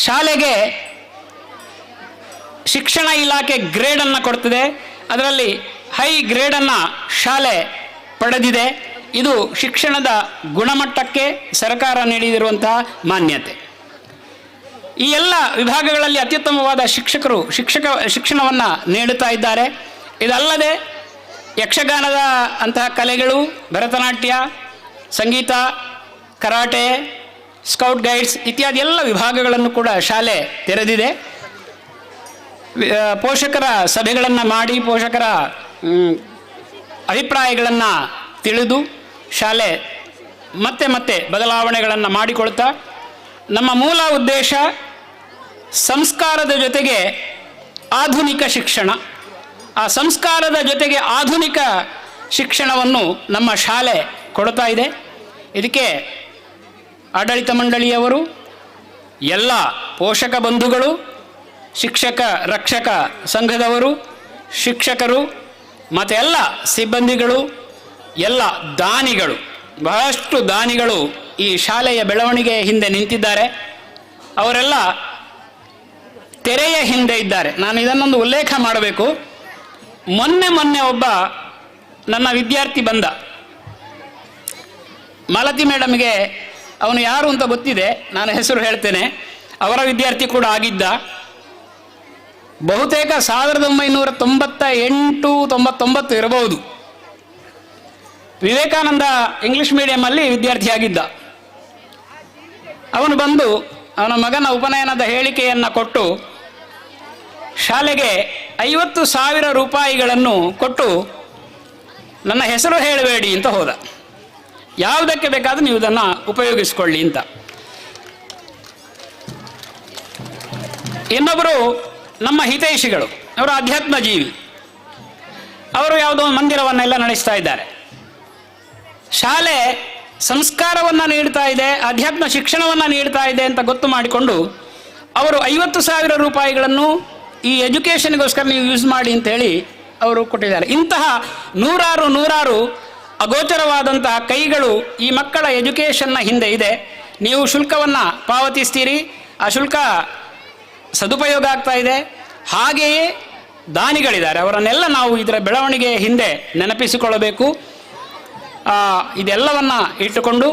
ಶಾಲೆಗೆ ಶಿಕ್ಷಣ ಇಲಾಖೆ ಗ್ರೇಡನ್ನು ಕೊಡ್ತದೆ. ಅದರಲ್ಲಿ ಹೈ ಗ್ರೇಡನ್ನು ಶಾಲೆ ಪಡೆದಿದೆ. ಇದು ಶಿಕ್ಷಣದ ಗುಣಮಟ್ಟಕ್ಕೆ ಸರ್ಕಾರ ನೀಡಿರುವಂತಹ ಮಾನ್ಯತೆ. ಈ ಎಲ್ಲ ವಿಭಾಗಗಳಲ್ಲಿ ಅತ್ಯುತ್ತಮವಾದ ಶಿಕ್ಷಣವನ್ನು ನೀಡುತ್ತಾ ಇದ್ದಾರೆ. ಇದಲ್ಲದೆ ಯಕ್ಷಗಾನದ ಅಂತಹ ಕಲೆಗಳು, ಭರತನಾಟ್ಯ, ಸಂಗೀತ, ಕರಾಟೆ, ಸ್ಕೌಟ್ ಗೈಡ್ಸ್ ಇತ್ಯಾದಿ ಎಲ್ಲ ವಿಭಾಗಗಳನ್ನು ಕೂಡ ಶಾಲೆ ತೆರೆದಿದೆ. ಪೋಷಕರ ಸಭೆಗಳನ್ನು ಮಾಡಿ ಪೋಷಕರ ಅಭಿಪ್ರಾಯಗಳನ್ನು ತಿಳಿದು ಶಾಲೆ ಮತ್ತೆ ಮತ್ತೆ ಬದಲಾವಣೆಗಳನ್ನು ಮಾಡಿಕೊಳ್ತಾ, ನಮ್ಮ ಮೂಲ ಉದ್ದೇಶ ಸಂಸ್ಕಾರದ ಜೊತೆಗೆ ಆಧುನಿಕ ಶಿಕ್ಷಣ, ಆ ಸಂಸ್ಕಾರದ ಜೊತೆಗೆ ಆಧುನಿಕ ಶಿಕ್ಷಣವನ್ನು ನಮ್ಮ ಶಾಲೆ ಕೊಡ್ತಾ ಇದೆ. ಇದಕ್ಕೆ ಆಡಳಿತ ಮಂಡಳಿಯವರು, ಎಲ್ಲ ಪೋಷಕ ಬಂಧುಗಳು, ಶಿಕ್ಷಕ ರಕ್ಷಕ ಸಂಘದವರು, ಶಿಕ್ಷಕರು ಮತ್ತು ಎಲ್ಲ ಸಿಬ್ಬಂದಿಗಳು, ಎಲ್ಲ ದಾನಿಗಳು, ಬಹಳಷ್ಟು ದಾನಿಗಳು ಈ ಶಾಲೆಯ ಬೆಳವಣಿಗೆ ಹಿಂದೆ ನಿಂತಿದ್ದಾರೆ. ಅವರೆಲ್ಲ ತೆರೆಯ ಹಿಂದೆ ಇದ್ದಾರೆ. ನಾನು ಇದನ್ನೊಂದು ಉಲ್ಲೇಖ ಮಾಡಬೇಕು. ಮೊನ್ನೆ ಒಬ್ಬ ನನ್ನ ವಿದ್ಯಾರ್ಥಿ ಬಂದ. ಮಾಲತಿ ಮೇಡಮ್ಗೆ ಅವನು ಯಾರು ಅಂತ ಗೊತ್ತಿದೆ, ನಾನು ಹೆಸರು ಹೇಳ್ತೇನೆ. ಅವರ ವಿದ್ಯಾರ್ಥಿ ಕೂಡ ಆಗಿದ್ದ. ಬಹುತೇಕ 1998-99 ಇರಬಹುದು. ವಿವೇಕಾನಂದ ಇಂಗ್ಲಿಷ್ ಮೀಡಿಯಮಲ್ಲಿ ವಿದ್ಯಾರ್ಥಿಯಾಗಿದ್ದ. ಅವನು ಬಂದು ಅವನ ಮಗನ ಉಪನಯನದ ಹೇಳಿಕೆಯನ್ನು ಕೊಟ್ಟು ಶಾಲೆಗೆ 50,000 ರೂಪಾಯಿಗಳನ್ನು ಕೊಟ್ಟು ನನ್ನ ಹೆಸರು ಹೇಳಬೇಡಿ ಅಂತ ಹೋದ. ಯಾವುದಕ್ಕೆ ಬೇಕಾದರೂ ನೀವು ಇದನ್ನು ಉಪಯೋಗಿಸಿಕೊಳ್ಳಿ ಅಂತ. ಇನ್ನೊಬ್ಬರು ನಮ್ಮ ಹಿತೈಷಿಗಳು, ಅವರು ಅಧ್ಯಾತ್ಮ ಜೀವಿ, ಅವರು ಯಾವುದೋ ಒಂದು ಮಂದಿರವನ್ನೆಲ್ಲ ನಡೆಸ್ತಾ ಇದ್ದಾರೆ. ಶಾಲೆ ಸಂಸ್ಕಾರವನ್ನು ನೀಡ್ತಾ ಇದೆ, ಅಧ್ಯಾತ್ಮ ಶಿಕ್ಷಣವನ್ನು ನೀಡ್ತಾ ಇದೆ ಅಂತ ಗೊತ್ತು ಮಾಡಿಕೊಂಡು ಅವರು 50,000 ರೂಪಾಯಿಗಳನ್ನು ಈ ಎಜುಕೇಷನ್ಗೋಸ್ಕರ ನೀವು ಯೂಸ್ ಮಾಡಿ ಅಂತೇಳಿ ಅವರು ಕೊಟ್ಟಿದ್ದಾರೆ. ಇಂತಹ ನೂರಾರು ಅಗೋಚರವಾದಂತಹ ಕೈಗಳು ಈ ಮಕ್ಕಳ ಎಜುಕೇಷನ್ನ ಹಿಂದೆ ಇದೆ. ನೀವು ಶುಲ್ಕವನ್ನು ಪಾವತಿಸ್ತೀರಿ, ಆ ಶುಲ್ಕ ಸದುಪಯೋಗ ಆಗ್ತಾ ಇದೆ. ಹಾಗೆಯೇ ದಾನಿಗಳಿದ್ದಾರೆ, ಅವರನ್ನೆಲ್ಲ ನಾವು ಇದರ ಬೆಳವಣಿಗೆ ಹಿಂದೆ ನೆನಪಿಸಿಕೊಳ್ಳಬೇಕು. ಇದೆಲ್ಲವನ್ನು ಇಟ್ಟುಕೊಂಡು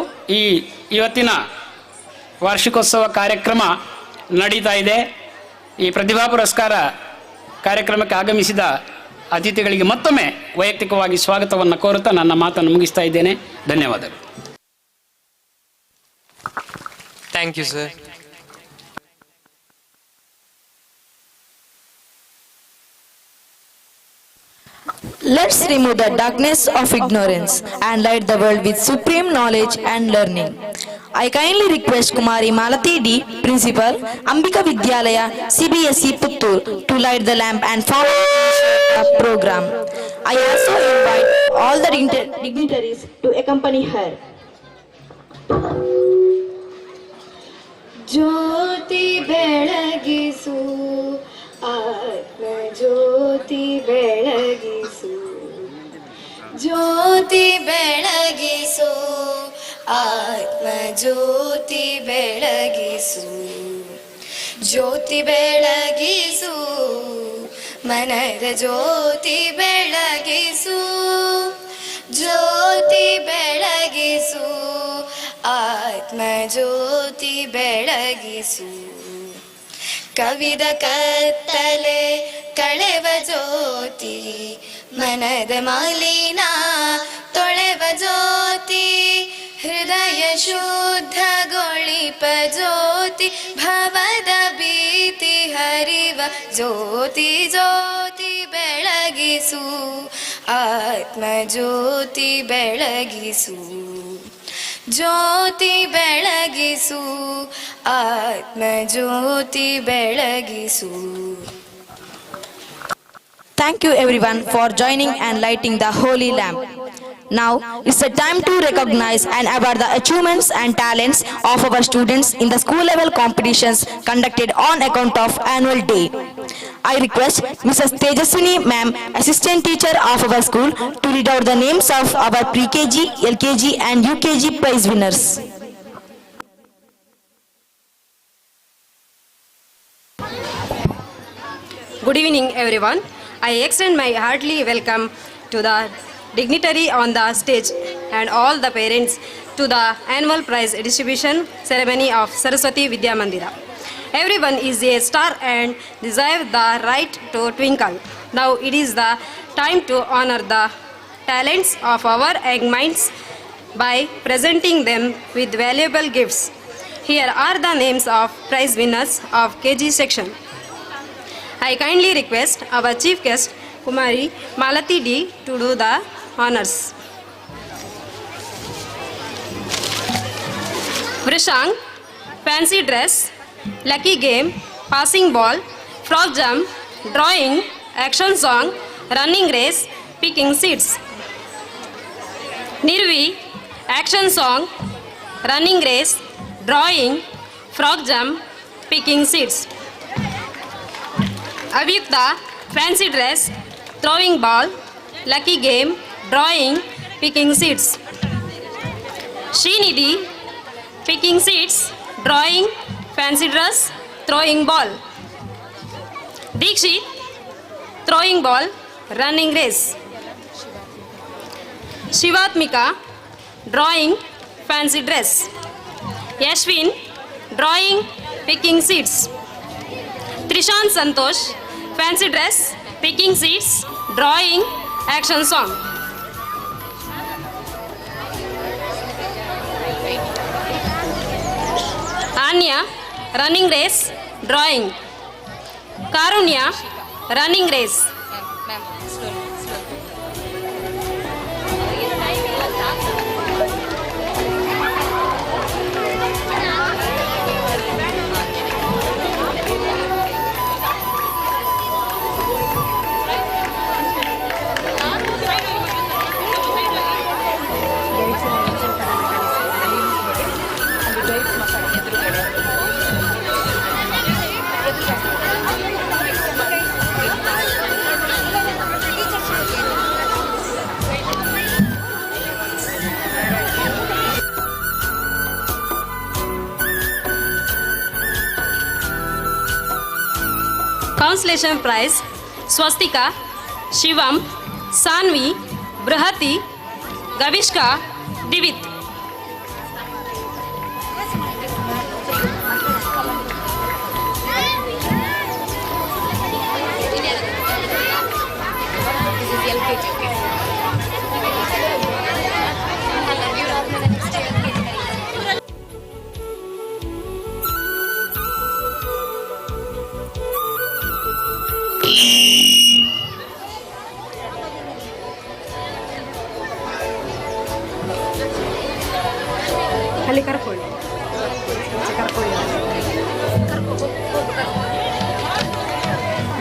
ಇವತ್ತಿನ ವಾರ್ಷಿಕೋತ್ಸವ ಕಾರ್ಯಕ್ರಮ ನಡೀತಾ ಇದೆ. ಈ ಪ್ರತಿಭಾ ಪುರಸ್ಕಾರ ಕಾರ್ಯಕ್ರಮಕ್ಕೆ ಆಗಮಿಸಿದ ಅತಿಥಿಗಳಿಗೆ ಮತ್ತೊಮ್ಮೆ ವೈಯಕ್ತಿಕವಾಗಿ ಸ್ವಾಗತವನ್ನು ಕೋರುತ್ತಾ ನನ್ನ ಮಾತನ್ನು ಮುಗಿಸ್ತಾ ಇದ್ದೇನೆ. ಧನ್ಯವಾದಗಳು. Thank you sir. Let's remove the darkness of ignorance and light the world with supreme knowledge and learning. I kindly request Kumari Malati D, Principal, Ambika Vidyalaya, CBSE Puttur, to light the lamp and form the program. I also invite all the dignitaries to accompany her. Jyoti belagisu, Atma Jyoti belagisu, Jyoti belagisu, Atma Jyoti belagisu, Jyoti belagisu, Manada Jyoti belagisu, Jyoti belagisu, Atma Jyoti belagisu. ಕವಿದ ಕತ್ತಲೆ ಕಳೆವ ಜ್ಯೋತಿ, ಮನದ ಮಾಲಿನ ತೊಳೆವ ಜ್ಯೋತಿ, ಹೃದಯ ಶುದ್ಧಗೊಳಿಪ ಜ್ಯೋತಿ, ಭವದ ಭೀತಿ ಹರಿವ ಜ್ಯೋತಿ, ಜ್ಯೋತಿ ಬೆಳಗಿಸು, ಆತ್ಮ ಜ್ಯೋತಿ ಬೆಳಗಿಸು, ಜ್ಯೋತಿ ಬೆಳಗಿಸು, ಆತ್ಮ ಜ್ಯೋತಿ ಬೆಳಗಿಸು. Thank you everyone for joining and lighting the holy lamp. Now it's the time to recognize and award the achievements and talents of our students in the school level competitions conducted on account of annual day. I request Mrs. Tejaswini ma'am, assistant teacher of our school, to read out the names of our pre-KG, LKG and UKG prize winners. Good evening, everyone. I extend my heartily welcome to the dignitary on the stage and all the parents to the annual prize distribution ceremony of Saraswati Vidya Mandira. Everyone is a star and deserves the right to twinkle. Now it is the time to honor the talents of our young minds by presenting them with valuable gifts. Here are the names of prize winners of KG section. I kindly request our chief guest Kumari Malati D to do the honors. Vrishang, fancy dress, lucky game, passing ball, frog jump, drawing, action song, running race, picking seats. Nirvi, action song, running race, drawing, frog jump, picking seats. Avyukta, fancy dress, throwing ball, lucky game, drawing, picking seats. Srinidhi, picking seats, drawing, fancy dress, throwing ball. Dikshit, throwing ball, running race. Shivatmika, drawing, fancy dress. Yashwin, drawing, picking seats. Trishan Santosh, fancy dress, picking seats, drawing, action song. Anya, running race, drawing. Karunya, running race. Consolation prize Swastika, Shivam, Sanvi, Brahati, Gavishka, Divit. ಅಲ್ಲಿ ಕರ್ಕೊಳ್ಳಿ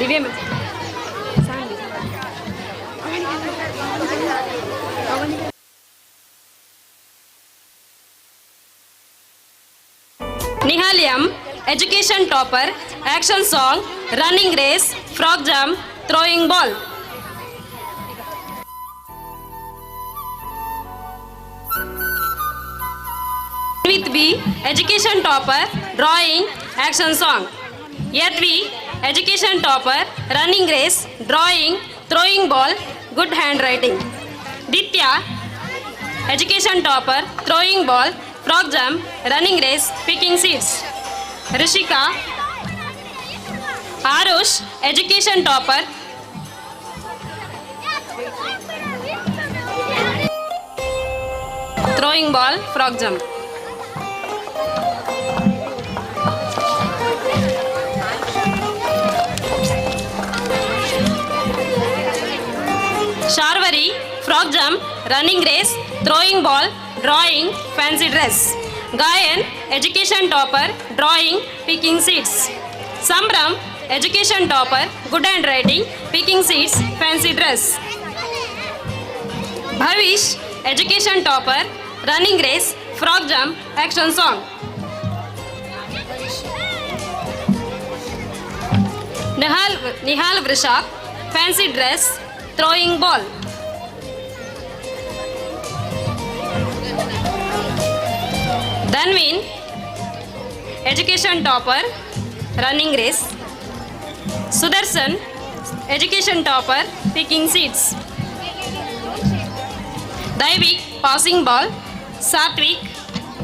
ದಿವ್ಯ Nihaliam, education topper, action song, running race, frog jump, throwing ball. With B, education topper, drawing, action song. Yet B, education topper, running race, drawing, throwing ball, good handwriting. Ditya, education topper, throwing ball, frog jump, running race, picking seeds. Rishika, Arush, education topper, throwing ball, frog jump. Sharvari, frog jump, running race, throwing ball, drawing, fancy dress. Gayan, education topper, drawing, picking seeds. Sambram, education topper, good handwriting, picking seeds, fancy dress. Bhavish, education topper, running race, frog jump, action song. Nihal Vrishak, fancy dress, throwing ball. Dhanvin, education topper, running race. Sudarshan, education topper, picking seeds. Daivik, passing ball. Satvik,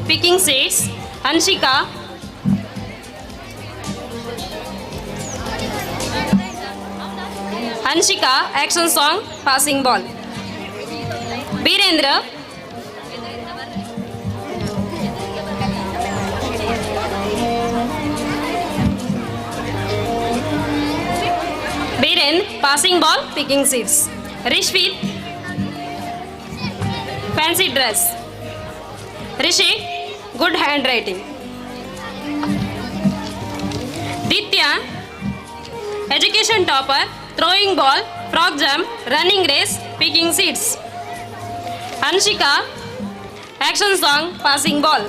picking seeds. Anshika, action song, passing ball. Birendra, passing ball, picking seeds. Rishvit, fancy dress. Rishi, good handwriting. Ditya, education topper, throwing ball, frog jump, running race, picking seeds. Anshika, action song, passing ball.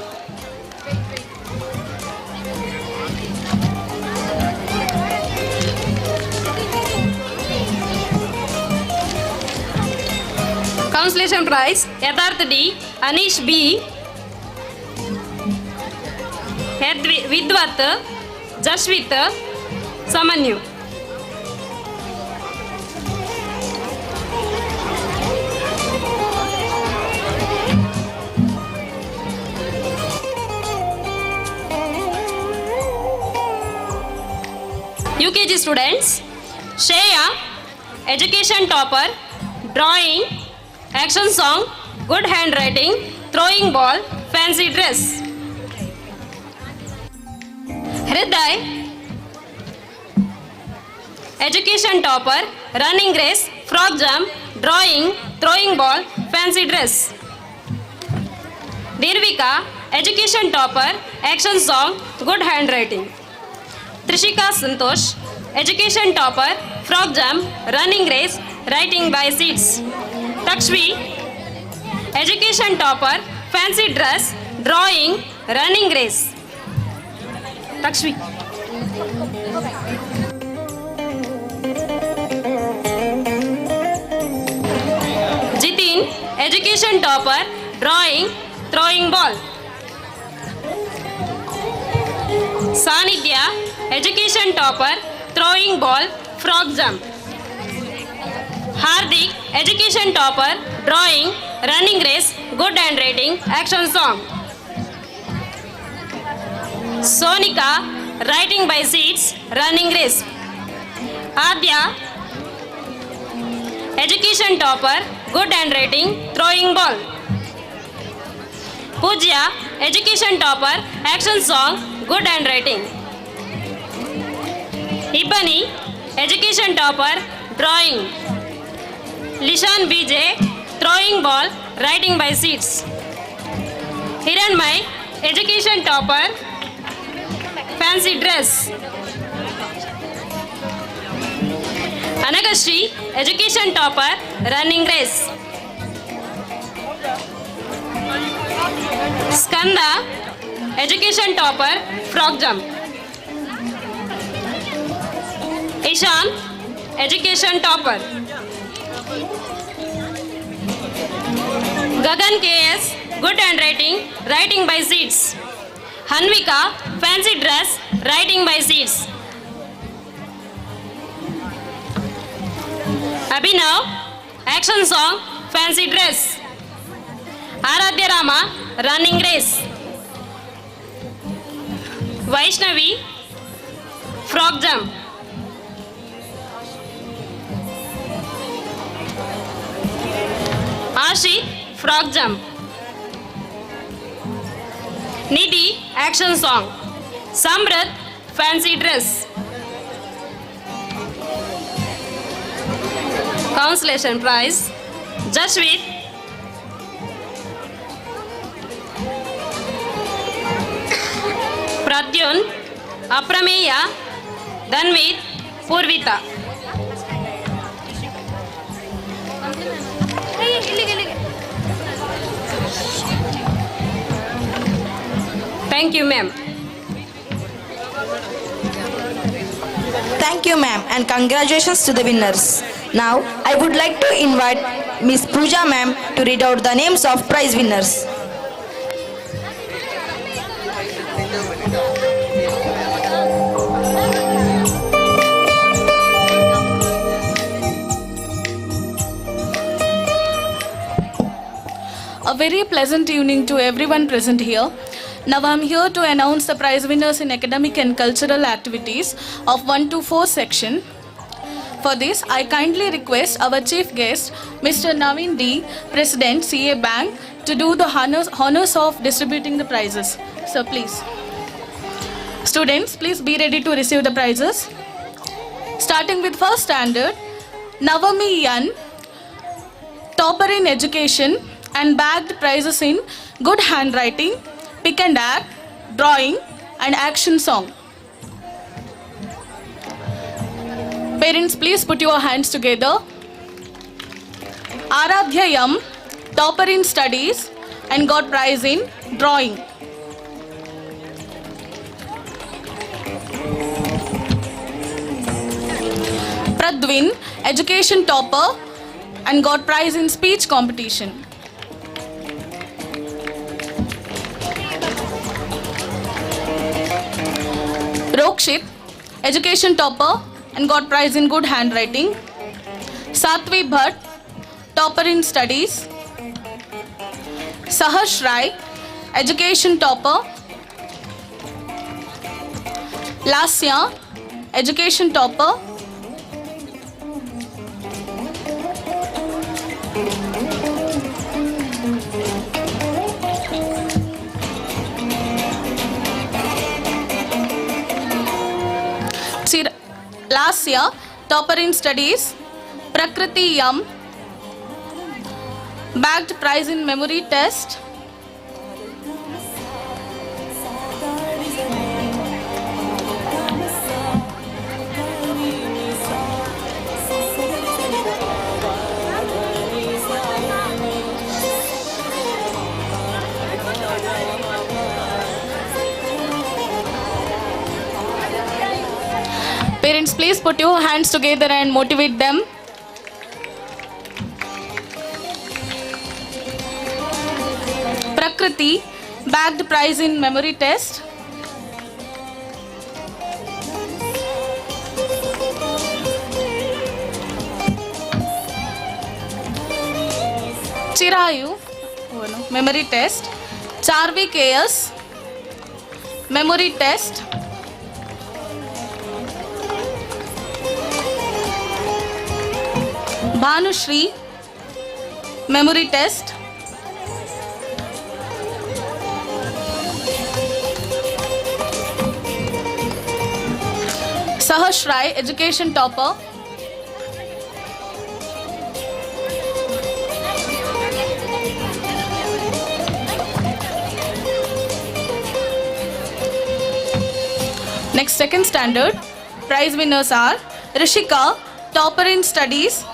Consolation prize, Yatharth D, Anish B, Vidwat, Jashwit, Samanyu. UKG students, Shreya, education topper, drawing, action song, good handwriting, throwing ball, fancy dress. Hriday, education topper, running race, frog jump, drawing, throwing ball, fancy dress. Dirvika, education topper, action song, good handwriting. Trishika Santosh, education topper, frog jump, running race, writing by seeds. Takshvi, education topper, fancy dress, drawing, running race. Takshvi. Jitin, education topper, drawing, throwing ball. Sanidhya, education topper, throwing ball, frog jump. Hardik, education topper, drawing, running race, good handwriting, action song. Sonika, writing by seeds, running race. Adya, education topper, good handwriting, throwing ball. Pooja, education topper, action song, good handwriting. Ibani, education topper, drawing. Lishan BJ, throwing ball, writing by seeds. Hiranmai, education topper, fancy dress. Anagashri, education topper, running race. Skanda, education topper, frog jump. Ishan, education topper. Gagan KS, good handwriting, writing by seeds. Hanvika, fancy dress, writing by seeds. Abhinav, action song, fancy dress. Aradhya Rama, running race. Vaishnavi, frog jump. Ashi, frog jump. Nidhi, action song. Samrat, fancy dress. Consolation prize, Jashwit, Pradyun, Aprameya, Danvit, Purvita. Thank you, ma'am. Thank you, ma'am, and congratulations to the winners. Now, I would like to invite Miss Pooja ma'am to read out the names of prize winners. very pleasant evening to everyone present here. Now I'm here to announce the prize winners in academic and cultural activities of 1 to 4 section. For this, I kindly request our chief guest, Mr. Naveen D, President, CA Bank, to do the honors of distributing the prizes. So please. Students, please be ready to receive the prizes. Starting with first standard, Navami Yan, topper in education and bagged prizes in good handwriting, pick and act, drawing and action song. Parents, please put your hands together. Aradhya Yam, topper in studies and got prize in drawing. Pradwin, education topper and got prize in speech competition. Rokshit, education topper and got prize in good handwriting. Satvi Bhatt, topper in studies. Saharsh Rai, education topper. Lasya, education topper. Lasya, topper in studies. Prakriti Yam, bagged prize in memory test. Parents, please put your hands together and motivate them. Prakriti, bagged prize in memory test. Chirayu, memory test. Charvi KS, memory test. Bhanushri, memory test. Saharsh Rai, education topper. Next, second standard, prize winners are Rishika, topper in studies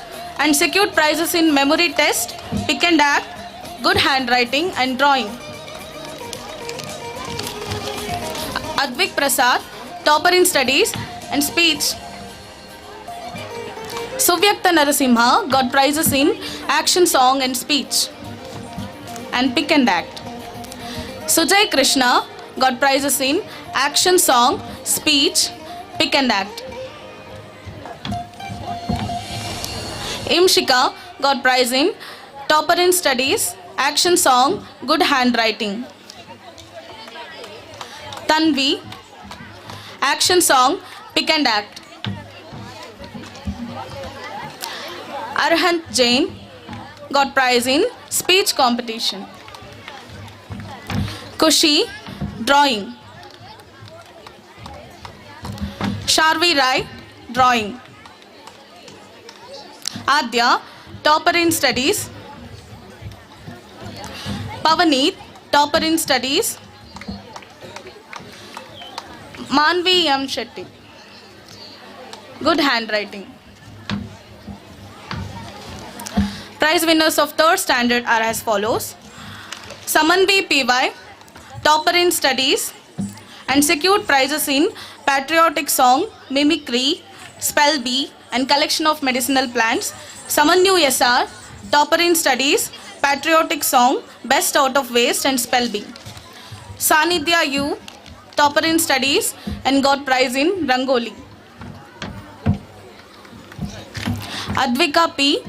and secured prizes in memory test, pick and act, good handwriting and drawing. Advik Prasad, topper in studies and speech. Suvyakta Narasimha got prizes in action song and speech and pick and act. Sujay Krishna got prizes in action song, speech, pick and act. Imshika got prize in topper in studies, action song, good handwriting. Tanvi, action song, pick and act. Arhant Jain got prize in speech competition. Kushi, drawing. Sharvi Rai, drawing. Adya, topper in studies. Pavaneet, topper in studies. Manvi M. Shetty, good handwriting. Prize winners of third standard are as follows. Samanvi PY, topper in studies and secured prizes in patriotic song, mimicry, spell bee and collection of medicinal plants. Samanyu SR, topper in studies, patriotic song, best out of waste and spell bee. Sanidhya U, topper in studies and got prize in Rangoli. Advika P,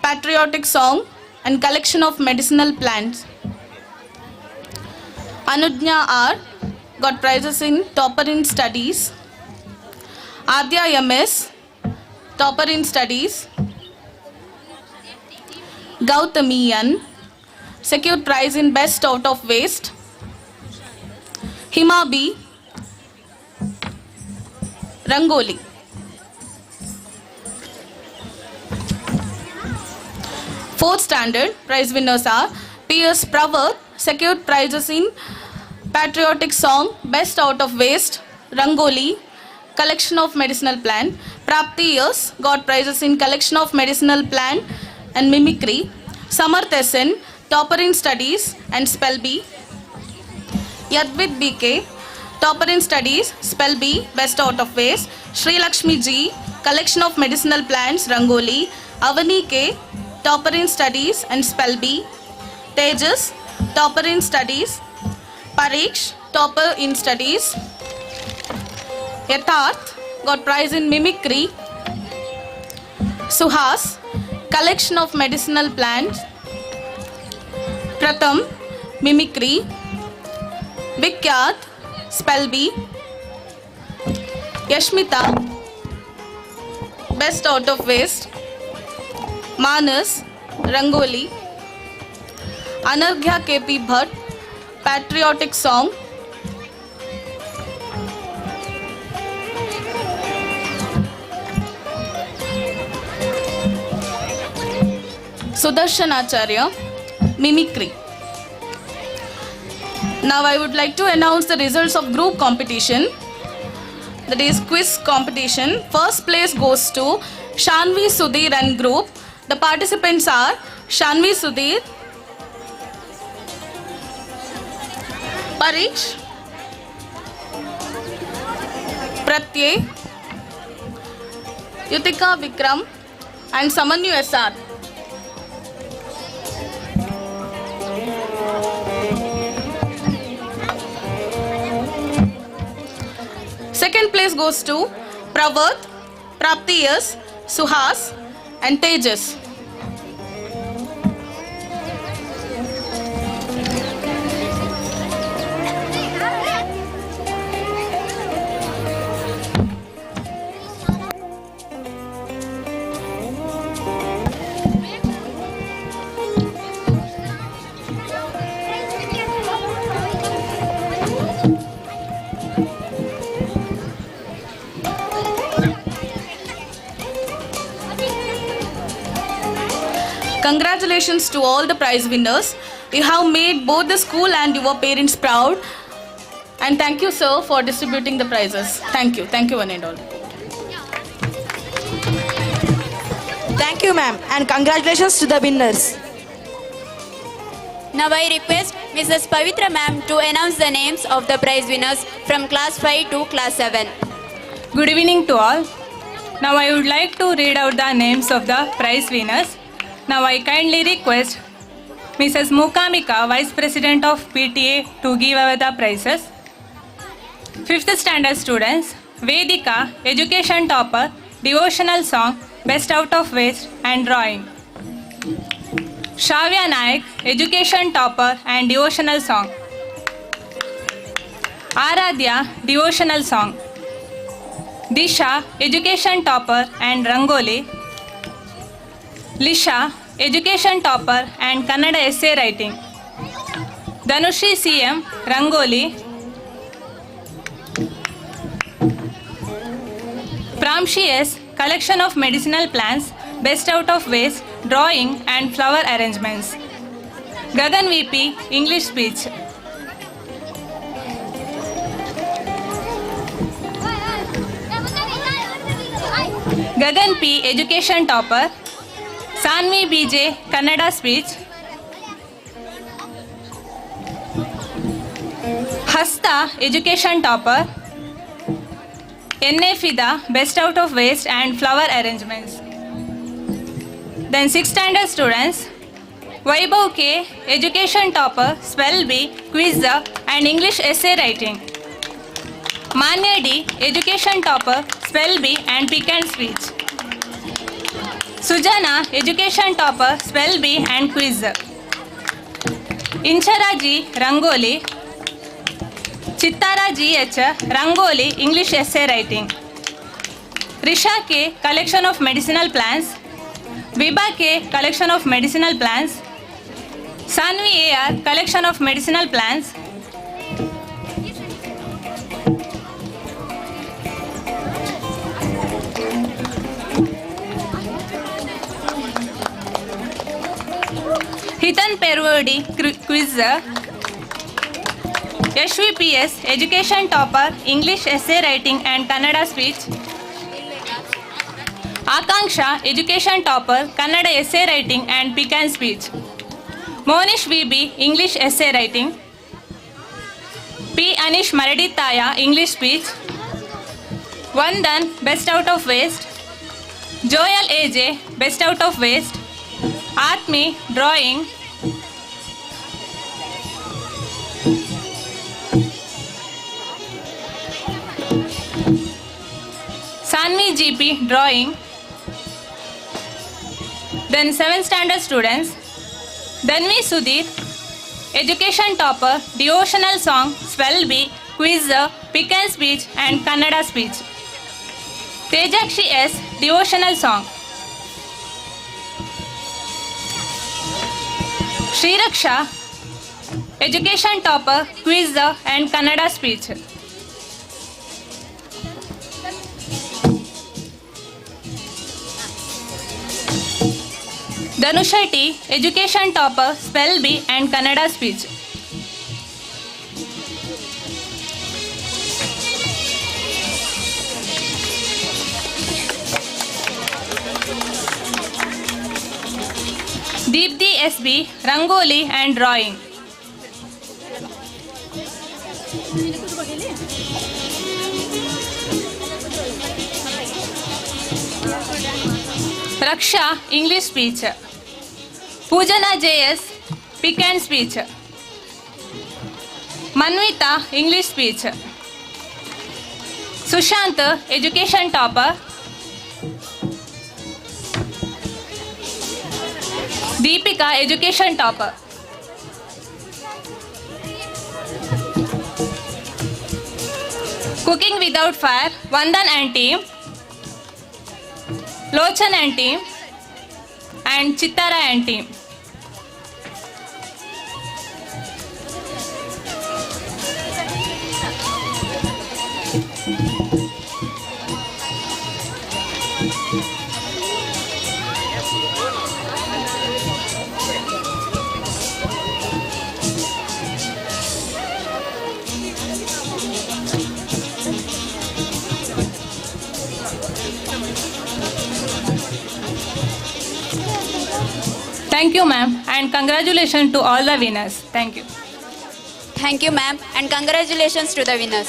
patriotic song, and collection of medicinal plants. Anudnya R got prizes in topper in studies. Adya MS, topper in studies. Gautami N secured prize in best out of waste. Hima B, Rangoli. Fourth standard prize winners are P.S. Pravat secured prizes in patriotic song, best out of waste, Rangoli, collection of medicinal plant. Prapti Yes got prizes in collection of medicinal plant and mimicry. Samarth SN, topper in studies and spell bee. Yadvit BK, topper in studies, spell bee, best out of waste. Sri Lakshmi G, collection of medicinal plants, Rangoli. Avani K, topper in studies and spell bee. Tejas, topper in studies. Pariksh, topper in studies. Yatharth got prize in mimicry. Suhas, collection of medicinal plants. Pratham, mimicry. Vikyat, spell bee. Yashmita, best out of waste. Manas, Rangoli. Anarghya KP Bhatt, patriotic song. Sudarshan Acharya, mimicry. Now I would like to announce the results of group competition, that is quiz competition. First place goes to Shanvi Sudhir and group. The participants are Shanvi Sudhir, Pariksh, Pratyay, Yutika Vikram and Samanyu SR. Second place goes to Pravat, Prapti Yes, Suhas and Tejas. Congratulations to all the prize winners. You have made both the school and your parents proud. And thank you, sir, for distributing the prizes. Thank you. Thank you, one and all. Thank you, ma'am, and congratulations to the winners. Now I request Mrs. Pavitra ma'am to announce the names of the prize winners from class 5 to class 7. Good evening to all. Now I would like to read out the names of the prize winners. Now I kindly request Mrs. Mukamika, Vice President of PTA, to give away the prizes. 5th standard students, Vedika, Education Topper, Devotional Song, Best Out of Waste and Drawing. Shavya Naik, Education Topper and Devotional Song. Aradhya, Devotional Song. Disha, Education Topper and Rangoli. Lisha, Education Topper and Kannada Essay Writing. Dhanushri CM, Rangoli. Pramshi S, Collection of Medicinal Plants, Best Out of Waste, Drawing and Flower Arrangements. Gagan VP, English Speech. Gagan P, Education Topper. Sanvi BJ, Kannada Speech. Hasta, Education Topper. N.A. Fida, Best Out of Waste and Flower Arrangements. Then 6th standard students, Vaibhav K, Education Topper, Spell Bee, Quiz and English Essay Writing. Manya D, Education Topper, Spell Bee and Pick and Speech. Sujana, education topper, spell bee and quiz. Incharaji, Rangoli. Chittara GH, Rangoli, English essay writing. Risha K, collection of medicinal plants. Vibha K, collection of medicinal plants. Sanvi AR, collection of medicinal plants. Hitan Pervodi, quiz. HVPS, education topper, English essay writing and Kannada speech. Akanksha, education topper, Kannada essay writing and pick and speech. Monish VB, English essay writing. P. Anish Maraditaya, English speech. Vandan, best out of waste. Joel AJ, best out of waste. Atmi, drawing. Sanmi GP, drawing. Then 7th standard students. Dhanvi Sudhir, education topper, devotional song, spell bee, quiz, pick and speech and Kannada speech. Tejakshi S, devotional song. Shri Raksha, education topper, quiz and Kannada speech. Dhanusha T, education topper, spell bee and Kannada speech. Deepthi SB, Rangoli and drawing. Raksha, English speech. Pujana JS, pick and speech. Manvita, English speech. Sushant, education topper. Deepika, education topper. Cooking without fire, Vandan and team. Lochan and team. And Chittara and team. Thank you, ma'am, and congratulations to all the winners. Thank you. Thank you, ma'am, and congratulations to the winners.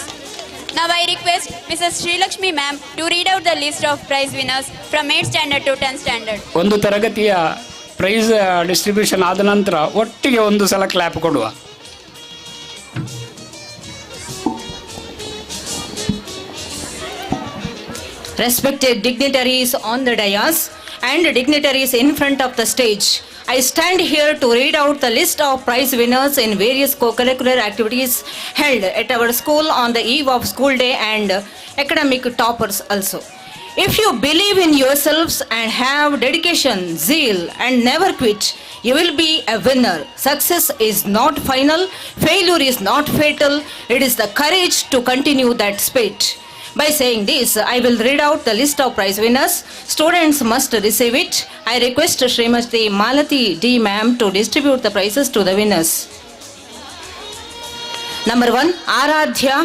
Now I request Mrs. Sri Lakshmi ma'am to read out the list of prize winners from 8th standard to 10th standard. ಒಂದು ತರಗತಿಯ prize distribution ಆದ ನಂತರ ಒಟ್ಟಿಗೆ ಒಂದು ಸಲ clap ಕೊಡುವ. Respected dignitaries on the dais and dignitaries in front of the stage, I stand here to read out the list of prize winners in various co-curricular activities held at our school on the eve of school day and academic toppers also. If you believe in yourselves and have dedication, zeal and never quit, you will be a winner. Success is not final, failure is not fatal, it is the courage to continue that spirit. By saying this, I will read out the list of prize winners. Students must receive it. I request Srimati Malati D. Ma'am to distribute the prizes to the winners. Number 1, Aradhya,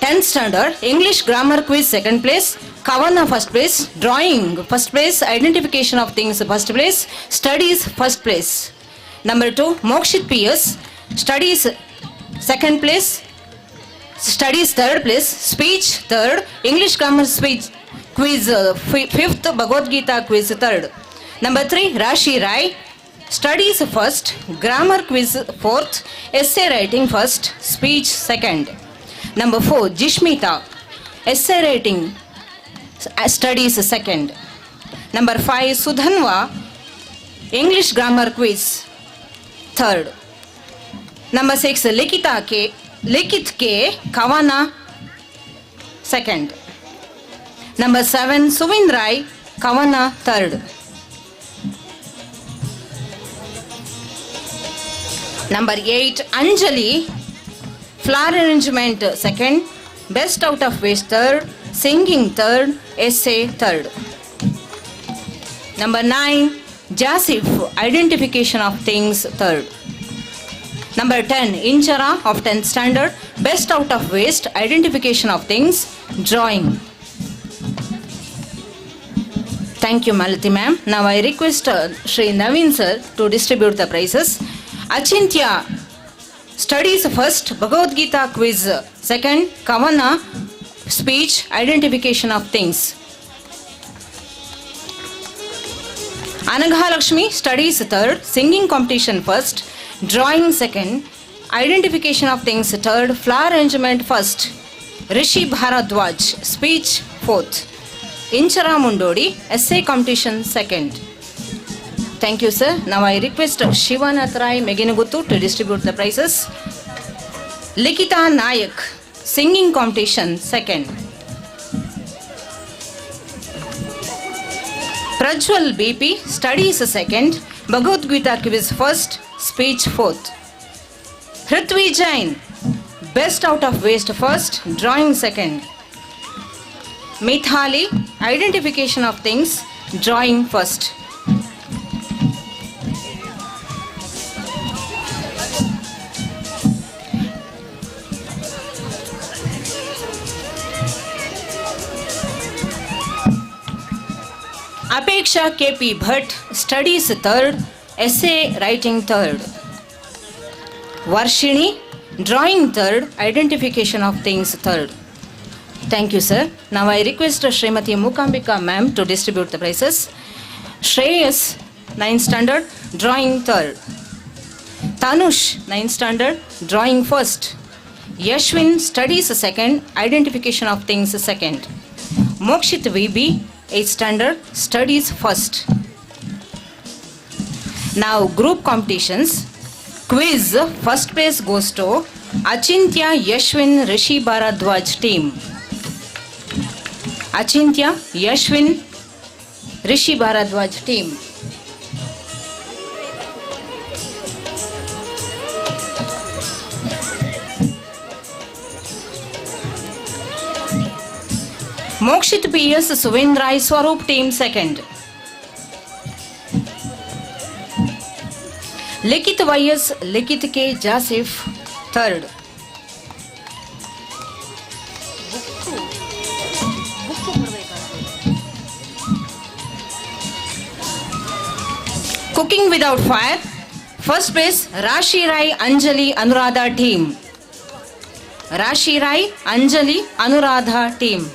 10th standard, English grammar quiz 2nd place, Kavana 1st place, drawing 1st place, identification of things 1st place, studies 1st place. Number 2, Mokshit PS, studies 2nd place, studies 3rd place, speech 3rd, English grammar speech quiz 5th, Bhagavad Gita quiz 3rd. Number 3, Rashi Rai, studies 1st, grammar quiz 4th, essay writing 1st, speech 2nd. Number 4, Jishmita, essay writing studies 2nd. Number 5, Sudhanva, English grammar quiz, 3rd. Number 6, Likit K, Kavana, 2nd. Number 7, Suvindrai, Kavana, 3rd. Number 8, Anjali, flower arrangement, 2nd. Best out of waste, 3rd. Singing, 3rd. Essay, 3rd. Number 9, Jasif, identification of things, 3rd. Number 10, Inchara of 10th standard, best out of waste, identification of things, drawing. Thank you, Malati ma'am. Now I request Shri Naveen sir to distribute the prizes. Achintya, studies first, Bhagavad Gita quiz, 2nd. Kavana, speech, identification of things. Anaghalakshmi, studies 3rd, singing competition 1st, drawing 2nd, identification of things 3rd, flower arrangement 1st. Rishi Bharadwaj, speech 4th. Inchara Mundodi, essay competition 2nd. Thank you, sir. Now I request Shivanath Rai Meginuguttu to distribute the prizes. Likita Nayak, singing competition 2nd. Prajwal BP, studies 2nd, Bhagavad Gita quiz 1st, speech 4th. Hrithvi Jain, best out of waste 1st, drawing 2nd. Mithali, identification of things, drawing 1st. Apeksha KP Bhatt, studies 3rd, essay writing 3rd. Varshini, drawing 3rd, identification of things 3rd. Thank you, sir. Now I request Srimati Mukambika ma'am to distribute the prizes. Shreyas, 9th standard, drawing 3rd. Tanush, 9th standard, drawing 1st. Yashwin, studies 2nd, identification of things 2nd. Mokshit VB, 8th standard, studies 1st. Now group competitions. Quiz, first place goes to Achintya Yashwin Rishi Bharadwaj team. Achintya Yashwin Rishi Bharadwaj team. Mokshit PS Suvendrai Swaroop team 2nd. Likit YS Likit K Jasif 3rd. Cooking without fire, first place Rashi Rai Anjali Anuradha team. Rashi Rai Anjali Anuradha team.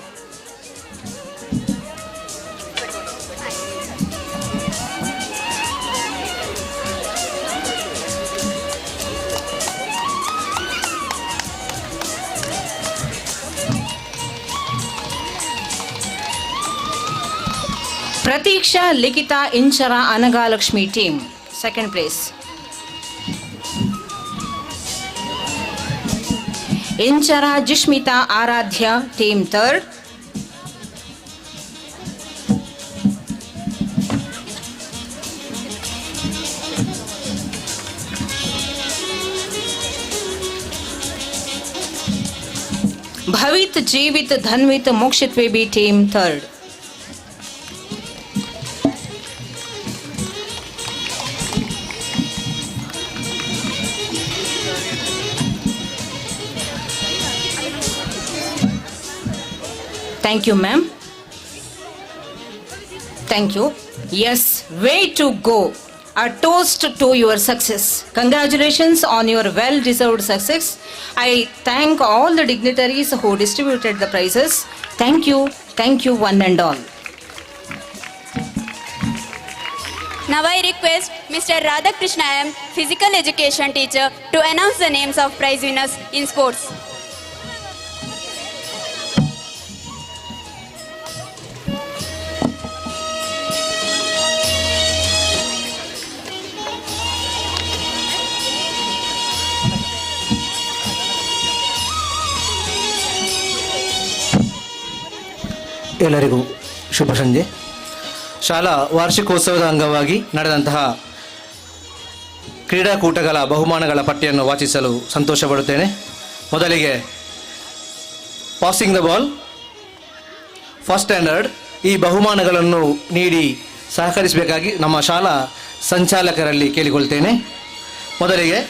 Pratiksha Likita Inchara Anagalakshmi team, 2nd place. Inchara Jishmita Aradhya team 3rd. Bhavit Jeevit Dhanvit Mokshit Vebi team 3rd. Thank you, ma'am. Thank you. Yes, way to go. A toast to your success. Congratulations on your well-deserved success. I thank all the dignitaries who distributed the prizes. Thank you, one and all. Now I request Mr. Radhakrishna M, physical education teacher, to announce the names of prize winners in sports. ಎಲ್ಲರಿಗೂ ಶುಭ ಸಂಜೆ. ಶಾಲಾ ವಾರ್ಷಿಕೋತ್ಸವದ ಅಂಗವಾಗಿ ನಡೆದಂತಹ ಕ್ರೀಡಾಕೂಟಗಳ ಬಹುಮಾನಗಳ ಪಟ್ಟಿಯನ್ನು ವಾಚಿಸಲು ಸಂತೋಷಪಡುತ್ತೇನೆ. ಮೊದಲಿಗೆ passing the ball first standard ಈ ಬಹುಮಾನಗಳನ್ನು ನೀಡಿ ಸಹಕರಿಸಬೇಕಾಗಿ ನಮ್ಮ ಶಾಲಾ ಸಂಚಾಲಕರಲ್ಲಿ ಕೇಳಿಕೊಳ್ತೇನೆ. ಮೊದಲಿಗೆ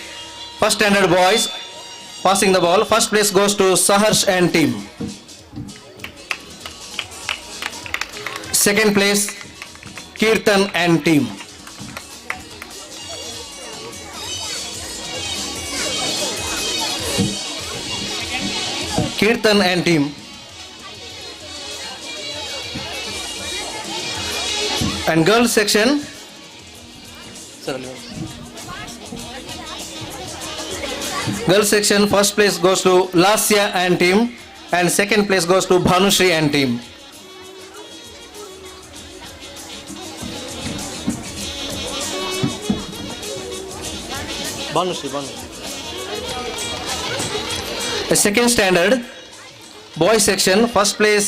first standard boys passing the ball. First place goes to Saharsh and team. Second place, Kirtan and team. Kirtan and team. And girls section. Girls section, first place goes to Lasya and team, and second place goes to Bhanushri and team. The second standard boys section, first place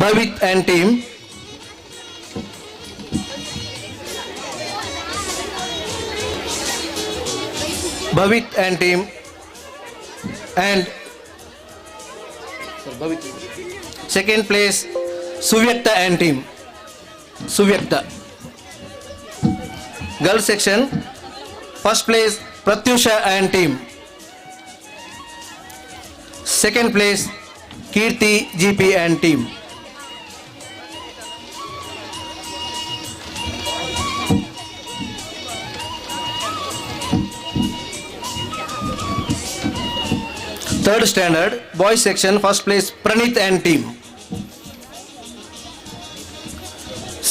Bhavit and team, and second place Suvyakta and team. Girls section, first place Pratyusha and team. Second place Kirti GP and team. Third standard boys section, first place Pranit and team.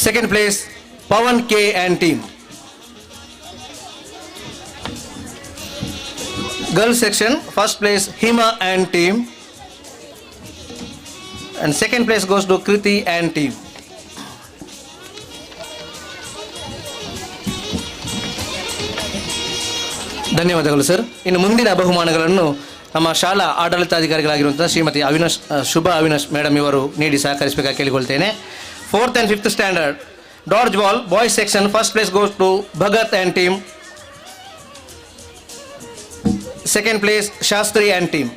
Second place Pawan K and team. Girls section, first place Hima and team, and second place goes to Kriti and team. ಧನ್ಯವಾದಗಳು sir. ಇನ್ನು ಮುಂದಿನ ಬಹುಮಾನಗಳನ್ನು ನಮ್ಮ ಶಾಲಾ ಆಡಳಿತಾಧಿಕಾರಿಗಳಾಗಿರುವಂತಹ ಶ್ರೀಮತಿ ಶುಭ Avinash madam ಇವರು ನೀಡಿ ಸಹಕರಿಸಬೇಕಾಗಿ ಕೇಳಿಕೊಳ್ತೇನೆ. 4th and 5th standard dodge ball boys section, first place goes to Bhagat and team. Second place Shastri and team.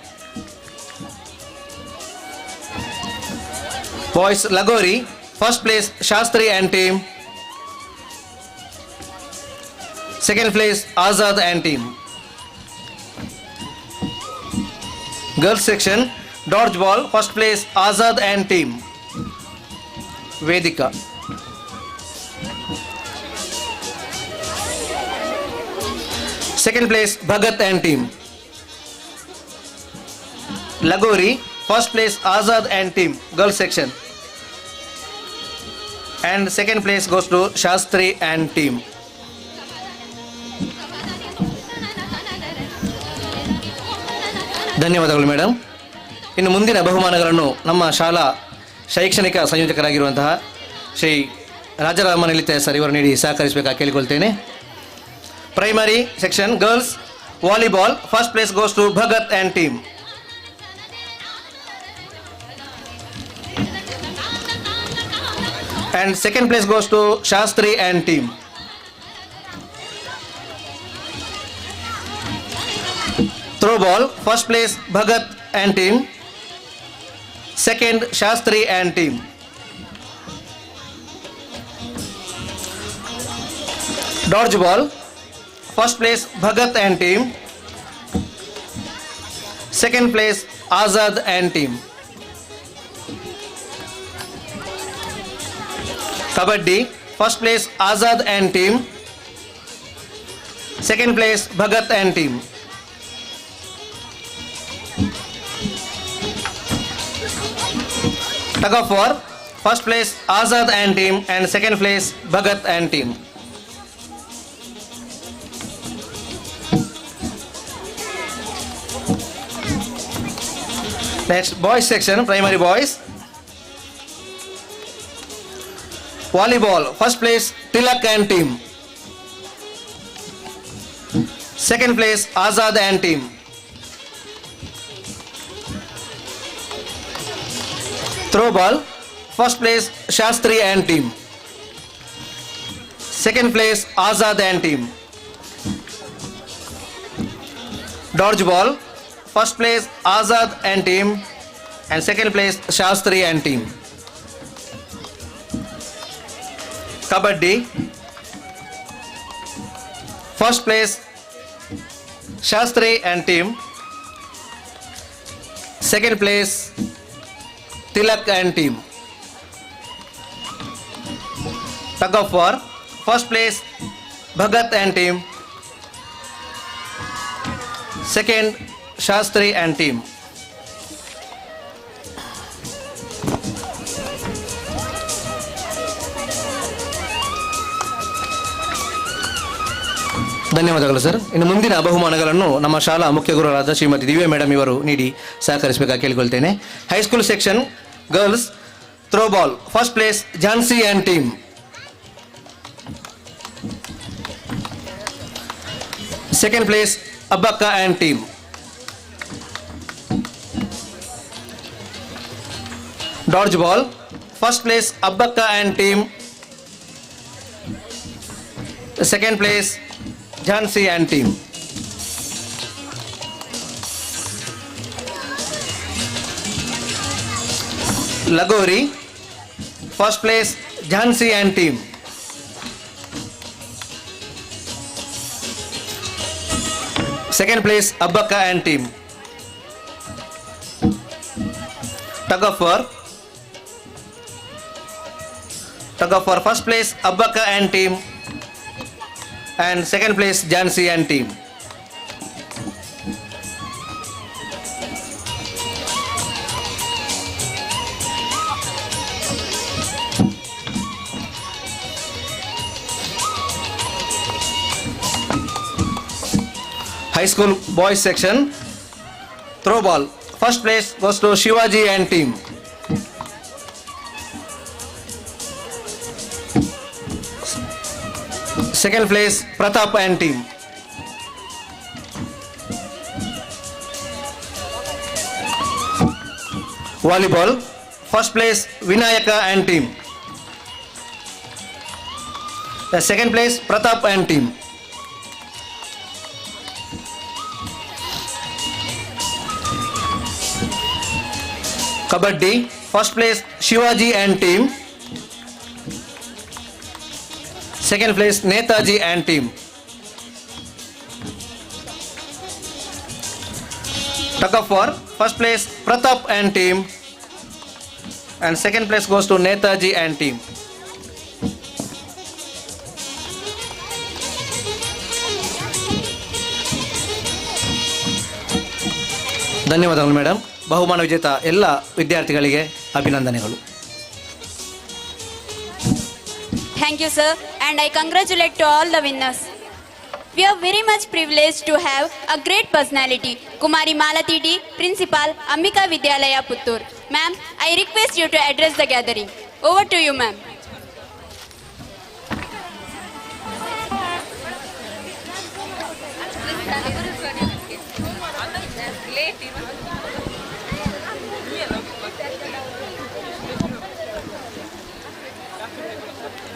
Boys Lagori, first place Shastri and team. Second place Azad and team. Girls section dodgeball, first place Azad and team. Vedika. Second place Bhagat and team. Lagori, first place Azad and team, girls section, and second place goes to Shastri and team. ಧನ್ಯವಾದಗಳು madam. ಇನ್ನು ಮುಂದಿನ ಬಹುಮಾನಗಳನ್ನು ನಮ್ಮ ಶಾಲಾ ಶೈಕ್ಷಣಿಕ ಸಂಯೋಜಕರಾಗಿರುವಂತಹ ಶ್ರೀ ರಾಜರಾಮನ್ ಲಲಿತ sir ಇವರು ನೀಡಿ ಸಹಕರಿಸಬೇಕಾಗಿ ಕೇಳಿಕೊಳ್ತೇನೆ. Primary section girls volleyball, first place goes to Bhagat and team. And second place goes to Shastri and team. Throw ball, first place Bhagat and team, second Shastri and team. Dodge ball, first place Bhagat and team, second place Azad and team. Kabaddi, first place Azad and team, second place Bhagat and team. Tug of war, first place Azad and team, and second place Bhagat and team. Next, boys section, primary boys. Volleyball, first place Tilak and team, second place Azad and team. Throw ball, first place Shastri and team. Second place Azad and team. Dodgeball, first place Azad and team, and second place Shastri and team. Kabaddi, first place Shastri and team, second place Tilak and team. Tug of war, first place Bhagat and team, second Shastri and team. ಧನ್ಯವಾದಗಳು sir. ಇನ್ನು ಮುಂದಿನ ಬಹುಮಾನಗಳನ್ನು ನಮ್ಮ ಶಾಲಾ ಮುಖ್ಯ ಗುರುಗಳಾದ Shrimati Divya madam ಇವರು ನೀಡಿ ಸಹಕರಿಸಬೇಕಾಗಿ ಕೇಳಿಕೊಳ್ತೇನೆ. High school section girls throwball, first place Jhansi and team, second place Abbakka and team. Dodge ball, first place Abbakka and team, second place Jhansi and team. Lagori, first place Jhansi and team, second place Abbaka and team. Tug of war, first place Abbaka and team, and second place Jhansi and team. High school boys section throw ball, first place goes to Shivaji and team, second place Pratap and team. Volleyball, first place Vinayaka and team, the second place Pratap and team. Kabaddi, first place Shivaji and team, second place Netaji and team. Tug of war, first place Pratap and team, and second place goes to Netaji and team. ಧನ್ಯವಾದಗಳು madam. ಬಹುಮಾನ ವಿಜೇತ ಎಲ್ಲ ವಿದ್ಯಾರ್ಥಿಗಳಿಗೆ ಅಭಿನಂದನೆಗಳು. Thank you, sir, and I congratulate to all the winners. We are very much privileged to have a great personality, Kumari Malati D, Principal, Ambika Vidyalaya, Puttur. Ma'am, I request you to address the gathering. Over to you, ma'am.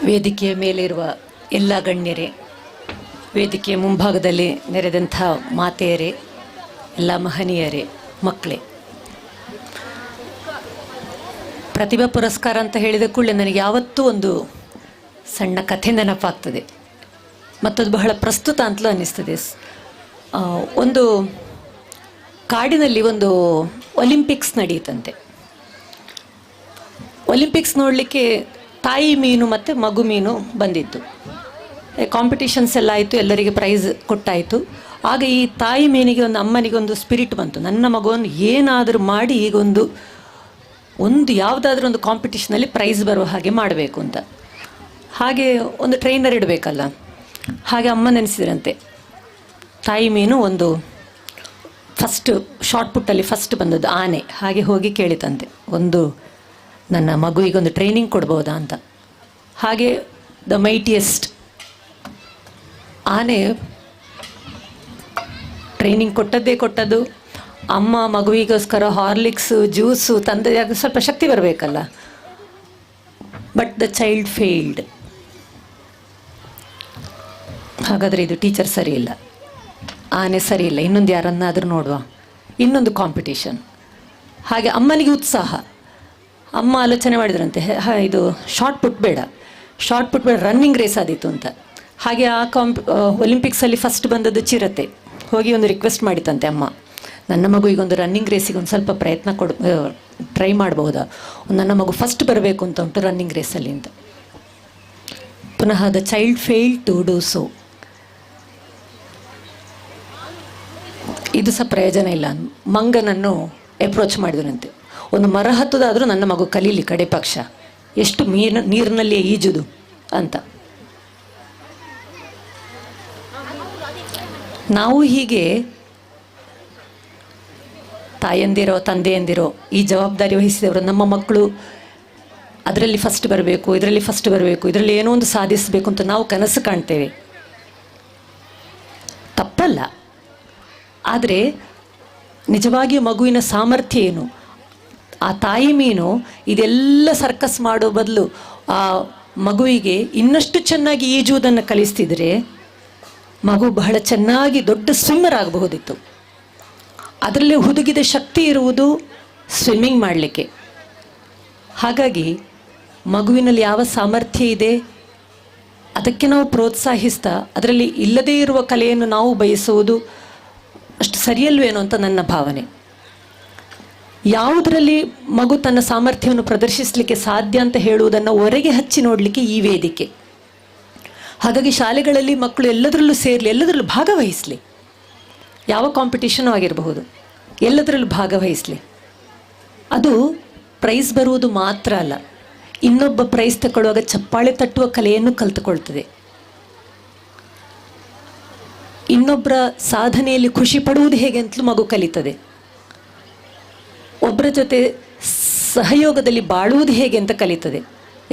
ವೇದಿಕೆಯ ಮೇಲಿರುವ ಎಲ್ಲ ಗಣ್ಯರೇ, ವೇದಿಕೆಯ ಮುಂಭಾಗದಲ್ಲಿ ನೆರೆದಂಥ ಮಾತೆಯರೇ, ಎಲ್ಲ ಮಹನೀಯರೇ, ಮಕ್ಕಳೇ, ಪ್ರತಿಭಾ ಪುರಸ್ಕಾರ ಅಂತ ಹೇಳಿದ ಕೂಡಲೇ ನನಗೆ ಯಾವತ್ತೂ ಒಂದು ಸಣ್ಣ ಕಥೆ ನೆನಪಾಗ್ತದೆ, ಮತ್ತದು ಬಹಳ ಪ್ರಸ್ತುತ ಅಂತಲೂ ಅನ್ನಿಸ್ತದೆ. ಒಂದು ಕಾಡಿನಲ್ಲಿ ಒಂದು ಒಲಿಂಪಿಕ್ಸ್ ನಡೆಯುತ್ತಂತೆ. ಒಲಿಂಪಿಕ್ಸ್ ನೋಡಲಿಕ್ಕೆ ತಾಯಿ ಮೀನು ಮತ್ತು ಮಗು ಮೀನು ಬಂದಿತ್ತು. ಕಾಂಪಿಟಿಷನ್ಸ್ ಎಲ್ಲ ಆಯಿತು, ಎಲ್ಲರಿಗೆ ಪ್ರೈಸ್ ಕೊಟ್ಟಾಯಿತು. ಆಗ ಈ ತಾಯಿ ಮೀನಿಗೆ ಒಂದು ಅಮ್ಮನಿಗೆ ಒಂದು ಸ್ಪಿರಿಟ್ ಬಂತು, ನನ್ನ ಮಗುವನ್ನು ಏನಾದರೂ ಮಾಡಿ ಈಗ ಒಂದು ಯಾವುದಾದ್ರೂ ಒಂದು ಕಾಂಪಿಟಿಷನಲ್ಲಿ ಪ್ರೈಸ್ ಬರುವ ಹಾಗೆ ಮಾಡಬೇಕು ಅಂತ. ಹಾಗೆ ಒಂದು ಟ್ರೈನರ್ ಇಡಬೇಕಲ್ಲ, ಹಾಗೆ ಅಮ್ಮ ನೆನೆಸಿದ್ರಂತೆ. ತಾಯಿ ಮೀನು ಒಂದು ಫಸ್ಟ್ ಶಾರ್ಟ್ ಪುಟ್ಟಲ್ಲಿ ಫಸ್ಟ್ ಬಂದದ್ದು ಆನೆ. ಹಾಗೆ ಹೋಗಿ ಕೇಳಿತಂತೆ, ನನ್ನ ಮಗುವಿಗೊಂದು ಟ್ರೈನಿಂಗ್ ಕೊಡ್ಬೋದಾ ಅಂತ. ಹಾಗೆ ದ ಮೈಟಿಯೆಸ್ಟ್ ಆನೆ ಟ್ರೈನಿಂಗ್ ಕೊಟ್ಟದ್ದು. ಅಮ್ಮ ಮಗುವಿಗೋಸ್ಕರ ಹಾರ್ಲಿಕ್ಸು ಜ್ಯೂಸು ತಂದದಾಗ ಸ್ವಲ್ಪ ಶಕ್ತಿ ಬರಬೇಕಲ್ಲ. But the child failed. ಹಾಗಾದರೆ ಇದು ಟೀಚರ್ ಸರಿ ಇಲ್ಲ, ಆನೆ ಸರಿ ಇಲ್ಲ, ಇನ್ನೊಂದು ಯಾರನ್ನಾದರೂ ನೋಡುವ, ಇನ್ನೊಂದು ಕಾಂಪಿಟೇಷನ್. ಹಾಗೆ ಅಮ್ಮನಿಗೆ ಉತ್ಸಾಹ, ಅಮ್ಮ ಆಲೋಚನೆ ಮಾಡಿದ್ರಂತೆ ಇದು ಶಾರ್ಟ್ ಪುಟ್ ಬೇಡ, ರನ್ನಿಂಗ್ ರೇಸ್ ಆದಿತ್ತು ಅಂತ. ಹಾಗೆ ಆ ಒಲಿಂಪಿಕ್ಸಲ್ಲಿ ಫಸ್ಟ್ ಬಂದದ್ದು ಚಿರತೆ. ಹೋಗಿ ಒಂದು ರಿಕ್ವೆಸ್ಟ್ ಮಾಡಿತಂತೆ ಅಮ್ಮ, ನನ್ನ ಮಗುವಿಗೊಂದು ರನ್ನಿಂಗ್ ರೇಸಿಗೆ ಒಂದು ಸ್ವಲ್ಪ ಪ್ರಯತ್ನ ಟ್ರೈ ಮಾಡಬಹುದಾ, ನನ್ನ ಮಗು ಫಸ್ಟ್ ಬರಬೇಕು ಅಂತ ಉಂಟು ರನ್ನಿಂಗ್ ರೇಸಲ್ಲಿ ಅಂತ. ಪುನಃ the child fail to do so. ಇದು ಸಹ ಪ್ರಯೋಜನ ಇಲ್ಲ. ಮಂಗನನ್ನು ಅಪ್ರೋಚ್ ಮಾಡಿದರಂತೆ, ಒಂದು ಮರ ಹತ್ತದಾದರೂ ನನ್ನ ಮಗು ಕಲೀಲಿ ಕಡೆ ಪಕ್ಷ, ಎಷ್ಟು ನೀರಿನಲ್ಲಿ ಈಜುದು ಅಂತ. ನಾವು ಹೀಗೆ ತಾಯಂದಿರೋ ತಂದೆಯಂದಿರೋ ಈ ಜವಾಬ್ದಾರಿ ವಹಿಸಿದವರು, ನಮ್ಮ ಮಕ್ಕಳು ಅದರಲ್ಲಿ ಫಸ್ಟ್ ಬರಬೇಕು, ಇದರಲ್ಲಿ ಏನೋ ಒಂದು ಸಾಧಿಸಬೇಕು ಅಂತ ನಾವು ಕನಸು ಕಾಣ್ತೇವೆ, ತಪ್ಪಲ್ಲ. ಆದರೆ ನಿಜವಾಗಿಯೂ ಮಗುವಿನ ಸಾಮರ್ಥ್ಯ ಏನು? ಆ ತಾಯಿ ಮೀನು ಇದೆಲ್ಲ ಸರ್ಕಸ್ ಮಾಡೋ ಬದಲು ಆ ಮಗುವಿಗೆ ಇನ್ನಷ್ಟು ಚೆನ್ನಾಗಿ ಈಜುವುದನ್ನು ಕಲಿಸ್ತಿದ್ರೆ ಮಗು ಬಹಳ ಚೆನ್ನಾಗಿ ದೊಡ್ಡ ಸ್ವಿಮ್ಮರ್ ಆಗಬಹುದಿತ್ತು. ಅದರಲ್ಲಿ ಹುದುಗಿದ ಶಕ್ತಿ ಇರುವುದು ಸ್ವಿಮ್ಮಿಂಗ್ ಮಾಡಲಿಕ್ಕೆ. ಹಾಗಾಗಿ ಮಗುವಿನಲ್ಲಿ ಯಾವ ಸಾಮರ್ಥ್ಯ ಇದೆ ಅದಕ್ಕೆ ನಾವು ಪ್ರೋತ್ಸಾಹಿಸ್ತಾ ಅದರಲ್ಲಿ ಇಲ್ಲದೇ ಇರುವ ಕಲೆಯನ್ನು ನಾವು ಬಯಸುವುದು ಅಷ್ಟು ಸರಿಯಲ್ವೇನೋ ಅಂತ ನನ್ನ ಭಾವನೆ. ಯಾವುದರಲ್ಲಿ ಮಗು ತನ್ನ ಸಾಮರ್ಥ್ಯವನ್ನು ಪ್ರದರ್ಶಿಸಲಿಕ್ಕೆ ಸಾಧ್ಯ ಅಂತ ಹೇಳುವುದನ್ನು ಹೊರಗೆ ಹಚ್ಚಿ ನೋಡಲಿಕ್ಕೆ ಈ ವೇದಿಕೆ. ಹಾಗಾಗಿ ಶಾಲೆಗಳಲ್ಲಿ ಮಕ್ಕಳು ಎಲ್ಲದರಲ್ಲೂ ಸೇರಲಿ, ಎಲ್ಲದರಲ್ಲೂ ಭಾಗವಹಿಸಲಿ. ಯಾವ ಕಾಂಪಿಟೇಷನ್ ಆಗಿರಬಹುದು, ಎಲ್ಲದರಲ್ಲೂ ಭಾಗವಹಿಸಲಿ. ಅದು ಪ್ರೈಸ್ ಬರುವುದು ಮಾತ್ರ ಅಲ್ಲ, ಇನ್ನೊಬ್ಬ ಪ್ರೈಸ್ ತಗೊಳ್ಳುವಾಗ ಚಪ್ಪಾಳೆ ತಟ್ಟುವ ಕಲೆಯನ್ನು ಕಲಿತುಕೊಳ್ತದೆ. ಇನ್ನೊಬ್ಬರ ಸಾಧನೆಯಲ್ಲಿ ಖುಷಿ ಪಡುವುದು ಹೇಗೆ ಅಂತಲೂ ಮಗು ಕಲಿತದೆ. ಒಬ್ಬರ ಜೊತೆ ಸಹಯೋಗದಲ್ಲಿ ಬಾಳುವುದು ಹೇಗೆ ಅಂತ ಕಲಿತದೆ.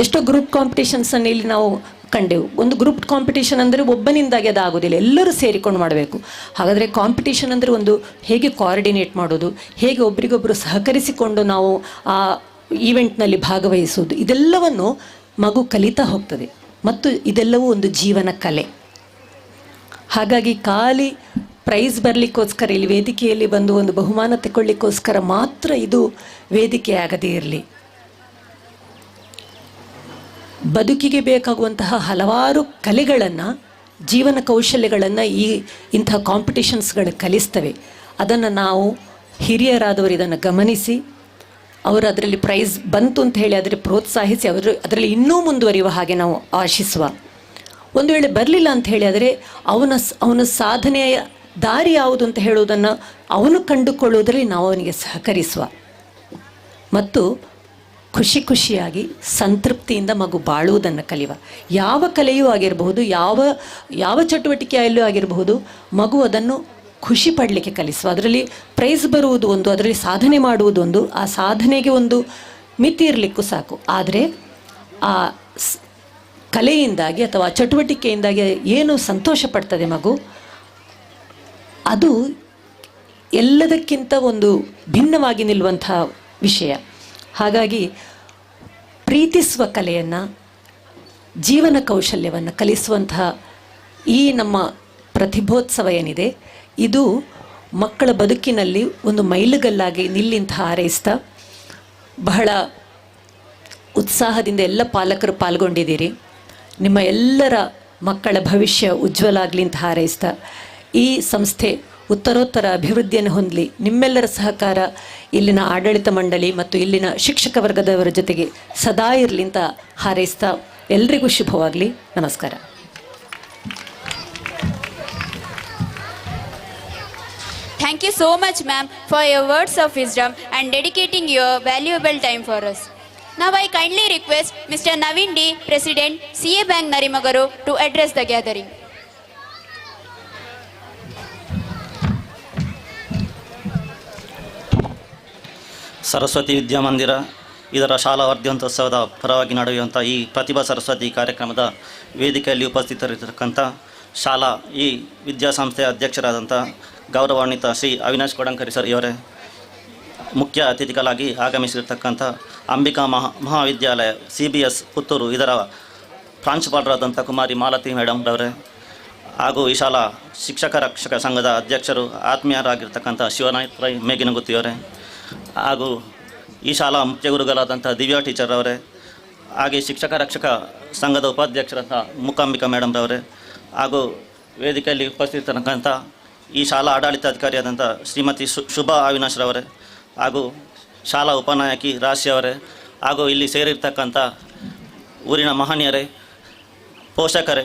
ಎಷ್ಟೋ ಗ್ರೂಪ್ ಕಾಂಪಿಟೇಷನ್ಸನ್ನು ಇಲ್ಲಿ ನಾವು ಕಂಡೆವು. ಒಂದು ಗ್ರೂಪ್ ಕಾಂಪಿಟೇಷನ್ ಅಂದರೆ ಒಬ್ಬನಿಂದಾಗಿ ಅದಾಗೋದಿಲ್ಲ, ಎಲ್ಲರೂ ಸೇರಿಕೊಂಡು ಮಾಡಬೇಕು. ಹಾಗಾದರೆ ಕಾಂಪಿಟೇಷನ್ ಅಂದರೆ ಒಂದು ಹೇಗೆ ಕೋಆರ್ಡಿನೇಟ್ ಮಾಡೋದು, ಹೇಗೆ ಒಬ್ರಿಗೊಬ್ಬರು ಸಹಕರಿಸಿಕೊಂಡು ನಾವು ಆ ಈವೆಂಟ್ನಲ್ಲಿ ಭಾಗವಹಿಸುವುದು, ಇದೆಲ್ಲವನ್ನು ಮಗು ಕಲಿತಾ ಹೋಗ್ತದೆ. ಮತ್ತು ಇದೆಲ್ಲವೂ ಒಂದು ಜೀವನ ಕಲೆ. ಹಾಗಾಗಿ ಖಾಲಿ ಪ್ರೈಸ್ ಬರಲಿಕ್ಕೋಸ್ಕರ ಇಲ್ಲಿ ವೇದಿಕೆಯಲ್ಲಿ ಬಂದು ಒಂದು ಬಹುಮಾನ ತಗೊಳ್ಳಿಕ್ಕೋಸ್ಕರ ಮಾತ್ರ ಇದು ವೇದಿಕೆ ಆಗದೇ ಇರಲಿ. ಬದುಕಿಗೆ ಬೇಕಾಗುವಂತಹ ಹಲವಾರು ಕಲೆಗಳನ್ನು, ಜೀವನ ಕೌಶಲ್ಯಗಳನ್ನು ಇಂತಹ ಕಾಂಪಿಟೇಷನ್ಸ್ಗಳು ಕಲಿಸ್ತವೆ. ಅದನ್ನು ನಾವು ಹಿರಿಯರಾದವರು ಇದನ್ನು ಗಮನಿಸಿ ಅವರು ಅದರಲ್ಲಿ ಪ್ರೈಸ್ ಬಂತು ಅಂತ ಹೇಳಿ ಅದರಲ್ಲಿ ಪ್ರೋತ್ಸಾಹಿಸಿ ಅದರಲ್ಲಿ ಇನ್ನೂ ಮುಂದುವರಿಯುವ ಹಾಗೆ ನಾವು ಆಶಿಸುವ. ಒಂದು ವೇಳೆ ಬರಲಿಲ್ಲ ಅಂತ ಹೇಳಿ ಆದರೆ ಅವನ ಸಾಧನೆಯ ದಾರಿ ಯಾವುದು ಅಂತ ಹೇಳುವುದನ್ನು ಅವನು ಕಂಡುಕೊಳ್ಳುವುದರಲ್ಲಿ ನಾವು ಅವನಿಗೆ ಸಹಕರಿಸುವ ಮತ್ತು ಖುಷಿಯಾಗಿ ಸಂತೃಪ್ತಿಯಿಂದ ಮಗು ಬಾಳುವುದನ್ನು ಕಲಿಯುವ. ಯಾವ ಕಲೆಯೂ ಆಗಿರಬಹುದು, ಯಾವ ಚಟುವಟಿಕೆಯಲ್ಲೂ ಆಗಿರಬಹುದು, ಮಗು ಅದನ್ನು ಖುಷಿ ಪಡಲಿಕ್ಕೆ ಕಲಿಸುವ. ಅದರಲ್ಲಿ ಪ್ರೈಸ್ ಬರುವುದು ಒಂದು, ಅದರಲ್ಲಿ ಸಾಧನೆ ಮಾಡುವುದೊಂದು, ಆ ಸಾಧನೆಗೆ ಒಂದು ಮಿತಿ ಇರಲಿಕ್ಕೂ ಸಾಕು. ಆದರೆ ಆ ಕಲೆಯಿಂದಾಗಿ ಅಥವಾ ಚಟುವಟಿಕೆಯಿಂದಾಗಿ ಏನು ಸಂತೋಷ ಪಡ್ತದೆ ಮಗು, ಅದು ಎಲ್ಲದಕ್ಕಿಂತ ಒಂದು ಭಿನ್ನವಾಗಿ ನಿಲ್ಲುವಂತಹ ವಿಷಯ. ಹಾಗಾಗಿ ಪ್ರೀತಿಸುವ ಕಲೆಯನ್ನು, ಜೀವನ ಕೌಶಲ್ಯವನ್ನು ಕಲಿಸುವಂತಹ ಈ ನಮ್ಮ ಪ್ರತಿಭೋತ್ಸವ ಏನಿದೆ, ಇದು ಮಕ್ಕಳ ಬದುಕಿನಲ್ಲಿ ಒಂದು ಮೈಲುಗಲ್ಲಾಗಿ ನಿಲ್ಲಿಂತ ಹಾರೈಸ್ತಾ ಬಹಳ ಉತ್ಸಾಹದಿಂದ ಎಲ್ಲ ಪಾಲಕರು ಪಾಲ್ಗೊಂಡಿದ್ದೀರಿ. ನಿಮ್ಮ ಎಲ್ಲರ ಮಕ್ಕಳ ಭವಿಷ್ಯ ಉಜ್ವಲ ಆಗಲಿ ಅಂತ ಹಾರೈಸ್ತಾ ಈ ಸಂಸ್ಥೆ ಉತ್ತರೋತ್ತರ ಅಭಿವೃದ್ಧಿಯನ್ನು ಹೊಂದಲಿ, ನಿಮ್ಮೆಲ್ಲರ ಸಹಕಾರ ಇಲ್ಲಿನ ಆಡಳಿತ ಮಂಡಳಿ ಮತ್ತು ಇಲ್ಲಿನ ಶಿಕ್ಷಕ ವರ್ಗದವರ ಜೊತೆಗೆ ಸದಾ ಇರಲಿ ಅಂತ ಹಾರೈಸ್ತಾ ಎಲ್ರಿಗೂ ಶುಭವಾಗಲಿ. ನಮಸ್ಕಾರ. Thank you so much, ma'am, for your words of wisdom and dedicating your valuable time for us. Now I kindly request Mr. Naveen D, President, CA Bank Narimagaru, to address the gathering. Saraswati ವಿದ್ಯಾಮಂದಿರ ಇದರ ಶಾಲಾ ವರ್ಧಂತೋತ್ಸವದ ಪರವಾಗಿ ನಡೆಯುವಂಥ ಈ ಪ್ರತಿಭಾ ಸರಸ್ವತಿ ಕಾರ್ಯಕ್ರಮದ ವೇದಿಕೆಯಲ್ಲಿ ಉಪಸ್ಥಿತರಿರತಕ್ಕಂಥ ಶಾಲಾ ಈ ವಿದ್ಯಾಸಂಸ್ಥೆಯ ಅಧ್ಯಕ್ಷರಾದಂಥ ಗೌರವಾನ್ವಿತ ಶ್ರೀ ಅವಿನಾಶ್ ಕೊಡಂಕರಿ ಸರ್ ಇವರೇ, ಮುಖ್ಯ ಅತಿಥಿಗಳಾಗಿ ಆಗಮಿಸಿರ್ತಕ್ಕಂಥ ಅಂಬಿಕಾ ಮಹಾವಿದ್ಯಾಲಯ CBS ಪುತ್ತೂರು ಇದರ ಪ್ರಾಂಶುಪಾಲರಾದಂಥ ಕುಮಾರಿ ಮಾಲತಿ ಮೇಡಮ್ ರವರೇ, ಹಾಗೂ ಈ ಶಾಲಾ ಶಿಕ್ಷಕ ರಕ್ಷಕ ಸಂಘದ ಅಧ್ಯಕ್ಷರು ಆತ್ಮೀಯರಾಗಿರ್ತಕ್ಕಂಥ ಶಿವನಾಯಕ್ ರೈ ಮೇಗಿನಗುತ್ತಿಯವರೇ, ಹಾಗೂ ಈ ಶಾಲಾ ಮುಖ್ಯ ಗುರುಗಳಾದಂಥ ದಿವ್ಯಾ ಟೀಚರ್ ಅವರೇ, ಹಾಗೆ ಶಿಕ್ಷಕ ರಕ್ಷಕ ಸಂಘದ ಉಪಾಧ್ಯಕ್ಷರಂಥ ಮೂಕಾಂಬಿಕಾ ಮೇಡಮ್ ರವರೇ, ಹಾಗೂ ವೇದಿಕೆಯಲ್ಲಿ ಉಪಸ್ಥಿತರಕ್ಕಂಥ ಈ ಶಾಲಾ ಆಡಳಿತಾಧಿಕಾರಿಯಾದಂಥ ಶ್ರೀಮತಿ ಶುಭಾ ಅವಿನಾಶ್ ರವರೇ, ಹಾಗೂ ಶಾಲಾ ಉಪನಾಯಕಿ ರಾಶಿ ಅವರೇ, ಹಾಗೂ ಇಲ್ಲಿ ಸೇರಿರ್ತಕ್ಕಂಥ ಊರಿನ ಮಹನೀಯರೇ, ಪೋಷಕರೇ,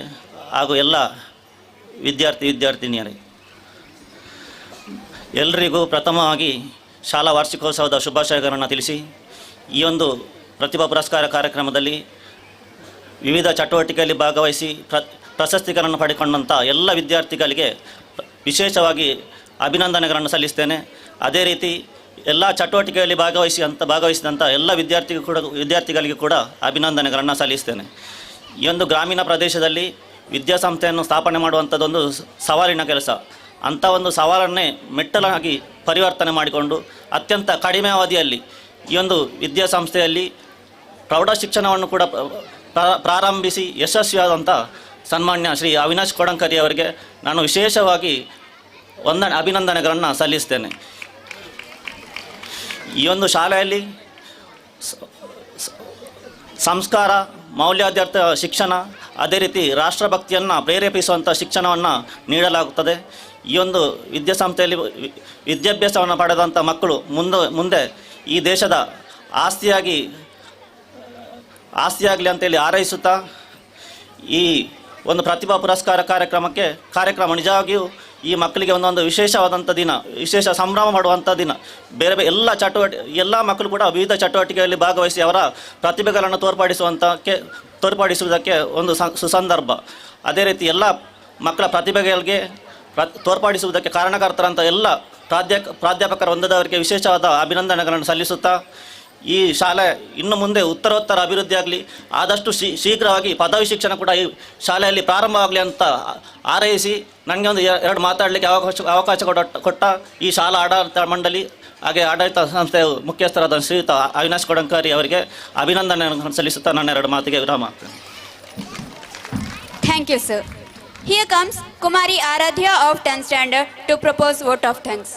ಹಾಗೂ ಎಲ್ಲ ವಿದ್ಯಾರ್ಥಿನಿಯರೇ, ಎಲ್ಲರಿಗೂ ಪ್ರಥಮವಾಗಿ ಶಾಲಾ ವಾರ್ಷಿಕೋತ್ಸವದ ಶುಭಾಶಯಗಳನ್ನು ತಿಳಿಸಿ, ಈ ಒಂದು ಪ್ರತಿಭಾ ಪುರಸ್ಕಾರ ಕಾರ್ಯಕ್ರಮದಲ್ಲಿ ವಿವಿಧ ಚಟುವಟಿಕೆಯಲ್ಲಿ ಭಾಗವಹಿಸಿ ಪ್ರಶಸ್ತಿಗಳನ್ನು ಪಡೆಕೊಂಡಂಥ ಎಲ್ಲ ವಿದ್ಯಾರ್ಥಿಗಳಿಗೆ ವಿಶೇಷವಾಗಿ ಅಭಿನಂದನೆಗಳನ್ನು ಸಲ್ಲಿಸ್ತೇನೆ. ಅದೇ ರೀತಿ ಎಲ್ಲ ಚಟುವಟಿಕೆಯಲ್ಲಿ ಭಾಗವಹಿಸಿದಂಥ ಎಲ್ಲ ವಿದ್ಯಾರ್ಥಿಗಳಿಗೆ ಕೂಡ ಅಭಿನಂದನೆಗಳನ್ನು ಸಲ್ಲಿಸ್ತೇನೆ. ಈ ಒಂದು ಗ್ರಾಮೀಣ ಪ್ರದೇಶದಲ್ಲಿ ವಿದ್ಯಾಸಂಸ್ಥೆಯನ್ನು ಸ್ಥಾಪನೆ ಮಾಡುವಂಥದ್ದೊಂದು ಸವಾಲಿನ ಕೆಲಸ. ಅಂಥ ಒಂದು ಸವಾಲನ್ನೇ ಮೆಟ್ಟಲಾಗಿ ಪರಿವರ್ತನೆ ಮಾಡಿಕೊಂಡು ಅತ್ಯಂತ ಕಡಿಮೆ ಅವಧಿಯಲ್ಲಿ ಈ ಒಂದು ವಿದ್ಯಾಸಂಸ್ಥೆಯಲ್ಲಿ ಪ್ರೌಢ ಶಿಕ್ಷಣವನ್ನು ಕೂಡ ಪ್ರಾರಂಭಿಸಿ ಯಶಸ್ವಿಯಾದಂಥ ಸನ್ಮಾನ್ಯ ಶ್ರೀ ಅವಿನಾಶ್ ಕೊಡಂಕರಿ ಅವರಿಗೆ ನಾನು ವಿಶೇಷವಾಗಿ ಅಭಿನಂದನೆಗಳನ್ನು ಸಲ್ಲಿಸ್ತೇನೆ. ಈ ಒಂದು ಶಾಲೆಯಲ್ಲಿ ಸಂಸ್ಕಾರ, ಮೌಲ್ಯಾಧಾರಿತ ಶಿಕ್ಷಣ, ಅದೇ ರೀತಿ ರಾಷ್ಟ್ರಭಕ್ತಿಯನ್ನು ಪ್ರೇರೇಪಿಸುವಂಥ ಶಿಕ್ಷಣವನ್ನು ನೀಡಲಾಗುತ್ತದೆ. ಈ ಒಂದು ವಿದ್ಯಾಸಂಸ್ಥೆಯಲ್ಲಿ ವಿದ್ಯಾಭ್ಯಾಸವನ್ನು ಪಡೆದಂಥ ಮಕ್ಕಳು ಮುಂದೆ ಈ ದೇಶದ ಆಸ್ತಿಯಾಗಲಿ ಅಂತೇಳಿ ಹಾರೈಸುತ್ತಾ ಈ ಒಂದು ಪ್ರತಿಭಾ ಪುರಸ್ಕಾರ ಕಾರ್ಯಕ್ರಮ ನಿಜವಾಗಿಯೂ ಈ ಮಕ್ಕಳಿಗೆ ಒಂದೊಂದು ವಿಶೇಷವಾದಂಥ ದಿನ, ವಿಶೇಷ ಸಂಭ್ರಮ ಮಾಡುವಂಥ ದಿನ. ಬೇರೆ ಎಲ್ಲ ಮಕ್ಕಳು ಕೂಡ ವಿವಿಧ ಚಟುವಟಿಕೆಯಲ್ಲಿ ಭಾಗವಹಿಸಿ ಅವರ ಪ್ರತಿಭೆಗಳನ್ನು ತೋರ್ಪಡಿಸುವುದಕ್ಕೆ ಒಂದು ಸುಸಂದರ್ಭ. ಅದೇ ರೀತಿ ಎಲ್ಲ ಮಕ್ಕಳ ಪ್ರತಿಭೆಗಳಿಗೆ ತೋರ್ಪಡಿಸುವುದಕ್ಕೆ ಕಾರಣಕರ್ತರಂಥ ಎಲ್ಲ ಪ್ರಾಧ್ಯಾಪಕರ ವೃಂದದವರಿಗೆ ವಿಶೇಷವಾದ ಅಭಿನಂದನೆಗಳನ್ನು ಸಲ್ಲಿಸುತ್ತಾ, ಈ ಶಾಲೆ ಇನ್ನು ಮುಂದೆ ಉತ್ತರೋತ್ತರ ಅಭಿವೃದ್ಧಿಯಾಗಲಿ, ಆದಷ್ಟು ಶೀಘ್ರವಾಗಿ ಪದವಿ ಶಿಕ್ಷಣ ಕೂಡ ಈ ಶಾಲೆಯಲ್ಲಿ ಪ್ರಾರಂಭವಾಗಲಿ ಅಂತ ಹಾರೈಸಿ, ನನಗೆ ಒಂದು ಎರಡು ಮಾತಾಡಲಿಕ್ಕೆ ಅವಕಾಶ ಕೊಟ್ಟ ಈ ಶಾಲಾ ಆಡಳಿತ ಮಂಡಳಿ ಹಾಗೆ ಆಡಳಿತ ಸಂಸ್ಥೆಯ ಮುಖ್ಯಸ್ಥರಾದ ಶ್ರೀಯುತ ಅವಿನಾಶ್ ಕೊಡಂಕರಿ ಅವರಿಗೆ ಅಭಿನಂದನೆಯನ್ನು ಸಲ್ಲಿಸುತ್ತಾ ನನ್ನ ಎರಡು ಮಾತಿಗೆ ವಿರಾಮ ಆಗ್ತೇನೆ. Thank you, sir. Here comes Kumari Aradhya of 10th standard to propose vote of thanks.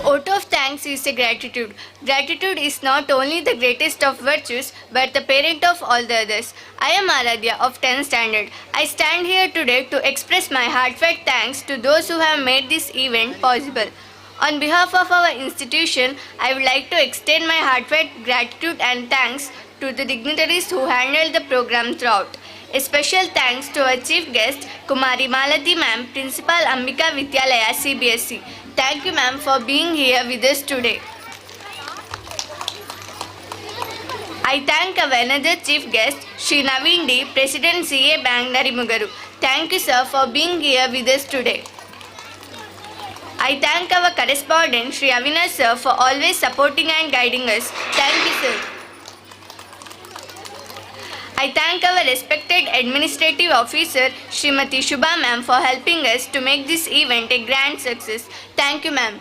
Vote of thanks is a gratitude. Gratitude is not only the greatest of virtues, but the parent of all the others. I am Aradhya of 10th standard. I stand here today to express my heartfelt thanks to those who have made this event possible. On behalf of our institution, I would like to extend my heartfelt gratitude and thanks to the dignitaries who handled the program throughout. A special thanks to our chief guest, Kumari Malati ma'am, Principal Ambika Vidyalaya CBSE. Thank you ma'am for being here with us today. I thank our another chief guest, Shri Naveen D, President CA Bank Narimugaru. Thank you sir for being here with us today. I thank our correspondent, Shri Avinash sir, for always supporting and guiding us. Thank you sir. I thank our respected administrative officer, Srimati Shubha ma'am, for helping us to make this event a grand success. Thank you ma'am.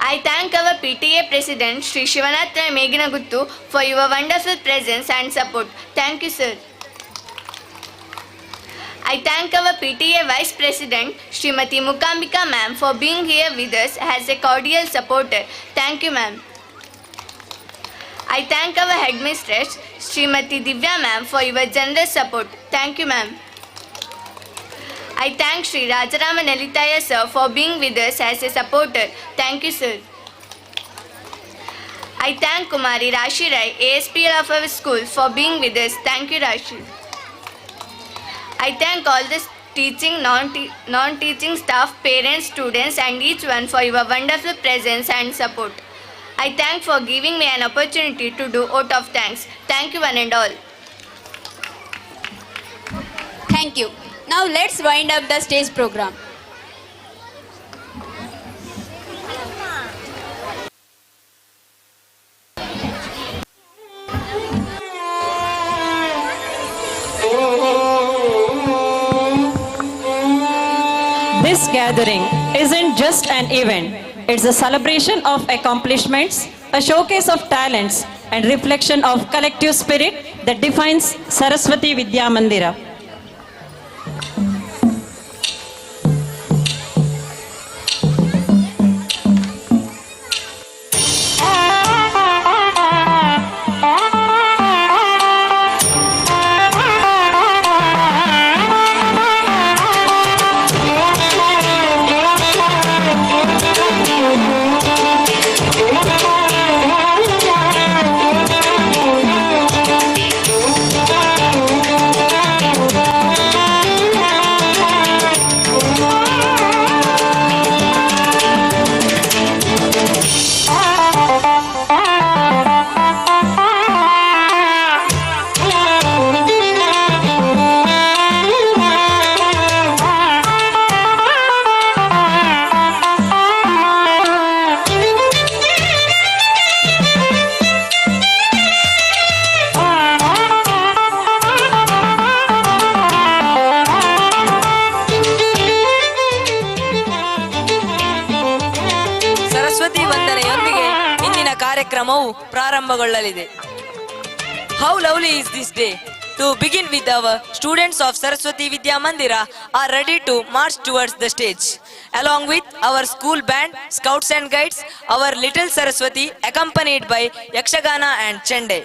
I thank our PTA President, Shri Shivanath Rai Meginaguttu, for your wonderful presence and support. Thank you sir. I thank our PTA Vice President, Srimati Mukambika ma'am, for being here with us as a cordial supporter. Thank you ma'am. I thank our headmistress, Srimati Divya ma'am, for your generous support. Thank you ma'am. I thank Shri Rajarama Nelitaya sir for being with us as a supporter. Thank you sir. I thank Kumari Rashi Rai, ASPL of our school, for being with us. Thank you Rashi. I thank all the teaching, non-teaching staff, parents, students and each one for your wonderful presence and support. I thank for giving me an opportunity to do vote of thanks. Thank you one and all. Thank you. Now let's wind up the stage program. gathering isn't just an event, it's a celebration of accomplishments, a showcase of talents, and reflection of collective spirit that defines Saraswati Vidya Mandira. Saraswati ವಂದನೆಯೊಂದಿಗೆ ಇಂದಿನ ಕಾರ್ಯಕ್ರಮವು ಪ್ರಾರಂಭಗೊಳ್ಳಲಿದೆ. How lovely is this day! To begin with, our students of Saraswati Vidya Mandira are ready to march towards the stage. Along with our school band, scouts and guides, our little Saraswati accompanied by Yakshagana and Chende.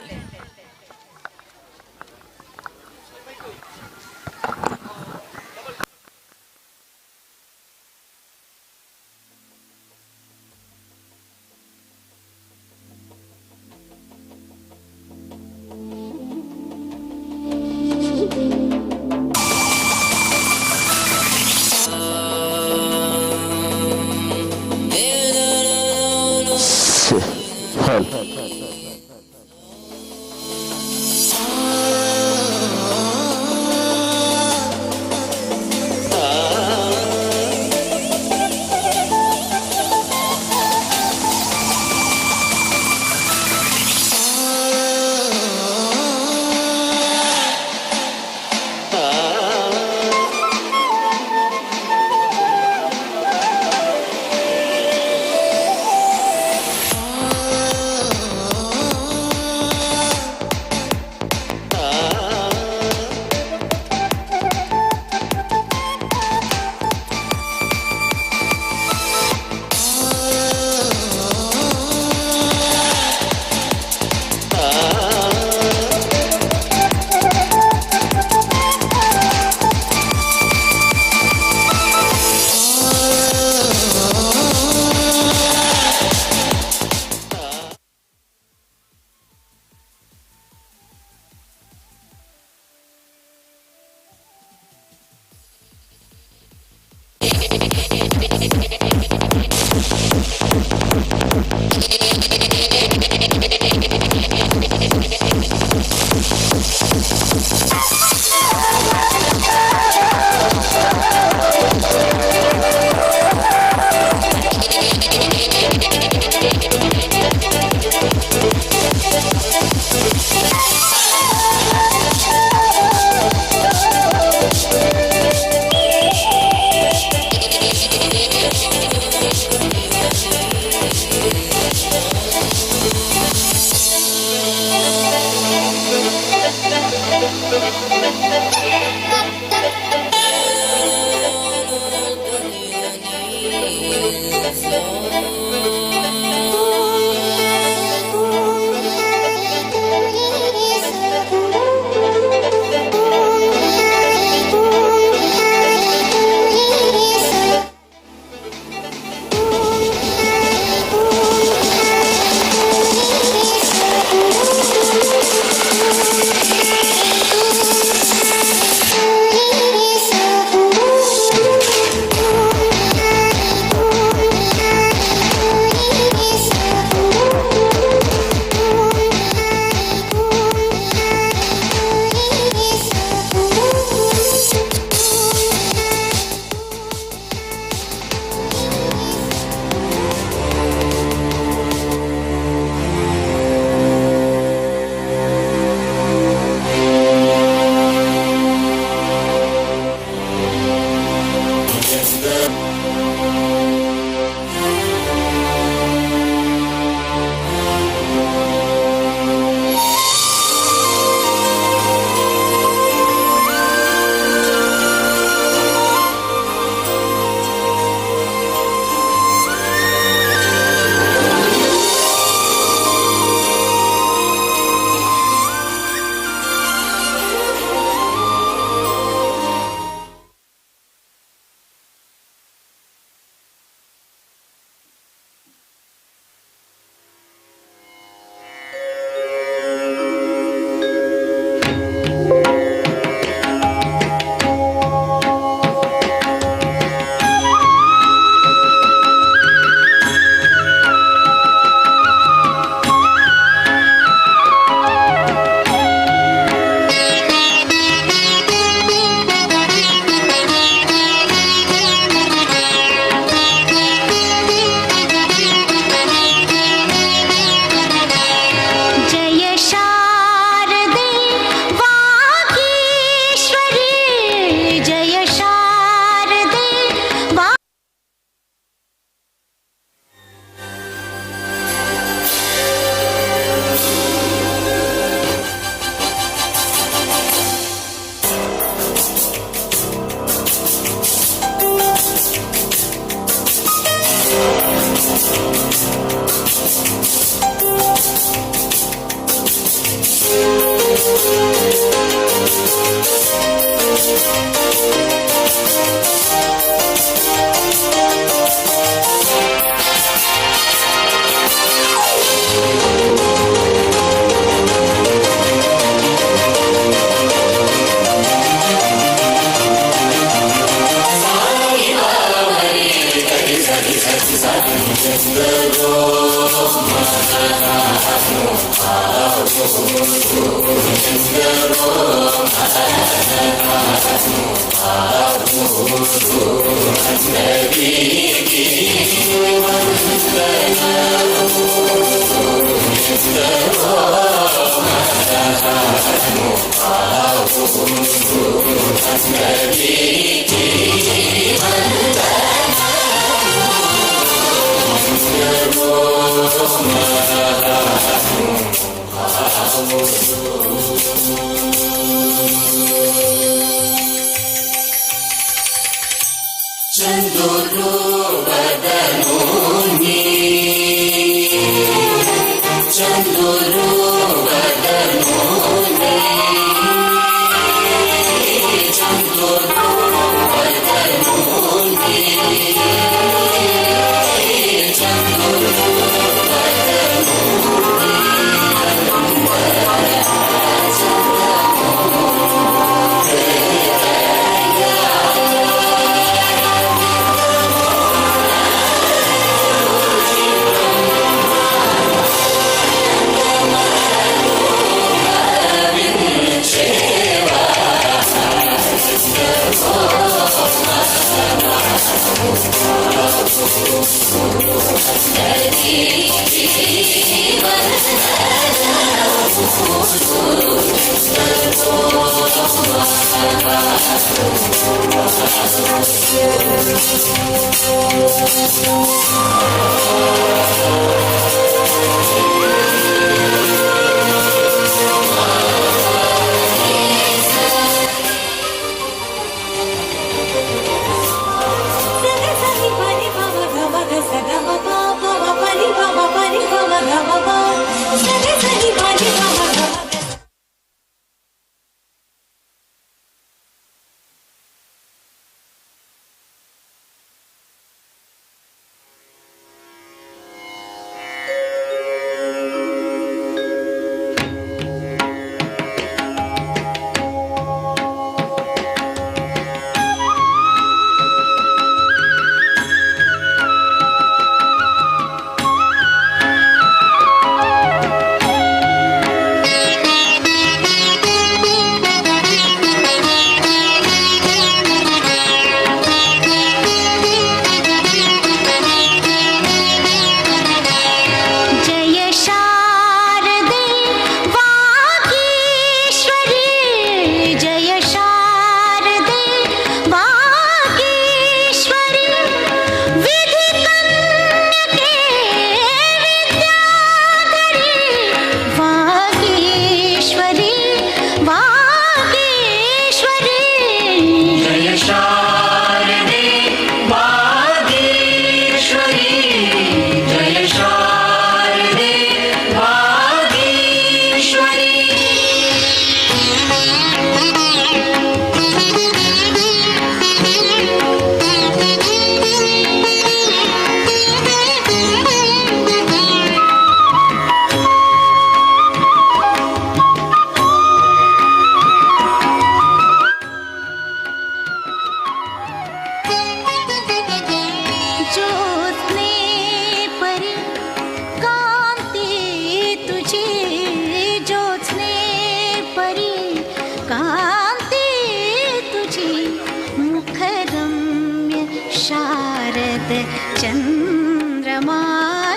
चंद्रमा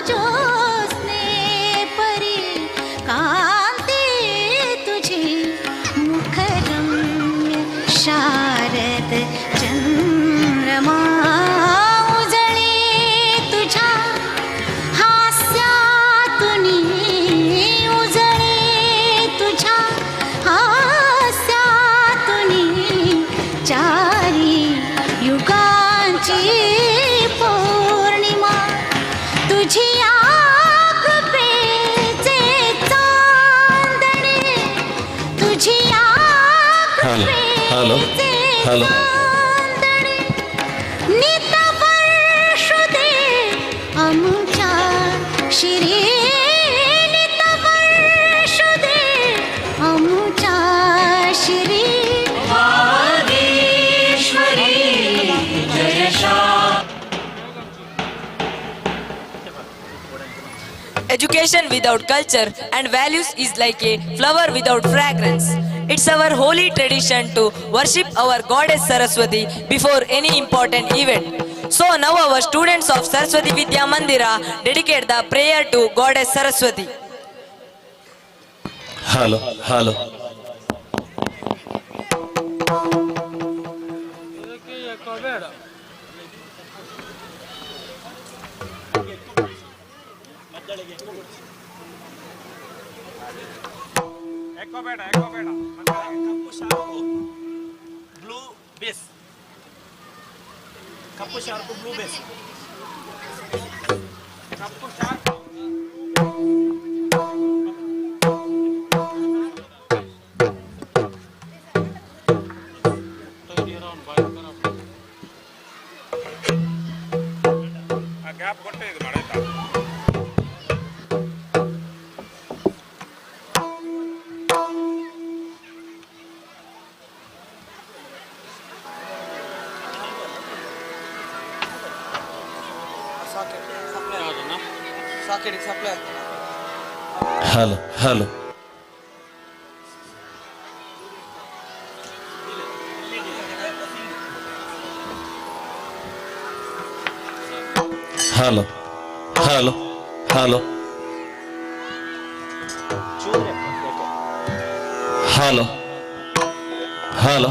ज्योत्स्ने परी कांते तुझे मुखरम्य शारद चंद्रमा उजळे तुझ्या हास्यातुनी उजळे तुझ्या हास्यातुनी चारी युगांची Purnima hello hello नित वर्षु दे आमच्या शिरी नित वर्षु दे आमच्या शिरी वागेश्वरी जय Education without culture and values is like a flower without fragrance. It's our holy tradition to worship our goddess Saraswati before any important event. So now our students of Saraswati Vidya Mandira dedicate the prayer to goddess Saraswati. Hello hello ಕಪ್ಪು sharp blue base ಕಪ್ಪು sharp blue base ಕಪ್ಪು sharp gap ಕೊಟ್ಟೆ ಇದು ಮಾಡಾಯ್ತಾ hello hello hello hello hello hello hello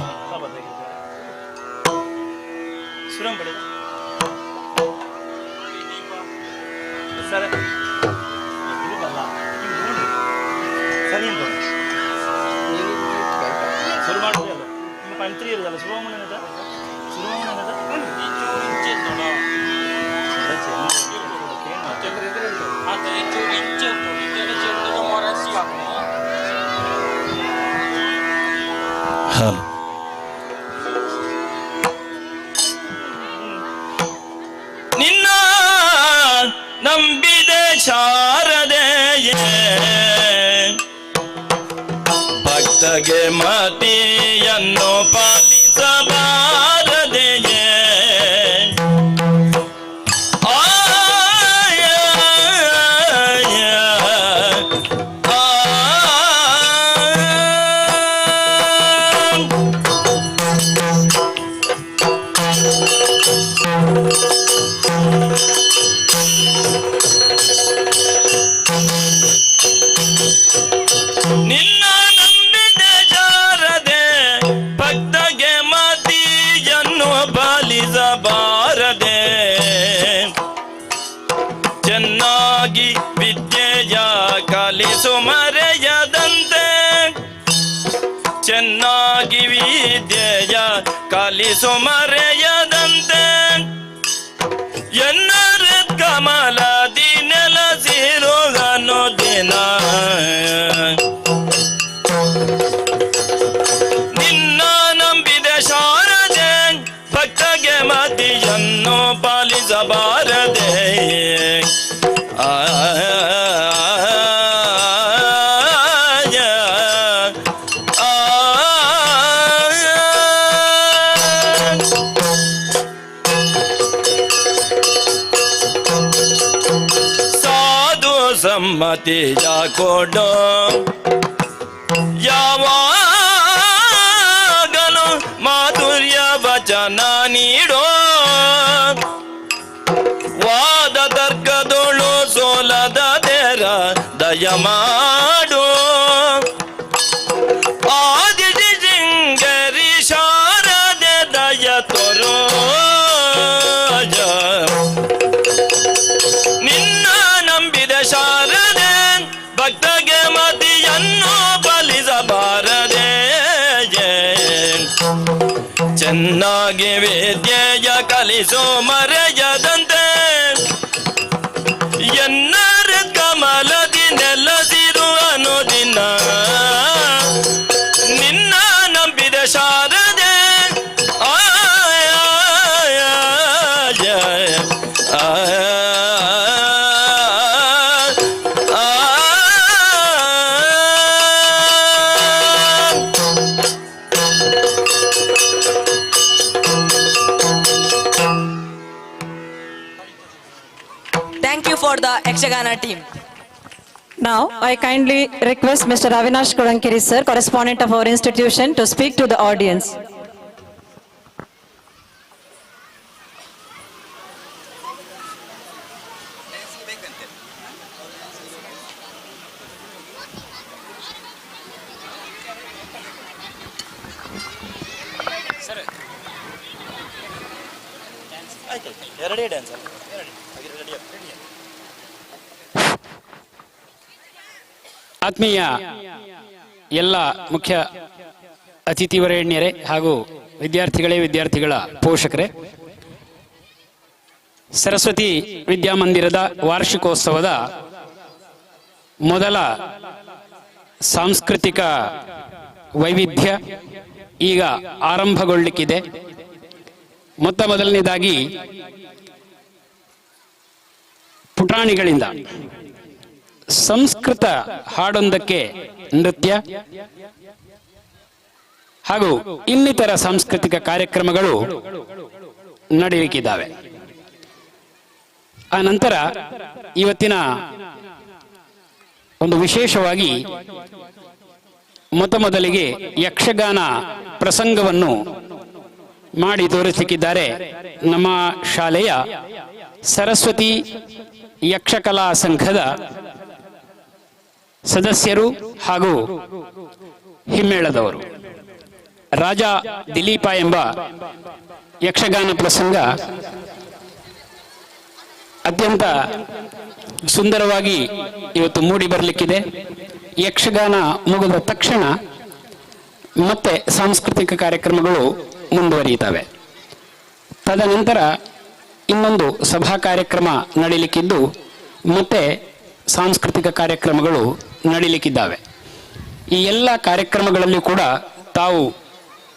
ಸುರಂಬಡಿ sir ಸರಿ ಶುರು ಮಾಡಿದೆ ಅಲ್ಲ ನಿಮ್ಮ ಪಂತ್ರಿ ಇರೋದಲ್ಲ ಸುಬ್ರಹ್ಮಣ್ಯನದ ಹಲೋ ನಿನ್ನ ನಂಬಿದೆ ಶಾರದೆಯೇ ಭಕ್ತಗೆ ಮತಿಯನ್ನು ಪಾಲಿಸಬಾರದೆಯೇ ನಿನ್ನ ನಂಬಿದೆ ಶಾರದೆ ಭಕ್ತಗೆ ಮತಿಯನ್ನು ಪಾಲಿಸಬಾರದೆ ಚೆನ್ನಾಗಿ ವಿದ್ಯೆಯ ಕಲಿಸು ಮರೆಯದಂತೆ ಚೆನ್ನಾಗಿ ವಿದ್ಯೆಯ ಕಲಿಸು ಮರೆಯದಂತೆ ಎನ್ನರ ಕಮಲದಿ ನೆಲಸಿರುಗನು ದಿನ ನಿನ್ನ ನಂಬಿದ ಶಾರದೆ ಭಕ್ತಗೆ ಮತಿಯನ್ನು ಪಾಲಿಸಬಾರದೆ ಸಾಧು ಸಮ್ಮತಿಯ ಕೊಡು ಯಾವಾಗಲೂ ಮಾಧುರ್ಯ ವಚನ ನೀಡೋ ವಾದ ತರ್ಕದೊಳು ಸೋಲದ ದೇರ ದಯ ಮಾಡು ಆದಿ ಸಿಂಗರಿ ಶಾರದೆ ದಯ ತೋರೋ ನಿನ್ನ ನಂಬಿದ ಶಾರದೆ ಭಕ್ತಗೆ ಮತಿಯನ್ನು ಪಾಲಿಸಬಾರದೆ ಚೆನ್ನಾಗಿ ವಿದ್ಯೆಯ ಕಲಿಸೋ ಮರೆಯದಂತೆ ಎನ್ನರ ಕಮಲದಿ ನೆಲಸಿರು ಅನುದಿನ ನಿನ್ನ ನಂಬಿದ ಶಾರದೆ Thank you for the Yakshagana team. Now, I kindly request Mr. Avinash Kolankiri, sir, correspondent of our institution, to speak to the audience. ಎರಡೇ ಡ್ಯಾನ್ಸ್ ಆತ್ಮೀಯ ಎಲ್ಲ ಮುಖ್ಯ ಅತಿಥಿವರೇಣ್ಯರೇ ಹಾಗೂ ವಿದ್ಯಾರ್ಥಿಗಳ ಪೋಷಕರೇ, ಸರಸ್ವತಿ ವಿದ್ಯಾಮಂದಿರದ ವಾರ್ಷಿಕೋತ್ಸವದ ಮೊದಲ ಸಾಂಸ್ಕೃತಿಕ ವೈವಿಧ್ಯ ಈಗ ಆರಂಭಗೊಳ್ಳಲಿಕ್ಕಿದೆ. ಮೊದಲನೇದಾಗಿ ಪುಟಾಣಿಗಳಿಂದ ಸಂಸ್ಕೃತ ಹಾಡೊಂದಕ್ಕೆ ನೃತ್ಯ ಹಾಗೂ ಇನ್ನಿತರ ಸಾಂಸ್ಕೃತಿಕ ಕಾರ್ಯಕ್ರಮಗಳು ನಡೆಯಲಿಕ್ಕಿದ್ದಾವೆ. ಆ ನಂತರ ಇವತ್ತಿನ ಒಂದು ವಿಶೇಷವಾಗಿ ಮೊದಲಿಗೆ ಯಕ್ಷಗಾನ ಪ್ರಸಂಗವನ್ನು ಮಾಡಿ ತೋರಿಸಲಿಕ್ಕಿದ್ದಾರೆ ನಮ್ಮ ಶಾಲೆಯ ಸರಸ್ವತಿ ಯಕ್ಷಕಲಾ ಸಂಘದ ಸದಸ್ಯರು ಹಾಗೂ ಹಿಮ್ಮೇಳದವರು. ರಾಜ ದಿಲೀಪ ಎಂಬ ಯಕ್ಷಗಾನ ಪ್ರಸಂಗ ಅತ್ಯಂತ ಸುಂದರವಾಗಿ ಇವತ್ತು ಮೂಡಿ ಬರಲಿಕ್ಕಿದೆ. ಯಕ್ಷಗಾನ ಮುಗಿದ ತಕ್ಷಣ ಮತ್ತೆ ಸಾಂಸ್ಕೃತಿಕ ಕಾರ್ಯಕ್ರಮಗಳು ಮುಂದುವರಿಯುತ್ತವೆ. ತದನಂತರ ಇನ್ನೊಂದು ಸಭಾ ಕಾರ್ಯಕ್ರಮ ನಡೀಲಿಕ್ಕಿದ್ದು ಮತ್ತೆ ಸಾಂಸ್ಕೃತಿಕ ಕಾರ್ಯಕ್ರಮಗಳು ನಡೀಲಿಕ್ಕಿದ್ದಾವೆ. ಈ ಎಲ್ಲ ಕಾರ್ಯಕ್ರಮಗಳಲ್ಲಿ ಕೂಡ ತಾವು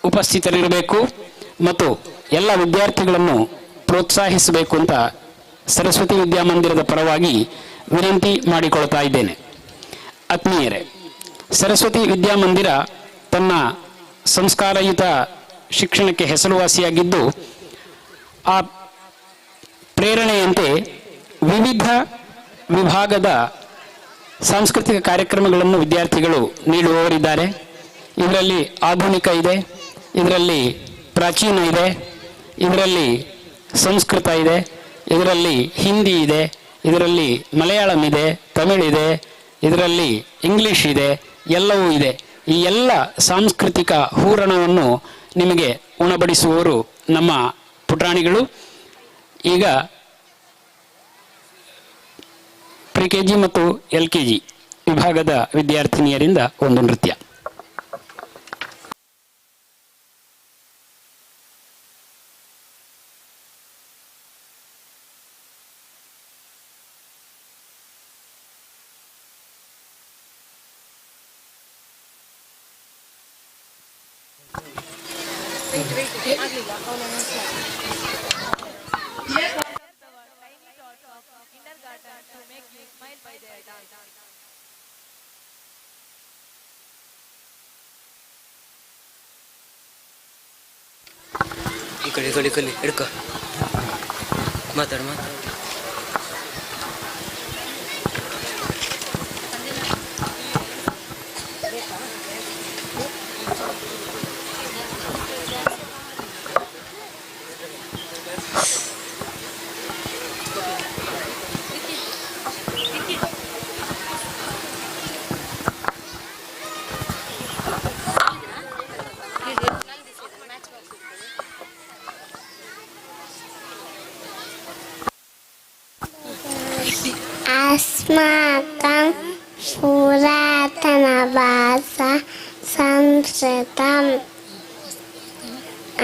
ಉಪಸ್ಥಿತರಿರಬೇಕು ಮತ್ತು ಎಲ್ಲ ವಿದ್ಯಾರ್ಥಿಗಳನ್ನು ಪ್ರೋತ್ಸಾಹಿಸಬೇಕು ಅಂತ ಸರಸ್ವತಿ ವಿದ್ಯಾಮಂದಿರದ ಪರವಾಗಿ ವಿನಂತಿ ಮಾಡಿಕೊಳ್ತಾ ಇದ್ದೇನೆ. ಆತ್ಮೀಯರೇ, ಸರಸ್ವತಿ ವಿದ್ಯಾಮಂದಿರ ತನ್ನ ಸಂಸ್ಕಾರಯುತ ಶಿಕ್ಷಣಕ್ಕೆ ಹೆಸರುವಾಸಿಯಾಗಿದ್ದು, ಆ ಪ್ರೇರಣೆಯಂತೆ ವಿವಿಧ ವಿಭಾಗದ ಸಾಂಸ್ಕೃತಿಕ ಕಾರ್ಯಕ್ರಮಗಳನ್ನು ವಿದ್ಯಾರ್ಥಿಗಳು ನೀಡುವವರಿದ್ದಾರೆ. ಇದರಲ್ಲಿ ಆಧುನಿಕ ಇದೆ, ಇದರಲ್ಲಿ ಪ್ರಾಚೀನ ಇದೆ, ಇದರಲ್ಲಿ ಸಂಸ್ಕೃತ ಇದೆ, ಇದರಲ್ಲಿ ಹಿಂದಿ ಇದೆ, ಇದರಲ್ಲಿ ಮಲಯಾಳಂ ಇದೆ, ತಮಿಳ್ ಇದೆ, ಇದರಲ್ಲಿ ಇಂಗ್ಲಿಷ್ ಇದೆ, ಎಲ್ಲವೂ ಇದೆ. ಈ ಎಲ್ಲ ಸಾಂಸ್ಕೃತಿಕ ಹೂರಣವನ್ನು ನಿಮಗೆ ಉಣಬಡಿಸುವವರು ನಮ್ಮ ಪುಟಾಣಿಗಳು. ಈಗ ಪ್ರಿಕೆಜಿ ಮತ್ತು LKG ವಿಭಾಗದ ವಿದ್ಯಾರ್ಥಿನಿಯರಿಂದ ಒಂದು ನೃತ್ಯ. ಈ ಕಡೆ ಹಿಡ್ಕೊ ಮಾತಾಡು. अस्माकं पुरातनभाषा संस्कृतम्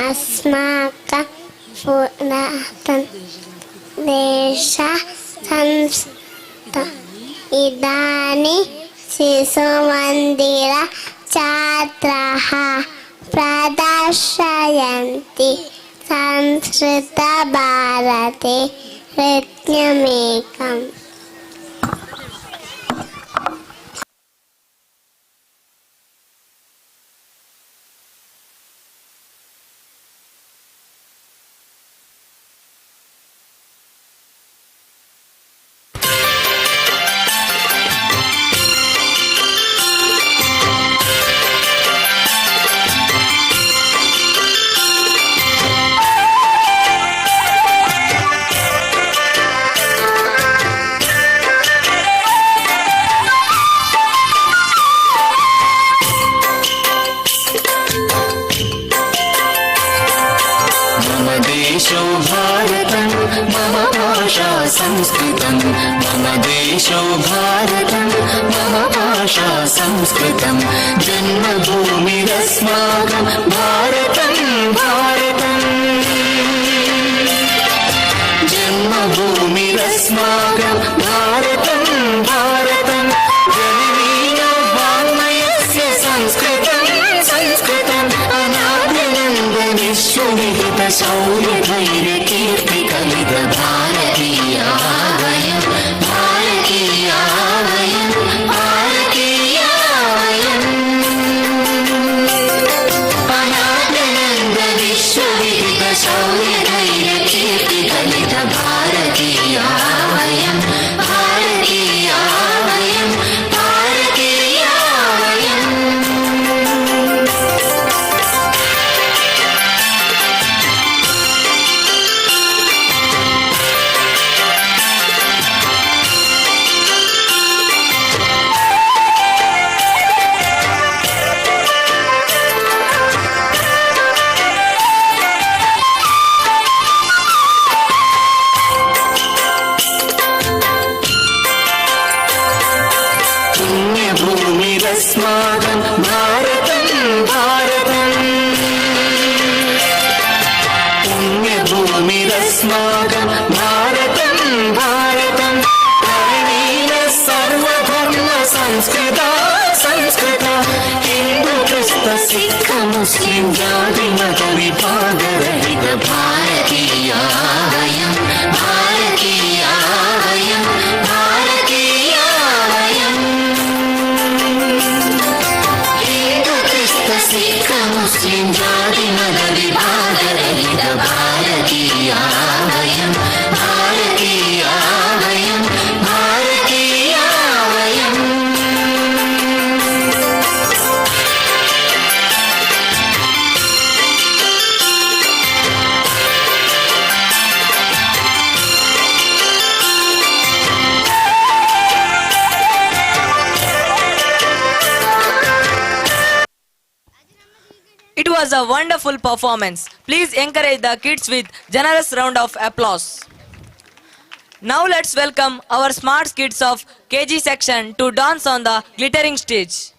अस्माकं पुरातनदेशः संस्कृतम् इदानीं शिशुमन्दिर छात्राः प्रदर्शयन्ति संस्कृतभारते नृत्यमेकम् संस्कृतं मम देशो भारतं मम भाषा संस्कृतं जन्मभूमिरस्माकं भारतं भारतम् जन्मभूमिरस्माकं भारतं भारतं जननीयो वाङ्मयस्य संस्कृतं संस्कृतम् अनादिनन्दनिःशुनिहित शौर्यधैर्यकीर्तिकलित भारतीया वयं भारतीया वयं भारतीया वयम् अनादिनन्दनिःशुनिहित शौर्यधैर्यकीर्तिकलित भारतीया वयं भारतीया वयं भारतीया वयम् पुण्यभूमिरस्माकं भारतं भारतम् पुण्यभूमिरस्माकं भारतं भारतं प्रवीण सर्वधर्म संस्कृता संस्कृता हिन्दु क्रिस्त सिख मुस्लिं जाति मत विभागरहित भारतीया वयं भारतीया वयं भारतीया वयम् सिख मुस्लिं जाति मत विभागरहित भारतीया वयं भारतीया वयं भारतीया वयम् It was a wonderful performance. Please encourage the kids with generous round of applause. Now let's welcome our smart kids of KG section to dance on the glittering stage.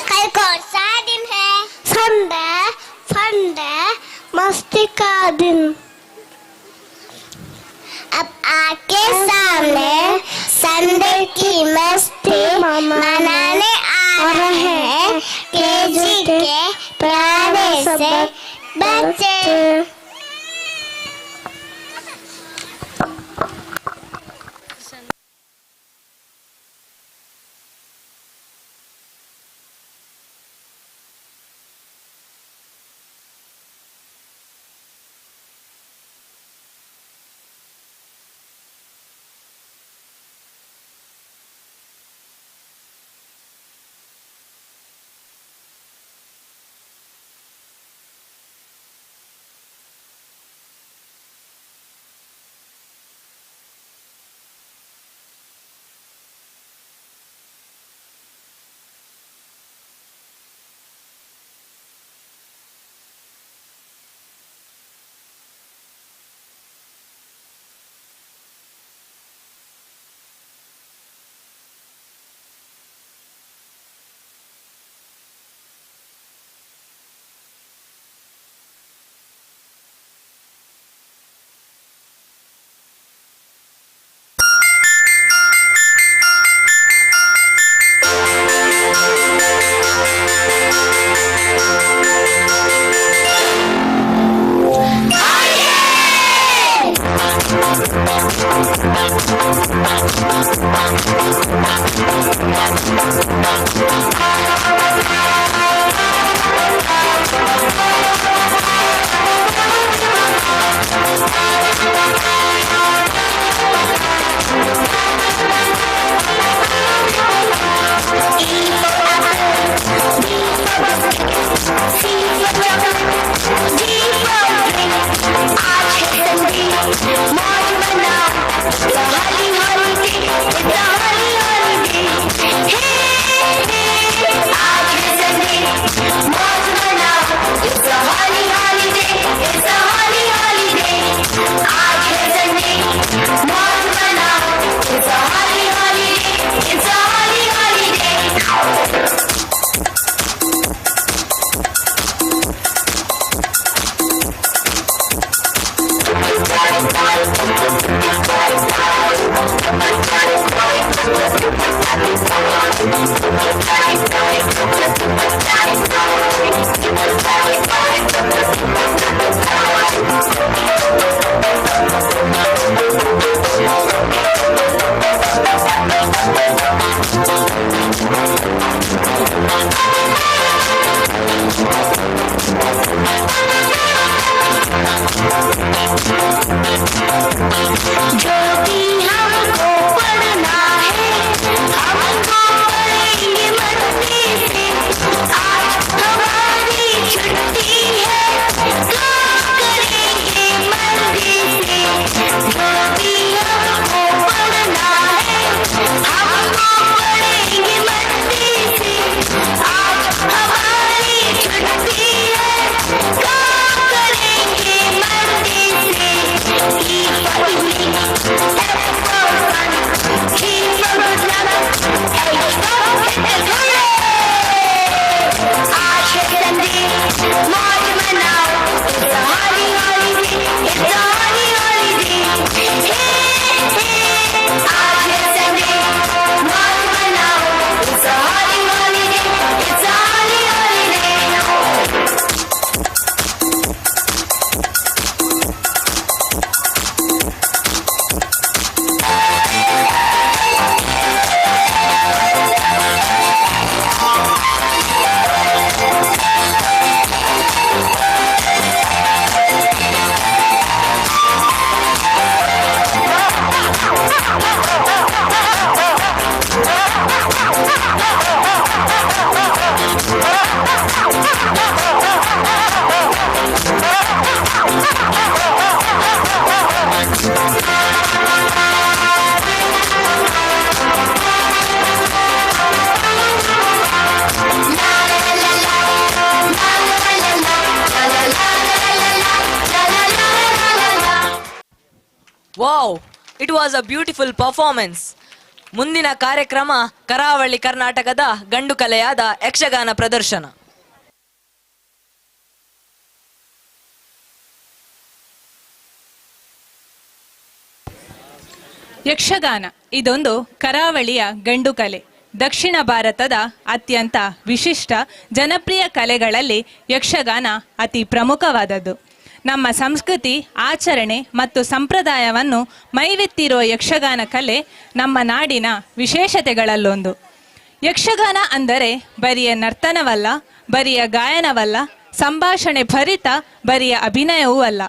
कल कौन सा दिन है? संडे फंडे मस्ती का दिन। अब आपके सामने संडे की मस्ती मनाने आ रहे हैं केजी के प्यारे से बच्चे। Wow, it was a beautiful performance. ಮುಂದಿನ ಕಾರ್ಯಕ್ರಮ ಕರಾವಳಿ ಕರ್ನಾಟಕದ ಗಂಡು ಕಲೆಯಾದ ಯಕ್ಷಗಾನ ಪ್ರದರ್ಶನ. ಯಕ್ಷಗಾನ ಇದೊಂದು ಕರಾವಳಿಯ ಗಂಡು ಕಲೆ. ದಕ್ಷಿಣ ಭಾರತದ ಅತ್ಯಂತ ವಿಶಿಷ್ಟ ಜನಪ್ರಿಯ ಕಲೆಗಳಲ್ಲಿ ಯಕ್ಷಗಾನ ಅತಿ ಪ್ರಮುಖವಾದದ್ದು. ನಮ್ಮ ಸಂಸ್ಕೃತಿ, ಆಚರಣೆ ಮತ್ತು ಸಂಪ್ರದಾಯವನ್ನು ಮೈವೆತ್ತಿರುವ ಯಕ್ಷಗಾನ ಕಲೆ ನಮ್ಮ ನಾಡಿನ ವಿಶೇಷತೆಗಳಲ್ಲೊಂದು. ಯಕ್ಷಗಾನ ಅಂದರೆ ಬರಿಯ ನರ್ತನವಲ್ಲ, ಬರಿಯ ಗಾಯನವಲ್ಲ, ಸಂಭಾಷಣೆ ಭರಿತ ಬರಿಯ ಅಭಿನಯವೂ ಅಲ್ಲ.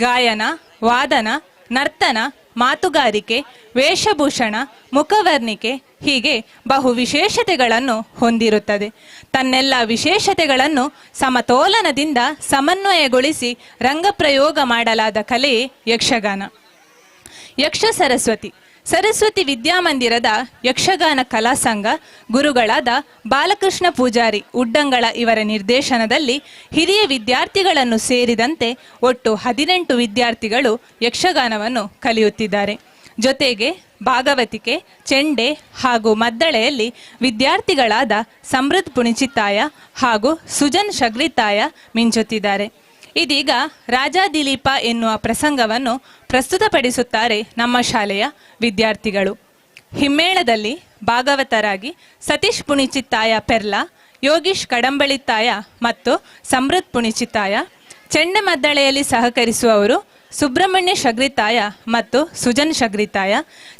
ಗಾಯನ, ವಾದನ, ನರ್ತನ, ಮಾತುಗಾರಿಕೆ, ವೇಷಭೂಷಣ, ಮುಖವರ್ಣಿಕೆ ಹೀಗೆ ಬಹು ವಿಶೇಷತೆಗಳನ್ನು ಹೊಂದಿರುತ್ತದೆ. ತನ್ನೆಲ್ಲ ವಿಶೇಷತೆಗಳನ್ನು ಸಮತೋಲನದಿಂದ ಸಮನ್ವಯಗೊಳಿಸಿ ರಂಗಪ್ರಯೋಗ ಮಾಡಲಾದ ಕಲೆಯೇ ಯಕ್ಷಗಾನ. ಯಕ್ಷ ಸರಸ್ವತಿ ವಿದ್ಯಾಮಂದಿರದ ಯಕ್ಷಗಾನ ಕಲಾ ಸಂಘ ಗುರುಗಳಾದ ಬಾಲಕೃಷ್ಣ ಪೂಜಾರಿ ಉಡ್ಡಂಗಳ ಇವರ ನಿರ್ದೇಶನದಲ್ಲಿ ಹಿರಿಯ ವಿದ್ಯಾರ್ಥಿಗಳನ್ನು ಸೇರಿದಂತೆ ಒಟ್ಟು 18 ವಿದ್ಯಾರ್ಥಿಗಳು ಯಕ್ಷಗಾನವನ್ನು ಕಲಿಯುತ್ತಿದ್ದಾರೆ. ಜೊತೆಗೆ ಭಾಗವತಿಕೆ, ಚೆಂಡೆ ಹಾಗೂ ಮದ್ದಳೆಯಲ್ಲಿ ವಿದ್ಯಾರ್ಥಿಗಳಾದ ಸಮೃದ್ಧ್ ಪುಣಿಚಿತ್ತಾಯ ಹಾಗೂ ಸುಜನ್ ಶಗ್ರಿತಾಯ ಮಿಂಚುತ್ತಿದ್ದಾರೆ. ಇದೀಗ ರಾಜಾ ದಿಲೀಪ ಎನ್ನುವ ಪ್ರಸಂಗವನ್ನು ಪ್ರಸ್ತುತಪಡಿಸುತ್ತಾರೆ ನಮ್ಮ ಶಾಲೆಯ ವಿದ್ಯಾರ್ಥಿಗಳು. ಹಿಮ್ಮೇಳದಲ್ಲಿ ಭಾಗವತರಾಗಿ ಸತೀಶ್ ಪುಣಿಚಿತ್ತಾಯ ಪೆರ್ಲಾ, ಯೋಗೀಶ್ ಕಡಂಬಳಿತ್ತಾಯ ಮತ್ತು ಸಮೃದ್ಧ್ ಪುಣಿಚಿತ್ತಾಯ. ಚೆಂಡೆಮದ್ದಳೆಯಲ್ಲಿ ಸಹಕರಿಸುವವರು ಸುಬ್ರಹ್ಮಣ್ಯ ಶಗ್ರಿತಾಯ ಮತ್ತು ಸುಜನ್ ಶಗ್ರಿತಾಯ.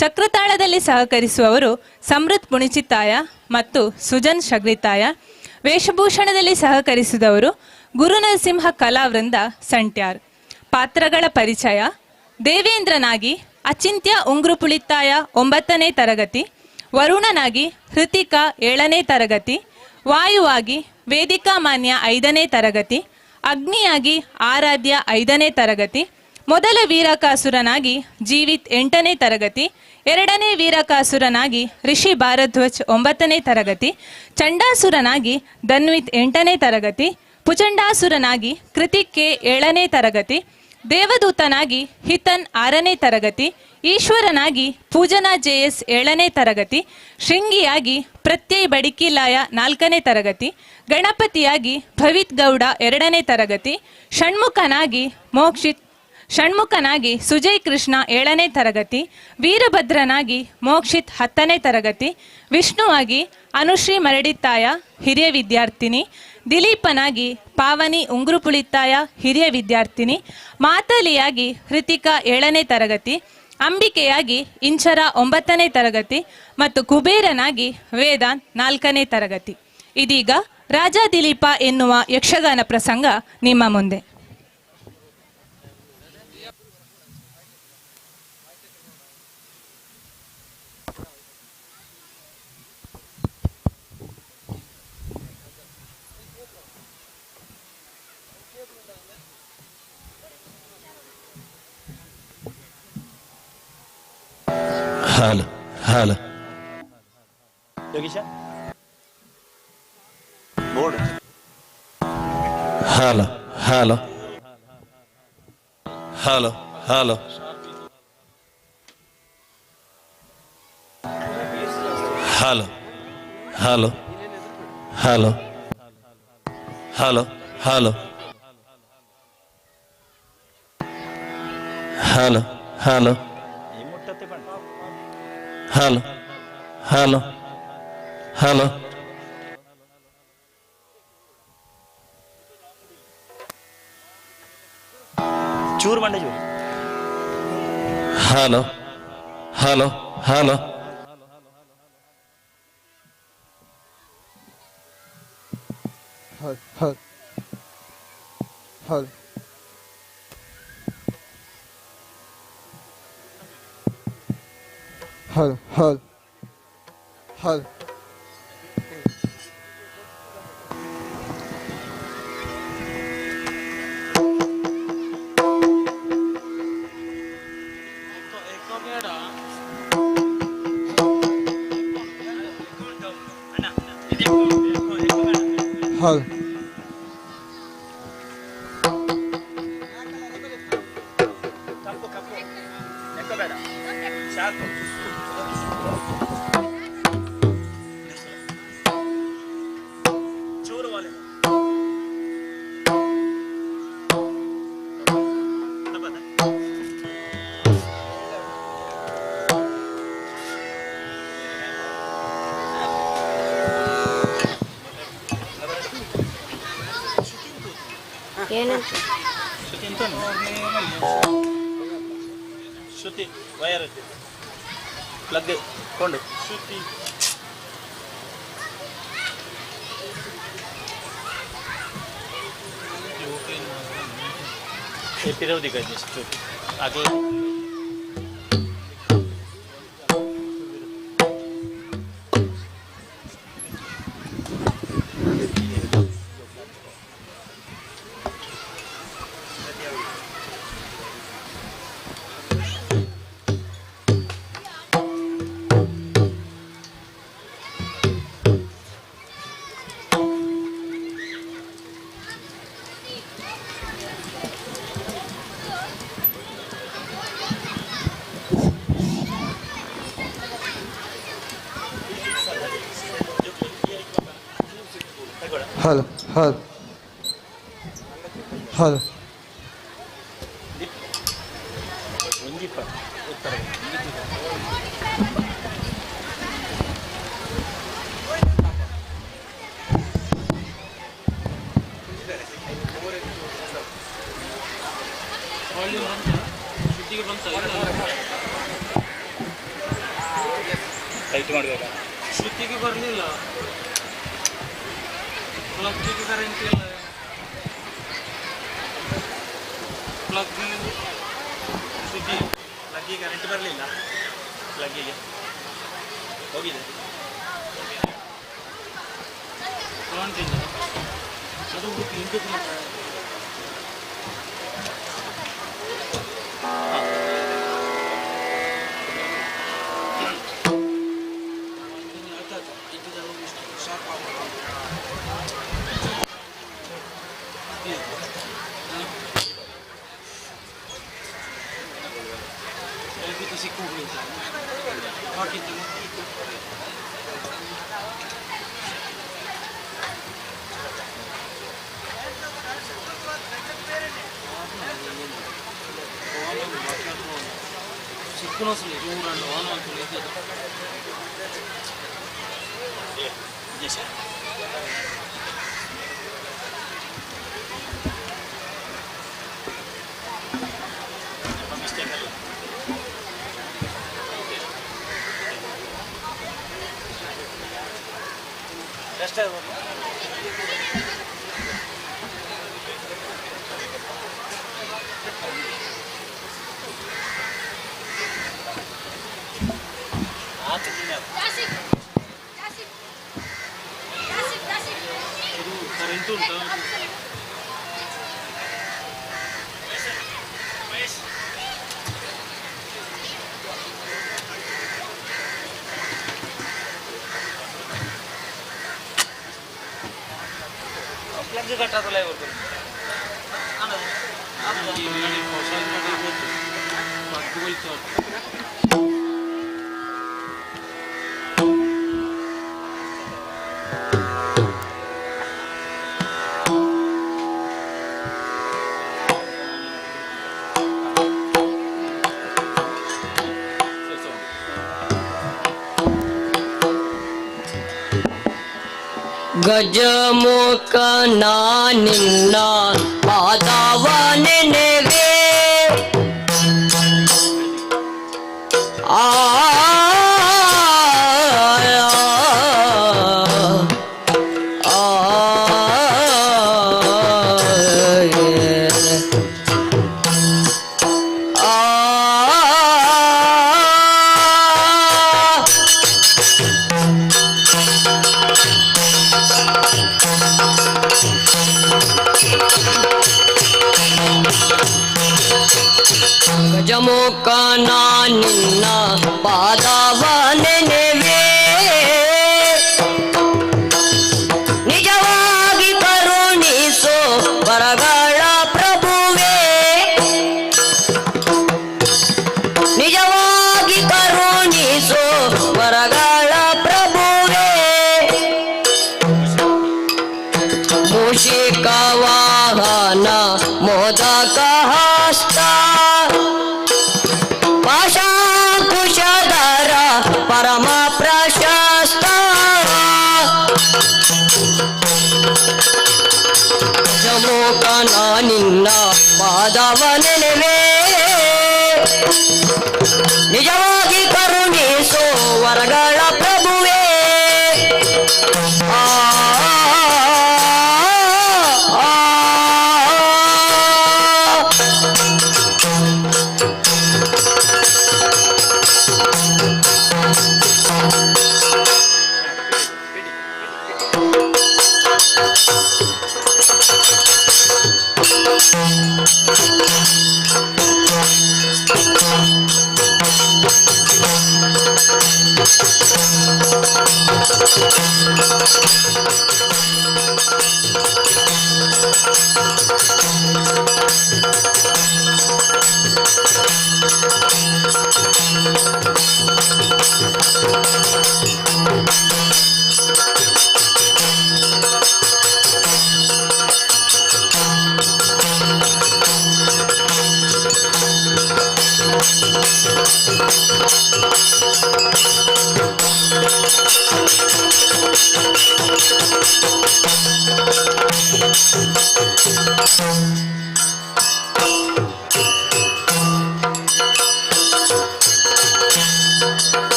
ಚಕ್ರತಾಳದಲ್ಲಿ ಸಹಕರಿಸುವವರು ಸಮೃದ್ಧ್ ಪುಣಿಚಿತ್ತಾಯ ಮತ್ತು ಸುಜನ್ ಶಗ್ರಿತಾಯ. ವೇಷಭೂಷಣದಲ್ಲಿ ಸಹಕರಿಸಿದವರು ಗುರುನರಸಿಂಹ ಕಲಾವೃಂದ ಸಂಟ್ಯಾರ್. ಪಾತ್ರಗಳ ಪರಿಚಯ: ದೇವೇಂದ್ರನಾಗಿ ಅಚಿಂತ್ಯ ಉಂಗ್ರುಪುಳಿತ್ತಾಯ 9ನೇ ತರಗತಿ, ವರುಣನಾಗಿ ಹೃತಿಕಾ 7ನೇ ತರಗತಿ, ವಾಯುವಾಗಿ ವೇದಿಕಾ ಮಾನ್ಯ 5ನೇ ತರಗತಿ, ಅಗ್ನಿಯಾಗಿ ಆರಾಧ್ಯ 5ನೇ ತರಗತಿ, ಮೊದಲ ವೀರಕಾಸುರನಾಗಿ ಜೀವಿತ್ 8ನೇ ತರಗತಿ, ಎರಡನೇ ವೀರಕಾಸುರನಾಗಿ ರಿಷಿ ಭಾರದ್ವಾಜ್ 9ನೇ ತರಗತಿ, ಚಂಡಾಸುರನಾಗಿ ಧನ್ವಿತ್ 8ನೇ ತರಗತಿ, ಪುಚಂಡಾಸುರನಾಗಿ ಕೃತಿಕೆ 7ನೇ ತರಗತಿ, ದೇವದೂತನಾಗಿ ಹಿತನ್ 6ನೇ ತರಗತಿ, ಈಶ್ವರನಾಗಿ ಪೂಜನಾ JS 7ನೇ ತರಗತಿ, ಶೃಂಗಿಯಾಗಿ ಪ್ರತ್ಯಯ್ ಬಡಿಕಿಲಾಯ 4ನೇ ತರಗತಿ, ಗಣಪತಿಯಾಗಿ ಭವಿತ್ ಗೌಡ 2ನೇ ತರಗತಿ, ಷಣ್ಮುಖನಾಗಿ ಸುಜಯ್ ಕೃಷ್ಣ 7ನೇ ತರಗತಿ, ವೀರಭದ್ರನಾಗಿ ಮೋಕ್ಷಿತ್ 10ನೇ ತರಗತಿ, ವಿಷ್ಣುವಾಗಿ ಅನುಶ್ರೀ ಮರಡಿತ್ತಾಯ ಹಿರಿಯ ವಿದ್ಯಾರ್ಥಿನಿ, ದಿಲೀಪನಾಗಿ ಪಾವನಿ ಉಂಗ್ರುಪುಳಿತ್ತಾಯ ಹಿರಿಯ ವಿದ್ಯಾರ್ಥಿನಿ, ಮಾತಲಿಯಾಗಿ ಹೃತಿಕಾ 7ನೇ ತರಗತಿ, ಅಂಬಿಕೆಯಾಗಿ ಇಂಚರ 9ನೇ ತರಗತಿ ಮತ್ತು ಕುಬೇರನಾಗಿ ವೇದಾಂತ್ 4ನೇ ತರಗತಿ. ಇದೀಗ ರಾಜಾ ದಿಲೀಪ ಎನ್ನುವ ಯಕ್ಷಗಾನ ಪ್ರಸಂಗ ನಿಮ್ಮ ಮುಂದೆ. Hello hello Yogisha board hello hello hello hello hello hello hello hello hello hello hello hello hello hello ಚೂರು ಮಂಡೆ ಚೂರು ಹಲೋ ಹಲೋ ಹಲೋ ಹಲ್ ಹಲ್ ಹಲ್ ಹಲ್ ಹಲ್ ಹಲ್ ಶ್ರುತಿ ವಯರ್ ಪ್ಲಗ್ ಕೊಂಡು ಶ್ರುತಿ फिरवती काय ಶ್ರುತಿ ಆಗಲ್ಲ Hello, hello, hello. ಟೈಟ್ ಮಾಡಬೇಕಾ ಶ್ರುತಿಗೆ ಬರಲಿಲ್ಲ ಪ್ಲಗ್ಗಿಗೆ ಕರೆಂಟ್ ಇಲ್ಲ ಶ್ರುತಿ ಪ್ಲಗ್ಗಿಗೆ ಕರೆಂಟ್ ಬರಲಿಲ್ಲ ಪ್ಲಗ್ಗಿಗೆ ಹೋಗಿದೆ ಕಾಣ್ತಿಲ್ಲ ಅದು ಇಂಟು ಸಿಕ್ಕುನಸಲಿ ಜೂರಂಡು ಆನ್ ಅಂತ ಇದ್ದಿದ್ದು ಮಿಸ್ಟೇಕ್ ಅಲ್ಲ ಎಷ್ಟೇ ಕರೆಂಟ್ ಉಂಟಾ ಪ್ಲಗ್ ಕಟ್ಟೋದಲ್ಲ ಇವ್ರದ್ದು ಗಜಮುಖ ನಿನ್ನ ಪಾದವ ನೆನೆವೆ ಗಜಮುಖ ನಿನ್ನ ಪಾದವ ನೆನೆವೆ ನಿಜವಾಗಿ ಕರುಣಿಸೋ ವರಗಳ ಪ್ರಭುವೇ ನಿಜವಾಗಿ ಕರು ಪೂರ್ಣ ಮೋದಕ ಹಸ್ತ ಪಾಶಾಂಕುಶಧರ ಪರಮ ಪ್ರಶಸ್ತ ಜಮೋಕನ ನಿನ್ನ ಪಾದವ ನೆನೆವೆ ನಿಜವಾಗಿ ಕರುಣಿಸೋ ವರಗಳ ಪ್ರಭುವೇ ಆ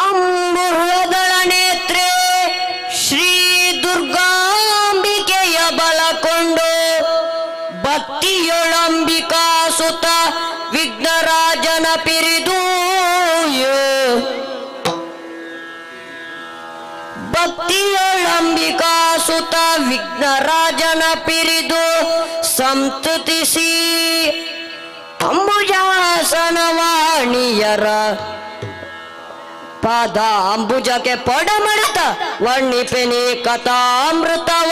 ಅಂಬುರುದಳ ನೇತ್ರೆ ಶ್ರೀ ದುರ್ಗಾಂಬಿಕೆಯ ಬಲಕೊಂಡು ಭಕ್ತಿಯೊಳಂಬಿಕಾ ಸುತ ವಿಘ್ನರಾಜನ ಪಿರಿದು ಭಕ್ತಿಯೊಳಂಬಿಕಾ ಸುತ ವಿಘ್ನರಾಜನ ಪಿರಿದು ಸಂತುತಿಸಿ ಅಂಬುಜಾಸನವಾಣಿಯರ ಪಾದ ಅಂಬುಜಕ್ಕೆ ಪಡಮಡತ ವರ್ಣಿಪೆನಿ ಕಥಾಮೃತವ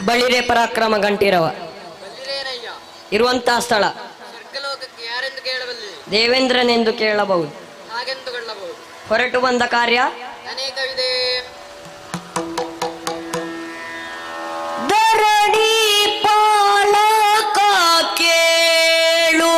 ಬಳಿರೆ ಪರಾಕ್ರಮ ಗಂಟಿರವ ಇರುವಂತಹ ಸ್ಥಳ ಸ್ವರ್ಗಲೋಕಕ್ಕೆ ಯಾರೆಂದು ಕೇಳಬಲ್ಲಿ ದೇವೇಂದ್ರನೆಂದು ಕೇಳಬಹುದು. ಹಾಗೆಂದುಕೊಳ್ಳಬಹುದು. ಹೊರಟು ಬಂದ ಕಾರ್ಯ ಅನೇಕವಿದೆ. ಧರಣಿ ಪಾಲಕ ಕೇಳು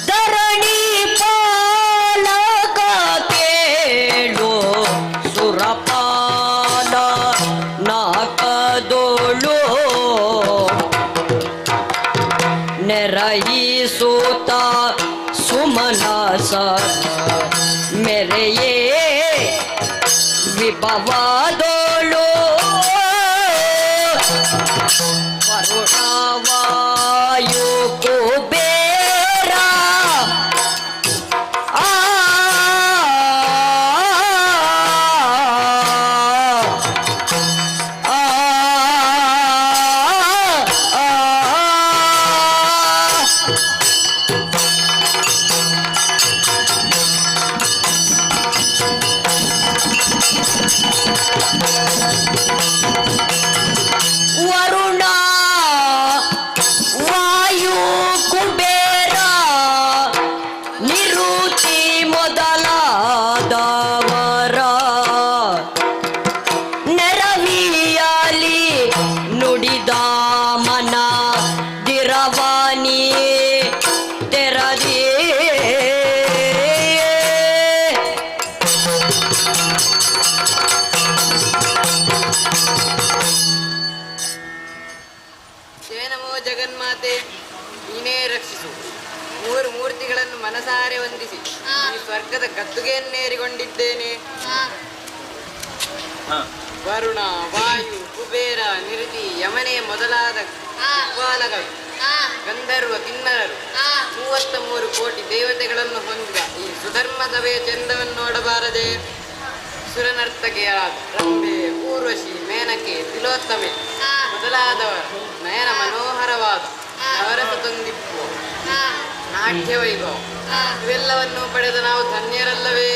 ಧರಣಿ ಪಾಲಕ ಕೇಳು ಸುರಪಾಲ ನಾಕದೋಳು ನೆರಯಿಸೂತ ಸುಮನ ಮೆರೆಯೇ ವಿಭವದೋಳು ವರುಣವಾಯು ಕುಬೇರ ಆ ವರುಣ ವಾಯು ಕುಬೇರ ನಿರುತಿ ಮೊದಲಾದವರ ನೆರವಿಯಲಿ ನುಡಿದ ಮನ ದಿರವಾನಿ ತೆರದಿ ನಮೋ ಜಗನ್ಮಾತೆ, ನೀನೇ ರಕ್ಷಿಸು. ಮೂರು ಮೂರ್ತಿಗಳನ್ನು ಮನಸಾರೆ ವಂದಿಸಿ ಈ ಸ್ವರ್ಗದ ಗದ್ದುಗೆಯನ್ನೇರಿಕೊಂಡಿದ್ದೇನೆ. ವರುಣ, ವಾಯು, ಕುಬೇರ, ನಿರುತಿ, ಯಮನೆ ಮೊದಲಾದ ದಿಕ್ಪಾಲಕರು, ಗಂಧರ್ವ, ಕಿನ್ನರರು, 33 ಕೋಟಿ ದೇವತೆಗಳನ್ನು ಹೊಂದಿದ ಈ ಸುಧರ್ಮ ಸಭೆಯ ಚಂದವನ್ನು ನೋಡಬಾರದೆ. ಸುರನರ್ತಕಿಯರಾದ ರಂಬೆ, ಊರ್ವಶಿ, ಮೇನಕೆ, ತಿಲೋತ್ತಮೆ ಮೊದಲಾದವರ ನಯನ ಮನೋಹರವಾದ ನವರಸ ತಂದಿಪ್ಪು ನಾಟ್ಯ ವೈಭವ ಇವೆಲ್ಲವನ್ನು ಪಡೆದ ನಾವು ಧನ್ಯರಲ್ಲವೇ?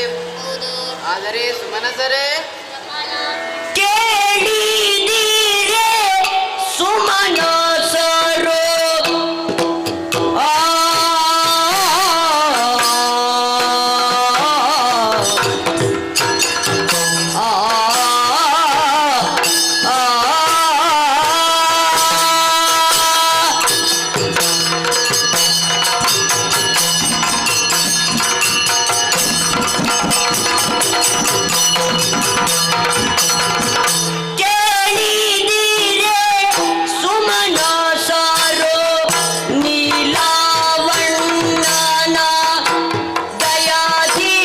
ಆದರೆ ಸುಮನಸರೇ, ಕೇಳಿದಿರೆ ಸುಮನಸರು ಕೇಳಿದಿರೆ ಸುಮನಸರು ನೀಲಾವಣ್ಣನ ದಯಾದಿ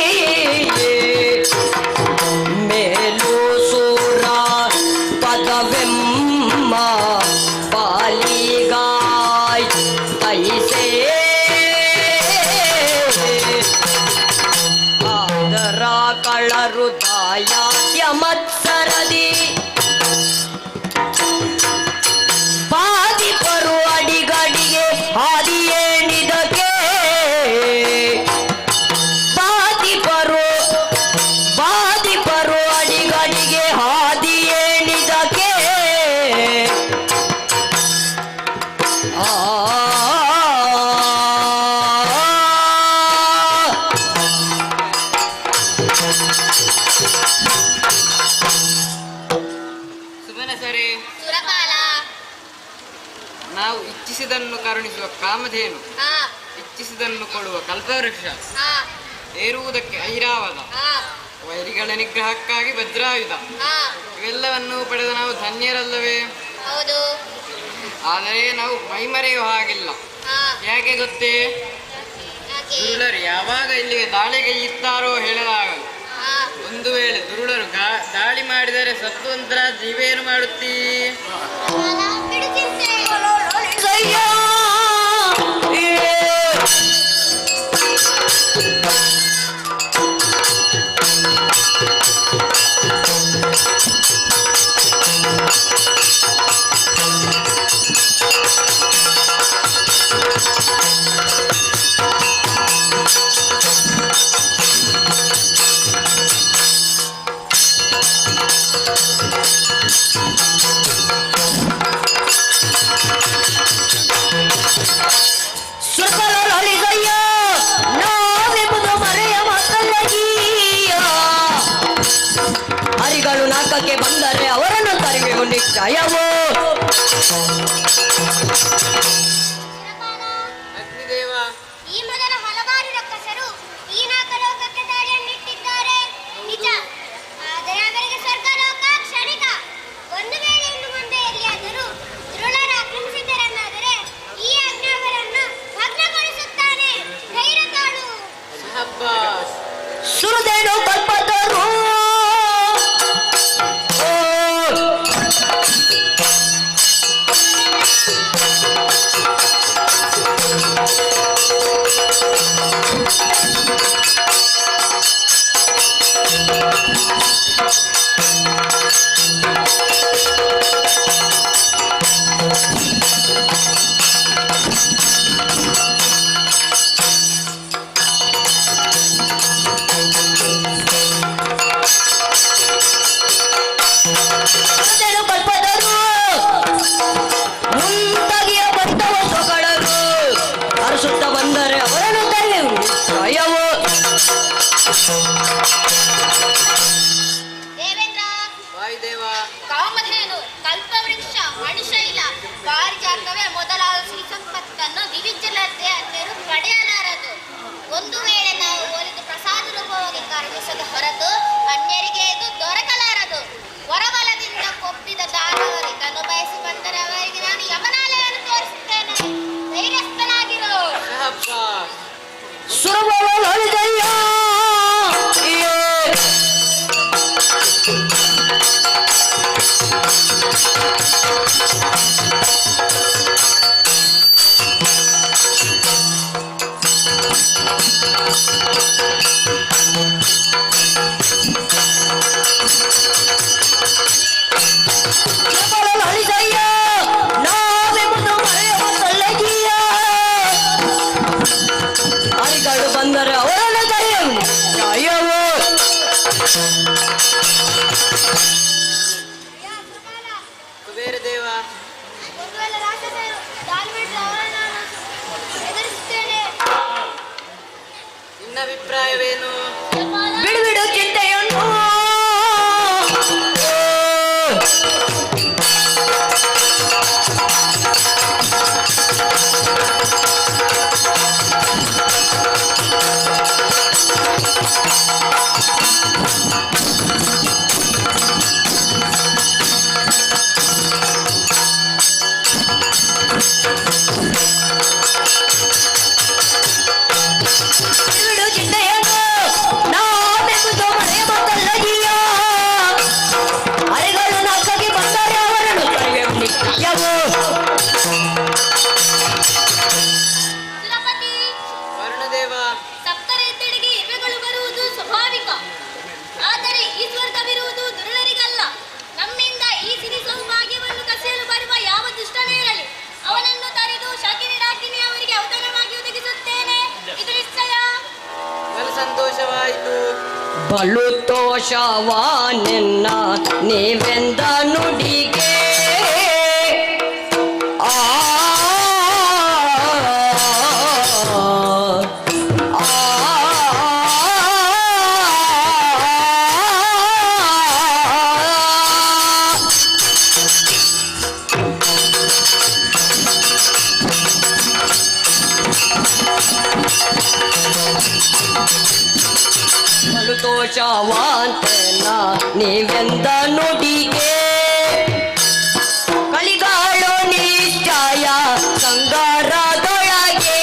ಮೇಲು ಸೂರ ಪದವೆಮ್ಮ ಪಾಲಿಗಾಯ್ ತೈಸೇ ಆದರ ಕಳರು ದಾಯಾದ್ಯ ಮತ್ಸರದಿ ಬಾದಿಪರು ಅಡಿಗಡಿಗೆ ಹಾದಿಯೇಣಿದಕ್ಕೆ ಬಾದಿಪರು ಅಡಿಗಡಿಗೆ ಹಾದಿಯೇಣಿದಕ್ಕೆ ಆ ಸುಮನಸರೇ, ನಾವು ಇಚ್ಛಿಸಿದನ್ನು ಕರುಣಿಸುವ ಕಾಮಧೇನು, ಇಚ್ಛಿಸಿದನ್ನು ಕೊಡುವ ಕಲ್ಪವೃಕ್ಷ, ಏರುವುದಕ್ಕೆ ಐರಾವತ, ವೈರಿಗಳ ನಿಗ್ರಹಕ್ಕಾಗಿ ವಜ್ರಾಯುಧ ಇವೆಲ್ಲವನ್ನು ಪಡೆದ ನಾವು ಧನ್ಯರಲ್ಲವೇ? ಆದರೆ ನಾವು ಮೈಮರೆಯುವ ಹಾಗಿಲ್ಲ. ಯಾಕೆ ಗೊತ್ತೇ? ದುರುಳರು ಯಾವಾಗ ಇಲ್ಲಿಗೆ ದಾಳಿಗೆ ಇತ್ತಾರೋ ಹೇಳಲಾಗದು. ಒಂದು ವೇಳೆ ದುರುಳರು ದಾಳಿ ಮಾಡಿದರೆ ಸತ್ವಂತರ ಜೀವೇನು ಮಾಡುತ್ತೀ? ಸಯ್ಯ ಜಯವೋ ಅಗ್ನಿದೇವ ಈ ಮೊದಲ ಹಲವಾರು ರಕ್ಕಸರು ಈ ನಾಗಲೋಕಕ್ಕೆ ದಾಳಿಯನ್ನಿಟ್ಟಿದ್ದಾರೆ ನಿಜ. ಆದರೆ ಅವರಿಗೆ ಸ್ವರ್ಗಲೋಕ ಕ್ಷಣಿಕ. ಒಂದು ವೇಳೆ ಇನ್ನು ಮುಂದೆ ಎಲ್ಲಿಯಾದರೂ ದುರುಳರ ಆಕ್ರಮಿಸಿದರೆನ್ನಾದರೆ ಈ ಅಗ್ನಿ ಅವರನ್ನು ಭಗ್ನಗೊಳಿಸುತ್ತಾನೆ. ಧೈರ್ಯ ತಾಳು. ಅಬ್ಬಾಸ್ ಸುರದೇನು ಕಲ್ಪತರು ಸುರದೇನು ಕಲ್ಪತರು ಮುಂತಾಗಿಯ ಬರ್ತವ ಸೊಗಳರು ಹರಿಸುತ್ತ ಬಂದರೆ ಅವರನ್ನು ತಳ್ಳುವುದು ಜಯವೋ ದೇವೇಂದ್ರ ವಾಯುದೇವ ಕಾಮಧೇನು ಕಲ್ಪವೃಕ್ಷ ಮಣಿಶೈಲ ಪಾರಿಜಾತವೇ ಮೊದಲಾದ ಶ್ರೀ ಸಂಪತ್ತನ್ನು ದಿವಿಜಲತೆ ಅನ್ಯರು ಪಡೆಯಲಾರದು. ಒಂದು ವೇಳೆ ನಾವು ಒಲಿದು ಪ್ರಸಾದ ರೂಪವಾಗಿ ಕರುಣಿಸದ ಹೊರತು ಅನ್ಯರಿಗೆ ಇದು ದೊರಕಲಾರದು. ಹೊರಬಲದಿಂದ ಕೊಪ್ಪಿದ ದಾನವರಿಗನ್ನು ಬಯಸಿ ಬಂದರೆ ಅವರಿಗೆ ನಾನು ಯಮನಾಲಯನ್ನು ತೋರಿಸುತ್ತೇನೆ. ಧೈರ್ಯಸ್ಥನಾಗಿರು. ಅಬ್ಬಾಸ್ ಸುರಭವ ಲಲಿತಯ್ಯ ಸುರಭವ ಲಲಿತಯ್ಯ ನಾವೆಂಬುದು ಮರೆಯುವ ತಲ್ಲಗಿಯ ಅರಿಗಳು ಬಂದರೆ ಅವರನ್ನು ತಡೆಯುವುದು ಜಯವೋ ಕುಬೇರ ದೇವ ಒಂದು ವೇಳೆ ರಾಕ್ಷಸರು ದಾಳಿ ಮಾಡಿದರೆ ಅವರನ್ನು ನಾನು ಎದುರಿಸುತ್ತೇನೆ. ನಿನ್ನ ಅಭಿಪ್ರಾಯವೇನು? ಬಿಡು ಬಿಡು ಚಿಂತೆಯನ್ನು ಬಿಡು ಚಿಂತೆಯನ್ನು ನಾವೆಂಬುದು ಮನೆಯ ಮತ್ತಲ್ಲಗಿಯ ಅರೆಗಳು ನಾಲ್ಕಾಗಿ ಬಂದರೆ ಅವರನ್ನು ತಡೆಯುವುದು ಜಯವೋ ಸುರಪತಿ ವರುಣದೇವ ಸಪ್ತರೇತಡಿಗೆ ಇವೆಗಳು ಬರುವುದು ಸ್ವಾಭಾವಿಕ. ಆದರೆ ಈ ಸ್ವರ್ಗವಿರುವುದು ದುರುಳರಿಗಲ್ಲ. ನಮ್ಮಿಂದ ಈ ಸಿರಿ ಸೌಭಾಗ್ಯವನ್ನು ಕಸಿಯಲು ಬರುವ ಯಾವ ದುಷ್ಟನೇ ಇರಲಿ ಅವನನ್ನು ತರೆದು ಶಾಕಿನಿಡಾಕಿನಿ ಅವರಿಗೆ ಔತಣವಾಗಿ ಒದಗಿಸುತ್ತೇನೆ. ಇದು ನಿಶ್ಚಯ. ಬಲು ಸಂತೋಷವಾಯಿತು. ಬಲು ತೋಷವಾ ನಿನ್ನ ನೀವೆಂದ ನುಡಿಗೆ ಆ ಬಲು ತೋಷವಾಂತನ ನೀವೆಂದ ನುಡಿಗೆ ಕಲಿಗಾಳು ನಿಶ್ಚಯ ಸಂಗಾರದೊಳಗೆ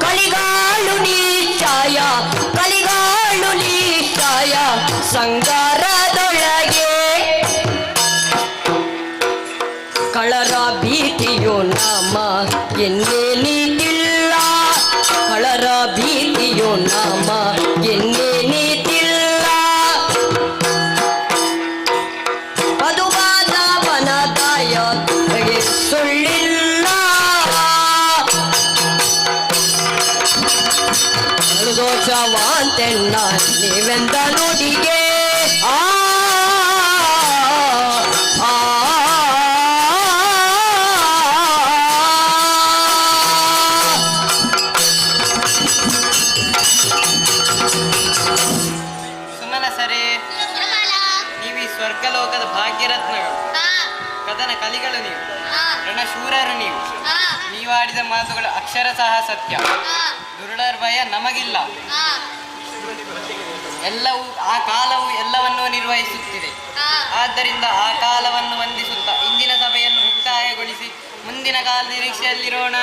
ಕಲಿಗಾಳು ನಿಶ್ಚಯ ಕಲಿಗಾಳು ನಿಶ್ಚಯ ಸಂಗಾರದೊಳಗೆ ಕಳರ ಭೀತಿಯು ನಮ್ಮ ಎನ್ನೇನಿಲ್ಲ ಕಳರ ಭೀತಿಯು ನಮ್ಮ ಎನ್ನೇನಿಲ್ಲ ಪದುವಾದ ವನದಾಯ ಸುಳ್ಳಿಲ್ಲ ದೋಷವಾಂತೆನ್ನ ನೀವೆಂದ ನುಡಿಗೆ ಆ ಆ ಸುಮನಸರೇ, ಸುಮಲ ನೀವು ಈ ಸ್ವರ್ಗಲೋಕದ ಭಾಗ್ಯರತ್ನಗಳು, ಕದನ ಕಲಿಗಳು ನೀವು, ರಣಶೂರರು ನೀವು. ನೀವಾಡಿದ ಮಾತುಗಳು ಅಕ್ಷರಶಃ ಸತ್ಯ. ದುರುಳರ ಭಯ ನಮಗಿಲ್ಲ. ಎಲ್ಲವೂ ಆ ಕಾಲವು ಎಲ್ಲವನ್ನೂ ನಿರ್ವಹಿಸುತ್ತಿದೆ. ಆದ್ದರಿಂದ ಆ ಕಾಲವನ್ನು ವಂದಿಸುತ್ತಾ ಇಂದಿನ ಸಭೆಯನ್ನು ಮುಕ್ತಾಯಗೊಳಿಸಿ ಮುಂದಿನ ಕಾಲ ನಿರೀಕ್ಷೆಯಲ್ಲಿರೋಣ.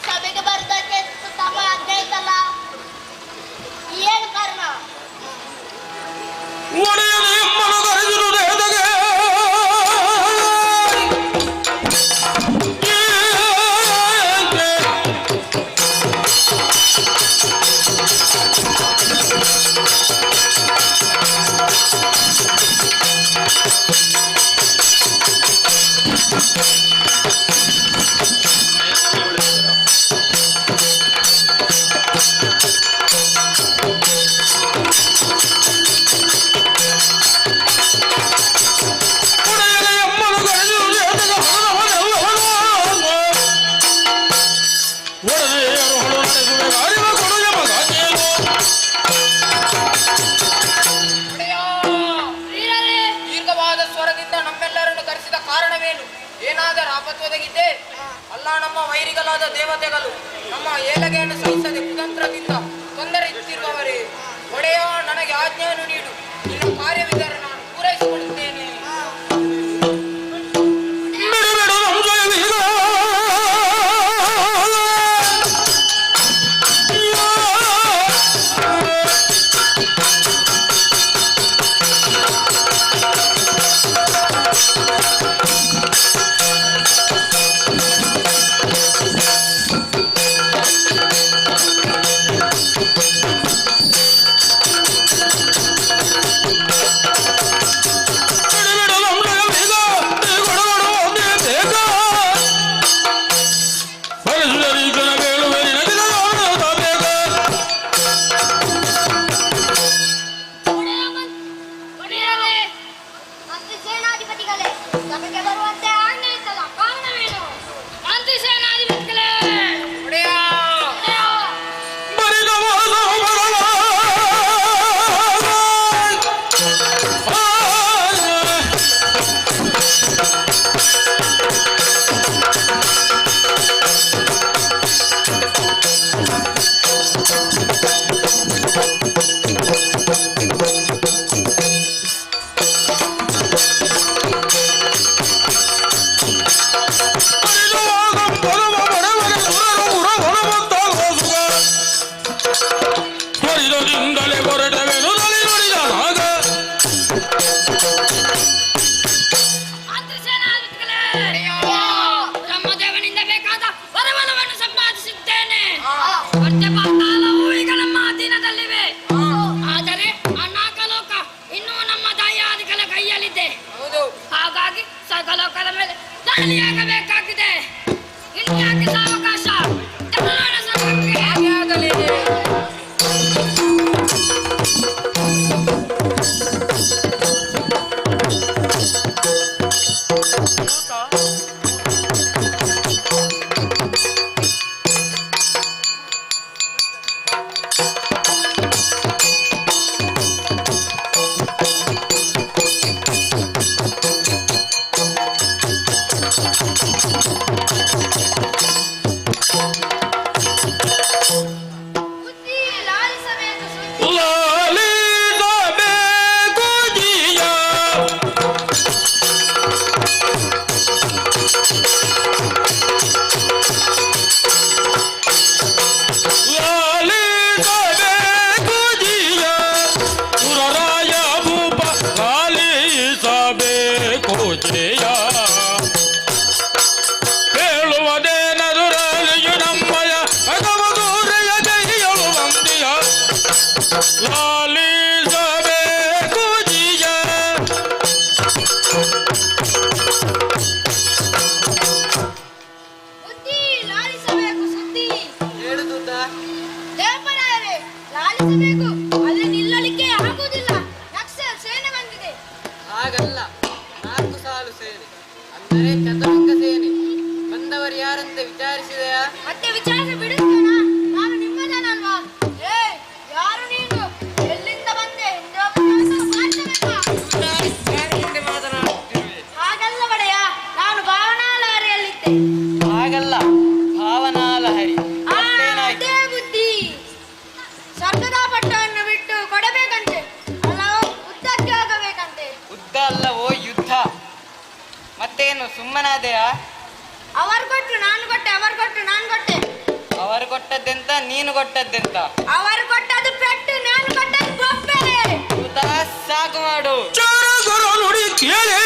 ಸಭೆಗೆ ಬರ್ತಕ್ಕೆ ತಮ್ಮ ಅಜ್ಞೆ ಐತಲ್ಲ, ಏನು ಕಾರಣ? ದೀರ್ಘವಾದ ಸ್ವರದಿಂದ ನಮ್ಮೆಲ್ಲರನ್ನು ಕರೆಸಿದ ಕಾರಣವೇನು? ಏನಾದರೂ ಆಪತ್ತು ಒದಗಿದ್ದೆ? ಅಲ್ಲ, ನಮ್ಮ ವೈರಿಗಳಾದ ದೇವತೆಗಳು ನಮ್ಮ ಏಲಗೆಯನ್ನು ಸಹಿಸದೆ ಕುತಂತ್ರದಿಂದ ತೊಂದರೆ ಇತ್ತಿರುವವರೇ. ಒಡೆಯ, ನನಗೆ ಆಜ್ಞೆಯನ್ನು ನೀಡು. ನಿನ್ನ ಕಾರ್ಯವಿದ್ದರೆ ನಾನು ಪೂರೈಸಿಕೊಡುತ್ತೇನೆ. ಬ್ರಹ್ಮದೇವನಿಂದ ಬೇಕಾದ ವರವಲವನ್ನು ಸಂಪಾದಿಸುತ್ತೇನೆ. ಮರ್ತ್ಯಪಾತಾಳವು ಈಗ ನಮ್ಮ ಅಧೀನದಲ್ಲಿವೆ. ಆದರೆ ಆ ನಾಗಲೋಕ ಇನ್ನೂ ನಮ್ಮ ದಯಾದಿಗಳ ಕೈಯಲ್ಲಿದೆ. ಹಾಗಾಗಿ ಸ್ವರ್ಗಲೋಕದ ಮೇಲೆ ದಾಳಿಯಾಗಬೇಕಾಗಿದೆ. ಇನ್ಯಾಕೆ ಸಾವಕಾಶ? ಎಲ್ಲರ ಸ್ವರ್ಗಕ್ಕೆ ಆಗಲಿ. ಅಲ್ಲಿ ನಿಲ್ಲಲಿಕ್ಕೆ ಆಗುವುದಿಲ್ಲ. ನಕ್ಸಲ್ ಸೇನೆ ಬಂದಿದೆ. ಹಾಗಲ್ಲ, 4 ಸಾಲು ಸೇನೆ ಅಂದರೆ ಚದುರಂಗ ಸೇನೆ. ಬಂದವರು ಯಾರಂತ ವಿಚಾರಿಸಿದೆಯಾ? ಮತ್ತೆ ವಿಚಾರಿಸ ಬಿಡು. ಕೊಟ್ಟದ್ದೆಂತ ನೀನು ಕೊಟ್ಟದ್ದೆಂತ? ಅವರು ಕೊಟ್ಟದ್ದು ಪೆಟ್ಟು, ನಾನು ಕೊಟ್ಟದ್ದು ಬೊಬ್ಬೆ. ಸಾಕು ಮಾಡು. ನುಡಿ ಕೇಳಿ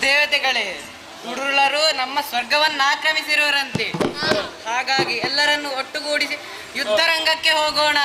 ದೇವತೆಗಳೇ, ಕುರುಳರು ನಮ್ಮ ಸ್ವರ್ಗವನ್ನು ಆಕ್ರಮಿಸಿರುವರಂತೆ. ಹಾಗಾಗಿ ಎಲ್ಲರನ್ನು ಒಟ್ಟುಗೂಡಿಸಿ ಯುದ್ಧರಂಗಕ್ಕೆ ಹೋಗೋಣ.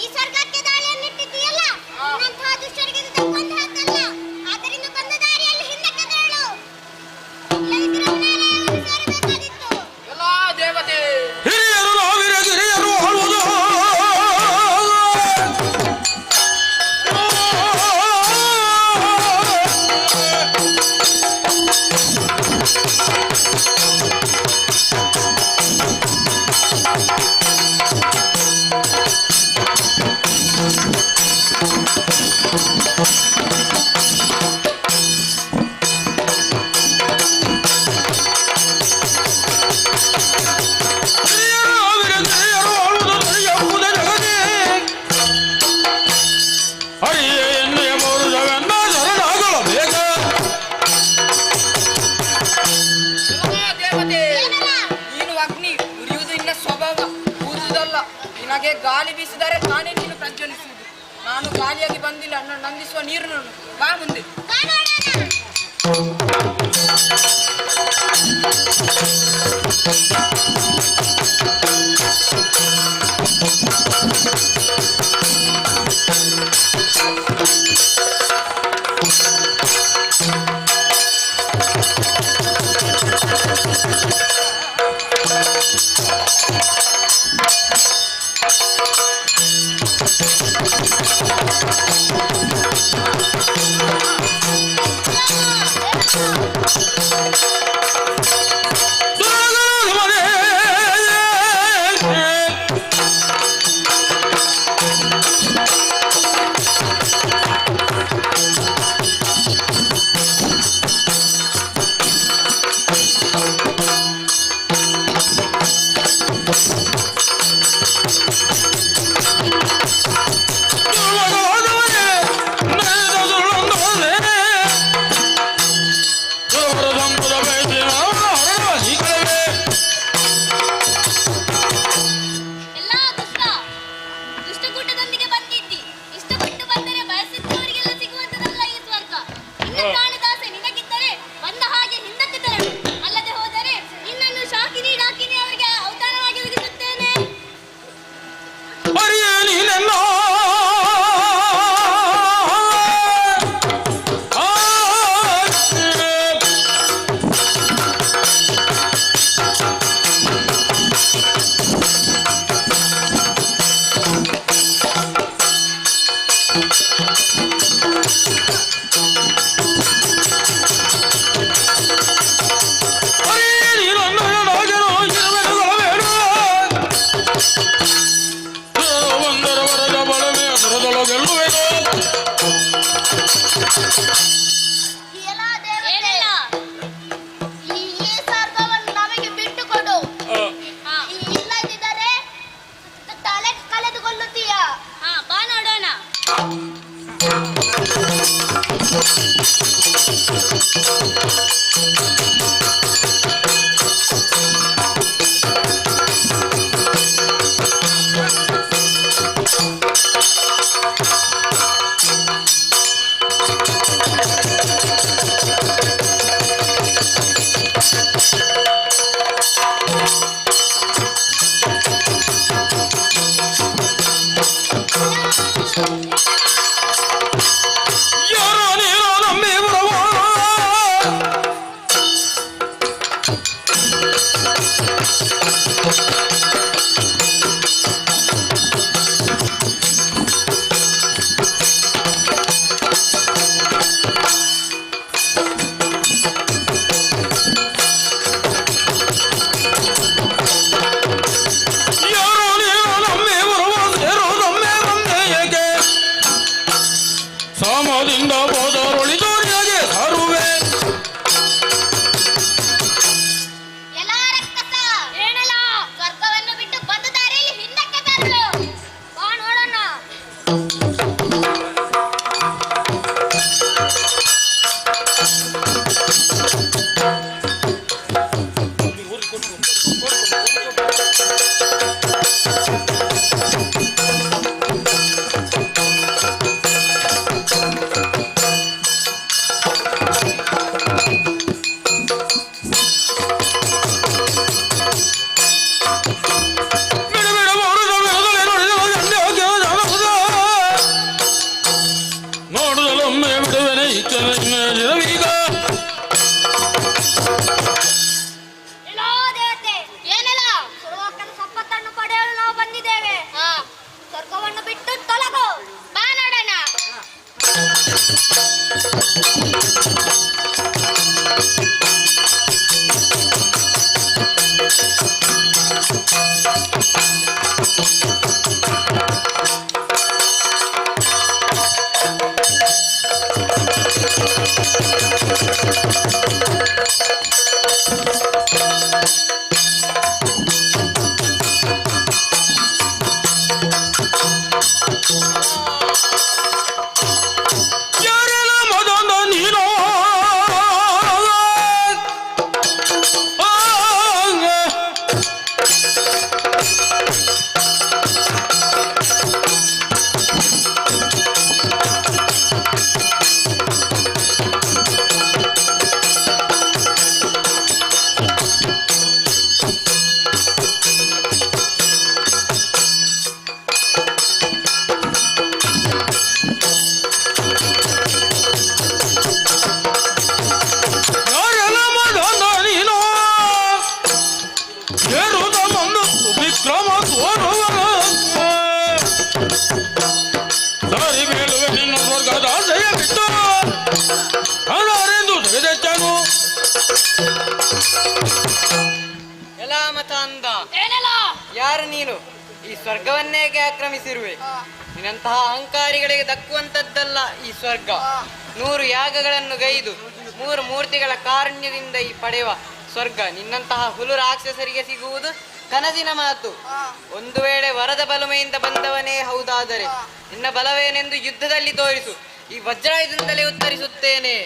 ಈ ಸ್ವರ್ಗಕ್ಕೆ ದಾಳಿಯನ್ನಿಟ್ಟಿದ್ದೀಯಲ್ಲ, ನಿನ್ನಂತಹ ದುಷ್ಟರಿಗೆ ಇದು ಕೊಂದು ಹಾಕಲ್ಲ. ಆದ್ದರಿಂದ ಕೊಂದ ದಾರಿಯಲ್ಲಿ ಹಿಂದಕ್ಕೆ ತೆರಳು. ಇಲ್ಲದಿದ್ದರೆ ವಿನಾಲಯವನ್ನು ಸೇರಬೇಕಾದಿತ್ತು. ಎಲ್ಲಾ ದೇವತೆ ಹಿರಿಯರು ನಾವಿರ ಗಿರಿಯರು ಆಳುವುದು ನಿನಗೆ ಗಾಳಿ ಬೀಸಿದರೆ ತಾನೇ ನೀನು ಪ್ರಜ್ವಲಿಸುವುದು. ನಾನು ಗಾಳಿಯಾಗಿ ಬಂದಿಲ್ಲ, ನನ್ನ ನಂದಿಸುವ ನೀರು ಬಾ ಮುಂದೆ. Bye. ಎಲ್ಲ ದೇವತೆ ಈ ಸ್ವರ್ಗವನ್ನು ನಮಗೆ ಬಿಟ್ಟು ಕೊಡು. ಇಲ್ಲದಿದ್ದರೆ ತಲೆ ಕಳೆದುಕೊಳ್ಳುತ್ತೀಯ. ಬಾ ನೋಡೋಣ. ಯಾರೋ ನೀರೋ ನಮ್ಮಿ ಬರುವ ಯಾರೋ ನೀರೋ ನಮ್ಮಿ ಬರುವ ಸೇರೋ ನಮ್ಮೆ ಬಂದೆ ಏಕೆ ಸಾಮದಿಂದ ಹೋದರೊಳಿದೋರಿಯಾಗೆ ಸಾರುವೆ ಎಲ್ಲ ರಕ್ಕಸ ಏನಲ್ಲ ಸ್ವರ್ಗವನ್ನು ಬಿಟ್ಟು ಬಂದ ದಾರಿಯಲ್ಲಿ ಹಿಂದಕ್ಕೆ ಬರಲು. ಬಾ ನೋಡೋಣ. ಬಿಡ ಬಿಡ ನೋಡುದಲೊಮ್ಮೆ ಬಿಡುವೆನೆ ಈಗ ಎಲ್ಲ ದೇವತೆ ಏನಲ್ಲ ಸುರುವಾಕನ ಸಂಪತ್ತನ್ನು ಪಡೆಯಲು ನಾವು ಬಂದಿದ್ದೇವೆ. ಸ್ವರ್ಗವನ್ನು ಬಿಟ್ಟು ತೊಲಗು. ಬಾ ನೋಡೋಣ. ಯಾರೆಲ್ಲ ಮದನ ನೀನೋ ಯಾರೆಲ್ಲ ಮದನ ನೀನೋ ಏರುದ ಮಂದು ವಿಕ್ರಮ ತೋರುವರ ದಾರಿ ಬೀಳುವೆ ನಿನ್ನ ಸ್ವರ್ಗದ ಆಸೆಯ ಬಿಟ್ಟು ಹಣರೆಂದು ತೆಗೆದೆಚ್ಚನು ಎಲ್ಲ ಮತ ಅಂದ ಏನಲ್ಲ ಯಾರು ನೀನು ಈ ಸ್ವರ್ಗವನ್ನೇಗೆ ಆಕ್ರಮಿಸಿರುವೆ? ನಿನ್ನಂತಹ ಅಹಂಕಾರಿಗಳಿಗೆ ದಕ್ಕುವಂತದ್ದಲ್ಲ ಈ ಸ್ವರ್ಗ. 100 ಯಾಗಗಳನ್ನು ಗೈದು 3 ಮೂರ್ತಿಗಳ ಕಾರುಣ್ಯದಿಂದ ಈ ಪಡೆಯುವ ಸ್ವರ್ಗ ನಿನ್ನಂತಹ ಹುಲು ರಾಕ್ಷಸರಿಗೆ ಸಿಗುವುದು ಕನಸಿನ ಮಾತು. ಒಂದು ವೇಳೆ ವರದ ಬಲಮೆಯಿಂದ ಬಂದವನೇ ಹೌದಾದರೆ ನಿನ್ನ ಬಲವೇನೆಂದು ಯುದ್ಧದಲ್ಲಿ ತೋರಿಸು. ಈ ವಜ್ರಾಯುಧದಿಂದಲೇ ಉತ್ತರಿಸುತ್ತೇನೆ.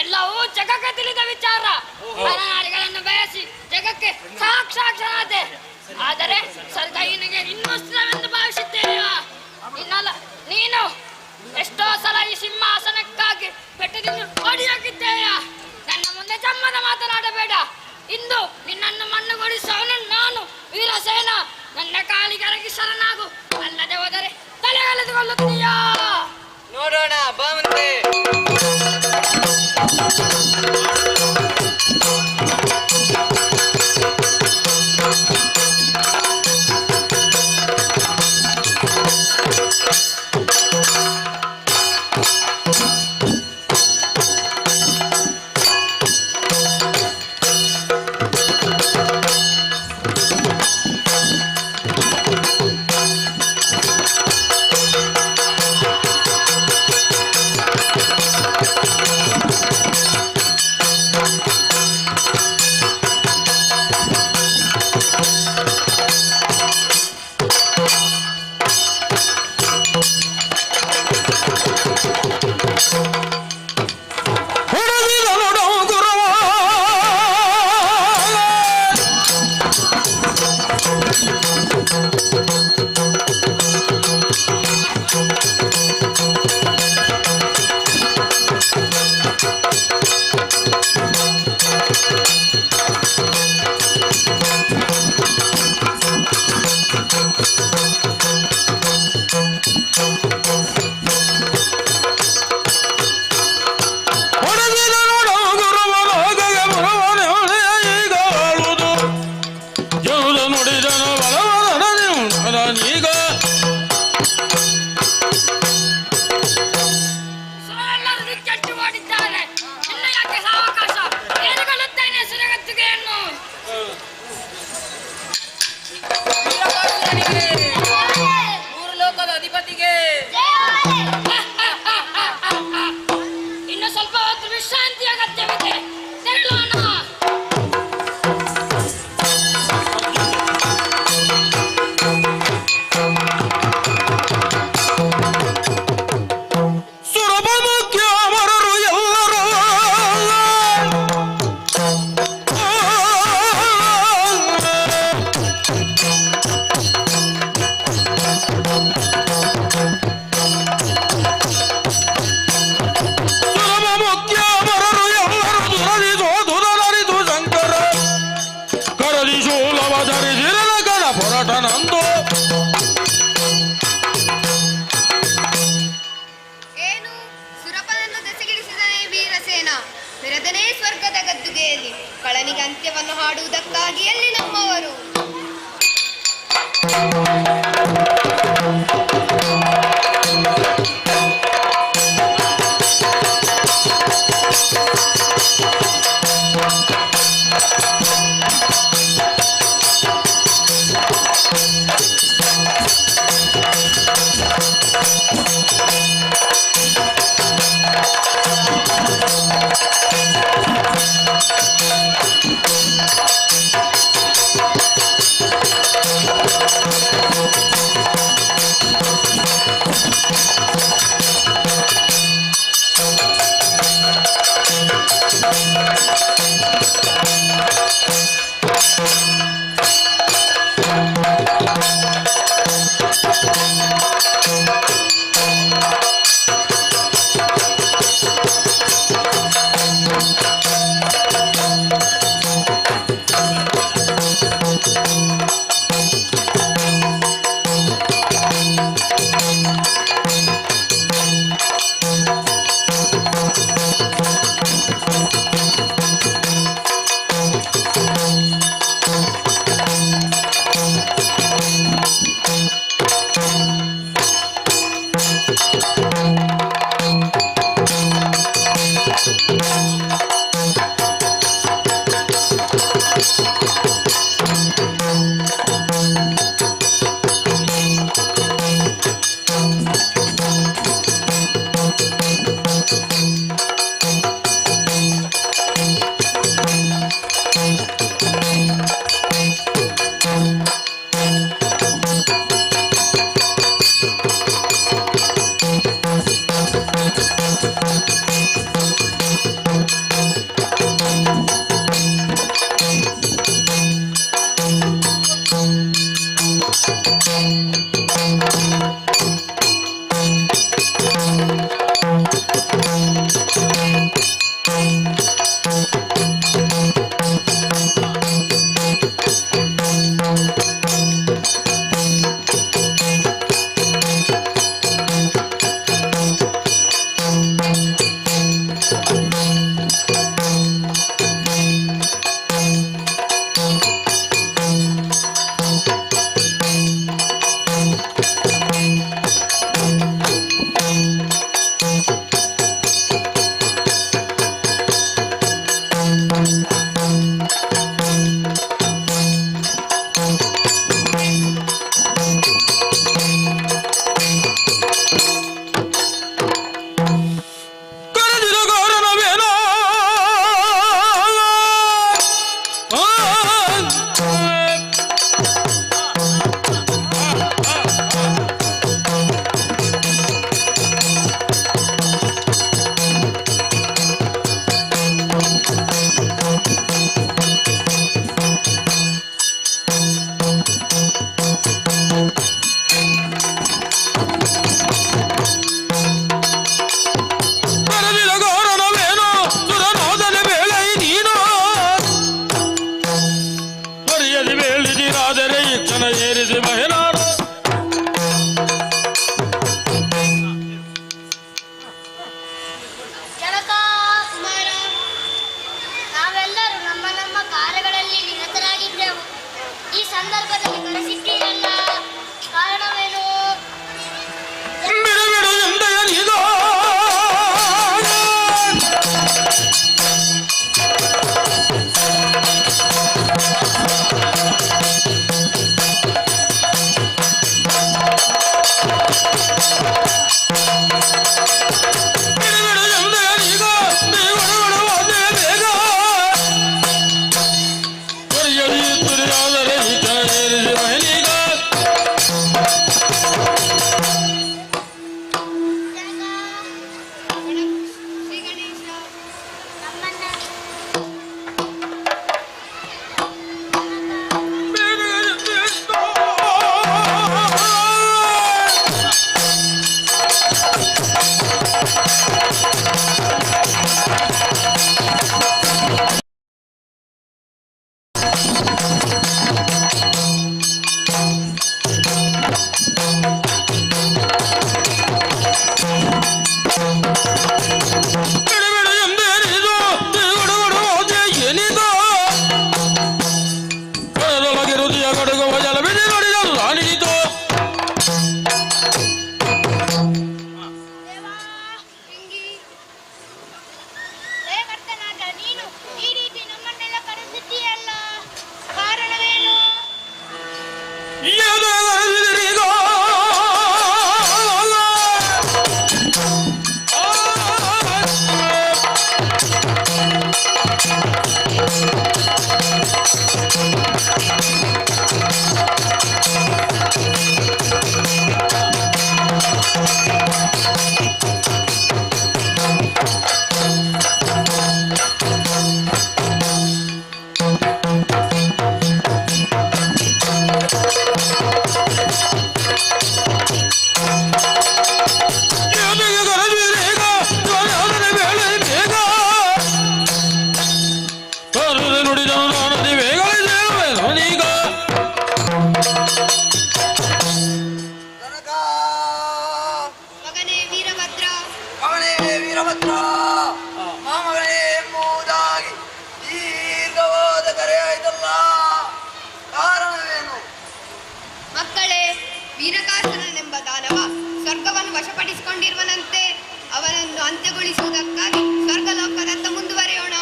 ಎಲ್ಲವೂ ಜಗಕ್ಕೆ ತಿಳಿದ ವಿಚಾರ. ಮನನಾಡಿಗಳನ್ನು ಬಯಸಿ ಜಗಕ್ಕೆ ಸಾಕ್ಷಾಕ್ಷರಾದೆ. ಆದರೆ ಸ್ವರ್ಗ ಇವನಿಗೆ ಇನ್ನೂ ಸ್ಥಿರವೆಂದು ಭಾವಿಸಿ ಎಷ್ಟೋ ಸಲ ಈ ಸಿಂಹಾಸನಕ್ಕಾಗಿ ಪೆಟ್ಟಿದ್ದು ಓಡಿ ಹೋಗಿದ್ದೇಯ. ನನ್ನ ಮುಂದೆ ಜಮ್ಮದ ಮಾತನಾಡಬೇಡ. ಇಂದು ನಿನ್ನನ್ನು ಮಣ್ಣುಗೊಳಿಸವನು ನಾನು ವೀರಸೇನ. ನನ್ನ ಕಾಲಿಗರಗಿ ಶರಣಾಗು, ಅಲ್ಲದೆ ಹೋದರೆ ತಲೆ ಎಳೆದುಕೊಳ್ಳುತ್ತೀಯಾ? ನೋಡೋಣ ಬಾ ಮುಂದೆ. ಏನು ಸುರಪನನ್ನು ದೆಸೆಗಿಡಿಸಿದನೇ ವೀರಸೇನ. ಮೆರೆದನೇ ಸ್ವರ್ಗದ ಗದ್ದುಗೆಯಲ್ಲಿ ಕಳನಿಗೆ ಅಂತ್ಯವನ್ನು ಹಾಡುವುದಕ್ಕಾಗಿ ಎಲ್ಲಿ ನಮ್ಮವರು? ಜನಕ ಕುಮಾರ, ನಾವೆಲ್ಲರೂ ನಮ್ಮ ನಮ್ಮ ಕಾರ್ಯಗಳಲ್ಲಿ ನಿರತರಾಗಿದ್ದೆವು. ಈ ಸಂದರ್ಭದಲ್ಲಿ ಕರೆಸಿದ್ದೀರಲ್ಲ, ಕಾರಣವೇನು? ಶ್ರೀ ಗಣೇಶ, ನಮ್ಮನ್ನ ಕರ್ತನಾದ ನೀನು ಈ ರೀತಿ ನಮ್ಮನ್ನೆಲ್ಲ ಕರೆಸಿದ್ದೀಯಲ್ಲ, ಕಾರಣವೇನು? ಮಗನೇ ವೀರಭದ್ರ, ಮಾಮಗಳೇ ಎಂಬುದಾಗಿ ದೀರ್ಘವಾದ ಕರೆ ಆಯ್ತಲ್ಲ, ಕಾರಣವೇನು? ಮಕ್ಕಳೇ, ವೀರಕಾಸುರನೆಂಬ ದಾನವ ಸ್ವರ್ಗವನ್ನು ವಶಪಡಿಸಿಕೊಂಡಿರುವನಂತೆ. ಅವನನ್ನು ಅಂತ್ಯಗೊಳಿಸುವುದಕ್ಕಾಗಿ ಸ್ವರ್ಗಲೋಕದತ್ತ ಮುಂದುವರೆಯೋಣ.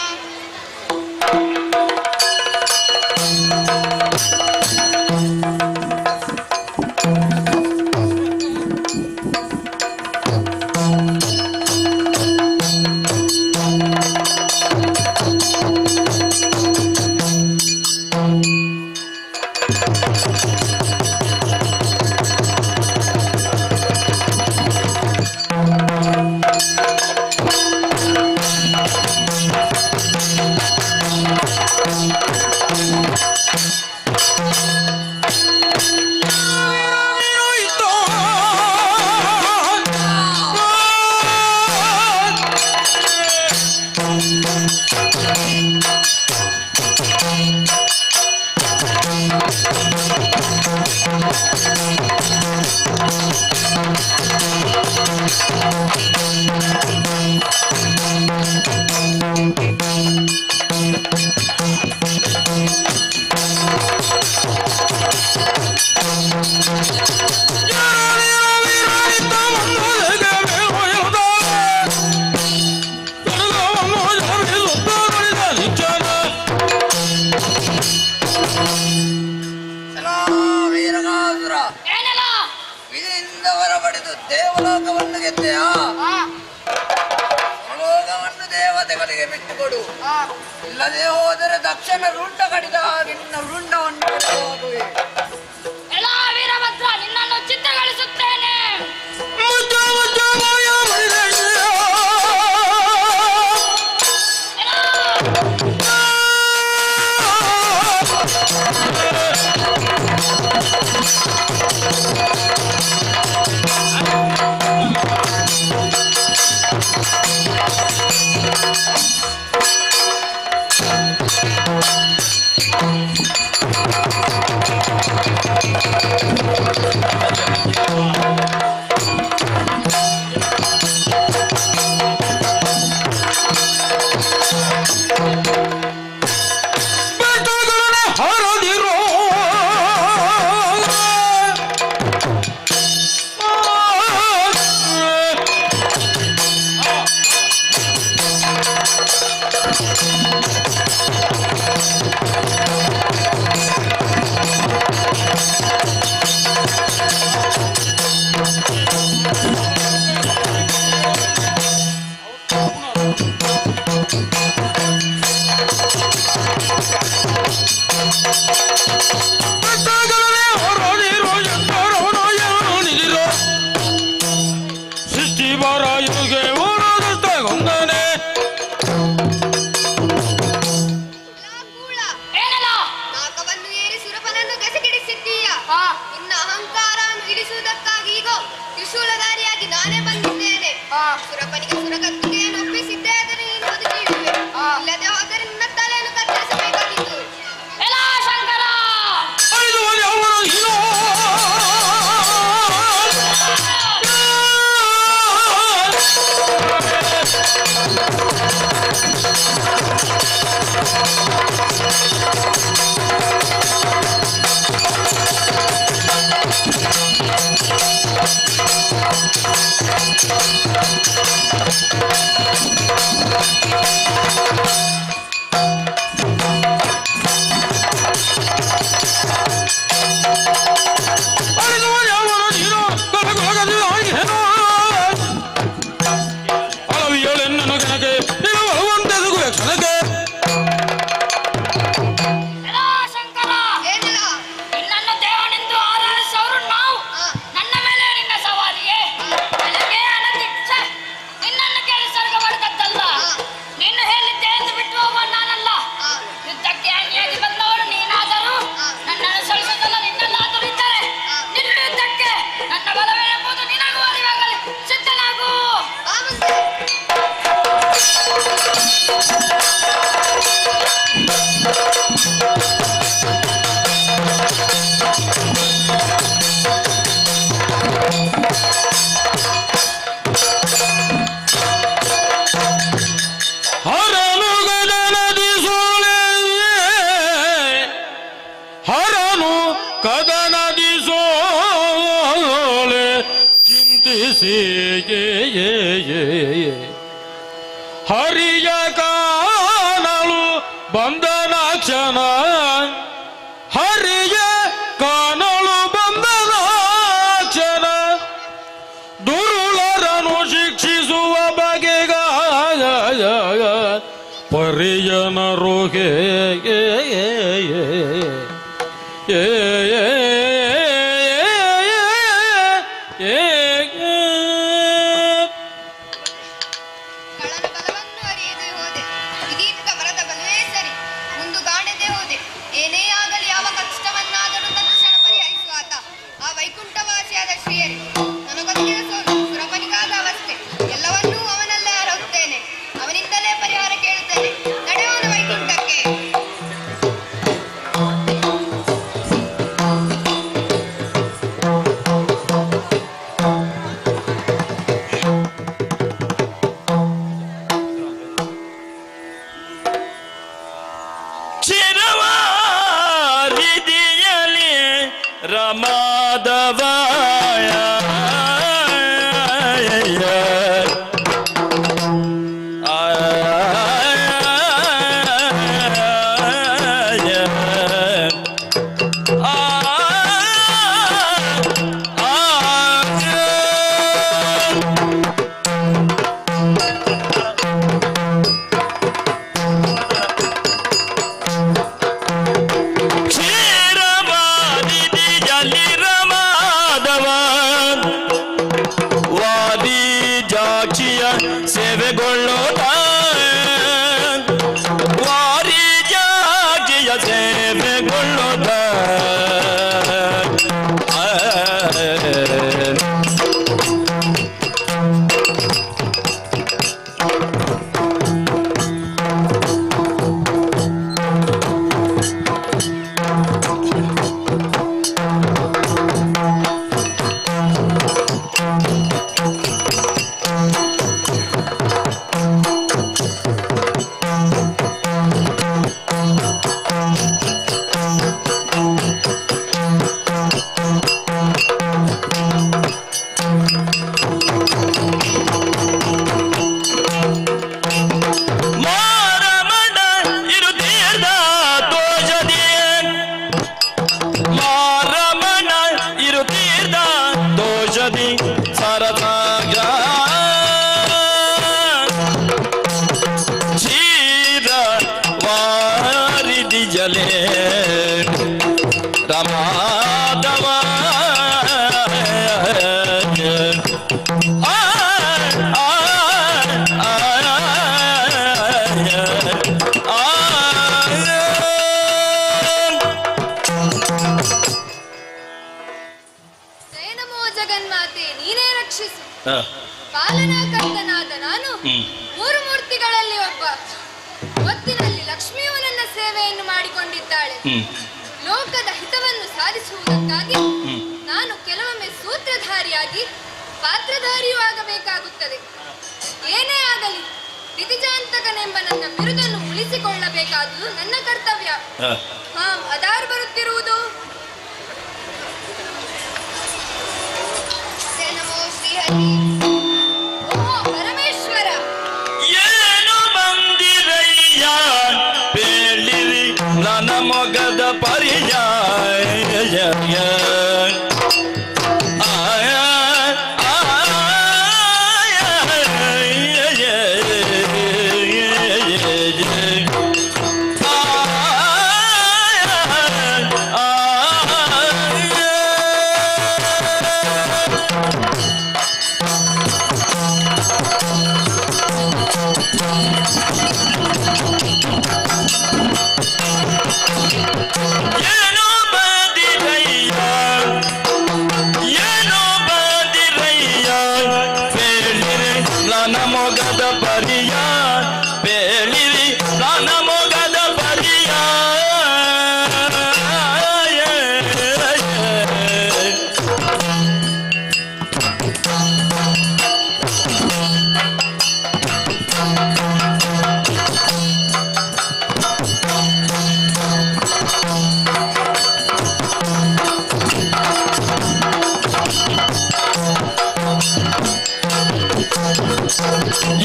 Yeah! ದೇವಲೋಕವನ್ನು ಗೆದ್ದೆಯಾ? ಲೋಕವನ್ನು ದೇವತೆಗಳಿಗೆ ಬಿಟ್ಟುಕೊಡು. ಇಲ್ಲದೆ ಹೋದರೆ ದಕ್ಷಿಣ ರುಂಡ ಕಡಿದ ನಿನ್ನ ರುಂಡವನ್ನು ಹೋಗುವೆ. ಎಲ್ಲಾ ವೀರಭದ್ರ ನಿನ್ನನ್ನು ಚಿತ್ರಗಳಿಸುತ್ತೇನೆ. ಸುರಪನಿಗೆ ಸುರಕತ್ತಿಗೆಯನ್ನು ಒಪ್ಪಿಸಿದ್ದೆ, ಅದನ್ನು ನೀನು ಒದಗಿಡುವೆ. ಇಲ್ಲದೆ ಹೋದರೆ ನಿನ್ನ ತಲೆಯನ್ನು ಕತ್ತರಿಸಬೇಕಾಗಿತ್ತು. ಎಲ್ಲಾ ಶಂಕರ ಹರಿಯ ಕಾಣಲು ಬಂದನಾಕ್ಷಣ, ಹರಿಯ ಕಾಣಲು ಬಂದನಾಕ್ಷಣ, ದುರುಳರನು ಶಿಕ್ಷಿಸುವ ಬಗೆಗಾಯ ಪರಿಯನ ರೋಗೆ ವೈಕುಂಠವಾಸಿಯಾದ ಶ್ರೀಯರಿ ನನಗೊದಗಿದ ಸೋಲು ಸುರಪನಿಗಾದ ಅವಸ್ಥೆ ಎಲ್ಲವನ್ನೂ ಅವನಲ್ಲೇ ಅರಹುತ್ತೇನೆ. ಅವನಿಂದಲೇ ಪರಿಹಾರ ಕೇಳುತ್ತೇನೆ. ನಡೆಯೋಣ ವೈಕುಂಠಕ್ಕೆ. ರಮಾದವಾಯ ಔಷಧಿ ಸರಸಾಗ ಕ್ಷೀರ ವಾರಿಧಿ ಜಲೇ ರಮಾಧವ ಜಗನ್ಮಾತೆ ನೀನೇ ರಕ್ಷಿಸು. ಪಾಲನಾಕರ್ತನಾದ ನಾನು ಮೂರು ಮೂರ್ತಿಗಳಲ್ಲಿ ಒಬ್ಬ. ಹೊತ್ತಿನಲ್ಲಿ ಲಕ್ಷ್ಮಿಯು ನನ್ನ ಸೇವೆಯನ್ನು ಮಾಡಿಕೊಂಡಿದ್ದಾಳೆ. ಲೋಕದ ಹಿತವನ್ನು ಸಾಧಿಸುವುದಕ್ಕಾಗಿ ನಾನು ಕೆಲವೊಮ್ಮೆ ಸೂತ್ರಧಾರಿಯಾಗಿ ಪಾತ್ರಧಾರಿಯೂ ಆಗಬೇಕಾಗುತ್ತದೆ. ಏನೇ ಆಗಲಿ ರಿತಿಜಾಂತಕನೆಂಬ ನನ್ನ ಬಿರುದನ್ನು ಉಳಿಸಿಕೊಳ್ಳಬೇಕಾದುದು ನನ್ನ ಕರ್ತವ್ಯ. ಅದಾರು ಬರುತ್ತಿರುವುದು? ಪರಮೇಶ್ವರ ಏನು ಬಂದಿರಯ್ಯ ಬೇಳಿರಿ ನನ್ನ ಮೊಗದ ಪರ್ಯಾಯ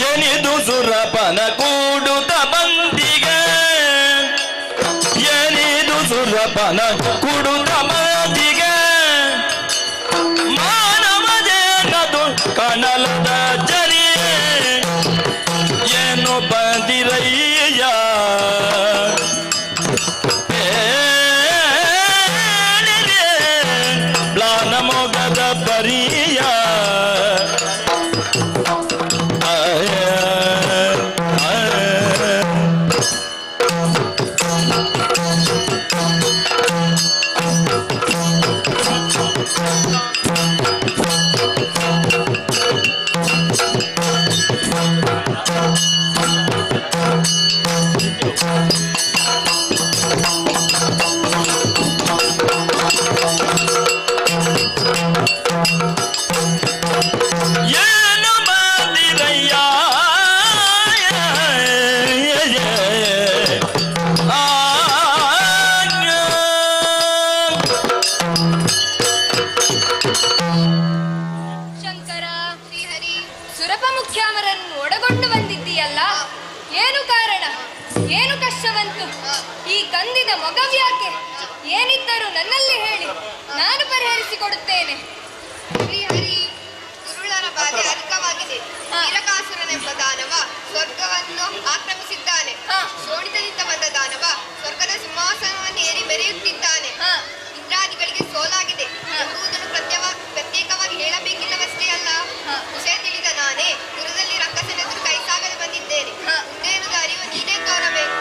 ಏನಿದು ಸುರಪನ ಕೂಡುತ್ತ ಬಂದಿಗೆ ಏನಿದು ಸುರಪನ ಕೂಡುತ್ತ ಬಂದಿಗೆ ಮಾನವದೇನದು ಕಣಲದ ಜರಿ ಏನು ಬಂದಿರಯ್ಯ ಬ್ಲಾನ ಮೊಗದ ಪರಿಯ ಏನು ಬಂದಿರಯ್ಯ ಶಂಕರ ಶ್ರೀಹರಿ ಸುರಪ ಮುಖ್ಯಾಮರನ್ನು ಒಡಗೊಂಡು ಬಂದಿದ್ದೀಯಲ್ಲ, ಏನು ಕಾರಣ? ಏನು ಕಷ್ಟವಂತು? ಈ ಕಂದಿದ ಮೊಗವ್ಯಾಕೆ? ಏನಿದ್ದರೂ ನನ್ನಲ್ಲಿ ಹೇಳಿ, ನಾನು ಪರಿಹರಿಸಿಕೊಡುತ್ತೇನೆ. ಶ್ರೀಹರಿ, ದುರುಳರ ಬಾಧೆ ಅಧಿಕವಾಗಿದೆ. ವೀರಕಾಸುರನೆಂಬ ದಾನವ ಸ್ವರ್ಗವನ್ನು ಆಕ್ರಮಿಸಿದ್ದಾನೆ. ಶೋಣಿತದಿಂದ ಬಂದ ದಾನವ ಸ್ವರ್ಗದ ಸಿಂಹಾಸನವನ್ನು ಏರಿ ಮೆರೆಯುತ್ತಿದ್ದಾನೆ. ಇಂದ್ರಾದಿಗಳಿಗೆ ಸೋಲಾಗಿದೆ ಎಂಬುದನ್ನು ಪ್ರತ್ಯೇಕವಾಗಿ ಹೇಳಬೇಕಿಲ್ಲವಷ್ಟೇ ಅಲ್ಲ, ವಿಷಯ ತಿಳಿದ ನಾನೇ ಗುರುದಲ್ಲಿ ರಕ್ಕಸನೆದುರು ಕೈ ಸಾಗದೆ ಬಂದಿದ್ದೇನೆ. ಮುಂದೇನು ಅರಿವು ನೀನೇ ತೋರಬೇಕು.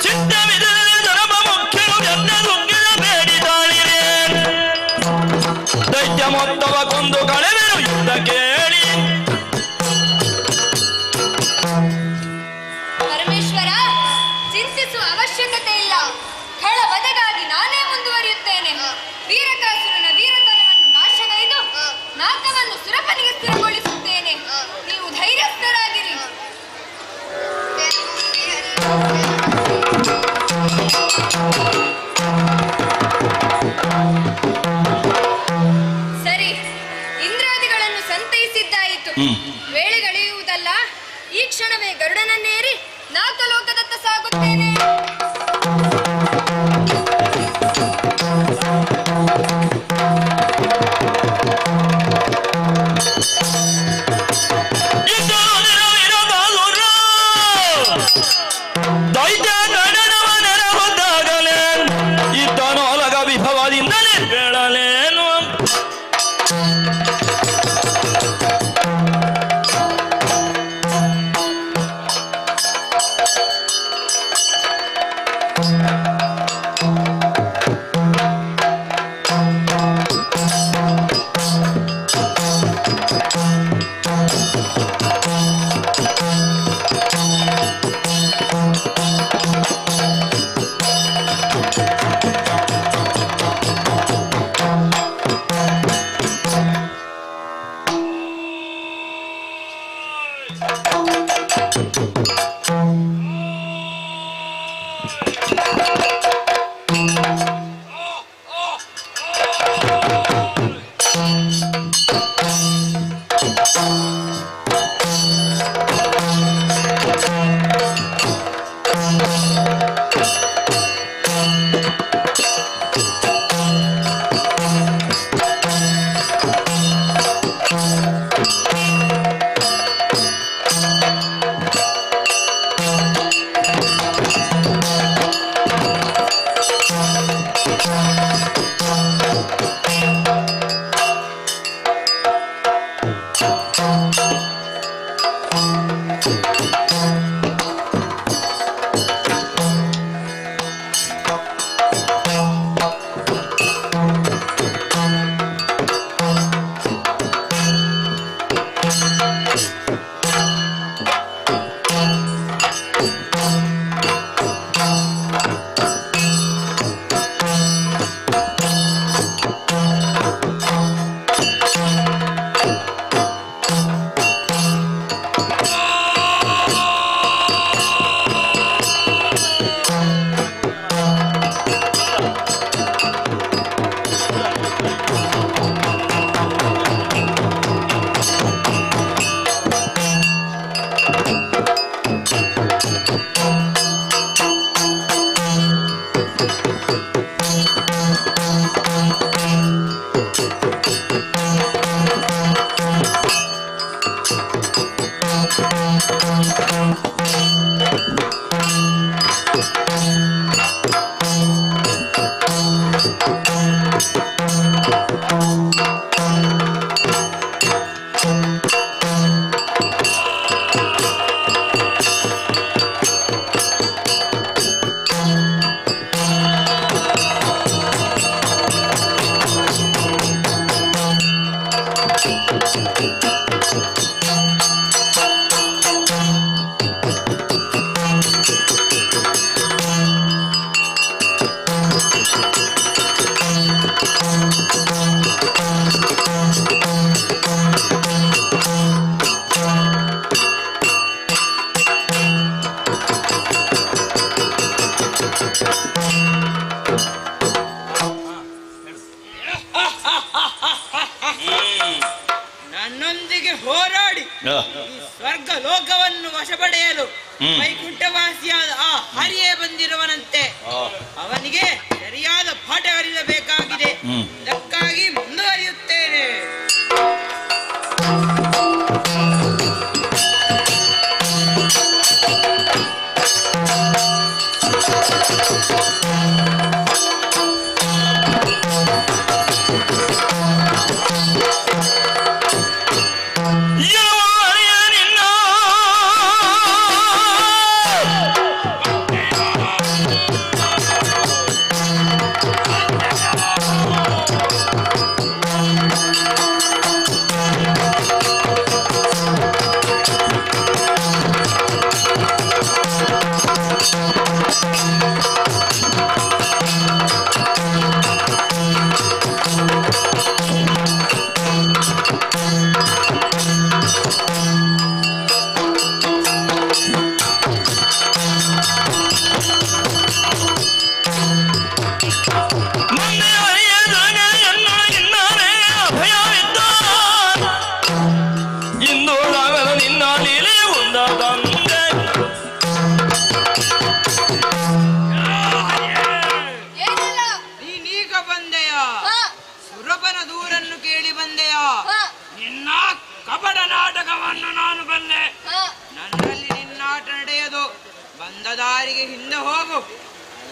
ಚಿತ್ತವಿದು ದೈತ್ಯ ಗಣನವ ನೆರ ಹೊದ್ದಾಗಲೇ ಇದ್ದನು ಒಲಗ ವಿಭವದಿಂದಲೇ ಬೇಳಲೇನು. ನನ್ನೊಂದಿಗೆ ಹೋರಾಡಿ ಈ ಸ್ವರ್ಗ ಲೋಕವನ್ನು ವಶಪಡೆಯಲು ವೈಕುಂಠವಾಸಿಯಾದ ಆ ಹರಿಯೇ ಬಂದಿರುವನಂತೆ. ಅವನಿಗೆ ಸರಿಯಾದ ಪಾಠ ಕಲಿಸಬೇಕಾಗಿದೆ. ಇದಕ್ಕಾಗಿ ಮುಂದುವರಿಯುತ್ತೇನೆ.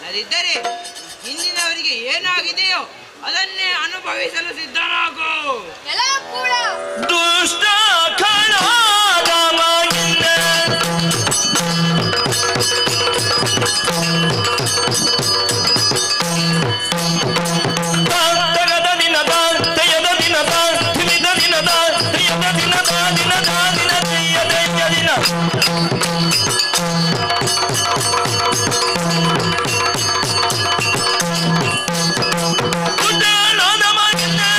ಅದಿದ್ದರೆ ಹಿಂದಿನವರಿಗೆ ಏನಾಗಿದೆಯೋ ಅದನ್ನೇ ಅನುಭವಿಸಲು ಸಿದ್ಧನಾಗು. ದುಷ್ಟ ಖಳಾದ ಮಗಿನೆ ತಗದ ದಿನದ ತೆಯದ ದಿನದ ತಿಳಿದ ದಿನದ ತೆಯದ ದಿನದ ದಿನದ ದಿನ ತೆಯ್ಯ ದೈಯ ದಿನ ಗುಡ್ಡಾಳದ ಮಗಿನೆ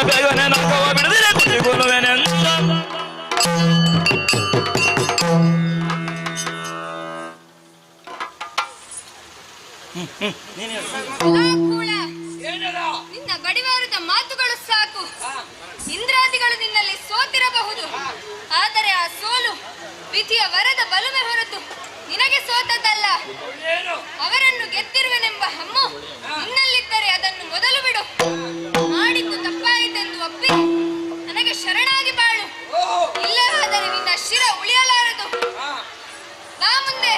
ಬೇಗನೆ ನಾಕವ ಬಿಡದಿರೆ ಕುಳಿಗೊಳ್ಳುವೆನೆಂದ ನಿನ್ನ ಗಡಿವಾರದ ಮಾತುಗಳು ಸಾಕು. ಇಂದ್ರಾದಿಗಳು ನಿನ್ನಲ್ಲಿ ಸೋತಿರಬಹುದು, ಆದರೆ ಆ ಸೋಲು ವಿಧಿಯ ವರದ ಬಲುವೆ ಹೊರತು ನಿನಗೆ ಸೋತದ್ದಲ್ಲ. ಅವರನ್ನು ಗೆದ್ದಿರುವೆನೆಂಬ ಹಮ್ಮು ನಿನ್ನಲ್ಲಿದ್ದರೆ ಅದನ್ನು ಮೊದಲು ಬಿಡು. ಮಾಡಿದ್ದು ತಪ್ಪಾಯಿತೆಂದು ಒಪ್ಪಿ ನನಗೆ ಶರಣಾಗಿ ಬಾಳು. ಇಲ್ಲವಾದರೆ ನಿನ್ನ ಶಿರ ಉಳಿಯಲಾರದು. ಬಾ ಮುಂದೆ.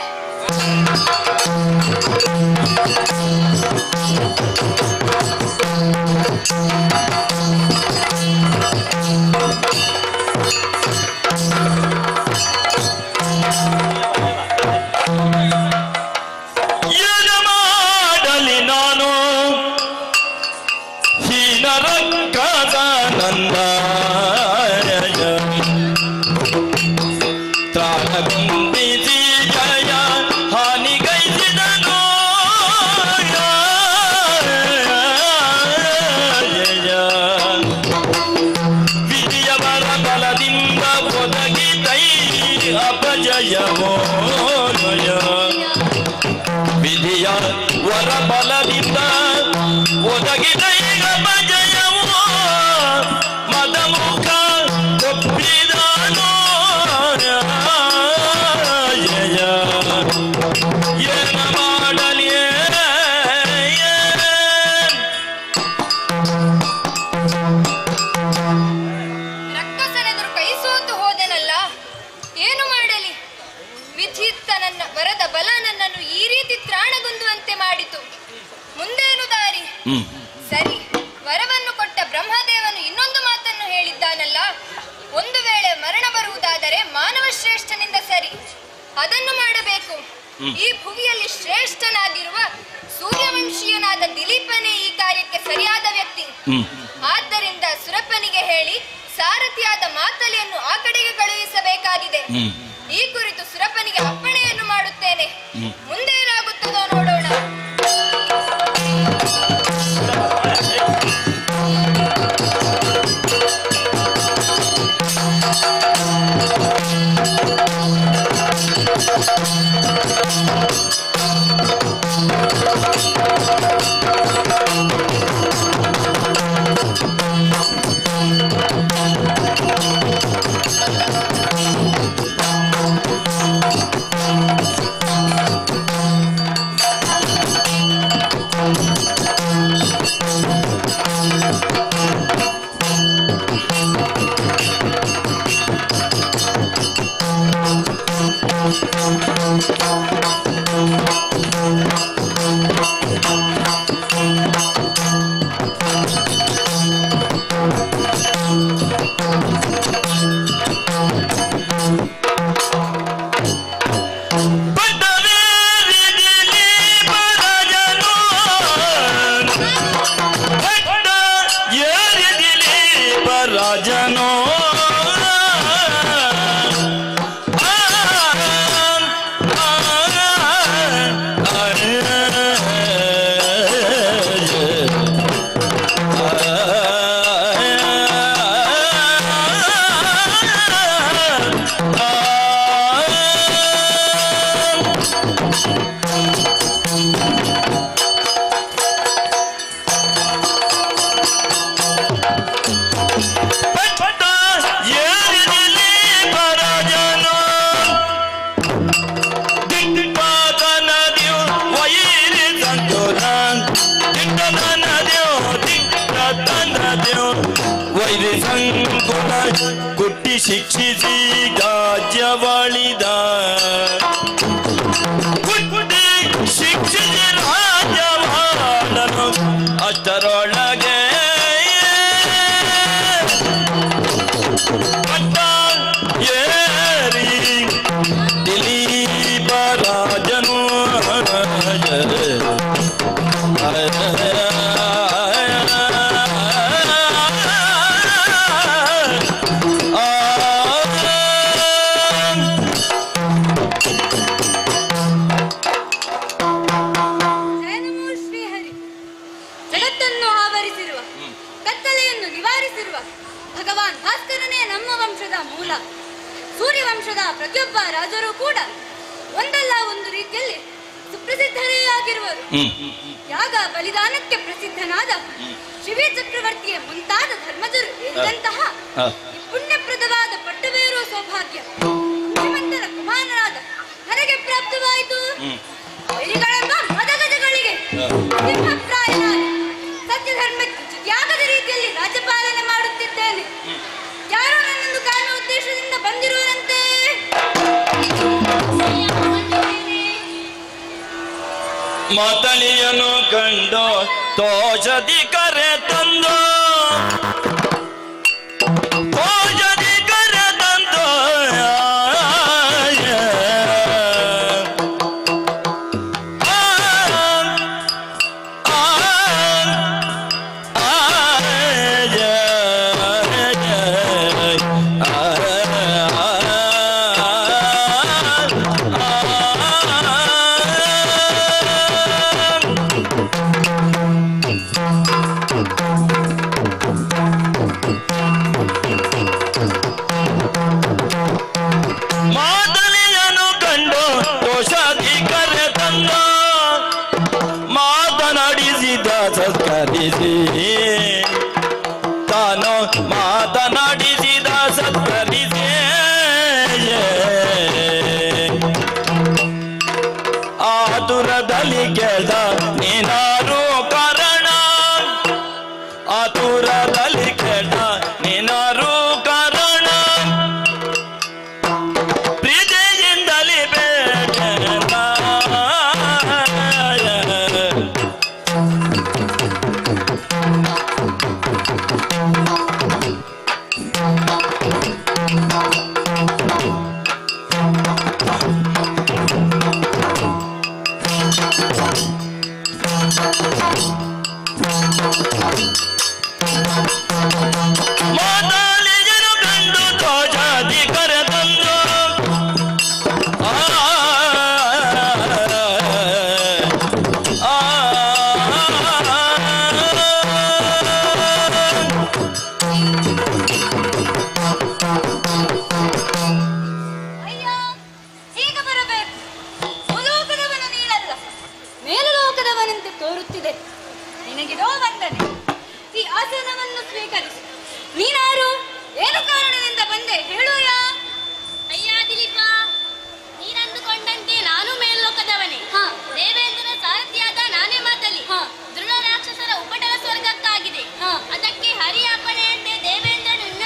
ಮಾಡಲಿ ನಾನು ಹೀನರಕ್ಕಾದ ನಂದ ತ್ರಾಣಗೊಂದಿಸಿ ಜಯ ಹಾನಿಗೈಸಿದನು ವಿಧಿಯವರ ಬಲದಿಂದ ಒದಗಿದೈ ಅಪಜಯವೋ ವಿಧಿಯ ವರ ಬಲದಿಂದ ಒದಗಿದ ಈಗ ಭಜಯವು ಮದಮುಖ ಒಪ್ಪಿದನು ಏನ ಮಾಡಲಿಯೇ ರಕ್ಕಸನೆದುರು ಕೈ ಸೋತು ಹೋದೆನಲ್ಲ, ಏನು ಮಾಡಲಿ? ವಿಧಿತ್ತ ನನ್ನ ವರದ ಬಲ ನನ್ನನ್ನು ಈ ರೀತಿ ತ್ರಾಣಗುಂದುವಂತೆ ಮಾಡಿತು. ಮುಂದೇನು ದಾರಿ? ಸರಿ, ವರವನ್ನು ಕೊಟ್ಟ ಬ್ರಹ್ಮದೇವನು ಇನ್ನೊಂದು ಮಾತನ್ನು ಹೇಳಿದ್ದಾನಲ್ಲ, ಒಂದು ವೇಳೆ ಮರಣ ಬರುವುದಾದರೆ ಮಾನವ ಶ್ರೇಷ್ಠನಿಂದ ಸರಿ, ಅದನ್ನು ಮಾಡಬೇಕು. ಈ ಭುವಿಯಲ್ಲಿ ಶ್ರೇಷ್ಠನಾಗಿರುವ ಸೂರ್ಯವಂಶೀಯನಾದ ದಿಲೀಪನೇ ಈ ಕಾರ್ಯಕ್ಕೆ ಸರಿಯಾದ ವ್ಯಕ್ತಿ. ಆದ್ದರಿಂದ ಸುರಪ್ಪನಿಗೆ ಹೇಳಿ ಸಾರಥಿಯಾದ ಮಾತಲಿಯನ್ನು ಆ ಕಡೆಗೆ ಕಳುಹಿಸಬೇಕಾಗಿದೆ. ಈ ಕುರಿತು ಸುರಪ್ಪನಿಗೆ ಅಪ್ಪಣೆಯನ್ನು ಮಾಡುತ್ತೇನೆ. ಮುಂದೇನಾಗುತ್ತದೋ ನೋಡೋಣ. ಕುಟ್ಟಿ ಶಿಕ್ಷಿಸಿ ರಾಜ್ಯವಾಳಿದ ಕುಟ್ಟಿ ಶಿಕ್ಷಿಸಿ ರಾಜ್ಯವಾಳನು ಅಷ್ಟರೊಳಗೆ ಪಟ್ಟ ಏರಿ ದಿಲೀಪ ರಾಜನು ಜಗತ್ತನ್ನು ಆವರಿಸಿರುವ ಕತ್ತಲೆಯನ್ನು ನಿವಾರಿಸಿರುವ ಭಗವಾನ್ ಭಾಸ್ಕರನೇ ನಮ್ಮ ವಂಶದ ಮೂಲ. ಸೂರ್ಯವಂಶದ ಪ್ರತಿಯೊಬ್ಬ ರಾಜರು ಕೂಡ ಒಂದಲ್ಲ ಒಂದು ರೀತಿಯಲ್ಲಿ ಸುಪ್ರಸಿದ್ಧರೇ ಆಗಿರುವರು. ಯಾಗ ಬಲಿದಾನಕ್ಕೆ ಪ್ರಸಿದ್ಧನಾದ ಶಿವಿ ಚಕ್ರವರ್ತಿಯ ಮುಂತಾದ ಧರ್ಮಜರು ಹೇಳಿದಂತಹ ಈ ಪುಣ್ಯಪ್ರದವಾದ ಪಟ್ಟವೇರೋ ಸೌಭಾಗ್ಯ ಶ್ರೀಮಂತರ ಕುಮಾರನಾದ ನನಗೆ ಪ್ರಾಪ್ತವಾಯಿತು. ವೈರಿಗಳೆಂಬ ಮದಗಜಗಳಿಗೆ ಸಿಂಹಪ್ರಾಯನಾದ ಸತ್ಯ ಧರ್ಮಕ್ಕೆ ಚ್ಯುತಿಯಾಗದ ರೀತಿಯಲ್ಲಿ ರಾಜ್ಯಪಾಲನೆ ಮಾಡುತ್ತಿದ್ದೇನೆ. ಯಾರೋ ನನ್ನನ್ನು ಕಾಣುವ ಉದ್ದೇಶದಿಂದ ಬಂದಿರುವಂತೆ. ಮಾತಳಿಯನು ಕಂಡು ತೋಜದಿ ಕರೆ ತಂದು ತೋಜದಿ ಕರೆ ತಂದು ಮಾತಳಿಯನು ಕಂಡು ದೋಷದಿ ಕರೆ ತಂದ ಮಾತನಾಡಿಸಿದ ಸತ್ಕರಿಸಿ ತಾನು ಮಾತನಾಡಿಸಿದ ಸತ್ಕರಿಸಿ ಆತುರದಲ್ಲಿ ಕೇಳ್ದ ನೀನಾರು ಕಾರಣ ಆತುರದಲ್ಲಿ ಕೇಳ್ದ ನೀನಾರು ಕಾರಣ ಪ್ರೀತಿಯಿಂದಲೇ ಬೇಡ ಮಾತಾಳಿಯನು ಕಂಡು ತೋಜದಿ ಕರೆ ತಂದು ಅಯ್ಯ, ಈಗ ಬರಬೇಕು. ಭೂಲೋಕದವನು ನೀನಲ್ಲ, ಮೇಲುಲೋಕದವನಂತೆ ತೋರುತ್ತಿದೆ. ನಿನಗಿದೋ ವಂದನೆ. ಈ ಆಸನವನ್ನು ಸ್ವೀಕರಿಸು. ನೀನಾರು, ಏನು ಕಾರಣದಿಂದ ಬಂದೆ ಹೇಳುಯ? ಅಯ್ಯ ದಿಲೀಪ, ನೀನಂದುಕೊಂಡಂತೆ ನಾನು ಮೇಲ್ಲೋಕದವನೇ. ದೇವೇಂದ್ರನ ಸಾರಥಿಯಾದ ನಾನೇ ಮಾತಲಿ. ದೃಢ ರಾಕ್ಷಸರ ಉಪಟಳ ಸ್ವರ್ಗಕ್ಕಾಗಿದೆ. ಅದಕ್ಕೆ ಹರಿಯ ಅಪ್ಪಣೆಯಂತೆ ದೇವೇಂದ್ರನು ನಿನ್ನ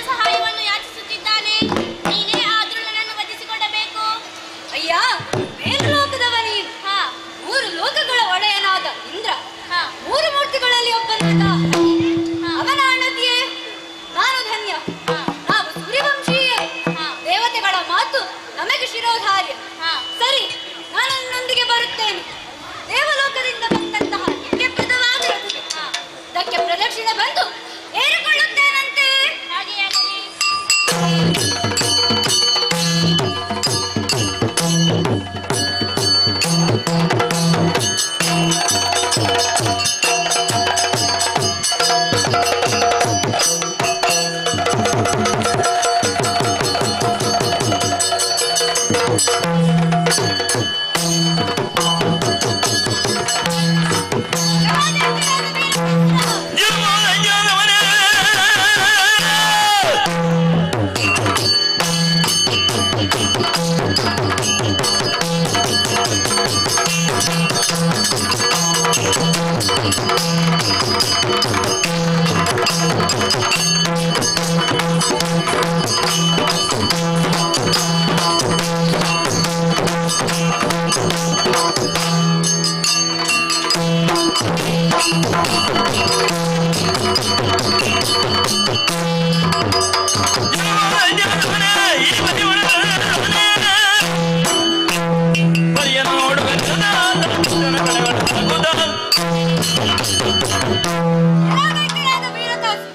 ಗಟ್ಟಿಯಾದ ವೀರತಾಸು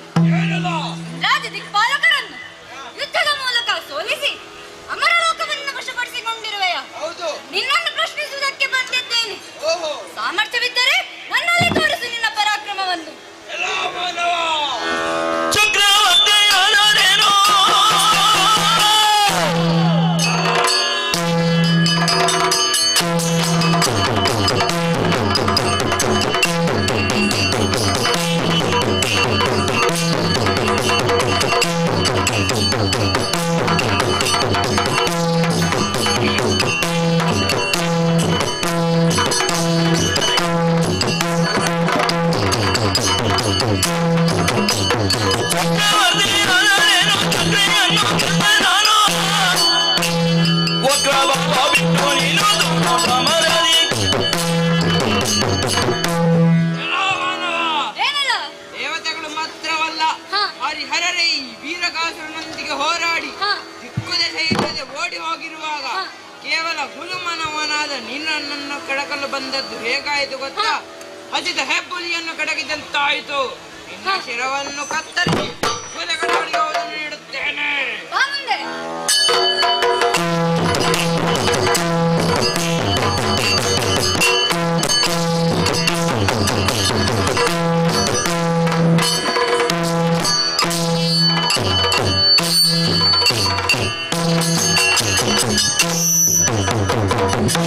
ರಾಜ ದಿಕ್ಪಾಲಕರನ್ನು ಯುದ್ಧದ ಮೂಲಕ ಸೋಲಿಸಿ ಅಮರಲೋಕವನ್ನು ವಶಪಡಿಸಿಕೊಂಡಿರುವೆಯ ನಿನ್ನನ್ನು ಪ್ರಶ್ನಿಸುವುದಕ್ಕೆ ಬಂದಿದ್ದೇನೆ. ಸಾಮರ್ಥ್ಯವಿದ್ದರೆ ನನ್ನಲ್ಲಿ ತೋರಿಸು ನಿನ್ನ ಪರಾಕ್ರಮವನ್ನು. ದೇವತೆಗಳು ಮಾತ್ರವಲ್ಲ, ಹರಿಹರರೇ ಈ ವೀರಕಾಸುರನೊಂದಿಗೆ ಹೋರಾಡಿ ದಿಕ್ಕುದೆಸೆ ಇಲ್ಲದೆ ಓಡಿ ಹೋಗಿರುವಾಗ ಕೇವಲ ಹುಲುಮನವನಾದ ನಿನ್ನನ್ನು ಕಡಕಲು ಬಂದದ್ದು ಹೇಗಾಯಿತು ಗೊತ್ತಾ? ಹಸಿದ ಹೆಬ್ಬುಲಿಯನ್ನು ಕಡಗಿದಂತಾಯಿತು. ನಿನ್ನ ಶಿರವನ್ನು ಕತ್ತರಿಸಿ ಕುಲಗಳಿಗೆ ಹೋದನ್ನು ನೀಡುತ್ತೇನೆ.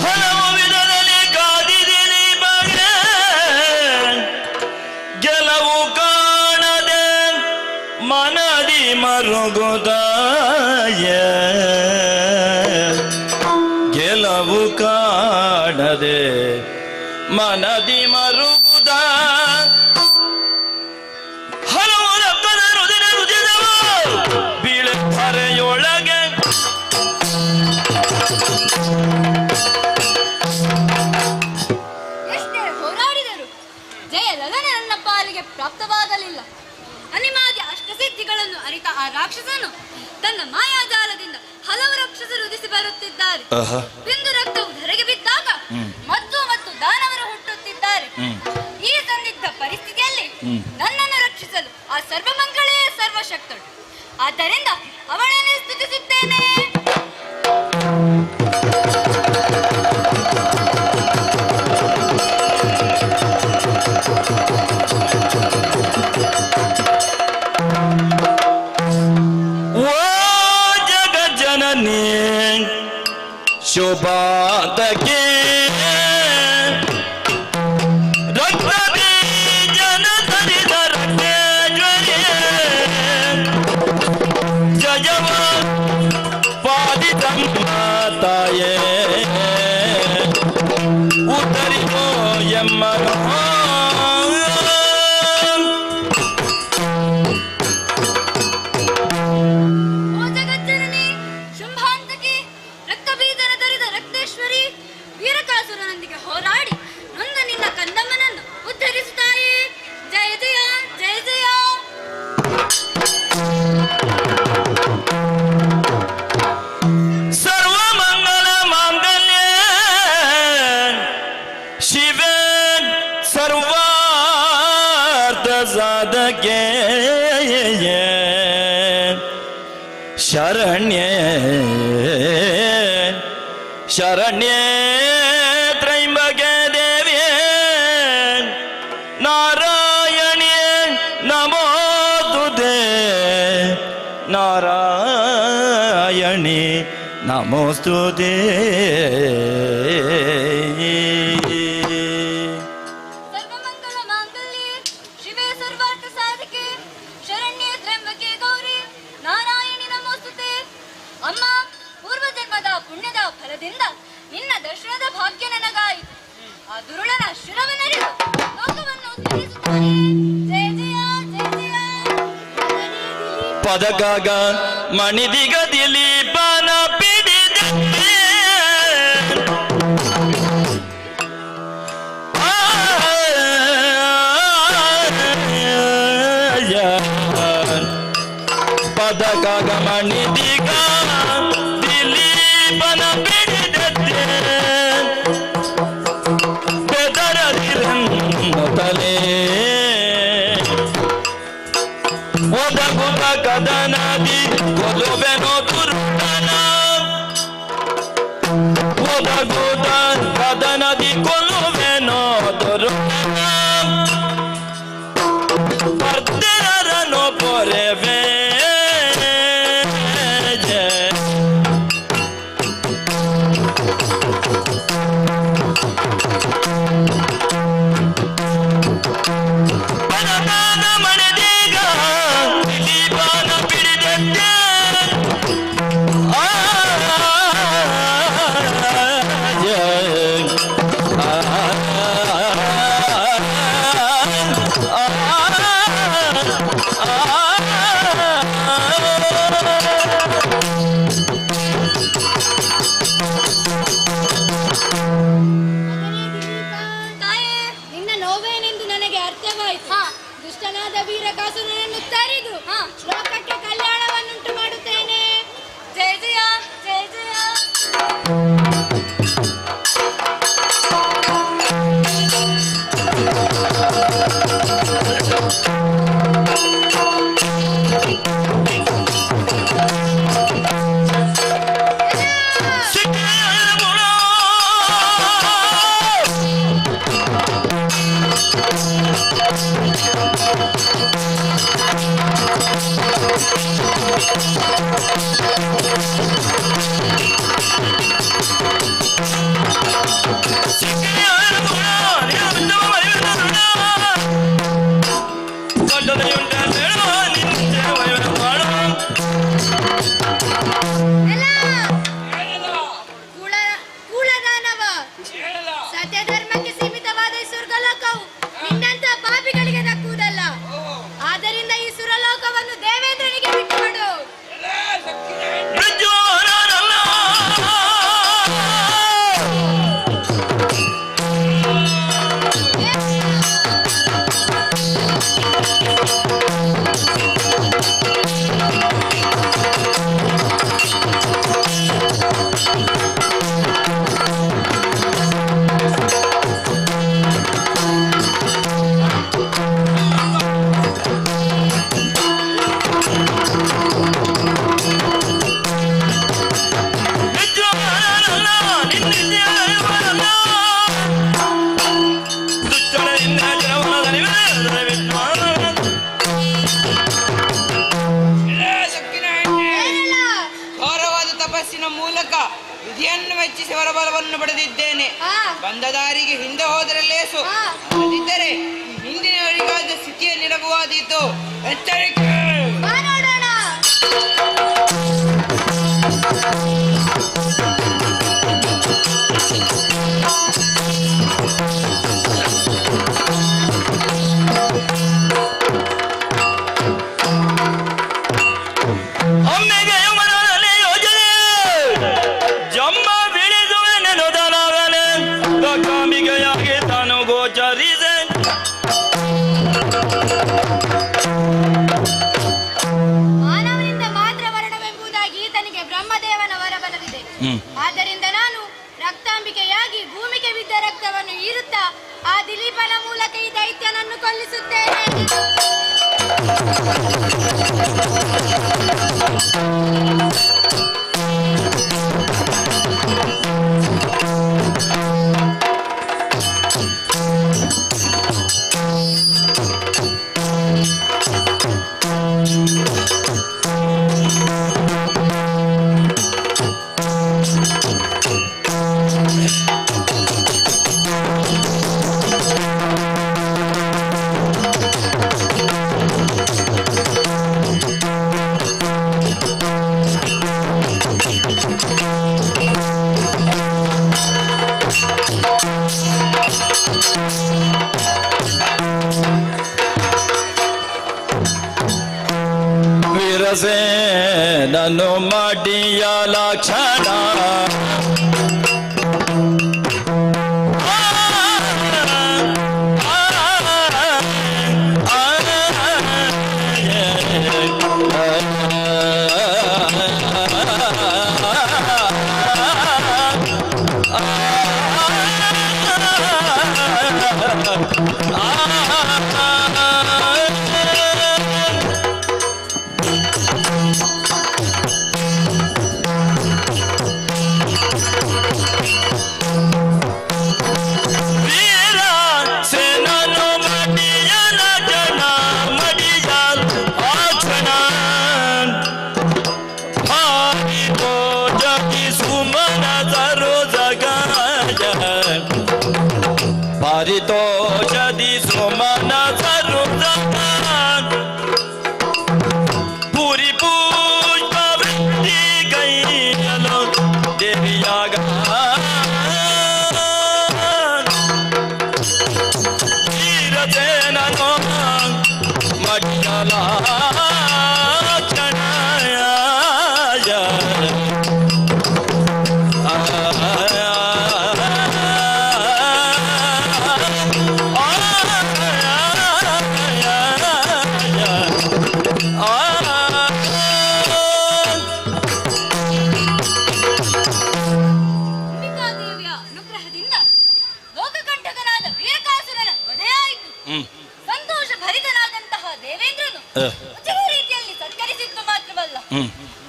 ಹಲವು ವಿಧದಲ್ಲಿ ಕಾದಿದಿನಿ ಬಗೆ ಗೆಲುವು ಕಾಣದೆ ಮನದಿ ಮರುಗುದಾಯ ಗೆಲುವು ಕಾಣದೆ ಮನದಿ ಮರುಗುದ ಹಲವು ರಕ್ತದ ರುದಿನ ರುದಿದವು ಬೀಳೆ ಧರೆಯೊಳಗೆ ಎಷ್ಟೇ ಹೋರಾಡಿದರು ಜಯಲಗನೆ ನನ್ನ ಪಾಲಿಗೆ ಪ್ರಾಪ್ತವಾಗಲಿಲ್ಲ. ಅನಿಮಾದಿ ಅಷ್ಟಸಿದ್ಧಿಗಳನ್ನು ಅರಿತ ಆ ರಾಕ್ಷಸನು ತನ್ನ ಮಾಯಾಜಾಲದಿಂದ ಹಲವು ರಾಕ್ಷಸರು ಉದಿಸಿ ಬರುತ್ತಿದ್ದಾರೆ. ಬಿಂದು ರಕ್ತವು ಧರೆಗೆ ಬಿದ್ದಾಗ ಮತ್ತು ದಾನವರು ಹುಟ್ಟುತ್ತಿದ್ದಾರೆ. ಈ ಸಂದಿಗ್ಧ ಪರಿಸ್ಥಿತಿಯಲ್ಲಿ ನನ್ನನ್ನು ರಕ್ಷಿಸಲು ಆ ಸರ್ವಮಂಗಳೇ ಸರ್ವಶಕ್ತಳು. ಆದ್ದರಿಂದ ಅವಳನ್ನೇ ಸ್ತುತಿಸುತ್ತೇನೆ. ಶೋಭಾದಕ್ಕೆ ರಕ್ತಬೀಜನ ತರಿದ ರಕ್ತಜ್ವರಿ ಜಯವ ಪಾದಿತಮ್ಮ ತಾಯೇ ಉತ್ತರಿಗೋ ಎಮ್ಮನೋ ವೀರಕಾಸುರನೊಂದಿಗೆ ಹೋರಾಡಿ ನೊಂದ ನಿನ್ನ ಕಂದಮ್ಮನನ್ನು ಉದ್ಧರಿಸುತ್ತಾಯೇ. ಜಯ ಜಯ ಜಯ ಜಯ. ಸರ್ವಮಂಗಲ ಮಾಂಗಲ್ಯ ಶಿವೆ ಸರ್ವಾರ್ಥ ಸಾಧಕೆ ಶರಣ್ಯೇ ಶರಣ್ಯೇ ತ್ರೈಂಬಕೆ ದೇವಿಯೇ ನಾರಾಯಣಿಯೇ ನಮೋಸ್ತುತೆ ನಾರಾಯಣಿ ನಮೋಸ್ತುತೆ. ಸರ್ವಮಂಗಲ ಮಾಂಗಲ್ಯೆ ಶಿವೆ ಸರ್ವಾರ್ಥ ಸಾಧಕೆ ಶರಣ್ಯೆ ತ್ರ್ಯಂಬಕೆ ಗೌರಿ ನಾರಾಯಣಿ ನಮೋಸ್ತುತೆ. ಅಮ್ಮ, ಪೂರ್ವಜನ್ಮದ ಪುಣ್ಯದ ಫಲದಿಂದ ನಿನ್ನ ದರ್ಶನದ ಭಾಗ್ಯ ನನಗಾಯಿತು. ಆ ದುರುಳನ ಶಿರವನ್ನರಿದು ಲೋಕವನ್ನು ಉದ್ಧರಿಸುತ್ತಾನೆ. ಜಯ ಜಯ ಜಯ ಜಯ. ಪದಕಾಗ ಮಣಿದಿಗ ದಿಲೀಪನ ಪಿಡಿದ ಪದಕ ಗಮನಿದೀಗ ದಿಲೀಪನ ಬಿಡಿದತ್ತೆ ಬೆದರದಿರನ್ನತಲೇ ಒದಗುತ್ತ ಕದನದಿ ಕೊಲುವೆನೋ ದುರ್ಬಲ ಒದಗುತ್ತ ಕದನದಿ ಕೊಲುವೆನೋ ದುರ್ಬಲ ಪರ್ದೆರನು ಪೊರೆವೆ ಪರದಾನ ಮಣದೀಗ ದಿಲೀಪನ ಬಿಡಿದತ್ತೆ ತಾಯೇ, ನಿನ್ನ ನೋವೇನೆಂದು ನನಗೆ ಅರ್ಥವಾಯಿತು. ದುಷ್ಟನಾದ ವೀರಕಾಸುರನನ್ನು ತರಿದು ಲೋಕಕ್ಕೆ ಕಲ್ಯಾಣವನ್ನುಂಟು ಮಾಡುತ್ತೇನೆ. ಜಯ ಜಯ ಜಯ ಜಯ. ಕೂಳದಾನವ, ಸತ್ಯಧರ್ಮಕ್ಕೆ ಸೀಮಿತವಾದ ಈ ಸ್ವರ್ಗಲೋಕವು ನಿನ್ನಂತ ಪಾಪಿಗಳಿಗೆ ದಕ್ಕುವುದಲ್ಲ. ಆದ್ದರಿಂದ ಈ ಸುರಲೋಕವನ್ನು ದೇವೇಂದ್ರನಿಗೆ ಬಿಟ್ಟುಕೊಡು. ಘೋರವಾದ ತಪಸ್ಸಿನ ಮೂಲಕ ವಿಧಿಯನ್ನು ಮೆಚ್ಚಿಸಿ ವರಬಲವನ್ನು ಪಡೆದಿದ್ದೇನೆ. ಬಂದ ದಾರಿಗೆ ಹಿಂದೆ ಹೋದರೆ ಲೇಸು, ಅಲ್ಲದಿದ್ದರೆ ಹಿಂದಿನವರಿಗಾದ ಸ್ಥಿತಿಯನ್ನಿರಬಹುದಾದೀತು. ಎಚ್ಚರಿಕೆ. ಒಮ್ಮೆಗೆ ಮನದಲ್ಲಿ ಯೋಜನೆ ಜಮ್ಮ ಬಿಳಿದುವೆ ನೆನದನವನೆ ಕಾಂಬಿಗೆಯಾಗಿ ತಾನು ಗೋಚರಿಸೆ ಮಾನವನಿಂದ ಮಾತ್ರ ವರ್ಣವೆಂಬುದಾಗಿ ಈತನಿಗೆ ಬ್ರಹ್ಮದೇವನ ವರಬಲವಿದೆ. ಆದ್ದರಿಂದ ನಾನು ರಕ್ತಾಂಬಿಕೆಯಾಗಿ ಭೂಮಿಗೆ ಬಿದ್ದ ರಕ್ತವನ್ನು ಹೀರುತ್ತಾ ಆ ದಿಲೀಪನ ಮೂಲಕ ಈ ದೈತ್ಯನನ್ನು ಕೊಲ್ಲಿಸುತ್ತೇನೆ. ವಿರಸೆ ನನ್ನು ಮಾಡಿಯ ಲಕ್ಷಣ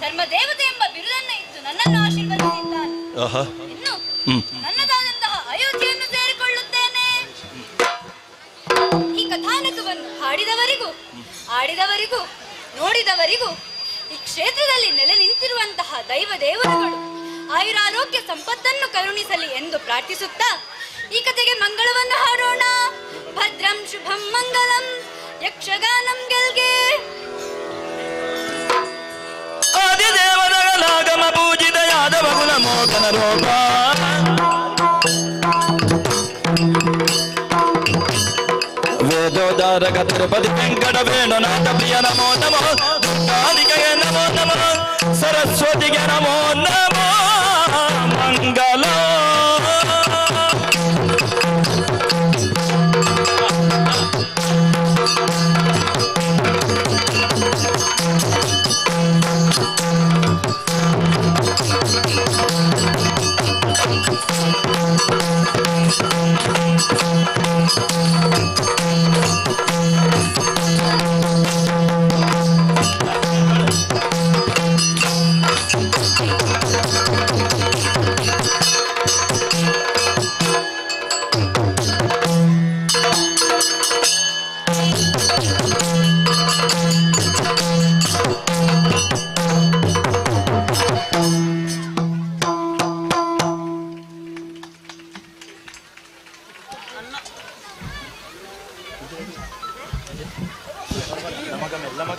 ಧರ್ಮ ದೇವತೆ ಎಂಬ ಬಿರುದನ್ನು ಇದ್ದು ನನ್ನನ್ನು ಆಶೀರ್ವದಿಸಿದ್ದಾನೆ. ಇನ್ನು ನನ್ನದಾದಂತಹ ಅಯೋಧ್ಯೆಯನ್ನು ಸೇರಿಕೊಳ್ಳುತ್ತೇನೆ. ಈ ಕಥಾನಕವನ್ನು ಹಾಡಿದವರಿಗೂ ಆಡಿದವರಿಗೂ ನೋಡಿದವರಿಗೂ ಈ ಕ್ಷೇತ್ರದಲ್ಲಿ ನೆಲೆ ನಿಂತಿರುವಂತಹ ದೈವ ದೇವರುಗಳು ಆಯುರಾರೋಗ್ಯ ಸಂಪತ್ತನ್ನು ಕರುಣಿಸಲಿ ಎಂದು ಪ್ರಾರ್ಥಿಸುತ್ತಾ ಈ ಕಥೆಗೆ ಮಂಗಳವನ್ನು ಹಾಡೋಣ. ಭದ್ರಂ ಶುಭಂ ಮಂಗಲಂ ಯಕ್ಷಗಾನಂ ಗೆಲ್ಗೆ. ಆದಿದೇವರಾಗಮ ಪೂಜಿತ ಯಾದವ ಗುಣ ಮೋಹನ ರೋಗ ವೇದೋದಾರಕ ತಿರುಪತಿ ವೆಂಕಟ ವೇಣುನಾಥ ಪ್ರಿಯ ನಮೋ ನಮೋ ದುರ್ಗಾದಿಗೆ ನಮೋ ನಮೋ ಸರಸ್ವತಿಗೆ ನಮೋ ನಮೋ ಮಂಗಲ.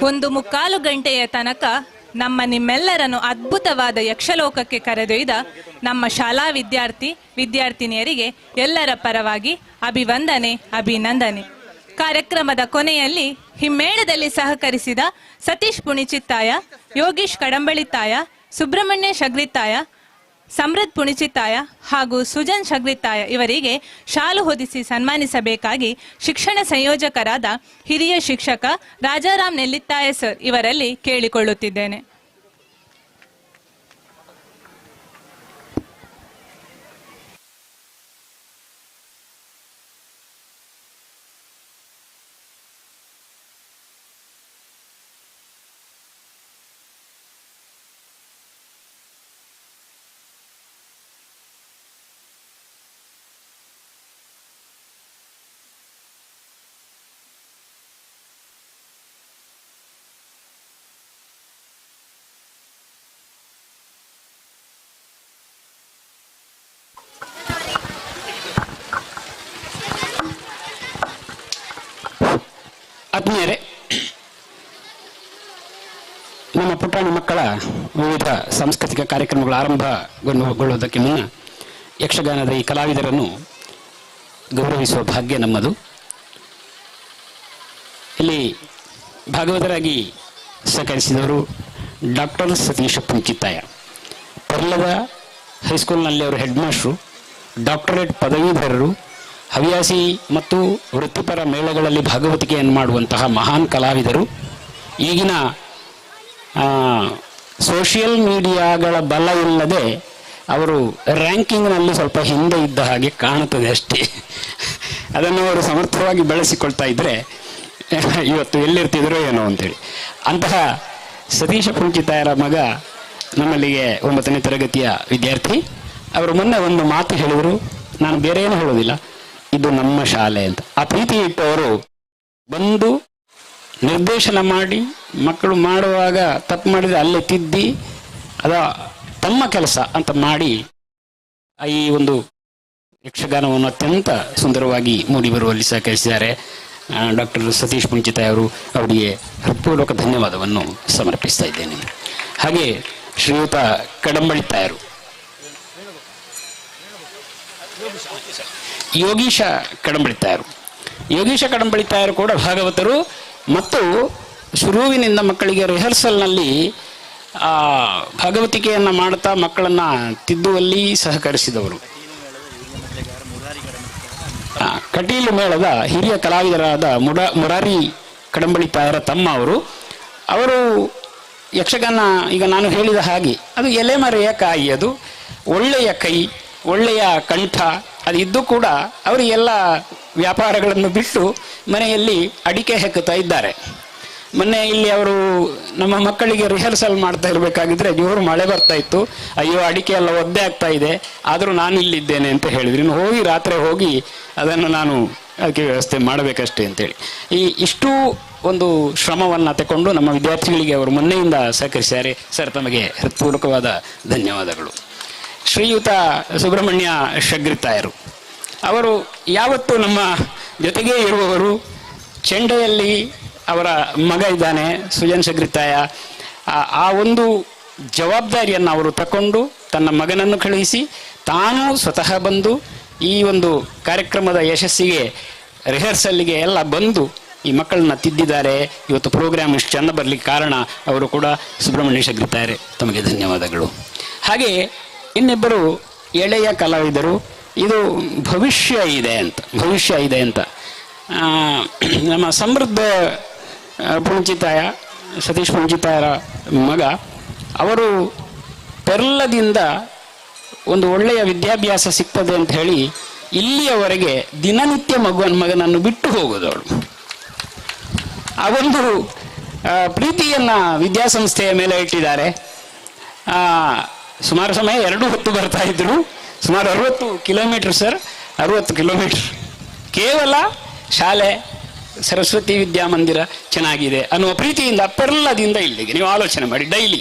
ಒಂದು ಮುಕ್ಕಾಲು ಗಂಟೆಯ ತನಕ ನಿಮ್ಮೆಲ್ಲರನ್ನು ಅದ್ಭುತವಾದ ಯಕ್ಷಲೋಕಕ್ಕೆ ಕರೆದೊಯ್ದ ನಮ್ಮ ಶಾಲಾ ವಿದ್ಯಾರ್ಥಿನಿಯರಿಗೆ ಎಲ್ಲರ ಪರವಾಗಿ ಅಭಿನಂದನೆ. ಕಾರ್ಯಕ್ರಮದ ಕೊನೆಯಲ್ಲಿ ಹಿಮ್ಮೇಳದಲ್ಲಿ ಸಹಕರಿಸಿದ ಸತೀಶ್ ಪುಣಿಚಿತ್ತಾಯ, ಯೋಗೀಶ್ ಕಡಂಬಳಿತಾಯ, ಸುಬ್ರಹ್ಮಣ್ಯ ಶಗ್ರಿತಾಯ, ಸಮೃದ್ಧ್ ಪುಣಿಚಿತ್ತಾಯ ಹಾಗೂ ಸುಜನ್ ಶಗ್ರಿತಾಯ ಇವರಿಗೆ ಶಾಲು ಹೊದಿಸಿ ಸನ್ಮಾನಿಸಬೇಕಾಗಿ ಶಿಕ್ಷಣ ಸಂಯೋಜಕರಾದ ಹಿರಿಯ ಶಿಕ್ಷಕ ರಾಜಾರಾಮ್ ನೆಲ್ಲಿತ್ತಾಯ ಸರ್ ಇವರಲ್ಲಿ ಕೇಳಿಕೊಳ್ಳುತ್ತಿದ್ದೇನೆ. ಆತ್ಮೀಯರೇ, ನಮ್ಮ ಪುಟಾಣಿ ಮಕ್ಕಳ ವಿವಿಧ ಸಾಂಸ್ಕೃತಿಕ ಕಾರ್ಯಕ್ರಮಗಳು ಆರಂಭಗೊಳ್ಳುವುದಕ್ಕೆ ಮುನ್ನ ಯಕ್ಷಗಾನದ ಈ ಕಲಾವಿದರನ್ನು ಗೌರವಿಸುವ ಭಾಗ್ಯ ನಮ್ಮದು. ಇಲ್ಲಿ ಭಾಗವತರಾಗಿ ಸಹಕರಿಸಿದವರು ಡಾಕ್ಟರ್ ಸತೀಶ ಪುಂಚಿತ್ತಾಯ, ಪರ್ಲದ ಹೈಸ್ಕೂಲ್ನಲ್ಲಿ ಅವರು ಹೆಡ್ ಮಾಸ್ಟ್ರು, ಡಾಕ್ಟರೇಟ್ ಪದವೀಧರರು, ಹವ್ಯಾಸಿ ಮತ್ತು ವೃತ್ತಿಪರ ಮೇಳಗಳಲ್ಲಿ ಭಾಗವತಿಕೆಯನ್ನು ಮಾಡುವಂತಹ ಮಹಾನ್ ಕಲಾವಿದರು. ಈಗಿನ ಸೋಷಿಯಲ್ ಮೀಡಿಯಾಗಳ ಬಲ ಇಲ್ಲದೆ ಅವರು ರ್ಯಾಂಕಿಂಗ್ನಲ್ಲಿ ಸ್ವಲ್ಪ ಹಿಂದೆ ಇದ್ದ ಹಾಗೆ ಕಾಣುತ್ತದೆ ಅಷ್ಟೇ. ಅದನ್ನು ಅವರು ಸಮರ್ಥವಾಗಿ ಬೆಳೆಸಿಕೊಳ್ತಾ ಇದ್ದರೆ ಇವತ್ತು ಎಲ್ಲಿರ್ತಿದ್ರು ಏನೋ ಅಂತೇಳಿ. ಅಂತಹ ಸತೀಶ ಪುಂಚಿತಾಯರ ಮಗ ನಮ್ಮಲ್ಲಿಗೆ 9ನೇ ತರಗತಿಯ ವಿದ್ಯಾರ್ಥಿ. ಅವರು ಮೊನ್ನೆ ಒಂದು ಮಾತು ಹೇಳಿದರು, ನಾನು ಬೇರೆ ಏನು ಹೇಳೋದಿಲ್ಲ, ಇದು ನಮ್ಮ ಶಾಲೆ ಅಂತ. ಆ ಪ್ರೀತಿ ಇಟ್ಟವರು ಬಂದು ನಿರ್ದೇಶನ ಮಾಡಿ, ಮಕ್ಕಳು ಮಾಡುವಾಗ ತಪ್ಪು ಮಾಡಿದರೆ ಅಲ್ಲೇ ತಿದ್ದಿ ಅದ ತಮ್ಮ ಕೆಲಸ ಅಂತ ಮಾಡಿ ಈ ಒಂದು ಯಕ್ಷಗಾನವನ್ನು ಅತ್ಯಂತ ಸುಂದರವಾಗಿ ಮೂಡಿಬರುವಲ್ಲಿ ಸಹಕರಿಸಿದ್ದಾರೆ. ಡಾಕ್ಟರ್ ಸತೀಶ್ ಪುಂಚಿತಾಯ ಅವರಿಗೆ ಹೃತ್ಪೂರ್ವಕ ಧನ್ಯವಾದವನ್ನು ಸಮರ್ಪಿಸ್ತಾ ಇದ್ದೇನೆ. ಹಾಗೆ ಶ್ರೀಯುತ ಕಡಂಬಳಿತಾಯರು, ಯೋಗೀಶ ಕಡಂಬಳಿತಾಯರು ಕೂಡ ಭಾಗವತರು ಮತ್ತು ಶುರುವಿನಿಂದ ಮಕ್ಕಳಿಗೆ ರಿಹರ್ಸಲ್ನಲ್ಲಿ ಭಾಗವತಿಕೆಯನ್ನು ಮಾಡ್ತಾ ಮಕ್ಕಳನ್ನು ತಿದ್ದುವಲ್ಲಿ ಸಹಕರಿಸಿದವರು. ಕಟೀಲು ಮೇಳದ ಹಿರಿಯ ಕಲಾವಿದರಾದ ಮುರಾರಿ ಕಡಂಬಳಿತಾಯರ ತಮ್ಮ ಅವರು ಯಕ್ಷಗಾನ ಈಗ ನಾನು ಹೇಳಿದ ಹಾಗೆ ಅದು ಎಲೆಮರೆಯ ಕಾಯಿ, ಅದು ಒಳ್ಳೆಯ ಕೈ, ಒಳ್ಳೆಯ ಕಂಠ ಅದು ಇದ್ದು ಕೂಡ ಅವರು ಎಲ್ಲ ವ್ಯಾಪಾರಗಳನ್ನು ಬಿಟ್ಟು ಮನೆಯಲ್ಲಿ ಅಡಿಕೆ ಹೆಕ್ಕುತ್ತಾ ಇದ್ದಾರೆ. ಮೊನ್ನೆ ಇಲ್ಲಿ ಅವರು ನಮ್ಮ ಮಕ್ಕಳಿಗೆ ರಿಹರ್ಸಲ್ ಮಾಡ್ತಾ ಇರಬೇಕಾಗಿದ್ರೆ ಜೋರು ಮಳೆ ಬರ್ತಾ ಇತ್ತು, ಅಯ್ಯೋ ಅಡಿಕೆ ಎಲ್ಲ ಒದ್ದೆ ಆಗ್ತಾ ಇದೆ, ಆದರೂ ನಾನು ಇಲ್ಲಿದ್ದೇನೆ ಅಂತ ಹೇಳಿದ್ರು. ಇನ್ನು ಹೋಗಿ ರಾತ್ರಿ ಹೋಗಿ ಅದನ್ನು ನಾನು ಅದಕ್ಕೆ ವ್ಯವಸ್ಥೆ ಮಾಡಬೇಕಷ್ಟೇ ಅಂತೇಳಿ ಇಷ್ಟು ಒಂದು ಶ್ರಮವನ್ನು ತಗೊಂಡು ನಮ್ಮ ವಿದ್ಯಾರ್ಥಿಗಳಿಗೆ ಅವರು ಮೊನ್ನೆಯಿಂದ ಸಹಕರಿಸಿದ್ದಾರೆ. ಸರ್, ತಮಗೆ ಹೃತ್ಪೂರ್ವಕವಾದ ಧನ್ಯವಾದಗಳು. ಶ್ರೀಯುತ ಸುಬ್ರಹ್ಮಣ್ಯ ಶಗ್ರಿತಾಯರು ಅವರು ಯಾವತ್ತೂ ನಮ್ಮ ಜೊತೆಗೇ ಇರುವವರು. ಚೆಂಡೆಯಲ್ಲಿ ಅವರ ಮಗ ಇದ್ದಾನೆ ಸುಜನ್ ಶಗ್ರಿತಾಯ, ಆ ಒಂದು ಜವಾಬ್ದಾರಿಯನ್ನು ಅವರು ತಗೊಂಡು ತನ್ನ ಮಗನನ್ನು ಕಳುಹಿಸಿ ತಾನೂ ಸ್ವತಃ ಬಂದು ಈ ಒಂದು ಕಾರ್ಯಕ್ರಮದ ಯಶಸ್ಸಿಗೆ ರಿಹರ್ಸಲ್ಗೆ ಎಲ್ಲ ಬಂದು ಈ ಮಕ್ಕಳನ್ನ ತಿದ್ದಿದ್ದಾರೆ. ಇವತ್ತು ಪ್ರೋಗ್ರಾಮ್ ಇಷ್ಟು ಚೆಂದ ಬರಲಿಕ್ಕೆ ಕಾರಣ ಅವರು ಕೂಡ ಸುಬ್ರಹ್ಮಣ್ಯ ಶಗ್ರಿತಾಯರೇ, ತಮಗೆ ಧನ್ಯವಾದಗಳು. ಹಾಗೆ ಇನ್ನಿಬ್ಬರು ಎಳೆಯ ಕಲಾವಿದರು, ಇದು ಭವಿಷ್ಯ ಇದೆ ಅಂತ ನಮ್ಮ ಸಮೃದ್ಧ ಪುಣಚಿತಾಯ ಸತೀಶ್ ಪುಣಚಿತಾಯರ ಮಗ, ಅವರು ಪೆರ್ಲದಿಂದ ಒಂದು ಒಳ್ಳೆಯ ವಿದ್ಯಾಭ್ಯಾಸ ಸಿಗ್ತದೆ ಅಂತ ಹೇಳಿ ಇಲ್ಲಿಯವರೆಗೆ ದಿನನಿತ್ಯ ಮಗನನ್ನು ಬಿಟ್ಟು ಹೋಗೋದು. ಅವಳು ಆ ಒಂದು ಪ್ರೀತಿಯನ್ನು ವಿದ್ಯಾಸಂಸ್ಥೆಯ ಮೇಲೆ ಇಟ್ಟಿದ್ದಾರೆ. ಸುಮಾರು ಸಮಯ 2 ಹೊತ್ತು ಬರ್ತಾ ಇದ್ರು, ಸುಮಾರು 60 ಕಿಲೋಮೀಟರ್ ಸರ್, 60 ಕಿಲೋಮೀಟರ್ ಕೇವಲ ಶಾಲೆ ಸರಸ್ವತಿ ವಿದ್ಯಾಮಂದಿರ ಚೆನ್ನಾಗಿದೆ ಅನ್ನುವ ಪ್ರೀತಿಯಿಂದ ಪೆರ್ಲದಿಂದ ಇಲ್ಲಿಗೆ. ನೀವು ಆಲೋಚನೆ ಮಾಡಿ, ಡೈಲಿ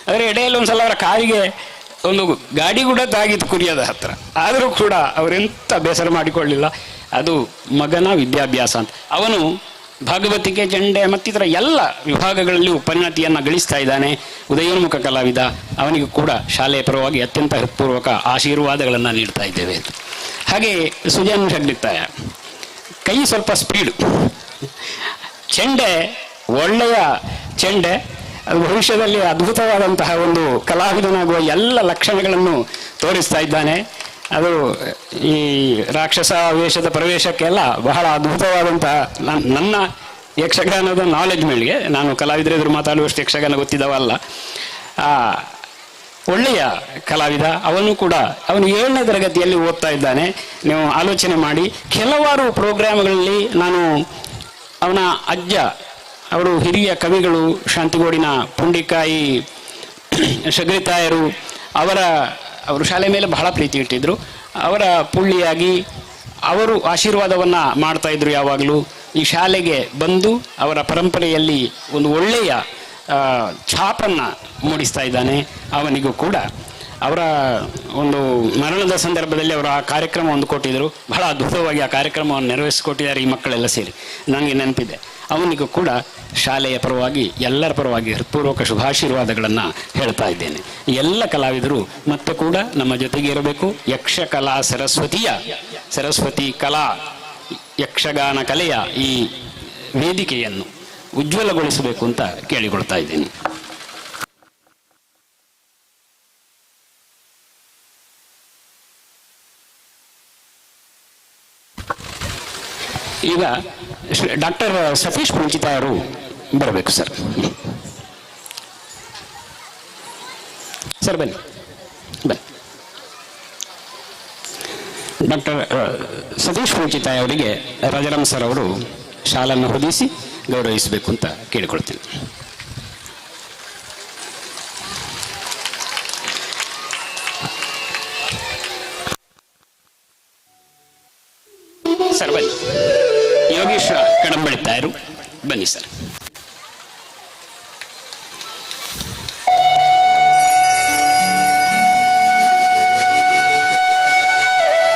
ಆದರೆ ಎಡೆಯಲ್ಲಿ ಒಂದ್ಸಲ ಅವರ ಕಾರಿಗೆ ಒಂದು ಗಾಡಿ ಕೂಡ ತಾಗಿತ್ತು ಕುರಿಯದ ಹತ್ರ, ಆದರೂ ಕೂಡ ಅವರೆಂತ ಬೇಸರ ಮಾಡಿಕೊಳ್ಳಿಲ್ಲ. ಅದು ಮಗನ ವಿದ್ಯಾಭ್ಯಾಸ ಅಂತ. ಅವನು ಭಾಗವತಿಕೆ, ಜಂಡೆ ಮತ್ತಿತರ ಎಲ್ಲ ವಿಭಾಗಗಳಲ್ಲಿ ಪರಿಣತಿಯನ್ನು ಗಳಿಸ್ತಾ ಇದ್ದಾನೆ. ಉದಯೋನ್ಮುಖ ಕಲಾವಿದ. ಅವನಿಗೂ ಕೂಡ ಶಾಲೆಯ ಪರವಾಗಿ ಅತ್ಯಂತ ಹೃತ್ಪೂರ್ವಕ ಆಶೀರ್ವಾದಗಳನ್ನು ನೀಡ್ತಾ ಇದ್ದೇವೆ. ಹಾಗೆ ಸುಜನ್ ಶಗ್ರಿತಾಯ ಕೈ ಸ್ವಲ್ಪ ಸ್ಪೀಡು, ಚೆಂಡೆ ಒಳ್ಳೆಯ ಚೆಂಡೆ, ಅದು ಭವಿಷ್ಯದಲ್ಲಿ ಅದ್ಭುತವಾದಂತಹ ಒಂದು ಕಲಾವಿದನಾಗುವ ಎಲ್ಲ ಲಕ್ಷಣಗಳನ್ನು ತೋರಿಸ್ತಾ ಇದ್ದಾನೆ. ಅದು ಈ ರಾಕ್ಷಸ ವೇಷದ ಪ್ರವೇಶಕ್ಕೆಲ್ಲ ಬಹಳ ಅದ್ಭುತವಾದಂತಹ ನನ್ನ ಯಕ್ಷಗಾನದ ನಾಲೆಜ್ ಮೇಲೆಗೆ, ನಾನು ಕಲಾವಿದರೆದುರು ಮಾತಾಡುವಷ್ಟು ಯಕ್ಷಗಾನ ಗೊತ್ತಿದ್ದವಲ್ಲ, ಒಳ್ಳೆಯ ಕಲಾವಿದ. ಅವನು 7ನೇ ತರಗತಿಯಲ್ಲಿ ಓದ್ತಾ ಇದ್ದಾನೆ. ನೀವು ಆಲೋಚನೆ ಮಾಡಿ, ಕೆಲವಾರು ಪ್ರೋಗ್ರಾಮ್ಗಳಲ್ಲಿ ನಾನು ಅವನ ಅಜ್ಜ, ಅವರು ಹಿರಿಯ ಕವಿಗಳು, ಶಾಂತಿಗೋಡಿನ ಪುಂಡಿಕಾಯಿ ಶಗ್ರಿತಾಯರು, ಅವರು ಶಾಲೆ ಮೇಲೆ ಬಹಳ ಪ್ರೀತಿ ಇಟ್ಟಿದ್ರು. ಅವರ ಪುಳ್ಳಿಯಾಗಿ ಅವರು ಆಶೀರ್ವಾದವನ್ನು ಮಾಡ್ತಾ ಇದ್ರು ಯಾವಾಗಲೂ. ಈ ಶಾಲೆಗೆ ಬಂದು ಅವರ ಪರಂಪರೆಯಲ್ಲಿ ಒಂದು ಒಳ್ಳೆಯ ಛಾಪನ್ನು ಮೂಡಿಸ್ತಾ ಇದ್ದಾನೆ. ಅವನಿಗೂ ಕೂಡ ಅವರ ಒಂದು ಮರಣದ ಸಂದರ್ಭದಲ್ಲಿ ಅವರು ಆ ಕಾರ್ಯಕ್ರಮ ಒಂದು ಕೊಟ್ಟಿದ್ದರು. ಬಹಳ ಅದ್ಭುತವಾಗಿ ಆ ಕಾರ್ಯಕ್ರಮವನ್ನು ನೆರವೇರಿಸಿಕೊಟ್ಟಿದ್ದಾರೆ ಈ ಮಕ್ಕಳೆಲ್ಲ ಸೇರಿ, ನನಗೆ ನೆನಪಿದೆ. ಅವನಿಗೂ ಕೂಡ ಶಾಲೆಯ ಪರವಾಗಿ, ಎಲ್ಲರ ಪರವಾಗಿ ಹೃತ್ಪೂರ್ವಕ ಶುಭಾಶೀರ್ವಾದಗಳನ್ನು ಹೇಳ್ತಾ ಇದ್ದೇನೆ. ಎಲ್ಲ ಕಲಾವಿದರು ಮತ್ತೆ ಕೂಡ ನಮ್ಮ ಜೊತೆಗೆ ಇರಬೇಕು. ಯಕ್ಷಕಲಾ ಸರಸ್ವತಿ ಕಲಾ ಯಕ್ಷಗಾನ ಕಲೆಯ ಈ ವೇದಿಕೆಯನ್ನು ಉಜ್ವಲಗೊಳಿಸಬೇಕು ಅಂತ ಕೇಳಿಕೊಳ್ತಾ ಇದ್ದೇನೆ. ಈಗ ಡಾಕ್ಟರ್ ಸತೀಶ್ ಪುಣಚಿತಾಯರು ಬರಬೇಕು ಸರ್. ಸರ್ ಬನ್ನಿ. ಡಾಕ್ಟರ್ ಸತೀಶ್ ಪುಣಚಿತಾಯ ಅವರಿಗೆ ರಾಜಾರಾಮ್ ಸರ್ ಅವರು ಶಾಲನ್ನು ಹೊದಿಸಿ ಗೌರವಿಸಬೇಕು ಅಂತ ಕೇಳಿಕೊಳ್ತೀನಿ. ಸರ್ ಬನ್ನಿ. ಯೋಗೇಶ್ ಕಡಂಬಳಿತಾಯರು ಬನ್ನಿ ಸರ್.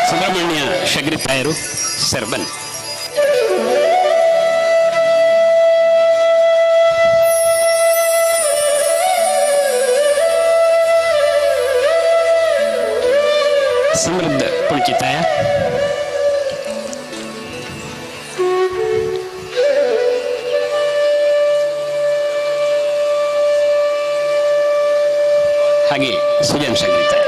ಸುಬ್ರಹ್ಮಣ್ಯ ಶಗ್ರಿತಾಯರು ಸರ್ ಬನ್ನಿ. ಸಮೃದ್ಧ ಪುಣಚಿತಾಯ ಹಾಗೆ ಸುಜನ್ ಶಗ್ರಿತಾಯ.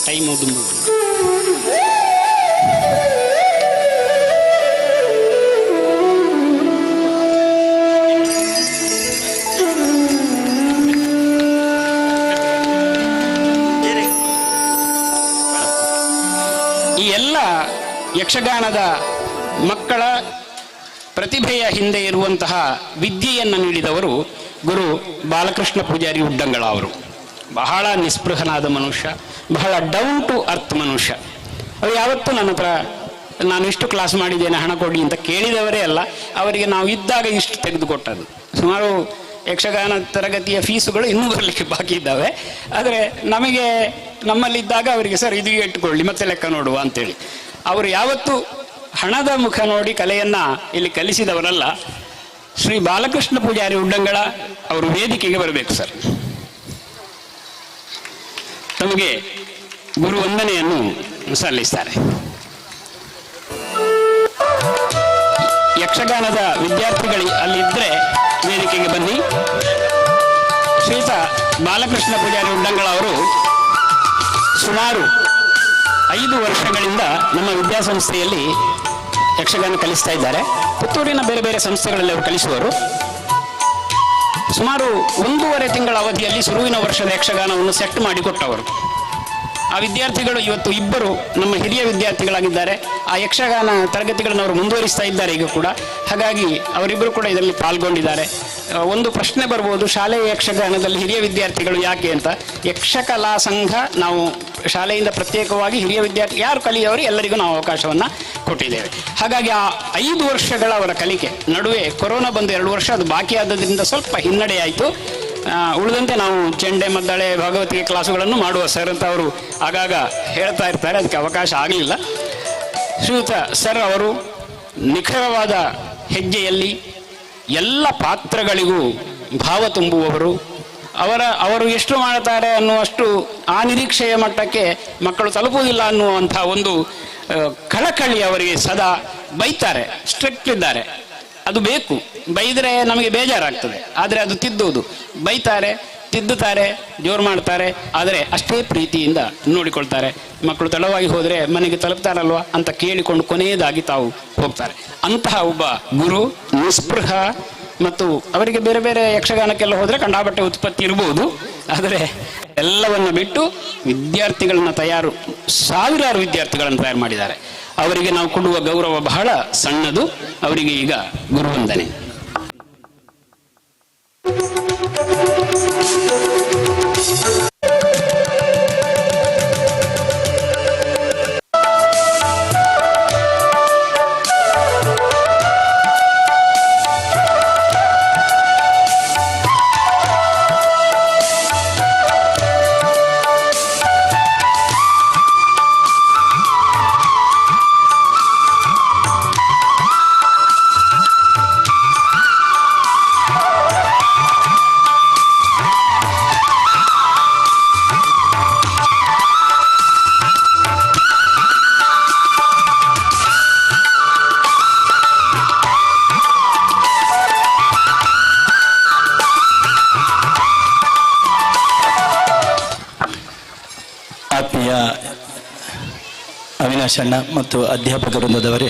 ಟೈಮ್ ದುಂಬು ಯಕ್ಷಗಾನದ ಮಕ್ಕಳ ಪ್ರತಿಭೆಯ ಹಿಂದೆ ಇರುವಂತಹ ವಿದ್ಯೆಯನ್ನು ನೀಡಿದವರು ಗುರು ಬಾಲಕೃಷ್ಣ ಪೂಜಾರಿ ಉಡ್ಡಂಗಳ ಅವರು. ಬಹಳ ನಿಸ್ಪೃಹನಾದ ಮನುಷ್ಯ, ಬಹಳ ಡೌನ್ ಟು ಅರ್ತ್ ಮನುಷ್ಯ. ಅವರು ಯಾವತ್ತೂ ನನ್ನ ಹತ್ರ ನಾನು ಇಷ್ಟು ಕ್ಲಾಸ್ ಮಾಡಿದ್ದೇನೆ ಹಣ ಕೊಡಿ ಅಂತ ಕೇಳಿದವರೇ ಅಲ್ಲ. ಅವರಿಗೆ ನಾವು ಇದ್ದಾಗ ಇಷ್ಟು ತೆಗೆದುಕೊಟ್ಟದ್ದು. ಸುಮಾರು ಯಕ್ಷಗಾನ ತರಗತಿಯ ಫೀಸುಗಳು ಇನ್ನೂ ಬರಲಿಕ್ಕೆ ಬಾಕಿ ಇದ್ದಾವೆ. ಆದರೆ ನಮಗೆ ನಮ್ಮಲ್ಲಿದ್ದಾಗ ಅವರಿಗೆ ಸರ್ ಇದು ಇಟ್ಟುಕೊಳ್ಳಿ ಮತ್ತೆ ಲೆಕ್ಕ ನೋಡುವ ಅಂತೇಳಿ. ಅವರು ಯಾವತ್ತೂ ಹಣದ ಮುಖ ನೋಡಿ ಕಲೆಯನ್ನು ಇಲ್ಲಿ ಕಲಿಸಿದವರಲ್ಲ. ಶ್ರೀ ಬಾಲಕೃಷ್ಣ ಪೂಜಾರಿ ಉಡ್ಡಂಗಳ ಅವರು ವೇದಿಕೆಗೆ ಬರಬೇಕು ಸರ್. ತಮಗೆ ಗುರು ವಂದನೆಯನ್ನು ಸಲ್ಲಿಸ್ತಾರೆ. ಯಕ್ಷಗಾನದ ವಿದ್ಯಾರ್ಥಿಗಳು ಅಲ್ಲಿದ್ದರೆ ವೇದಿಕೆಗೆ ಬನ್ನಿ. ಶ್ರೀಯುತ ಬಾಲಕೃಷ್ಣ ಪೂಜಾರಿ ಉಡ್ಡಂಗಳ ಅವರು ಸುಮಾರು 5 ವರ್ಷಗಳಿಂದ ನಮ್ಮ ವಿದ್ಯಾಸಂಸ್ಥೆಯಲ್ಲಿ ಯಕ್ಷಗಾನ ಕಲಿಸ್ತಾ ಇದ್ದಾರೆ. ಪುತ್ತೂರಿನ ಬೇರೆ ಬೇರೆ ಸಂಸ್ಥೆಗಳಲ್ಲಿ ಅವರು ಕಲಿಸುವರು. ಸುಮಾರು 1.5 ತಿಂಗಳ ಅವಧಿಯಲ್ಲಿ ಶುರುವಿನ ವರ್ಷದ ಯಕ್ಷಗಾನವನ್ನು ಸೆಟ್ ಮಾಡಿಕೊಟ್ಟವರು. ಆ ವಿದ್ಯಾರ್ಥಿಗಳು ಇವತ್ತು 2 ನಮ್ಮ ಹಿರಿಯ ವಿದ್ಯಾರ್ಥಿಗಳಾಗಿದ್ದಾರೆ. ಆ ಯಕ್ಷಗಾನ ತರಗತಿಗಳನ್ನು ಅವರು ಮುಂದುವರಿಸ್ತಾ ಇದ್ದಾರೆ ಈಗ ಕೂಡ. ಹಾಗಾಗಿ ಅವರಿಬ್ಬರು ಕೂಡ ಇದರಲ್ಲಿ ಪಾಲ್ಗೊಂಡಿದ್ದಾರೆ. ಒಂದು ಪ್ರಶ್ನೆ ಬರ್ಬೋದು, ಶಾಲೆಯ ಯಕ್ಷಗಾನದಲ್ಲಿ ಹಿರಿಯ ವಿದ್ಯಾರ್ಥಿಗಳು ಯಾಕೆ ಅಂತ. ಯಕ್ಷಕಲಾ ಸಂಘ ನಾವು ಶಾಲೆಯಿಂದ ಪ್ರತ್ಯೇಕವಾಗಿ ಹಿರಿಯ ವಿದ್ಯಾರ್ಥಿ ಯಾರು ಕಲಿಯೋರು ಎಲ್ಲರಿಗೂ ನಾವು ಅವಕಾಶವನ್ನು ಕೊಟ್ಟಿದ್ದೇವೆ. ಹಾಗಾಗಿ ಆ 5 ವರ್ಷಗಳ ಅವರ ಕಲಿಕೆ ನಡುವೆ ಕೊರೋನಾ ಬಂದು 2 ವರ್ಷ ಅದು ಬಾಕಿ ಆದದ್ರಿಂದ ಸ್ವಲ್ಪ ಹಿನ್ನಡೆಯಾಯಿತು. ಉಳಿದಂತೆ ನಾವು ಚೆಂಡೆ ಮದ್ದಳೆ ಭಾಗವತಿಗೆ ಕ್ಲಾಸುಗಳನ್ನು ಮಾಡುವ ಸರ್ ಅಂತ ಅವರು ಆಗಾಗ ಹೇಳ್ತಾ ಇರ್ತಾರೆ. ಅದಕ್ಕೆ ಅವಕಾಶ ಆಗಲಿಲ್ಲ. ಶ್ರೀಯುತ ಸರ್ ಅವರು ನಿಖರವಾದ ಹೆಜ್ಜೆಯಲ್ಲಿ ಎಲ್ಲ ಪಾತ್ರಗಳಿಗೂ ಭಾವ ತುಂಬುವವರು. ಅವರು ಎಷ್ಟು ಮಾಡ್ತಾರೆ ಅನ್ನುವಷ್ಟು ಆ ನಿರೀಕ್ಷೆಯ ಮಟ್ಟಕ್ಕೆ ಮಕ್ಕಳು ತಲುಪುವುದಿಲ್ಲ ಅನ್ನುವಂಥ ಒಂದು ಕಳಕಳಿ ಅವರಿಗೆ ಸದಾ. ಬೈತಾರೆ, ಸ್ಟ್ರಿಕ್ಟ್ ಇದ್ದಾರೆ, ಅದು ಬೇಕು. ಬೈದರೆ ನಮಗೆ ಬೇಜಾರಾಗ್ತದೆ, ಆದರೆ ಅದು ತಿದ್ದುವುದು. ಬೈತಾರೆ, ತಿದ್ದುತ್ತಾರೆ, ಜೋರು ಮಾಡ್ತಾರೆ, ಆದರೆ ಅಷ್ಟೇ ಪ್ರೀತಿಯಿಂದ ನೋಡಿಕೊಳ್ತಾರೆ. ಮಕ್ಕಳು ತಡವಾಗಿ ಹೋದರೆ ಮನೆಗೆ ತಲುಪ್ತಾರಲ್ವ ಅಂತ ಕೇಳಿಕೊಂಡು ಕೊನೆಯದಾಗಿ ತಾವು ಹೋಗ್ತಾರೆ. ಅಂತಹ ಒಬ್ಬ ಗುರು, ನಿಸ್ಪೃಹ, ಮತ್ತು ಅವರಿಗೆ ಬೇರೆ ಬೇರೆ ಯಕ್ಷಗಾನಕ್ಕೆಲ್ಲ ಹೋದರೆ ಕಂಡಾಬಟ್ಟೆ ಉತ್ಪತ್ತಿ ಇರಬಹುದು. ಆದರೆ ಎಲ್ಲವನ್ನು ಬಿಟ್ಟು ವಿದ್ಯಾರ್ಥಿಗಳನ್ನ ಸಾವಿರಾರು ವಿದ್ಯಾರ್ಥಿಗಳನ್ನು ತಯಾರು ಮಾಡಿದ್ದಾರೆ. ಅವರಿಗೆ ನಾವು ಕೊಡುವ ಗೌರವ ಬಹಳ ಸಣ್ಣದು. ಅವರಿಗೆ ಈಗ ಗುರುವಂದನೆ. ಆತ್ಮೀಯ ಅವಿನಾಶ್ ಅಣ್ಣ ಮತ್ತು ಅಧ್ಯಾಪಕ ವೃಂದದವರೇ,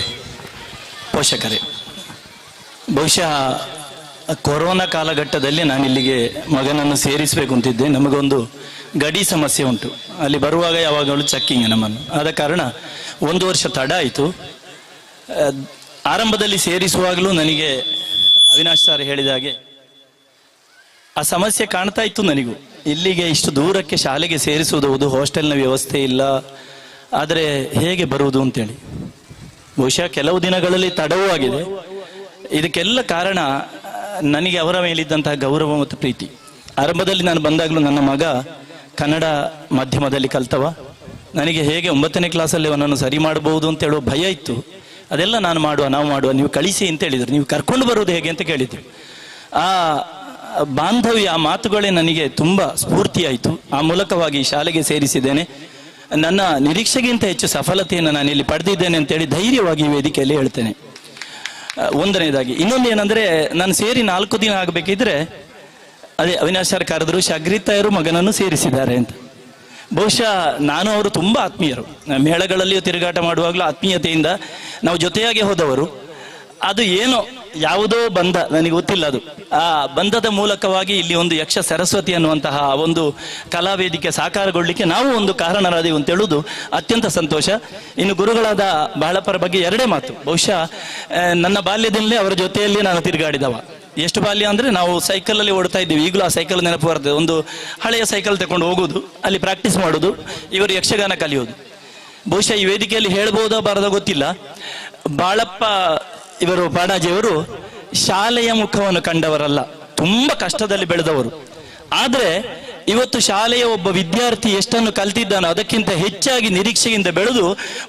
ಪೋಷಕರೇ, ಬಹುಶಃ ಕೊರೋನಾ ಕಾಲಘಟ್ಟದಲ್ಲಿ ನಾನು ಇಲ್ಲಿಗೆ ಮಗನನ್ನು ಸೇರಿಸಬೇಕು ಅಂತಿದ್ದೆ. ನಮಗೊಂದು ಗಡಿ ಸಮಸ್ಯೆ ಉಂಟು. ಅಲ್ಲಿ ಬರುವಾಗ ಯಾವಾಗಲೂ ಚೆಕ್ಕಿಂಗ್ ನಮ್ಮನ್ನು. ಆದ ಕಾರಣ 1 ವರ್ಷ ತಡ ಆಯಿತು. ಆರಂಭದಲ್ಲಿ ಸೇರಿಸುವಾಗಲೂ ನನಗೆ ಅವಿನಾಶ್ ಸರ್ ಹೇಳಿದ ಹಾಗೆ ಆ ಸಮಸ್ಯೆ ಕಾಣ್ತಾ ಇತ್ತು ನನಗೂ. ಇಲ್ಲಿಗೆ ಇಷ್ಟು ದೂರಕ್ಕೆ ಶಾಲೆಗೆ ಸೇರಿಸುವುದು, ಹಾಸ್ಟೆಲ್ನ ವ್ಯವಸ್ಥೆ ಇಲ್ಲ, ಆದರೆ ಹೇಗೆ ಬರುವುದು ಅಂತೇಳಿ. ಬಹುಶಃ ಕೆಲವು ದಿನಗಳಲ್ಲಿ ತಡವೂ ಆಗಿದೆ. ಇದಕ್ಕೆಲ್ಲ ಕಾರಣ ನನಗೆ ಅವರ ಮೇಲಿದ್ದಂತಹ ಗೌರವ ಮತ್ತು ಪ್ರೀತಿ. ಆರಂಭದಲ್ಲಿ ನಾನು ಬಂದಾಗಲೂ ನನ್ನ ಮಗ ಕನ್ನಡ ಮಾಧ್ಯಮದಲ್ಲಿ ಕಲ್ತವ, ನನಗೆ ಹೇಗೆ 9ನೇ ಕ್ಲಾಸಲ್ಲಿ ಅವನನ್ನು ಸರಿ ಮಾಡಬಹುದು ಅಂತ ಹೇಳುವ ಭಯ ಇತ್ತು. ಅದೆಲ್ಲ ನಾವು ಮಾಡುವ, ನೀವು ಕಳಿಸಿ ಅಂತ ಹೇಳಿದರು. ನೀವು ಕರ್ಕೊಂಡು ಬರುವುದು ಹೇಗೆ ಅಂತ ಕೇಳಿದ್ರು. ಆ ಬಾಂಧವ್ಯ, ಆ ಮಾತುಗಳೇ ನನಗೆ ತುಂಬ ಸ್ಫೂರ್ತಿಯಾಯಿತು. ಆ ಮೂಲಕವಾಗಿ ಶಾಲೆಗೆ ಸೇರಿಸಿದ್ದೇನೆ. ನನ್ನ ನಿರೀಕ್ಷೆಗಿಂತ ಹೆಚ್ಚು ಸಫಲತೆಯನ್ನು ನಾನು ಇಲ್ಲಿ ಪಡೆದಿದ್ದೇನೆ ಅಂತೇಳಿ ಧೈರ್ಯವಾಗಿ ಈ ವೇದಿಕೆಯಲ್ಲಿ ಹೇಳ್ತೇನೆ. ಒಂದನೇದಾಗಿ. ಇನ್ನೊಂದು ಏನಂದರೆ, ನಾನು ಸೇರಿ 4 ದಿನ ಆಗಬೇಕಿದ್ರೆ ಅದೇ ಅವಿನಾಶ್ ಸರ್ ಕರೆದ್ರು, ಶಗ್ರಿತಾಯರು ಮಗನನ್ನು ಸೇರಿಸಿದ್ದಾರೆ ಅಂತ. ಬಹುಶಃ ನಾನು ಅವರು ತುಂಬ ಆತ್ಮೀಯರು. ಮೇಳಗಳಲ್ಲಿಯೂ ತಿರುಗಾಟ ಮಾಡುವಾಗಲೂ ಆತ್ಮೀಯತೆಯಿಂದ ನಾವು ಜೊತೆಯಾಗಿ ಹೋದವರು. ಅದು ಏನೋ ಯಾವುದೋ ಬಂಧ, ನನಗೆ ಗೊತ್ತಿಲ್ಲ ಅದು. ಆ ಬಂಧದ ಮೂಲಕವಾಗಿ ಇಲ್ಲಿ ಒಂದು ಯಕ್ಷ ಸರಸ್ವತಿ ಅನ್ನುವಂತಹ ಒಂದು ಕಲಾವೇದಿಕೆ ಸಾಕಾರಗೊಳ್ಳಿಕ್ಕೆ ನಾವು ಒಂದು ಕಾರಣರಾದೆವು ಅಂತ ಹೇಳುವುದು ಅತ್ಯಂತ ಸಂತೋಷ. ಇನ್ನು ಗುರುಗಳಾದ ಬಾಳಪ್ಪರ ಬಗ್ಗೆ ಎರಡೇ ಮಾತು. ಬಹುಶಃ ನನ್ನ ಬಾಲ್ಯದಲ್ಲೇ ಅವರ ಜೊತೆಯಲ್ಲಿ ನಾನು ತಿರುಗಾಡಿದವ. ಎಷ್ಟು ಬಾಲ್ಯ ಅಂದರೆ ನಾವು ಸೈಕಲಲ್ಲಿ ಓಡ್ತಾ ಇದ್ದೀವಿ, ಈಗಲೂ ಆ ಸೈಕಲ್ ನೆನಪು ಬರ್ತದೆ. ಒಂದು ಹಳೆಯ ಸೈಕಲ್ ತಗೊಂಡು ಹೋಗೋದು, ಅಲ್ಲಿ ಪ್ರಾಕ್ಟೀಸ್ ಮಾಡೋದು, ಇವರು ಯಕ್ಷಗಾನ ಕಲಿಯೋದು. ಬಹುಶಃ ಈ ವೇದಿಕೆಯಲ್ಲಿ ಹೇಳ್ಬೋದೋ ಬಾರದೋ ಗೊತ್ತಿಲ್ಲ, ಬಾಳಪ್ಪ ಇವರು ಪಾಣಾಜಿಯವರು ಶಾಲೆಯ ಮುಖವನ್ನು ಕಂಡವರಲ್ಲ, ತುಂಬ ಕಷ್ಟದಲ್ಲಿ ಬೆಳೆದವರು. ಆದರೆ ಇವತ್ತು ಶಾಲೆಯ ಒಬ್ಬ ವಿದ್ಯಾರ್ಥಿ ಎಷ್ಟನ್ನು ಕಲ್ತಿದ್ದಾನೋ ಅದಕ್ಕಿಂತ ಹೆಚ್ಚಾಗಿ ನಿರೀಕ್ಷೆಯಿಂದ ಬೆಳೆದು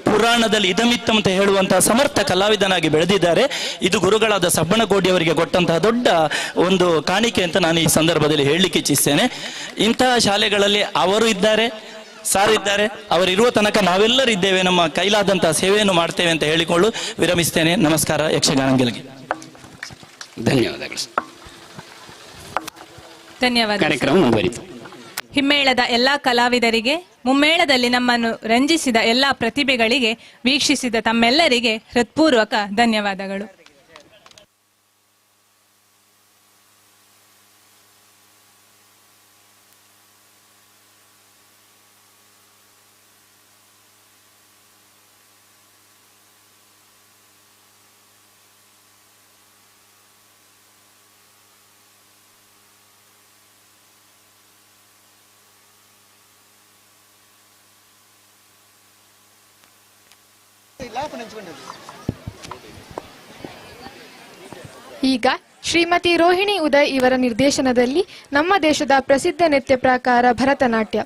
ಪುರಾಣದಲ್ಲಿ ಇದಮಿತ್ತಂ ಅಂತ ಹೇಳುವಂತಹ ಸಮರ್ಥ ಕಲಾವಿದನಾಗಿ ಬೆಳೆದಿದ್ದಾರೆ. ಇದು ಗುರುಗಳಾದ ಸಬ್ಬಣಗೋಡಿ ಅವರಿಗೆ ಕೊಟ್ಟಂತಹ ದೊಡ್ಡ ಒಂದು ಕಾಣಿಕೆ ಅಂತ ನಾನು ಈ ಸಂದರ್ಭದಲ್ಲಿ ಹೇಳಲಿಕ್ಕೆ ಇಚ್ಛಿಸ್ತೇನೆ. ಇಂತಹ ಶಾಲೆಗಳಲ್ಲಿ ಅವರು ಇದ್ದಾರೆ, ಸಾರ್ ಇದ್ದಾರೆ, ಅವರಿರುವ ತನಕ ನಾವೆಲ್ಲರೂ ಇದ್ದೇವೆ, ನಮ್ಮ ಕೈಲಾದಂತಹ ಸೇವೆಯನ್ನು ಮಾಡ್ತೇವೆ ಅಂತ ಹೇಳಿಕೊಂಡು ವಿರಮಿಸ್ತೇನೆ. ನಮಸ್ಕಾರ. ಯಕ್ಷಗಾನಂಗೆಲ್ಗೆ ಧನ್ಯವಾದಗಳು. ಧನ್ಯವಾದ. ಕಾರ್ಯಕ್ರಮ ಮುಂದುವರಿತು. ಹಿಮ್ಮೇಳದ ಎಲ್ಲಾ ಕಲಾವಿದರಿಗೆ, ಮುಮ್ಮೇಳದಲ್ಲಿ ನಮ್ಮನ್ನು ರಂಜಿಸಿದ ಎಲ್ಲಾ ಪ್ರತಿಭೆಗಳಿಗೆ, ವೀಕ್ಷಿಸಿದ ತಮ್ಮೆಲ್ಲರಿಗೆ ಹೃತ್ಪೂರ್ವಕ ಧನ್ಯವಾದಗಳು. ಈಗ ಶ್ರೀಮತಿ ರೋಹಿಣಿ ಉದಯ್ ಇವರ ನಿರ್ದೇಶನದಲ್ಲಿ ನಮ್ಮ ದೇಶದ ಪ್ರಸಿದ್ಧ ನೃತ್ಯ ಪ್ರಕಾರ ಭರತನಾಟ್ಯ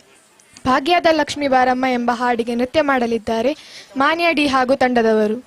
ಭಾಗ್ಯದ ಲಕ್ಷ್ಮೀ ಬಾರಮ್ಮ ಎಂಬ ಹಾಡಿಗೆ ನೃತ್ಯ ಮಾಡಲಿದ್ದಾರೆ ಮಾನ್ಯ ಡಿ ಹಾಗೂ ತಂಡದವರು.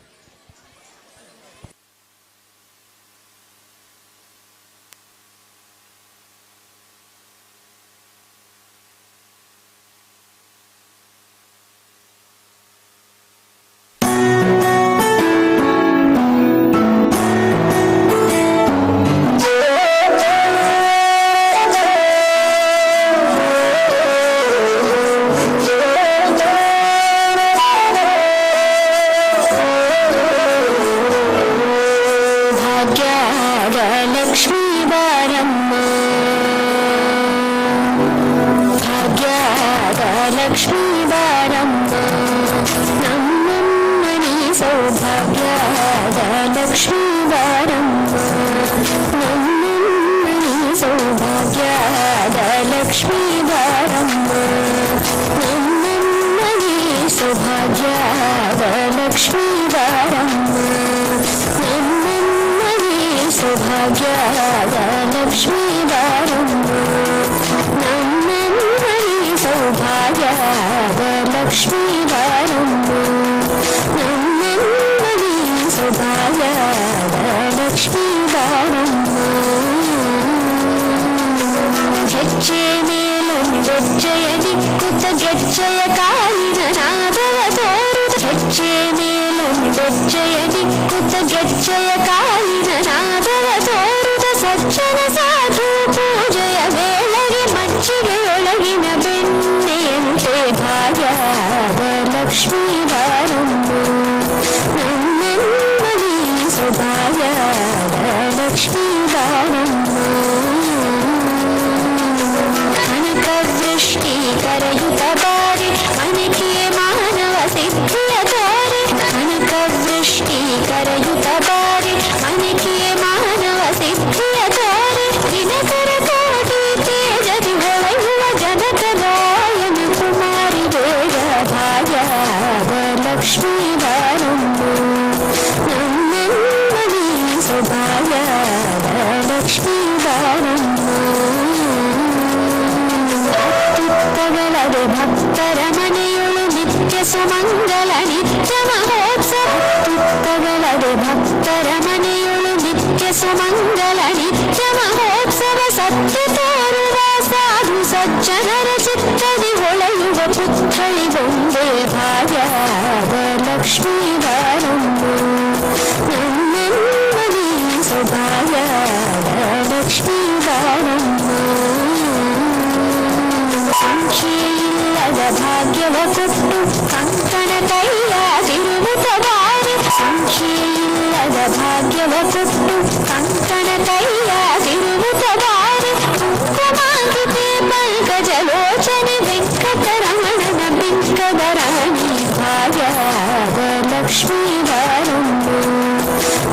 ಭಾಗ್ಯವ ಕೊಟ್ಟು ಕಂಕಣ ಕೈಯ ತಿರುಗುತ್ತ ಬಾರಿ ಸಂಖ್ಯೆಯಿಲ್ಲದ ಕಾಲದ ಭಾಗ್ಯವ ಕೊಟ್ಟು ಕಂಕಣ ಕೈಯ ತಿರುಗುತ್ತ ಬಾರಿ ಕುಂಕುಮಾಂಕಿತೆ ಪಂಕಜಲೋಚನೆ ವೆಂಕಟರಮಣನ ಬಿಂಕದ ರಾಣಿ ಭಾಗ್ಯದ ಲಕ್ಷ್ಮೀ ಬಾರಮ್ಮ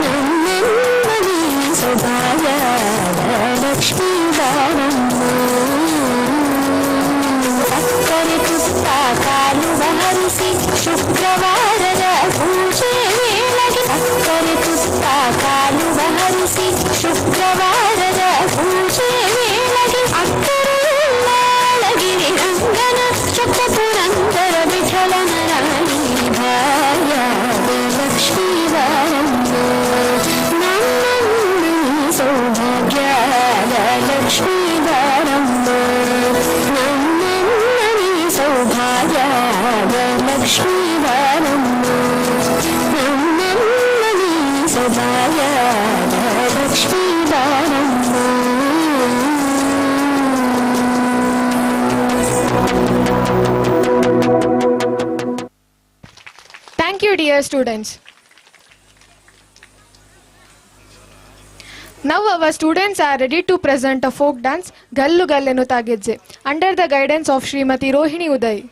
ನನ್ನಮ್ಮನಿ ಸೌಭಾಗ್ಯದ ಲಕ್ಷ್ಮೀ ಬಾರಮ್ಮ ಸಕ್ಕರೆ ತುಪ್ಪ ಕಾಲುವ ಹರಿಸಿ ಶುಕ್ರವಾರದ ಪೂಜೆ ವೇಳೆಗೆ ಸಕ್ಕರೆ ತುಪ್ಪ ಕಾಲುವ ಹರಿಸಿ ಶುಕ್ರವಾರದ ಪೂಜೆ ವೇಳೆಗೆ ಅಕ್ಕರಗಿರಿ ರಂಗನ ಚೊಕ್ಕ ಪುರಂದರ ವಿಠಲನ ರಾಣಿ ಭಾರ್ಯಾದ ಲಕ್ಷ್ಮೀ ಬಾರಮ್ಮ ನನ್ನಮ್ಮನಿ ಸೌಭಾಗ್ಯದ ಲಕ್ಷ್ಮೀ ಬಾರಮ್ಮ ನನ್ನಮ್ಮನಿ ಸೌಭಾಗ್ಯದ ಲಕ್ಷ್ಮೀ ಬಾರಮ್ಮ ನನ್ನಮ್ಮನಿ ಸೌಭಾಗ್ಯದ ಲಕ್ಷ್ಮೀ ಬಾರಮ್ಮ. Thank you, dear students. Now our students are ready to present a folk dance, Gallu Gallenu Tagezze, under the guidance of Srimati Rohini Uday.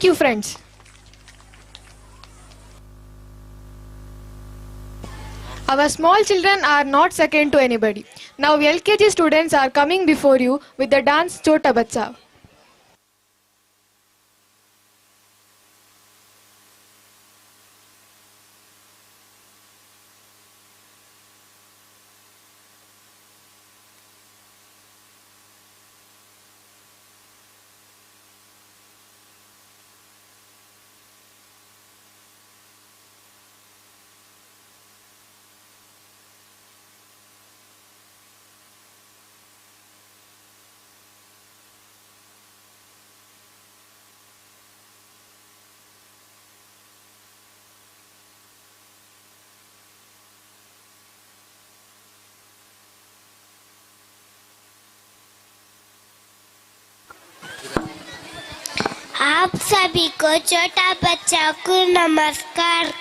Thank you, friends. Our small children are not second to anybody. Now LKG students are coming before you with the dance Chota Bacha. आप सभी को छोटा बच्चा को नमस्कार।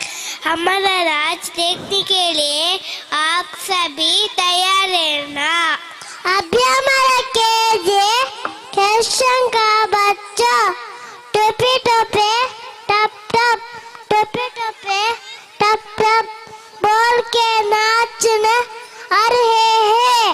हमारा राज देखने के लिए आप सभी तैयार रहना। अभी हमारा क्वेश्चन का बच्चा टोपे टोपे टप टप टोपे टोपे टप टप बोल के नाचने आ रहे हैं।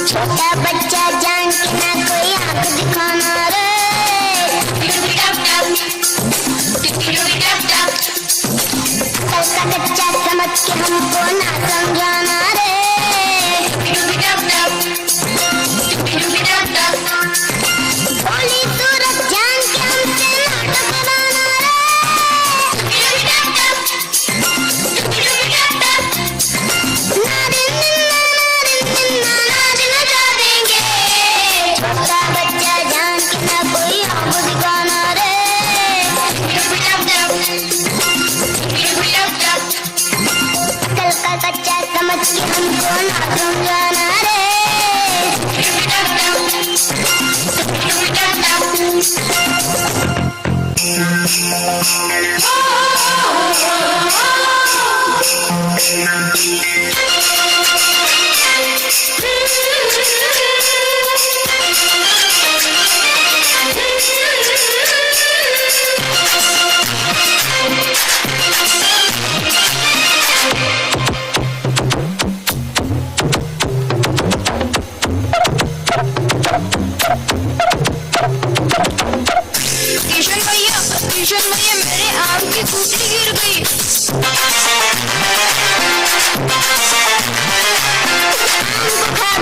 छोटा बच्चा जान के ना कोई आंख दिखाना रे। कल का कच्चा समझ के हमको ना समझाना रे। भोली सूरत जान के हमसे नाटक बनाना रे। छोटा बच्चा जान के ना कोई आंख दिखाना रे। कल का कच्चा समझ के हमको ना समझाना रे। ट्यूशन भैया मेरे आम की टूटी गिर गई।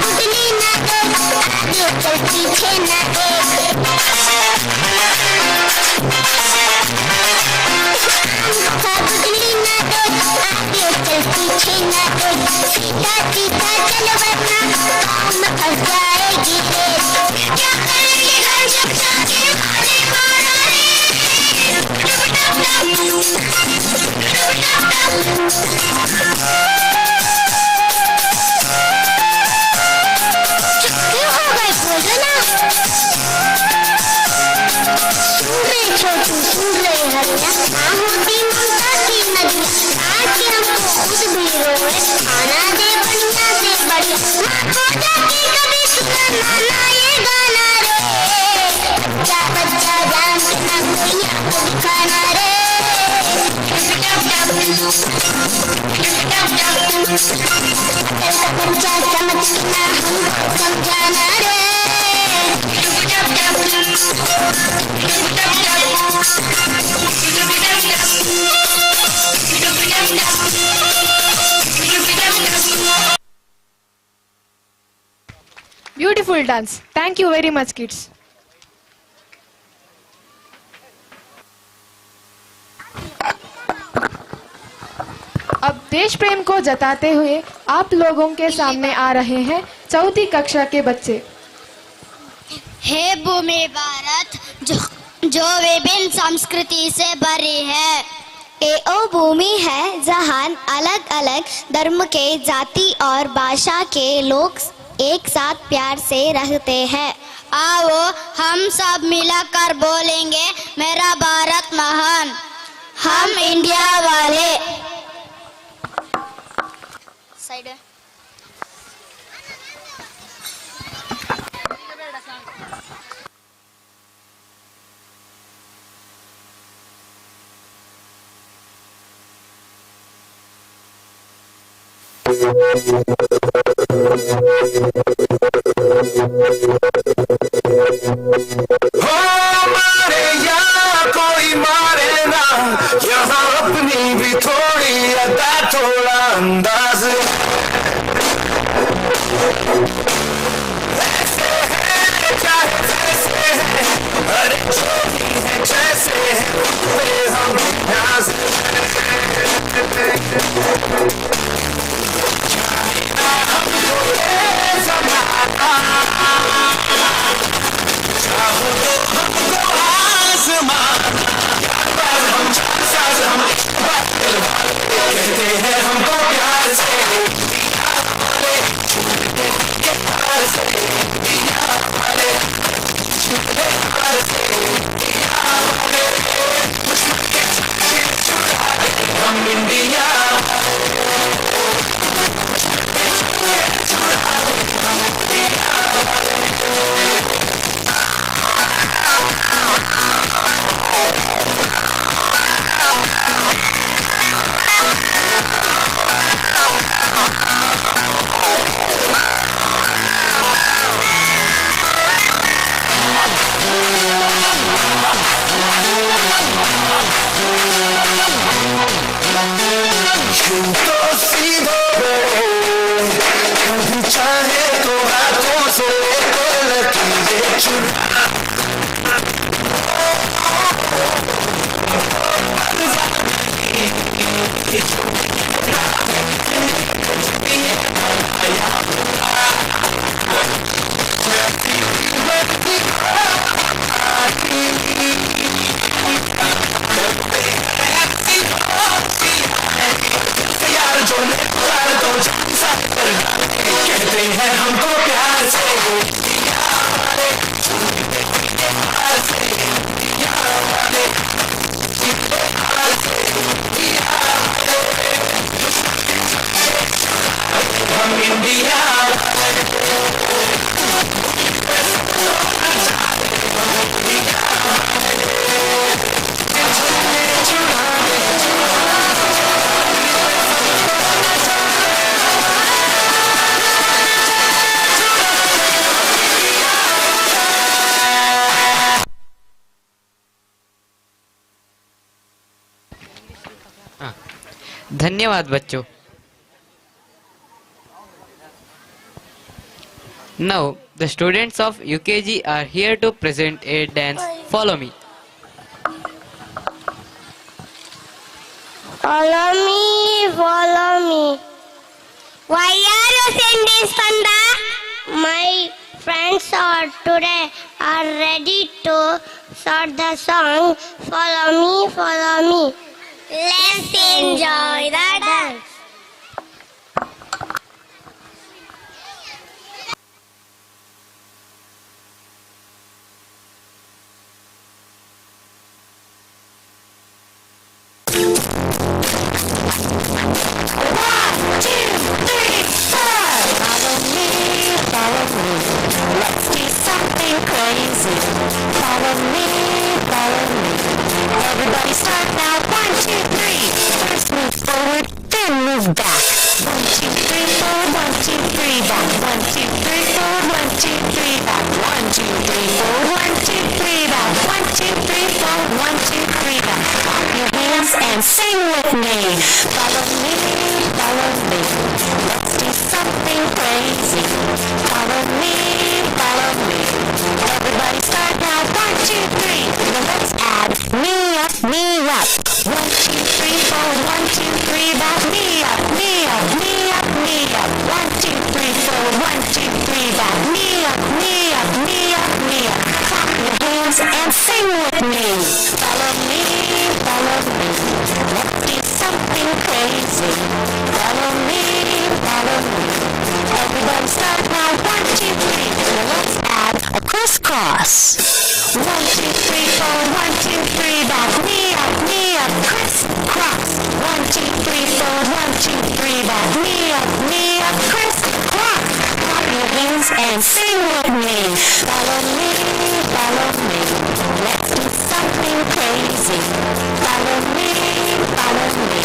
गुटली ना दो आगे चल पीछे ना देख। गुटली ना दो आगे चल पीछे ना देख। सीधा सीधा चल वरना गाँव में फंस जाएगी रे। क्या करेंगे घर जब जाके खाने मारा रे। क्यों हो गए बोलो ना। सुन रहे छोटू सुन रहे हरिया ना होती ममता की नदिया। आज के हमको खुद भी रोए खाना दे बढ़िया से बढ़िया। माँ खो जाती कभी सुना नाना ये गाना रे। बच्चा बच्चा जान के ना कोई आपको दिखाना रे। कल का बच्चा समझ के ना हमको समझाना रे। Beautiful dance. Thank you very much, kids. अब देश प्रेम को जताते हुए आप लोगों के सामने आ रहे हैं चौथी कक्षा के बच्चे। हे भूमि भारत जो विभिन्न संस्कृति से भरी है। ये वो भूमि है जहाँ अलग अलग धर्म के, जाति और भाषा के लोग एक साथ प्यार से रहते हैं। आओ हम सब मिलकर बोलेंगे मेरा भारत महान, हम इंडिया वाले। साइड है। मारे या कोई मारे ना, यहाँ अपनी भी थोड़ी अदा, थोड़ा अंदाज ऐसे है चाहे जैसे है, अरे जो भी है जैसे है उनपे हम नाज हमको ये ज़माना, चाहो तो हमको आज़माना, हम साज हम कहते हैं हमको प्यार से, प्यार से हम इंडिया तो सीधे कभी चाहे तो हाथों से लकीरें चुरा, कहते हैं हमको प्यार से, हम इंडिया धन्यवाद बच्चों। Now the students of UKG are here to present a dance. Follow me. Follow me, follow me. Why are you sending Spanda? My friends are today are ready to start the song. Follow me, follow me. Let's enjoy the dance. Let's do something crazy. Follow me, follow me. Everybody start now. 1, 2, 3. First move forward, then move back. 1, 2, 3, forward. 1, 2, 3, back. 1, 2, 3, forward. 1, 2, 3, back. 1, 2, freedom. Clap your hands and sing with me. Follow me, follow me. Let's do something crazy. Follow me, follow me. Everybody start now. 1, 2, 3. Now let's add me up, me up. 1, 2, 3, forward. 1, 2, 3, back. Me up, me up, me up, me up. 1, 2, 3, forward. 1, 2, 3, back. Me up, me up, me up, me up. Clap your hands and sing with me. Follow me, follow me. Let's do something crazy. Follow me, follow me. Everybody start now. 1, 2, 3. Now let's add a crisscross. 1, 2, 3, forward. 1, 2, 3, back. Me up, crisscross. 1, 2, 3, forward. 1, 2, 3, back. Me up, crisscross. Clap your hands and sing with me. Follow me, follow me. Let's do something crazy. Follow me, follow me.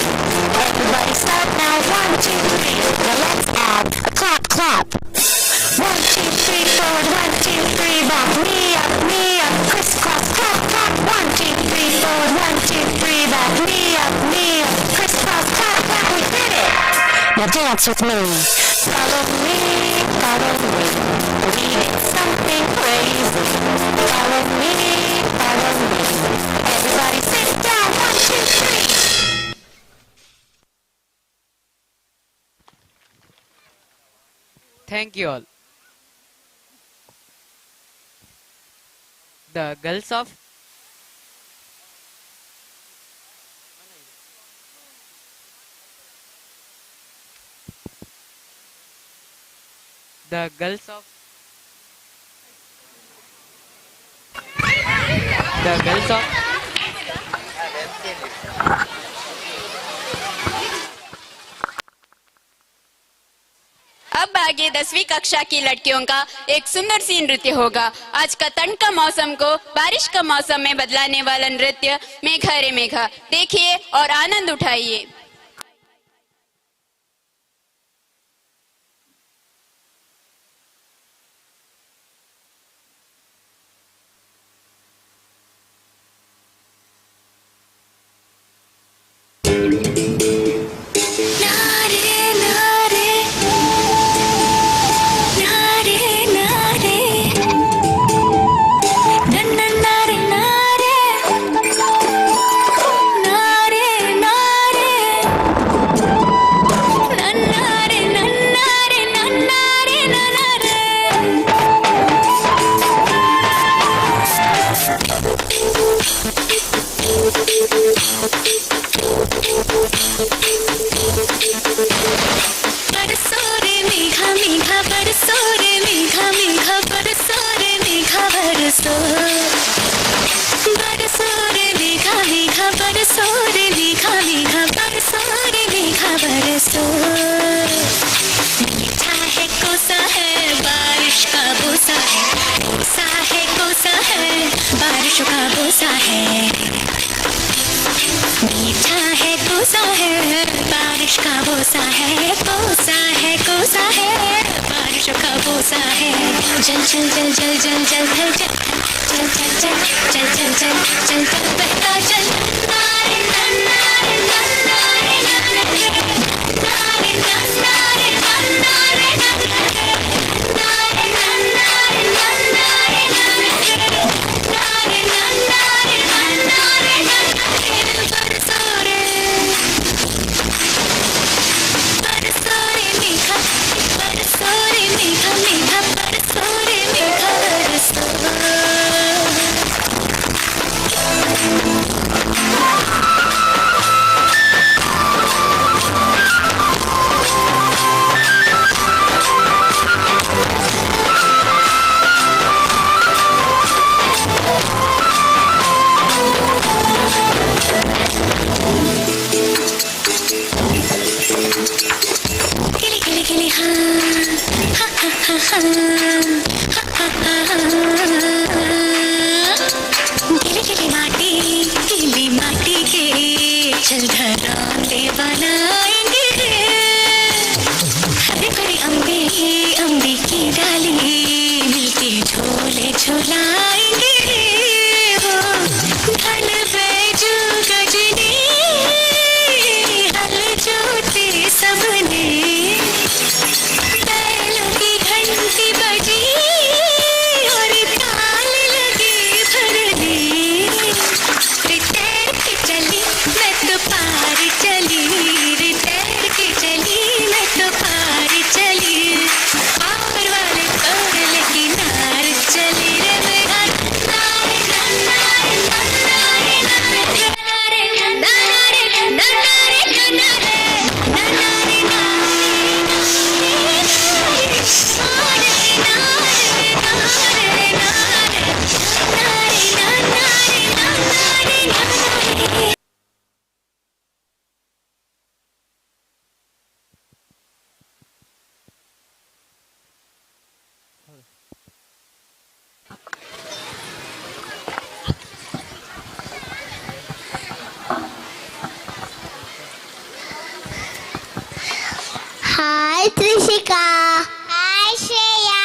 Everybody start now. 1, 2, 3. Now let's add a clap, clap. 1, 2, 3, forward. 1, 2, 3, back. Me up, crisscross, clap, clap. 1, 2, 3, forward. 1, 2, 3, back. Me up, crisscross, clap, clap. We did it. Now dance with me. Follow me, follow me. We did something crazy. Follow me, follow me. Everybody sit down. 1, 2, 3. Thank you all. The girls of the girls of अब आगे 10वीं कक्षा की लड़कियों का एक सुंदर सी नृत्य होगा। आज का ठंड का मौसम को बारिश का मौसम में बदलाने वाला नृत्य मेघा रे मेघा देखिए और आनंद उठाइए। मीठा है कोसा है बारिश का बोसा है, कोसा है कोसा है बारिश का बोसा है। मीठा है कोसा है बारिश का बोसा है, कोसा है कोसा है बारिश का बोसा है। जल जल जल जल जल जल जल जल चल चल चल चल चल चल चल चल बहता चल नारे नारे नारे नारे नारे गीली माटी के चल घराने बनाएंगे। हरे भरे अम्बे अम्बे की डाली मिलके झोले झुलाएंगे। वो ढल बैजू ತ್ರಿಷಿಕಾ. ಹಾಯ್ ಶ್ರೇಯಾ.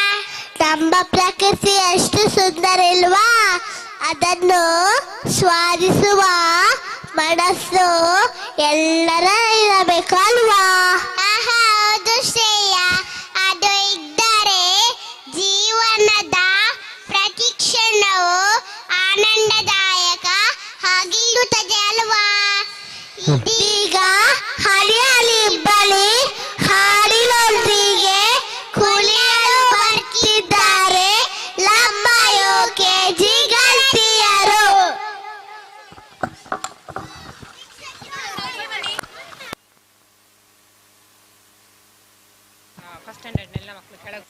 ನಮ್ಮ ಪ್ರಕೃತಿ ಎಷ್ಟು ಸುಂದರ ಇಲ್ವಾ? ಅದನ್ನು ಸ್ವಾದಿಸುವ ಮನಸ್ಸು ಎಲ್ಲರ ಇರಬೇಕು ಅಲ್ವಾ? ಹೌದು ಶ್ರೇಯ, ಅದು ಇದ್ದರೆ ಜೀವನದ ಪ್ರತಿ ಕ್ಷಣವು ಆನಂದದಾಯಕ ಆಗಿರುತ್ತದೆ ಅಲ್ವಾ? ಇದೀಗ ಹರಿಯಾಳಿ ಬಳಿ ಹಾಡಿನೊಂದಿಗೆ ಕುಣಿಯಲು ಬರ್ತಿದ್ದಾರೆ ನಮ್ಮ ಕೆಜಿ ಗೆಳತಿಯರು. ಫಸ್ಟ್ ಸ್ಟ್ಯಾಂಡರ್ಡ್ ಎಲ್ಲ ಮಕ್ಕಳು ಕೆಳಗೆ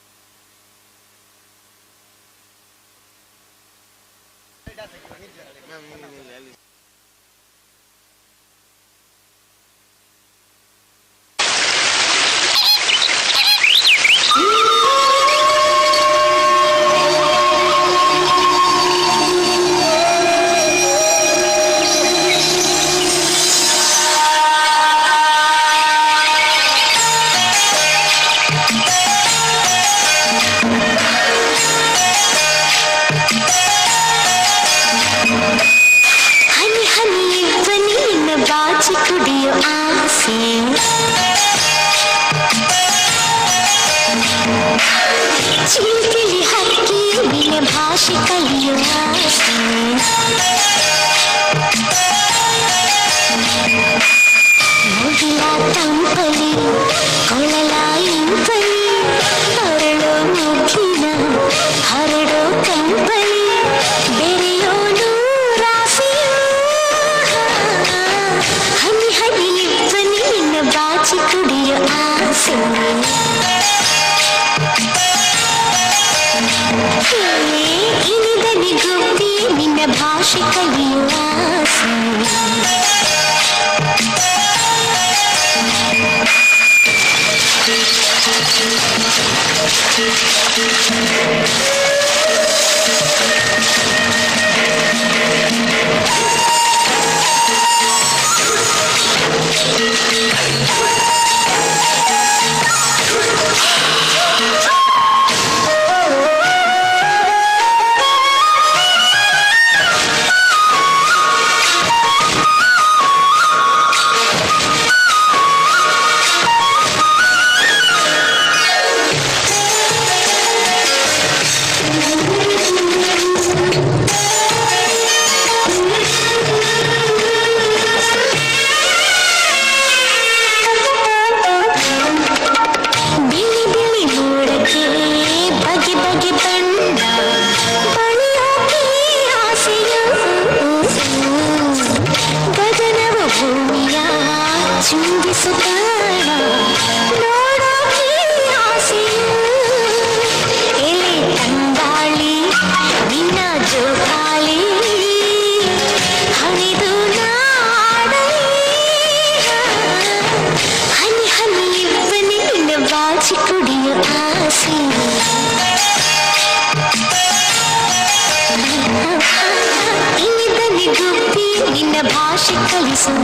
ಚಿಲಿಪಿಲಿ ಹಕ್ಕಿ ನಿನ್ನ ಭಾಷೆ ಕಲಿಯುವ ಮುಗಿಲ ತಂಪಲಿ ಕೊಳಲ ಇಂಪಲಿ ಹರಳೋ ಮುಗಿನ ಹರಡೋ ಕಂಪಲಿ ಬೆರೆಯೋನು ರಾಸಿಯು ಹನಿ ಹನಿ ಬನ್ನಿ ನಿನ್ನ ಬಾಚಿ ಕುಡಿಯೋ ಆಸೆ ಇನಿದನಿ ಗುಬ್ಬಿ ನಿನ್ನ ಭಾಷೆ ಕಲಿಯುವ ಆಸೆ ನಿನ್ನ ಭಾಷೆ ಕಲಿಸುವ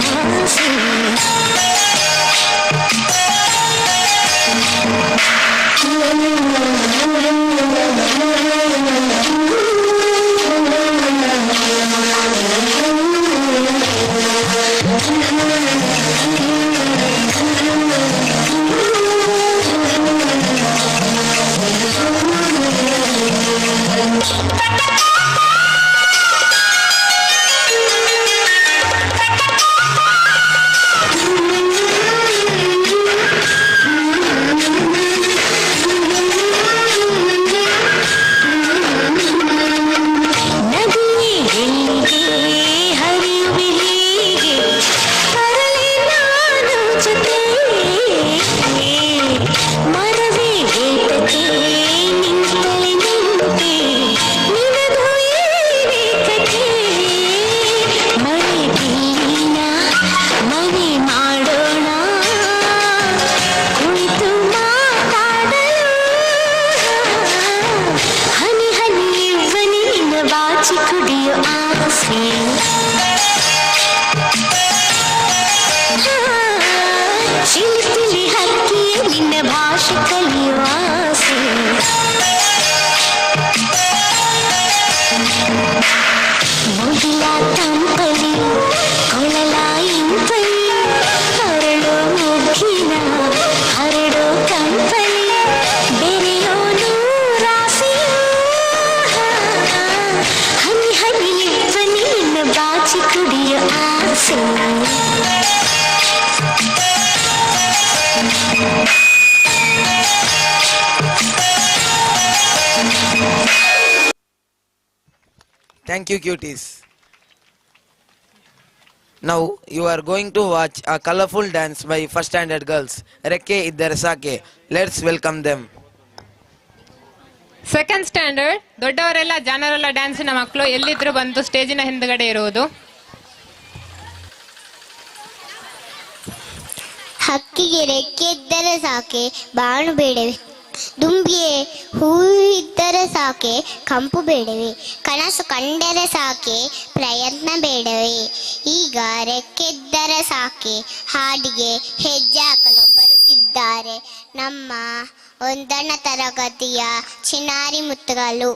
Thank you, cuties. Now you are going to watch a colorful dance by first standard girls. Rekke iddare sake. Let's welcome them. Second standard ದೊಡ್ಡವರೆಲ್ಲ ಜಾನರೆಲ್ಲ ಡ್ಯಾನ್ಸಿನ ಮಕ್ಕಳು ಎಲ್ಲಿದ್ರು ಬಂದು ಸ್ಟೇಜಿನ ಹಿಂದ್ಗಡೆ ಇರುವುದು. ಹಕ್ಕಿಗೆ ರೆಕ್ಕೆ ಇದ್ದರೆ ಸಾಕೆ ಬಾಣು ಬೇಡವೆ, ದುಂಬಿಗೆ ಹೂ ಇದ್ದರೆ ಸಾಕೆ ಕಂಪು ಬೇಡವೆ, ಕನಸು ಕಂಡರೆ ಸಾಕೆ ಪ್ರಯತ್ನ ಬೇಡವೆ, ಈಗ ರೆಕ್ಕೆದ್ದರೆ ಸಾಕೆ ಹಾಡಿಗೆ ಹೆಜ್ಜೆ ಹಾಕಲು ಬರುತ್ತಿದ್ದಾರೆ ನಮ್ಮ 1ನೇ ತರಗತಿಯ ಚಿನಾರಿ ಮುತ್ತುಗಳು.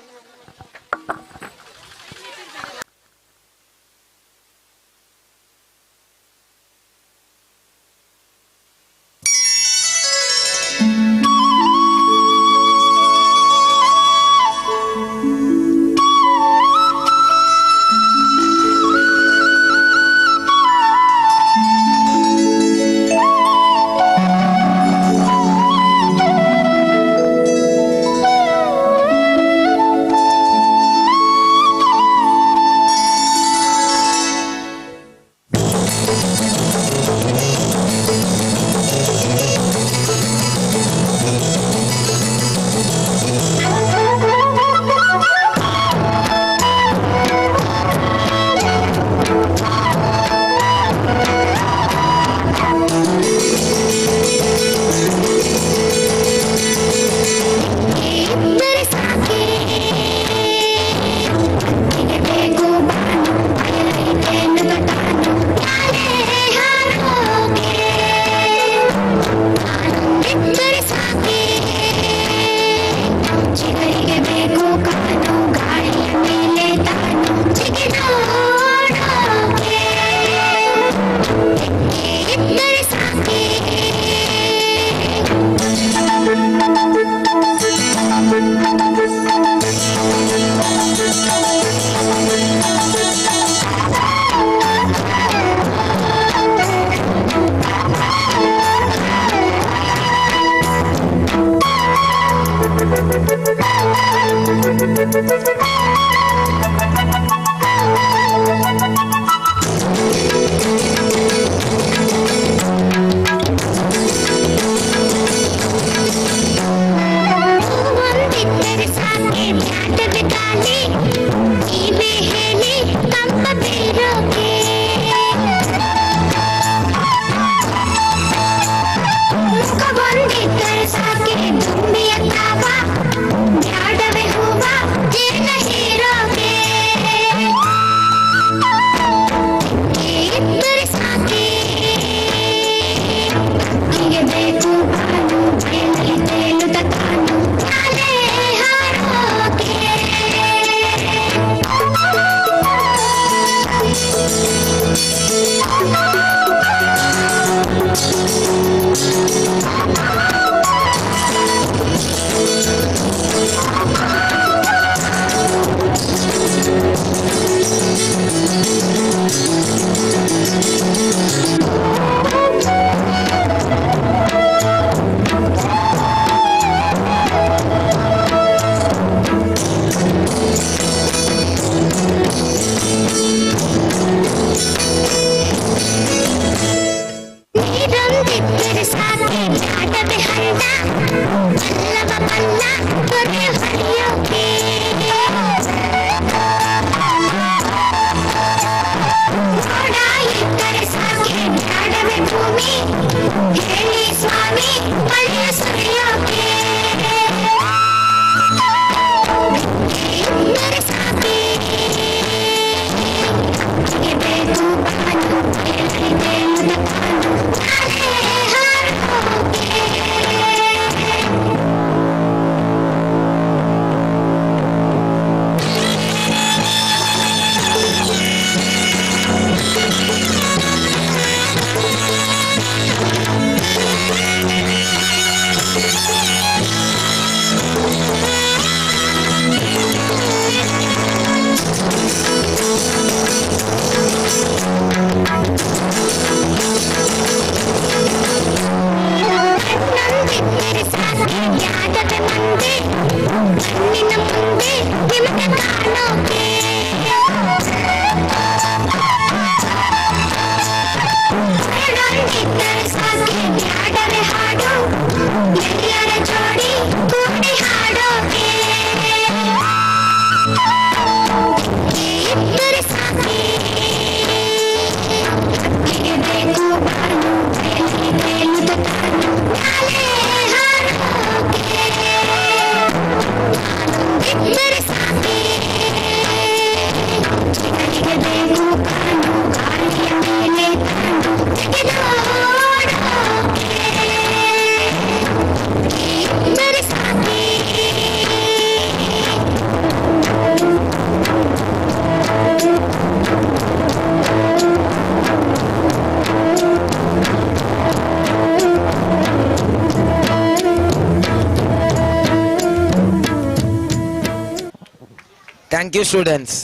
Thank you students.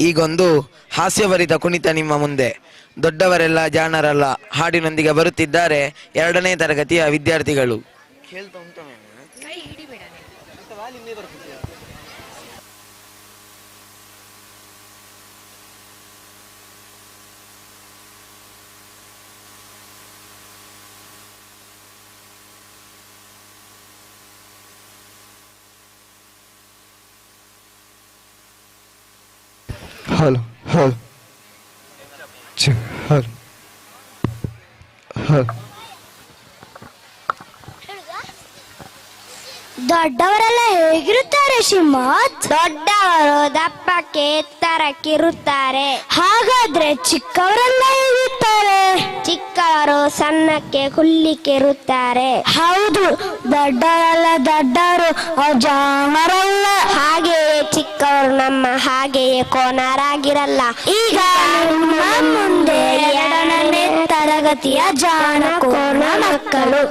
ಈಗೊಂದು ಹಾಸ್ಯಭರಿತ ಕುಣಿತ ನಿಮ್ಮ ಮುಂದೆ. ದೊಡ್ಡವರೆಲ್ಲ ಜಾಣರಲ್ಲ ಹಾಡಿನೊಂದಿಗೆ ಬರುತ್ತಿದ್ದಾರೆ 2ನೇ ತರಗತಿಯ ವಿದ್ಯಾರ್ಥಿಗಳು. Hello hello hello hello. ದೊಡ್ಡವರೆಲ್ಲ ಹೇಗಿರುತ್ತಾರೆ ಶಿಮ್ಮತ್? ದೊಡ್ಡವರು ದಪ್ಪಕ್ಕೆ ಎತ್ತರಕ್ಕಿರುತ್ತಾರೆ. ಹಾಗಾದ್ರೆ ಚಿಕ್ಕವರೆಲ್ಲ ಹೇಗಿರುತ್ತಾರೆ? ಚಿಕ್ಕವರು ಸಣ್ಣಕ್ಕೆ ಕುಳ್ಳಿಕ್ಕಿರುತ್ತಾರೆ. ಹೌದು, ದೊಡ್ಡವರೆಲ್ಲ ದೊಡ್ಡವರು ಜಾಣರಲ್ಲ. ಹಾಗೆಯೇ ಚಿಕ್ಕವರು ನಮ್ಮ ಹಾಗೆಯೇ ಕೋಣರಾಗಿರಲ್ಲ. ಈಗ ನಿಮ್ಮ ಮುಂದೆ 2ನೇ ತರಗತಿಯ ಜಾಣ ಕೋಣ ಮಕ್ಕಳು.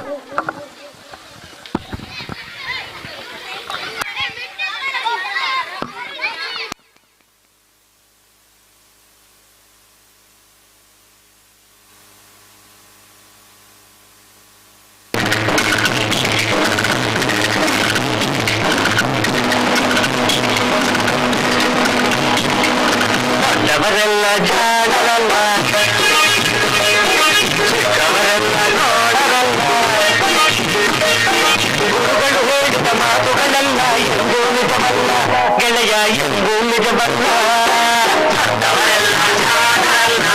ದೊಡ್ಡವರೆಲ್ಲ ಜಾಣರಲ್ಲ, ಚಿಕ್ಕವರೆಲ್ಲ ನೋಡರಲ್ಲ. ಗುರುಗಳು ಹೇಳಿದ ಮಾತುಗಳೆಲ್ಲ ಎಂದೂ ನಿಜವಲ್ಲ ಗೆಳೆಯ, ಎಂದೂ ನಿಜವಲ್ಲ. ದೊಡ್ಡವರೆಲ್ಲ ಜಾಣರಲ್ಲ.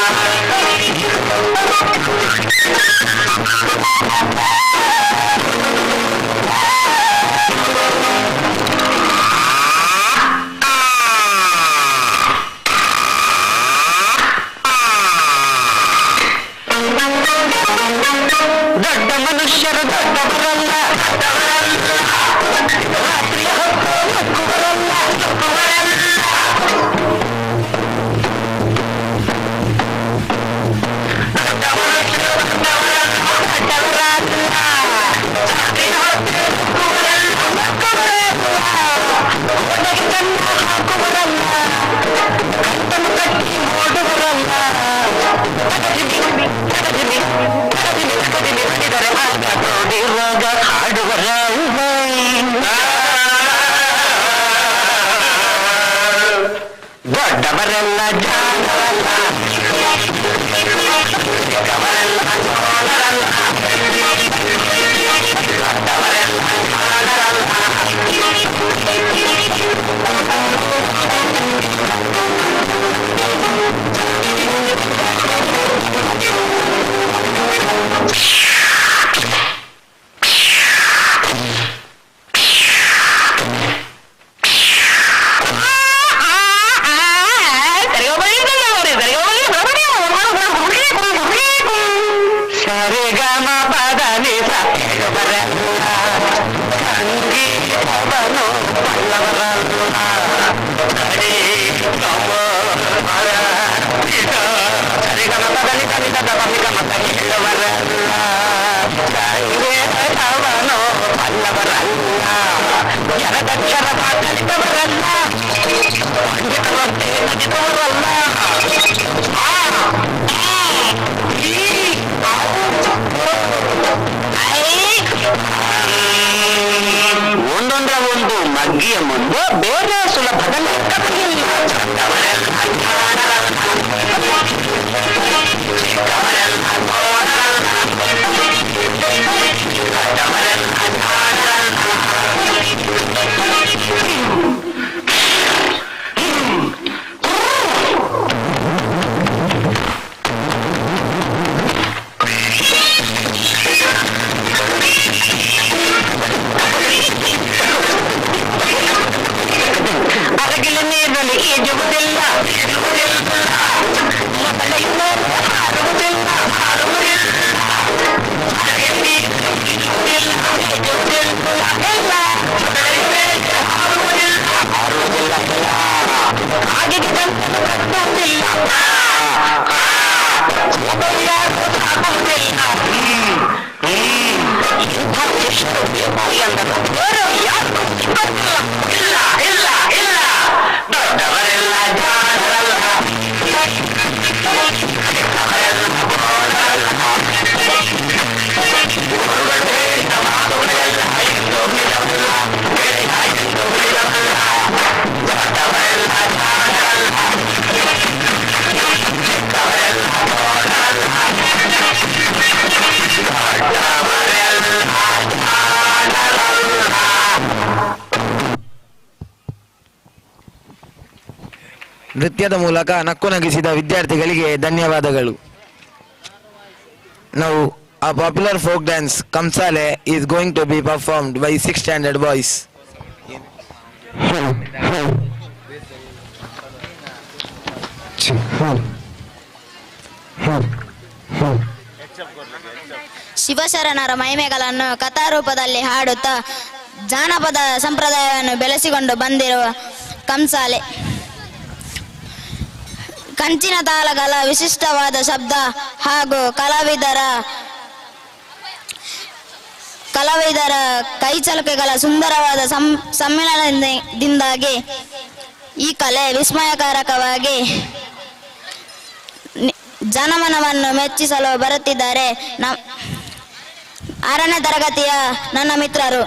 ದೊಡ್ಡ ಮನುಷ್ಯರು ದೊಡ್ಡವರಲ್ಲ, ರಾತ್ರಿ ಹೊತ್ತು ಮಕ್ಕಳಲ್ಲ. ದೊಡ್ಡ ಮನುಷ್ಯರು ದೊಡ್ಡವರಲ್ಲ, ರಾತ್ರಿ ಹೊತ್ತು ಮಕ್ಕಳಲ್ಲ. ಒಳಗೆ ಕಣ್ಣು ಹಾಕುವರಲ್ಲ, ಕಟ್ಟನ್ನು ಕಟ್ಟಿ ಓಡುವರಲ್ಲ. ದೊಡ್ಡವರೆಲ್ಲ ಜಾಣರಲ್ಲ, ಚಿಕ್ಕವರೆಲ್ಲ ನೋಡರಲ್ಲ. ದೊಡ್ಡವರೆಲ್ಲ ಜಾಣರಲ್ಲ. ಸರಿಗಮ ಪದ ನಿಸ ಹೇಳುವರಲ್ಲ, ಸಂಗೀತವನು ಬಲ್ಲವರಲ್ಲ. ಕಡಿ ಗಮ ಪದ ನಿಸ ಸರಿಗಮ ಪದ ನಿಸ ನಿಸ ಗಮ ಪದ ಹೇಳುವರಲ್ಲ, ಸಂಗೀತವನು ಬಲ್ಲವರಲ್ಲ. ಜರದಕ್ಷರ ಕಲಿತವರಲ್ಲ, ಪಂಡಿತವಂತೆ ನಟಿತವರಲ್ಲ. ಒಂದೊಂದರ ಒಂದು ಮಗ್ಗಿಯ ಮುಂದೆ ಬೇರೆ ಸುಲಭದ ಲೆಕ್ಕವಿಲ್ಲ. ಅರಗಿಲ ನೀರಿನಲ್ಲಿ ಈಜುವುದಿಲ್ಲ, ಮೊದಲಿಂದ ಹಾರುವುದಿಲ್ಲ, ಹಾಗೆ ಕಟ್ಟುವುದಿಲ್ಲ, ಎಂದರು ಬೇರೆ ಯಾರು ಗೊತ್ತಿಲ್ಲ. ಇಲ್ಲ ಇಲ್ಲ ಇಲ್ಲ ದೊಡ್ಡವರೆಲ್ಲ ಜಾಣರಲ್ಲ, ಚಿಕ್ಕವರೆಲ್ಲ ಬೋಳಲ್ಲ, ಊರುಗಳು ಹೇಳಿದ ಮಾತುಗಳೆಲ್ಲ ಎಂದು ಬಿಡವಲ್ಲ, ಗೆಳೆಯ ಎಂದು ಬಿಡವಲ್ಲ. ದೊಡ್ಡವರೆಲ್ಲ ಜಾಣರಲ್ಲ, ಚಿಕ್ಕವರೆಲ್ಲ ಬೋಳಲ್ಲ, ನೃತ್ಯದ ಮೂಲಕ ನಕ್ಕು ನಗಿಸಿದ ವಿದ್ಯಾರ್ಥಿಗಳಿಗೆ ಧನ್ಯವಾದಗಳು. Now a popular folk dance Kamsale is going to be performed by 6th standard boys. ಶಿವಶರಣರ ಮಹಿಮೆಗಳನ್ನು ಕಥಾರೂಪದಲ್ಲಿ ಹಾಡುತ್ತಾ ಜಾನಪದ ಸಂಪ್ರದಾಯವನ್ನು ಬೆಳೆಸಿಕೊಂಡು ಬಂದಿರುವ ಕಂಸಾಲೆ. ಕಂಚಿನ ತಾಳಗಳ ವಿಶಿಷ್ಟವಾದ ಶಬ್ದ ಹಾಗೂ ಕಲಾವಿದರ ಕೈಚಳಕೆಗಳ ಸುಂದರವಾದ ಸಮ್ಮಿಲನದಿಂದಾಗಿ ಈ ಕಲೆ ವಿಸ್ಮಯಕಾರಕವಾಗಿ ಜನಮನವನ್ನು ಮೆಚ್ಚಿಸಲು ಬರುತ್ತಿದ್ದಾರೆ 6ನೇ ತರಗತಿಯ ನನ್ನ ಮಿತ್ರರು.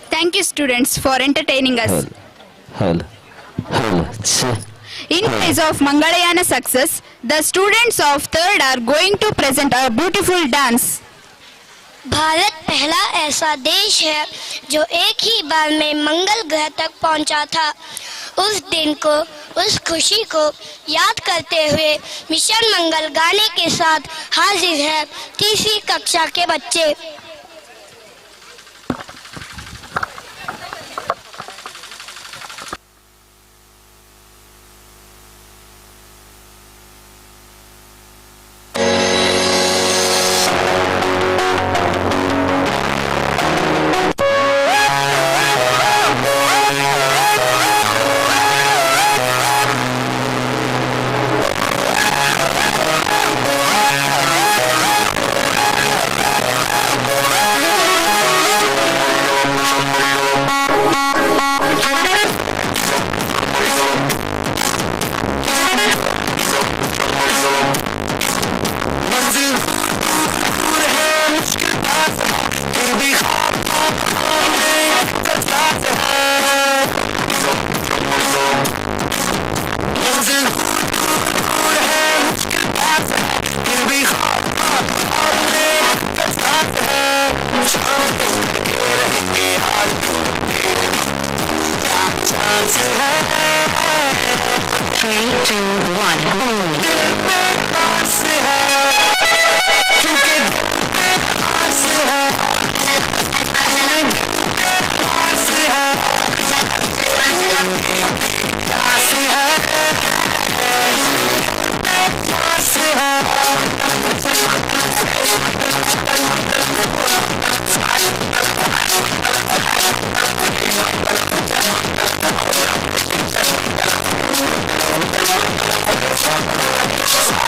Thank you, students, for entertaining us. In case of Mangalayana success, the students of 3rd are going to present a beautiful dance. Bharat पहला ऐसा देश है जो एक ही बार में मंगल ग्रह तक पहुंचा था। उस दिन को, उस खुशी को याद करते हुए मिशन मंगल गाने के साथ हाजिर है 3वीं कक्षा के बच्चे। Thank you.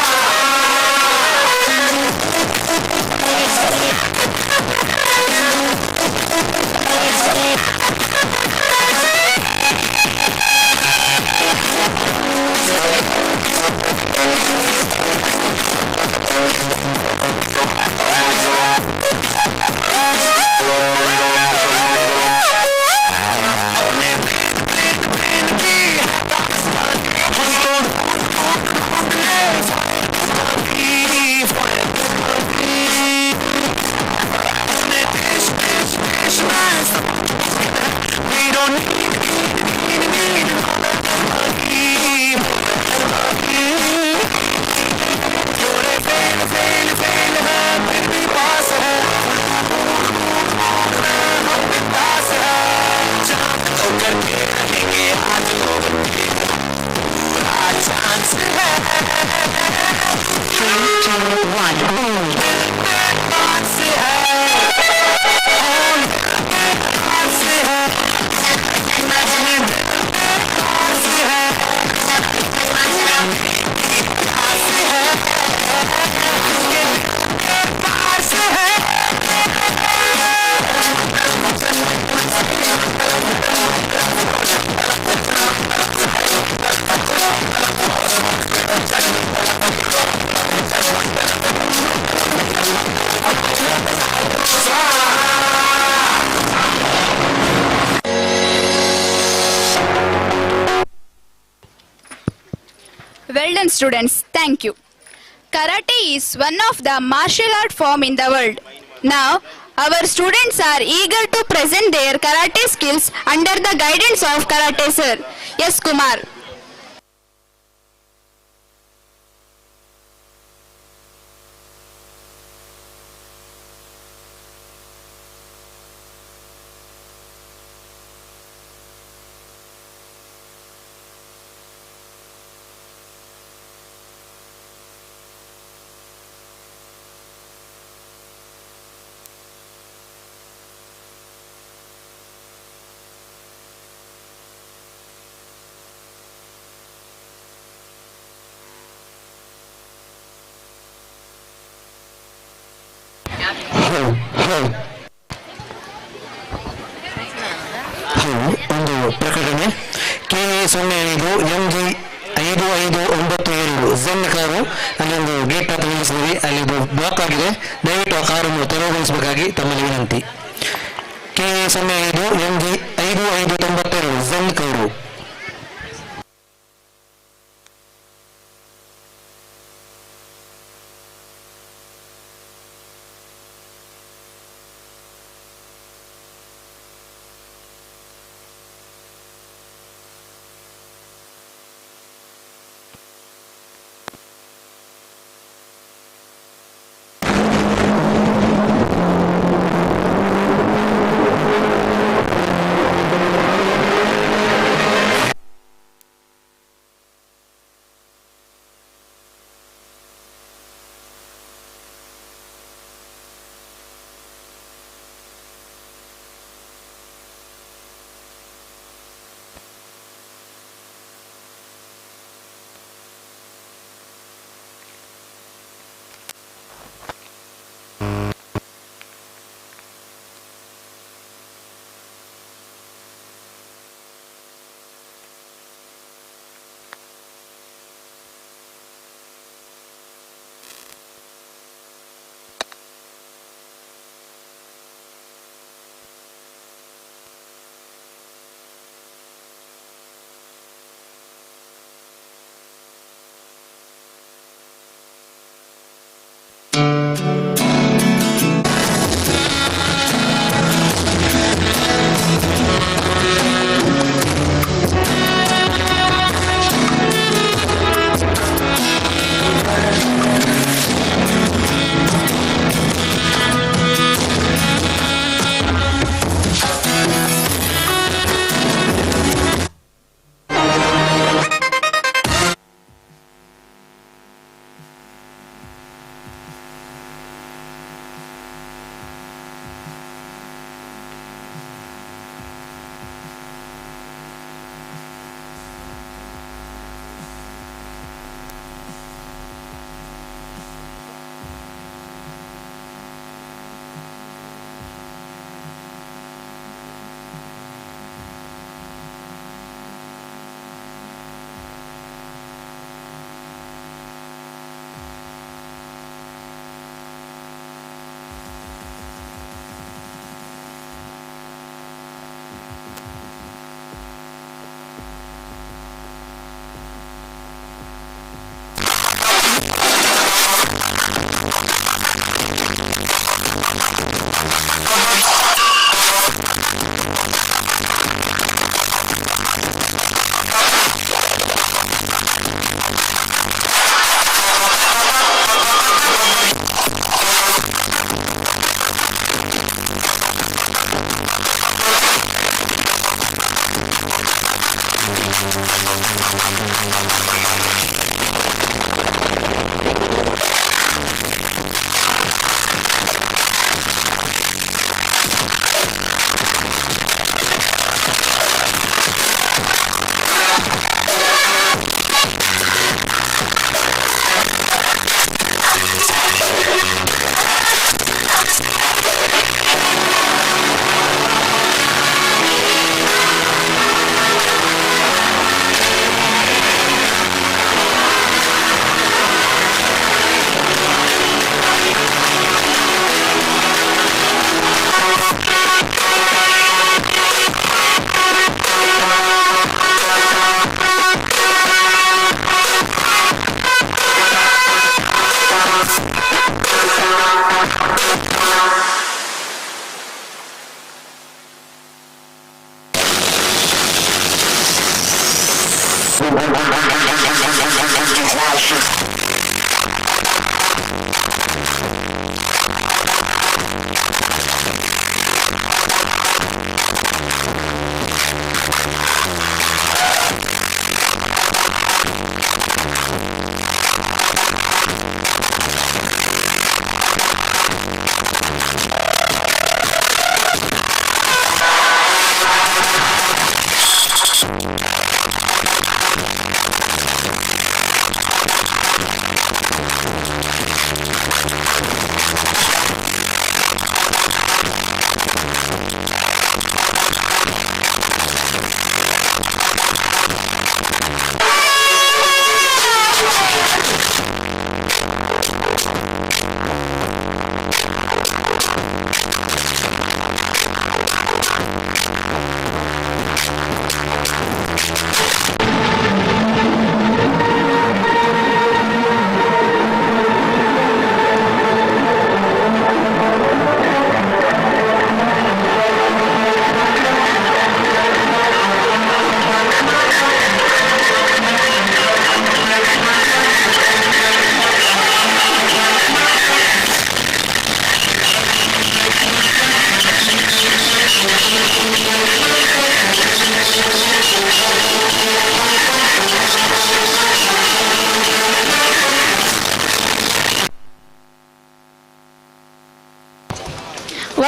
Well done, students. Thank you. Karate is one of the martial art form in the world. Now, our students are eager to present their karate skills under the guidance of Karate Sir. Yes, Kumar. ಒಂದು ಪ್ರಕಟಣೆ. KA05 MG5592 Zen car ಅಲ್ಲಿ ಒಂದು gate ಹತ್ರ ನಿಲ್ಲಿಸಿದ್ವಿ, ಅಲ್ಲಿ block ಆಗಿದೆ. ದಯವಿಟ್ಟು ಆ ಕಾರನ್ನು ತೆರವುಗೊಳಿಸಬೇಕಾಗಿ ತಮ್ಮಲ್ಲಿ ವಿನಂತಿ. KA05 MG5592 Zen car.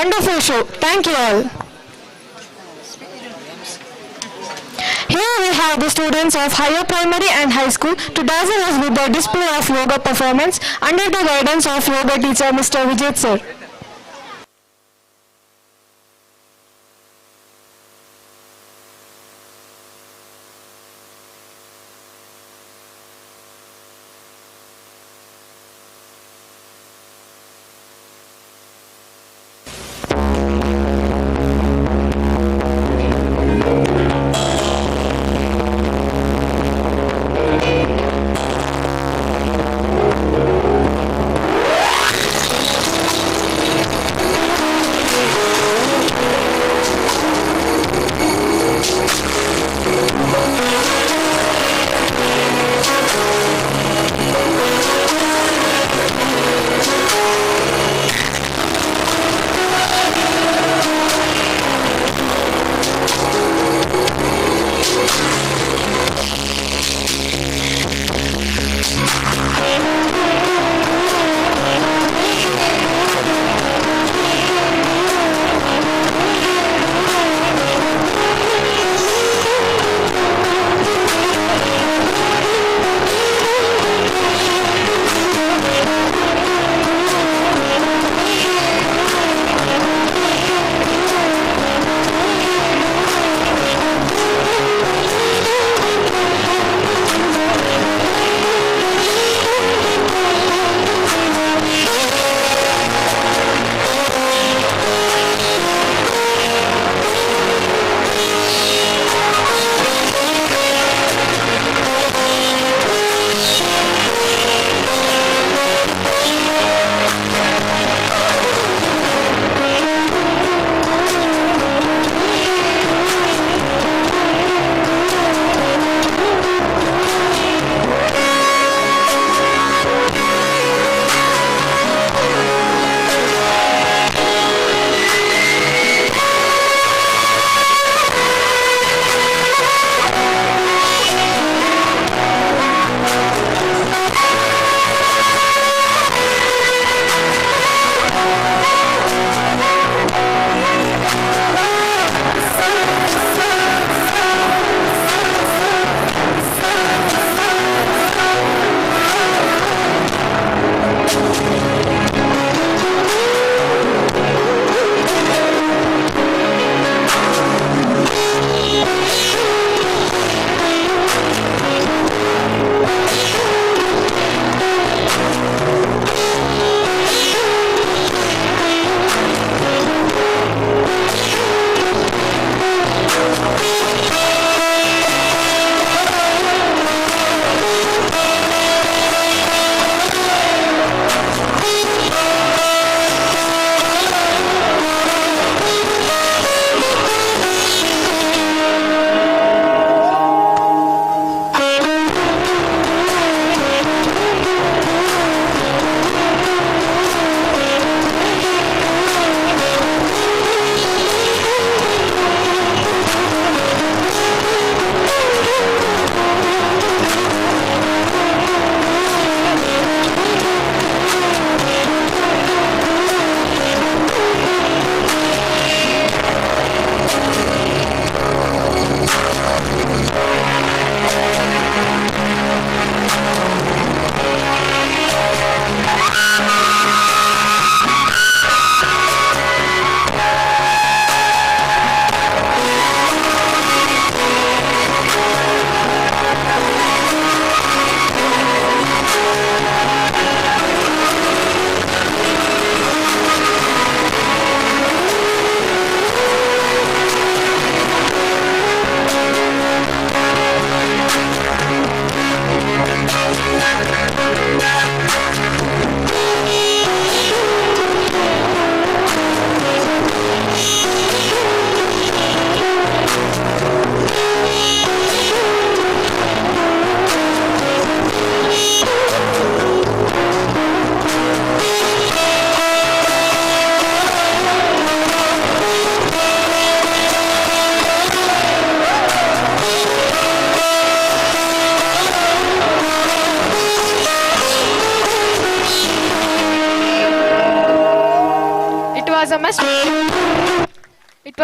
Wonderful show. Thank you all. Here we have the students of higher primary and high school to dazzle us with their display of yoga performance under the guidance of yoga teacher Mr. Vijay sir.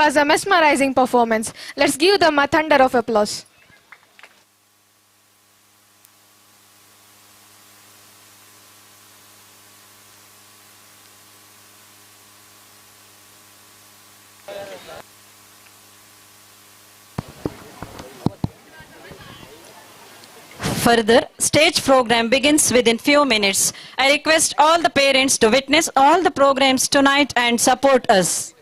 was a mesmerizing performance. Let's give them a thunder of applause. Further, stage program begins within few minutes. I request all the parents to witness all the programs tonight and support us.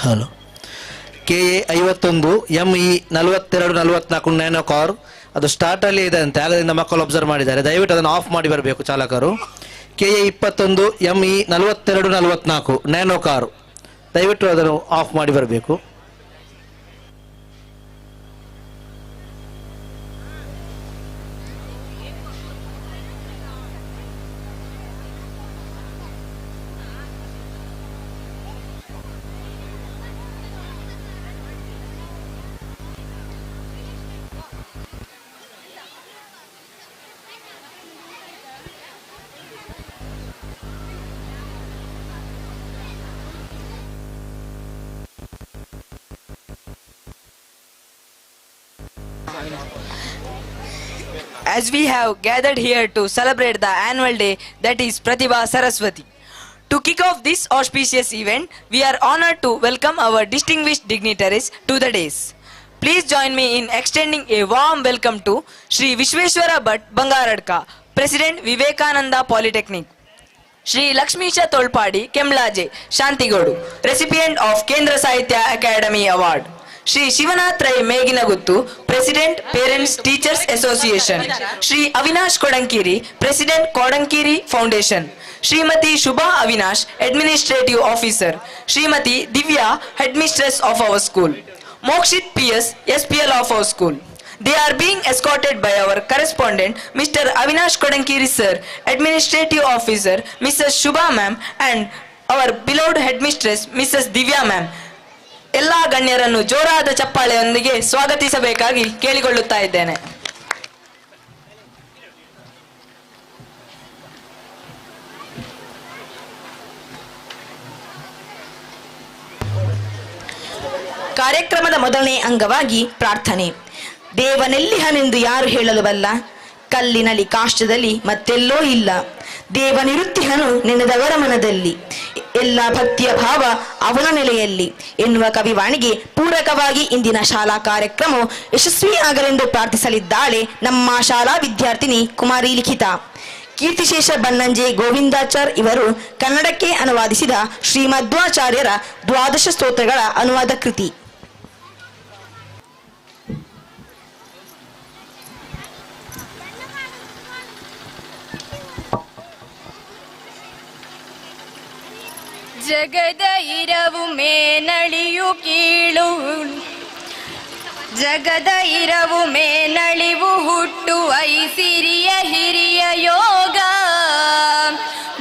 Hello KA 51 ME 4244 nano car ಅದು ಸ್ಟಾರ್ಟಲ್ಲಿ ಇದೆ ಅಂತೆ, ಆಗದಿಂದ ಮಕ್ಕಳು observe ಮಾಡಿದ್ದಾರೆ. ದಯವಿಟ್ಟು ಅದನ್ನು of ಮಾಡಿ ಬರಬೇಕು ಚಾಲಕರು. KA 21 ME 4244 ನ್ಯಾನೋ ಕಾರು, ದಯವಿಟ್ಟು ಅದನ್ನು ಆಫ್ ಮಾಡಿ ಬರಬೇಕು. As we have gathered here to celebrate the annual day that is Pratibha Saraswati. To kick off this auspicious event, we are honored to welcome our distinguished dignitaries to the days. Please join me in extending a warm welcome to Shri Vishweshwara Bhatt Bangaradka, President Vivekananda Polytechnic. Shri Lakshmisha Tolpadi Kemlaje Shantigodu, recipient of Kendra Sahitya Academy Award. Shri Shivanath Rai Meginaguttu, President Parents Teachers Association. Shri Avinash Kodankiri, President Kodankiri Foundation. Srimati Shubha Avinash, Administrative Officer. Srimati Divya, Headmistress of our school. Mokshit PS, SPL of our school. They are being escorted by our correspondent, Mr. Avinash Kodankiri sir, Administrative Officer, Mrs. Shubha ma'am, and our beloved headmistress, Mrs. Divya ma'am. ಎಲ್ಲ ಗಣ್ಯರನ್ನು ಜೋರಾದ ಚಪ್ಪಾಳೆಯೊಂದಿಗೆ ಸ್ವಾಗತಿಸಬೇಕಾಗಿ ಕೇಳಿಕೊಳ್ಳುತ್ತಾ ಇದ್ದೇನೆ. ಕಾರ್ಯಕ್ರಮದ ಮೊದಲನೇ ಅಂಗವಾಗಿ ಪ್ರಾರ್ಥನೆ. ದೇವನೆಲ್ಲಿಹನೆಂದು ಯಾರು ಹೇಳಲು ಬಲ್ಲ, ಕಲ್ಲಿನಲ್ಲಿ ಕಾಷ್ಟದಲ್ಲಿ ಮತ್ತೆಲ್ಲೋ ಇಲ್ಲ, ದೇವನಿರುತ್ತಿಹನು ನೆನೆದವರ ಮನದಲ್ಲಿ, ಎಲ್ಲ ಭಕ್ತಿಯ ಭಾವ ಅವನ ನೆಲೆಯಲ್ಲಿ ಎನ್ನುವ ಕವಿವಾಣಿಗೆ ಪೂರಕವಾಗಿ ಇಂದಿನ ಶಾಲಾ ಕಾರ್ಯಕ್ರಮವು ಯಶಸ್ವಿಯಾಗಲೆಂದು ಪ್ರಾರ್ಥಿಸಲಿದ್ದಾಳೆ ನಮ್ಮ ಶಾಲಾ ವಿದ್ಯಾರ್ಥಿನಿ ಕುಮಾರಿ ಲಿಖಿತಾ. ಕೀರ್ತಿಶೇಷ ಬನ್ನಂಜೆ ಗೋವಿಂದಾಚಾರ್ ಇವರು ಕನ್ನಡಕ್ಕೆ ಅನುವಾದಿಸಿದ ಶ್ರೀಮಧ್ವಾಚಾರ್ಯರ ದ್ವಾದಶ ಸ್ತೋತ್ರಗಳ ಅನುವಾದ ಕೃತಿ. ಜಗದ ಇರವು ಮೇನಳಿಯು ಕೀಳು, ಜಗದ ಇರವು ಮೇನಳಿವು ಹುಟ್ಟು ಐಸಿರಿಯ ಹಿರಿಯ ಯೋಗ,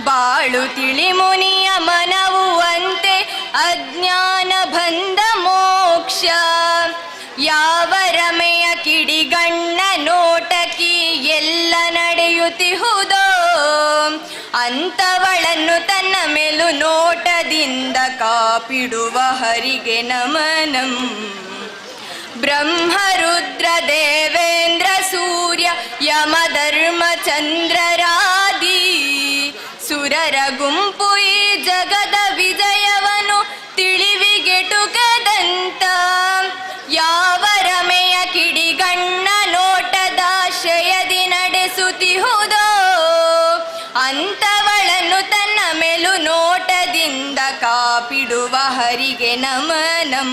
ಬಾಳು ತಿಳಿ ಮುನಿಯ ಮನವು ಅಂತೆ ಅಜ್ಞಾನ ಬಂಧ ಮೋಕ್ಷ, ಯಾವ ರಮೆಯ ಕಿಡಿಗಣ್ಣ ನೋಟಕಿ ಎಲ್ಲ ನಡೆಯುತ್ತಿಹುದೋ, ಅಂತವಳನ್ನು ತನ್ನ ಮೇಲು ನೋಟದಿಂದ ಕಾಪಿಡುವ ಹರಿಗೆ ನಮನಂ. ಬ್ರಹ್ಮ ರುದ್ರ ದೇವೇಂದ್ರ ಸೂರ್ಯ ಯಮ ಧರ್ಮ ಚಂದ್ರರಾದಿ ಸುರರ ಗುಂಪು ಈ ಜಗದ ವಿಜಯವನು ತಿಳಿವಿಗೆಟುಕದಂತ, ಯಾವ ರಮೆಯ ಕಿಡಿಗಣ್ಣ ನೋಟದಾಶಯದಿ ನಡೆಸುತ್ತಿಹುದೋ, ಅಂತವಳನ್ನು ತನ್ನ ಮೇಲು ನೋಟದಿಂದ ಕಾಪಿಡುವ ಹರಿಗೆ ನಮನಂ.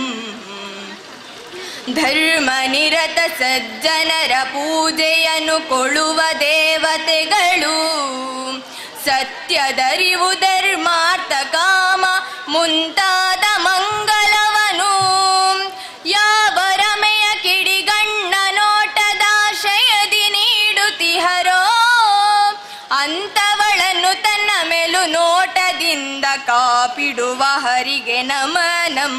ಧರ್ಮ ನಿರತ ಸಜ್ಜನರ ಪೂಜೆಯನ್ನು ಕೊಳ್ಳುವ ದೇವತೆಗಳು, ಸತ್ಯದರಿವು ಧರ್ಮಾರ್ಥ ಕಾಮ ಮುಂತಾದ ಮಂಗಲವನು, ಯಾವ ರಮೆಯ ಕಿಡಿಗಣ್ಣ ನೋಟದಾಶಯದಿ ನೀಡುತ್ತಿಹರೋ, ಅಂತವಳನ್ನು ತನ್ನ ಮೇಲು ನೋಟದಿಂದ ಕಾಪಿಡುವ ಹರಿಗೆ ನಮನಂ.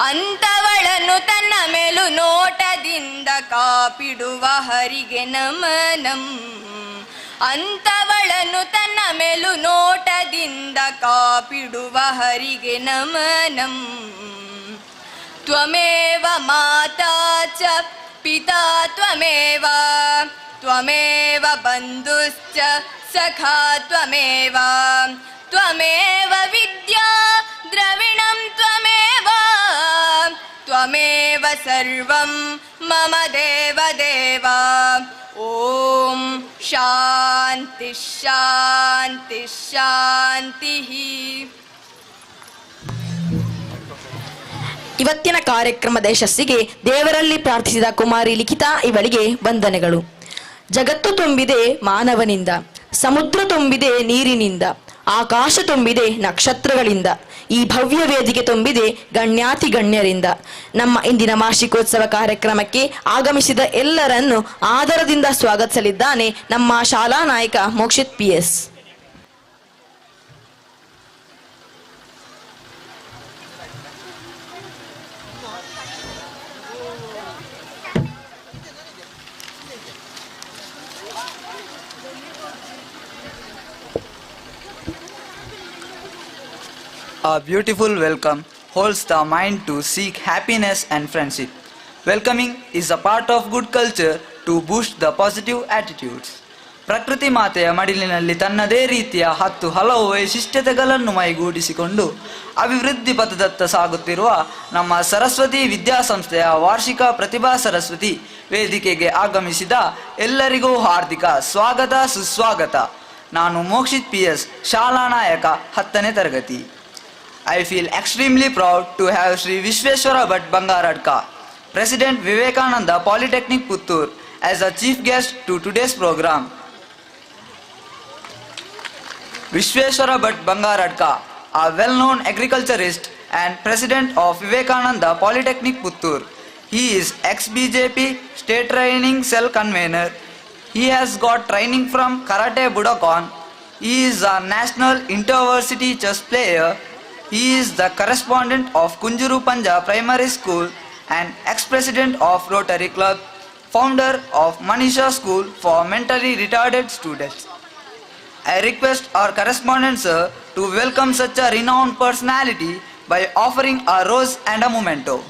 ಅಂತವಳನ್ನು ತನ್ನ ಮೇಲು ನೋಟದಿಂದ ಕಾಪಿಡುವ ಹರಿಗೆ ನಮನಂ. ಅಂತವಳನ್ನು ತನ್ನ ಮೇಲು ನೋಟದಿಂದ ಕಾಪಿಡುವ ಹರಿಗೆ ನಮನಂ. ತ್ವಮೇವ ಮಾತಾ ಚ ಪಿತಾ ತ್ವಮೇವ, ತ್ವಮೇವ ಬಂಧುಶ್ಚ ಸಖಾ ತ್ವಮೇವ, ತ್ವಮೇವ ವಿದ್ಯಾ ದ್ರವಿಣಂ ತ್ವಮೇವ, ತ್ವಮೇವ ಸರ್ವಂ ಮಮ ದೇವ ದೇವ. ಓಂ ಶಾಂತಿ ಶಾಂತಿ ಶಾಂತಿ. ಇವತ್ತಿನ ಕಾರ್ಯಕ್ರಮದ ಯಶಸ್ಸಿಗೆ ದೇವರಲ್ಲಿ ಪ್ರಾರ್ಥಿಸಿದ ಕುಮಾರಿ ಲಿಖಿತಾ ಇವಳಿಗೆ ವಂದನೆಗಳು. ಜಗತ್ತು ತುಂಬಿದೆ ಮಾನವನಿಂದ, ಸಮುದ್ರ ತುಂಬಿದೆ ನೀರಿನಿಂದ, ಆಕಾಶ ತುಂಬಿದೆ ನಕ್ಷತ್ರಗಳಿಂದ, ಈ ಭವ್ಯ ವೇದಿಕೆ ತುಂಬಿದೆ ಗಣ್ಯಾತಿ ಗಣ್ಯರಿಂದ. ನಮ್ಮ ಇಂದಿನ ವಾರ್ಷಿಕೋತ್ಸವ ಕಾರ್ಯಕ್ರಮಕ್ಕೆ ಆಗಮಿಸಿದ ಎಲ್ಲರನ್ನು ಆದರದಿಂದ ಸ್ವಾಗತಿಸಲಿದ್ದಾನೆ ನಮ್ಮ ಶಾಲಾ ನಾಯಕ Mokshit PS. A beautiful welcome holds the mind to seek happiness and friendship. Welcoming is a part of good culture to boost the positive attitudes. ಪ್ರಕೃತಿ ಮಾತೆಯ ಮಡಿಲಿನಲ್ಲಿ ತನ್ನದೇ ರೀತಿಯ 10 ಹಲವು ವೈಶಿಷ್ಟ್ಯತೆಗಳನ್ನು ಮೈಗೂಡಿಸಿಕೊಂಡು ಅಭಿವೃದ್ಧಿ ಪಥದತ್ತ ಸಾಗುತ್ತಿರುವ ನಮ್ಮ ಸರಸ್ವತಿ ವಿದ್ಯಾಸಂಸ್ಥೆಯ ವಾರ್ಷಿಕ ಪ್ರತಿಭಾ ಸರಸ್ವತಿ ವೇದಿಕೆಗೆ ಆಗಮಿಸಿದ ಎಲ್ಲರಿಗೂ ಹಾರ್ದಿಕ ಸ್ವಾಗತ ಸುಸ್ವಾಗತ. ನಾನು ಮೋಕ್ಷಿತ್ PS, ಶಾಲಾ ನಾಯಕ 10ನೇ ತರಗತಿ. I feel extremely proud to have Sri Vishweshwara Bhat Bangaradka, President Vivekananda Polytechnic Puttur, as a chief guest to today's program. Vishweshwara Bhat Bangaradka, a well-known agriculturist and President of Vivekananda Polytechnic Puttur. He is ex-BJP state training cell convener. He has got training from Karate Budokan. He is a national intervarsity chess player. He is the correspondent of Kunjuru Panja Primary School and ex-president of Rotary Club, founder of Manisha School for mentally retarded students. I request our correspondent sir to welcome such a renowned personality by offering a rose and a memento.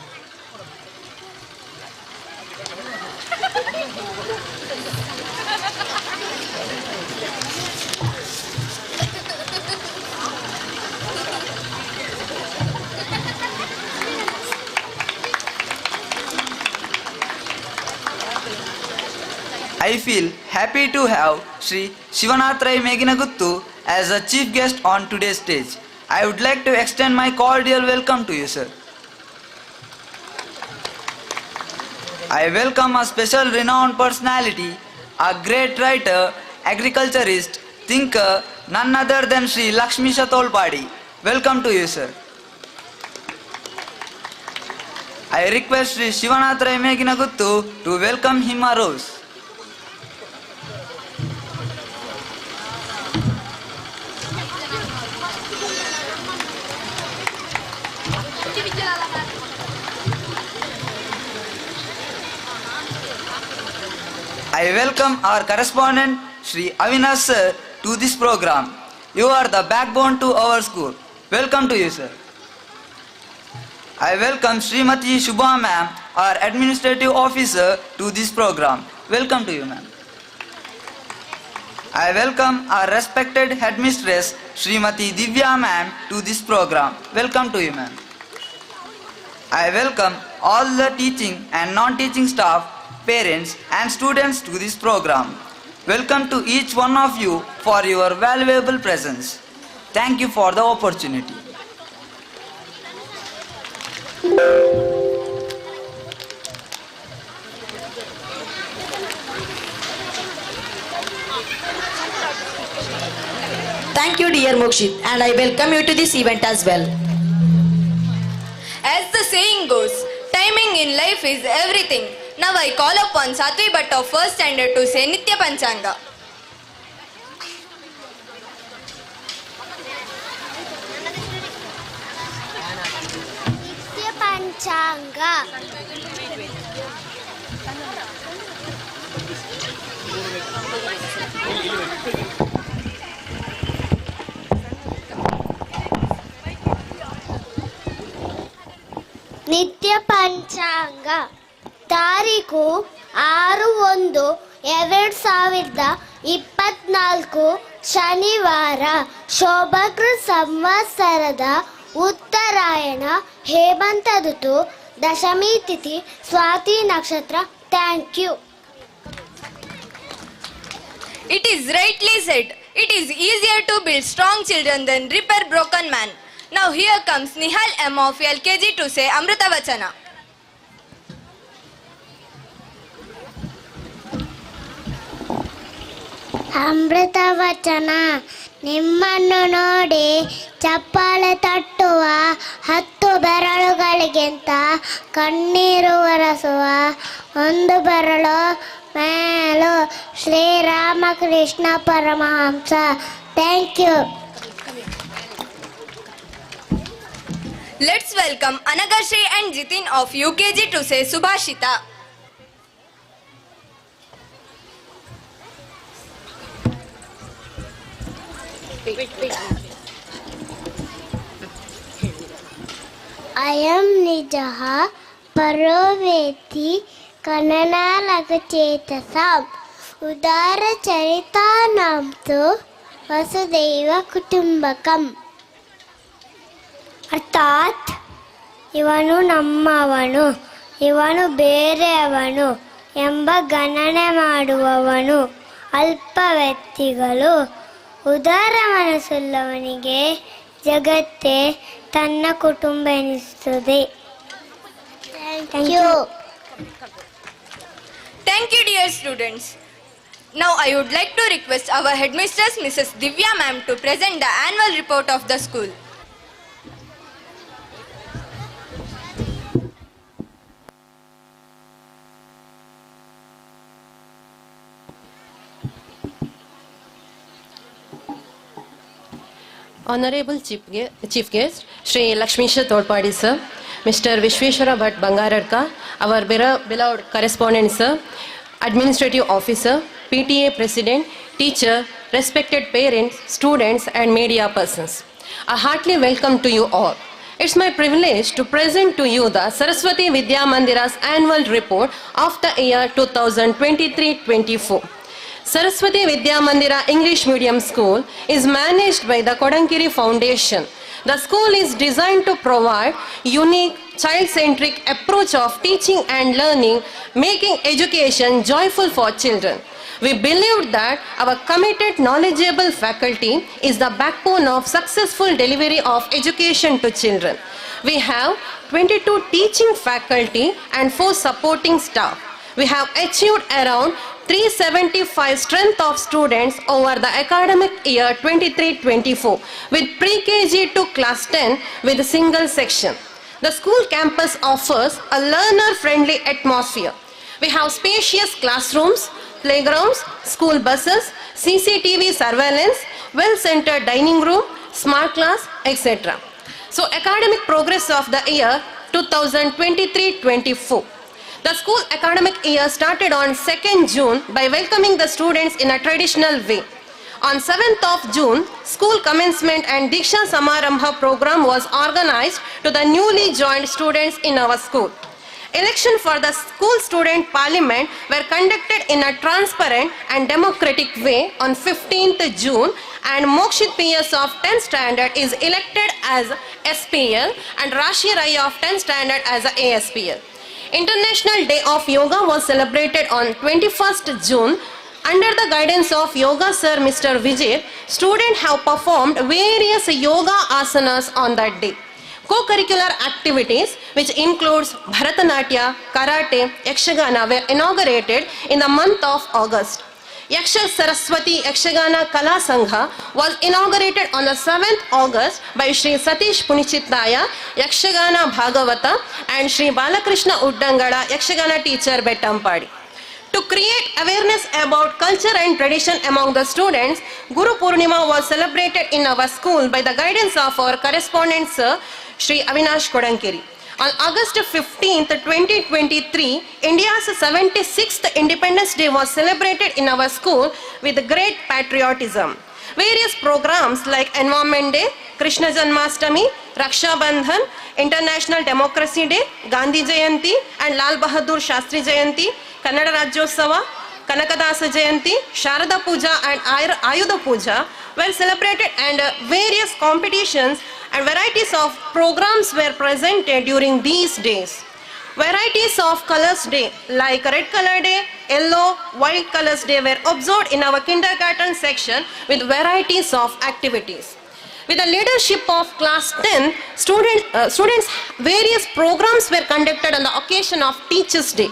I feel happy to have Sri Shivanathrai Meginaguttu as a chief guest on today's stage. I would like to extend my cordial welcome to you, sir. I welcome a special renowned personality, a great writer, agriculturist, thinker, none other than Sri Lakshmi Tolpadi. Welcome to you, sir. I request Sri Shivanathrai Meginaguttu to welcome him a rose. I welcome our correspondent Sri Avinash sir to this program. You are the backbone to our school. Welcome to you, sir. I welcome Srimati Shubha ma'am, our administrative officer, to this program. Welcome to you, ma'am. I welcome our respected headmistress Srimati Divya ma'am to this program. Welcome to you, ma'am. I welcome all the teaching and non-teaching staff, parents and students to this program. Welcome to each one of you for your valuable presence. Thank you for the opportunity. Thank you, dear Mokshit, and I welcome you to this event as well. As the saying goes, timing in life is everything. Now I call upon Satvi Bhatt of first standard to say Nitya Panchanga. Nitya Panchanga. ನಿತ್ಯ ಪಂಚಾಂಗ ತಾರೀಕು 6/1/2024 ಶನಿವಾರ ಶೋಭಕೃ ಸಂವತ್ಸರದ ಉತ್ತರಾಯಣ ಹೇಮಂತ ಋತು ದಶಮಿ ತಿಥಿ ಸ್ವಾತಿ ನಕ್ಷತ್ರ. Thank you. It is rightly said, it is easier to build strong children than repair broken man. Now here comes Nihal M of LKG to say Amrita Vachana. ಅಮೃತ ವಚನ. ನಿಮ್ಮನ್ನು ನೋಡಿ ಚಪ್ಪಾಳೆ ತಟ್ಟುವ 10 ಬೆರಳುಗಳಿಗಿಂತ ಕಣ್ಣೀರು ಒರೆಸುವ 1 ಬೆರಳು ಮೇಲು. Sri Ramakrishna Paramahansa. Thank you. Let's welcome Anagashri and Jitin of UKG to say Subhashita. अयं निजः परोवेति कननालकचेतसाम् उदारचरितानां तु वसुदैव कुटुम्बकम्. ಅರ್ಥಾತ್ ಇವನು ನಮ್ಮವನು, ಇವನು ಬೇರೆಯವನು ಎಂಬ ಗಣನೆ ಮಾಡುವವನು. ಅಲ್ಪ ವ್ಯಕ್ತಿಗಳು. ಉದಾರ ಮನಸ್ಸುಳ್ಳವನಿಗೆ ಜಗತ್ತೇ ತನ್ನ ಕುಟುಂಬ ಎನಿಸುತ್ತದೆ. Thank you. Thank you, dear students. Now I would like to request our headmistress Mrs. Divya ma'am to present the annual report of the school. Honorable Chief Guest, Shri Lakshmisha Todpadi sir, Mr. Vishweshwara Bhatt Bangaradka, our beloved correspondent sir, Administrative Officer, PTA President, teacher, respected parents, students and media persons. A heartily welcome to you all. It's my privilege to present to you the Saraswati Vidya Mandira's annual report of the year 2023-24. Saraswati Vidya Mandira English Medium School is managed by the Kodankiri Foundation. The school is designed to provide unique, child-centric approach of teaching and learning, making education joyful for children. We believe that our committed, knowledgeable faculty is the backbone of successful delivery of education to children. We have 22 teaching faculty and 4 supporting staff. We have achieved around 375 strength of students over the academic year 23-24 with pre-KG to class 10 with a single section. The school campus offers a learner-friendly atmosphere. We have spacious classrooms, playgrounds, school buses, CCTV surveillance, well-centered dining room, smart class, etc. So, academic progress of the year 2023-24. The school academic year started on 2nd June by welcoming the students in a traditional way. On 7th of June, school commencement and Diksha Samarambha program was organized to the newly joined students in our school. Election for the school student parliament were conducted in a transparent and democratic way on 15th June, and Mokshit PS of 10th standard is elected as SPL and Rashi Rai of 10th standard as ASPL. International Day of Yoga was celebrated on 21st June. Under the guidance of Yoga Sir Mr. Vijay, students have performed various yoga asanas on that day. Co-curricular activities, which includes Bharatanatyam, Karate, Yakshagana, were inaugurated in the month of August. Yaksha Saraswati Yakshagana Kala Sangha was inaugurated on the 7th August by Shri Satish Punichitaya, Yakshagana Bhagavata, and Shri Balakrishna Uddangada, Yakshagana teacher, Bettampadi. To create awareness about culture and tradition among the students, Guru Purnima was celebrated in our school by the guidance of our correspondent sir, Shri Avinash Kodankiri. On August 15th, 2023, India's 76th Independence Day was celebrated in our school with great patriotism. Various programs like Environment Day, Krishna Janmashtami, Raksha Bandhan, International Democracy Day, Gandhi Jayanti and Lal Bahadur Shastri Jayanti, Kannada Rajyotsava, Kanakadasa Jayanti, Sharada Puja and Ayudha Puja were celebrated, and various competitions and varieties of programs were presented during these days. Varieties of colors day like red color day, yellow, white colors day were observed in our kindergarten section with varieties of activities. With the leadership of class 10, students various programs were conducted on the occasion of Teachers' Day.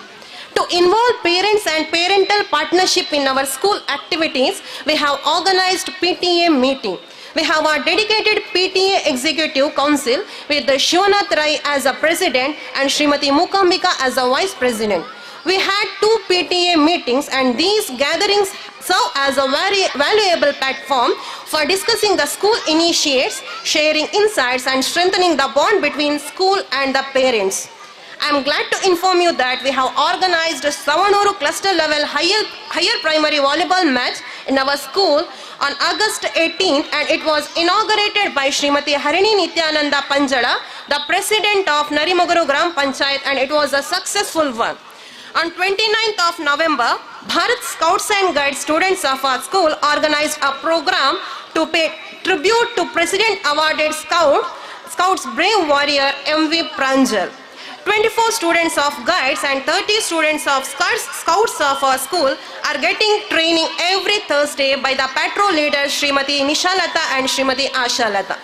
To involve parents and parental partnership in our school activities, we have organized PTA meeting. We have a dedicated PTA Executive Council with the Shivanath Rai as a president and Srimati Mukambika as a vice president. We had 2 PTA meetings, and these gatherings serve as a very valuable platform for discussing the school initiates, sharing insights and strengthening the bond between school and the parents. I am glad to inform you that we have organized a Savanuru cluster level higher primary volleyball match in our school on August 18th, and it was inaugurated by Srimati Harini Nityananda Panjala, the president of Narimaguru Gram Panchayat, and it was a successful one. On 29th of November, Bharat Scouts and Guides students of our school organized a program to pay tribute to President Awarded Scouts Brave Warrior M.V. Pranjal. 24 students of Guides and 30 students of Scouts of our school are getting training every Thursday by the patrol leaders Srimati Nishalata and Srimati Ashalata.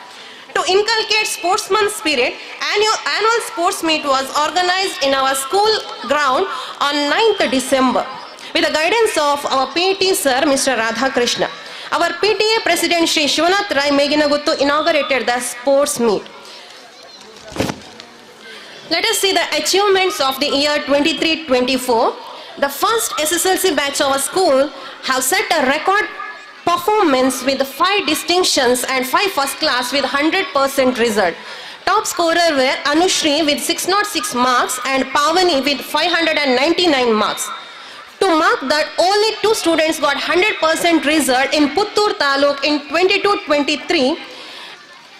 To inculcate sportsman spirit, annual sports meet was organized in our school ground on 9th December with the guidance of our PT sir, Mr. Radha Krishna. Our PTA president Shri Shivanath Rai Meginaguttu inaugurated the sports meet. Let us see the achievements of the year 23-24. The first SSLC batch of our school have set a record performance with 5 distinctions and 5 first class with 100% result. Top scorer were Anushri with 606 marks and Pavani with 599 marks. To mark that, only 2 students got 100% result in Puttur Taluk in 22-23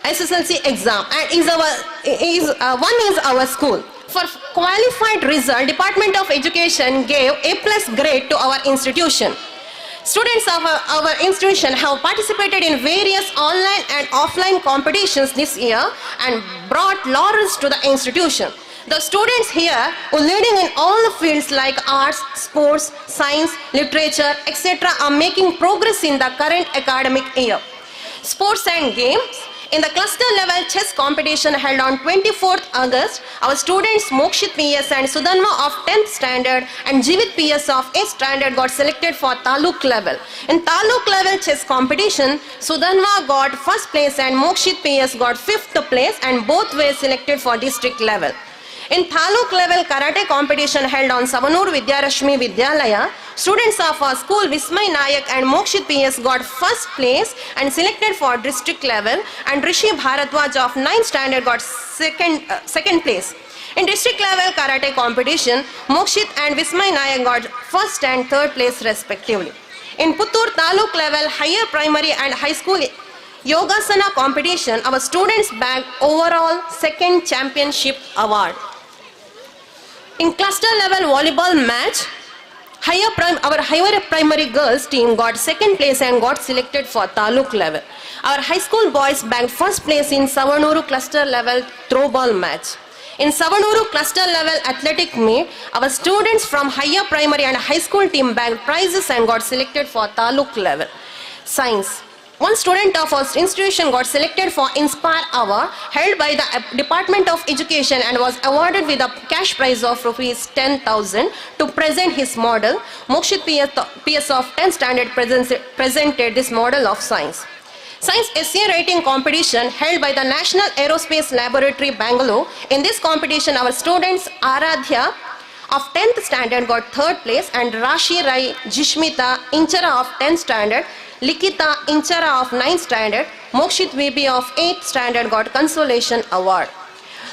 SSLC exam, and one is our school. For qualified result, Department of Education gave A+ grade to our institution. Students of our institution have participated in various online and offline competitions this year and brought laurels to the institution. The students here who leading in all the fields like arts, sports, science, literature, etc. are making progress in the current academic year. Sports and games. In the cluster level chess competition held on 24th August, our students Mokshit PS and Sudanma of 10th standard and Jivit PS of 8th standard got selected for Taluk level. In Taluk level chess competition, Sudanma got 1st place and Mokshit PS got 5th place, and both were selected for district level. In Taluk level karate competition held on Savanur Vidyarashmi Vidyalaya, students of our school Vismay Nayak and Mokshit PS got 1st place and selected for district level, and Rishi Bharadwaj of 9th standard got second place. In district level karate competition, Mokshit and Vismay Nayak got 1st and 3rd place respectively. In Puttur Taluk level higher primary and high school Yogasana competition, our students bagged overall 2nd championship award. In cluster level volleyball match, our higher primary girls team got 2nd place and got selected for Taluk level. Our high school boys bagged 1st place in Savanuru cluster level throwball match. In Savanuru cluster level athletic meet, our students from higher primary and high school team bagged prizes and got selected for Taluk level. Science. One student of our institution got selected for Inspire Hour held by the Department of Education and was awarded with a cash prize of rupees 10,000 to present his model. Mokshit PS of 10th standard presented this model of science. Science essay writing competition held by the National Aerospace Laboratory, Bangalore. In this competition, our students Aradhya of 10th standard got 3rd place, and Rashi Rai Jishmita Inchara of 10th standard, Likita Inchara of 9th standard, Mokshit VB of 8th standard got consolation award.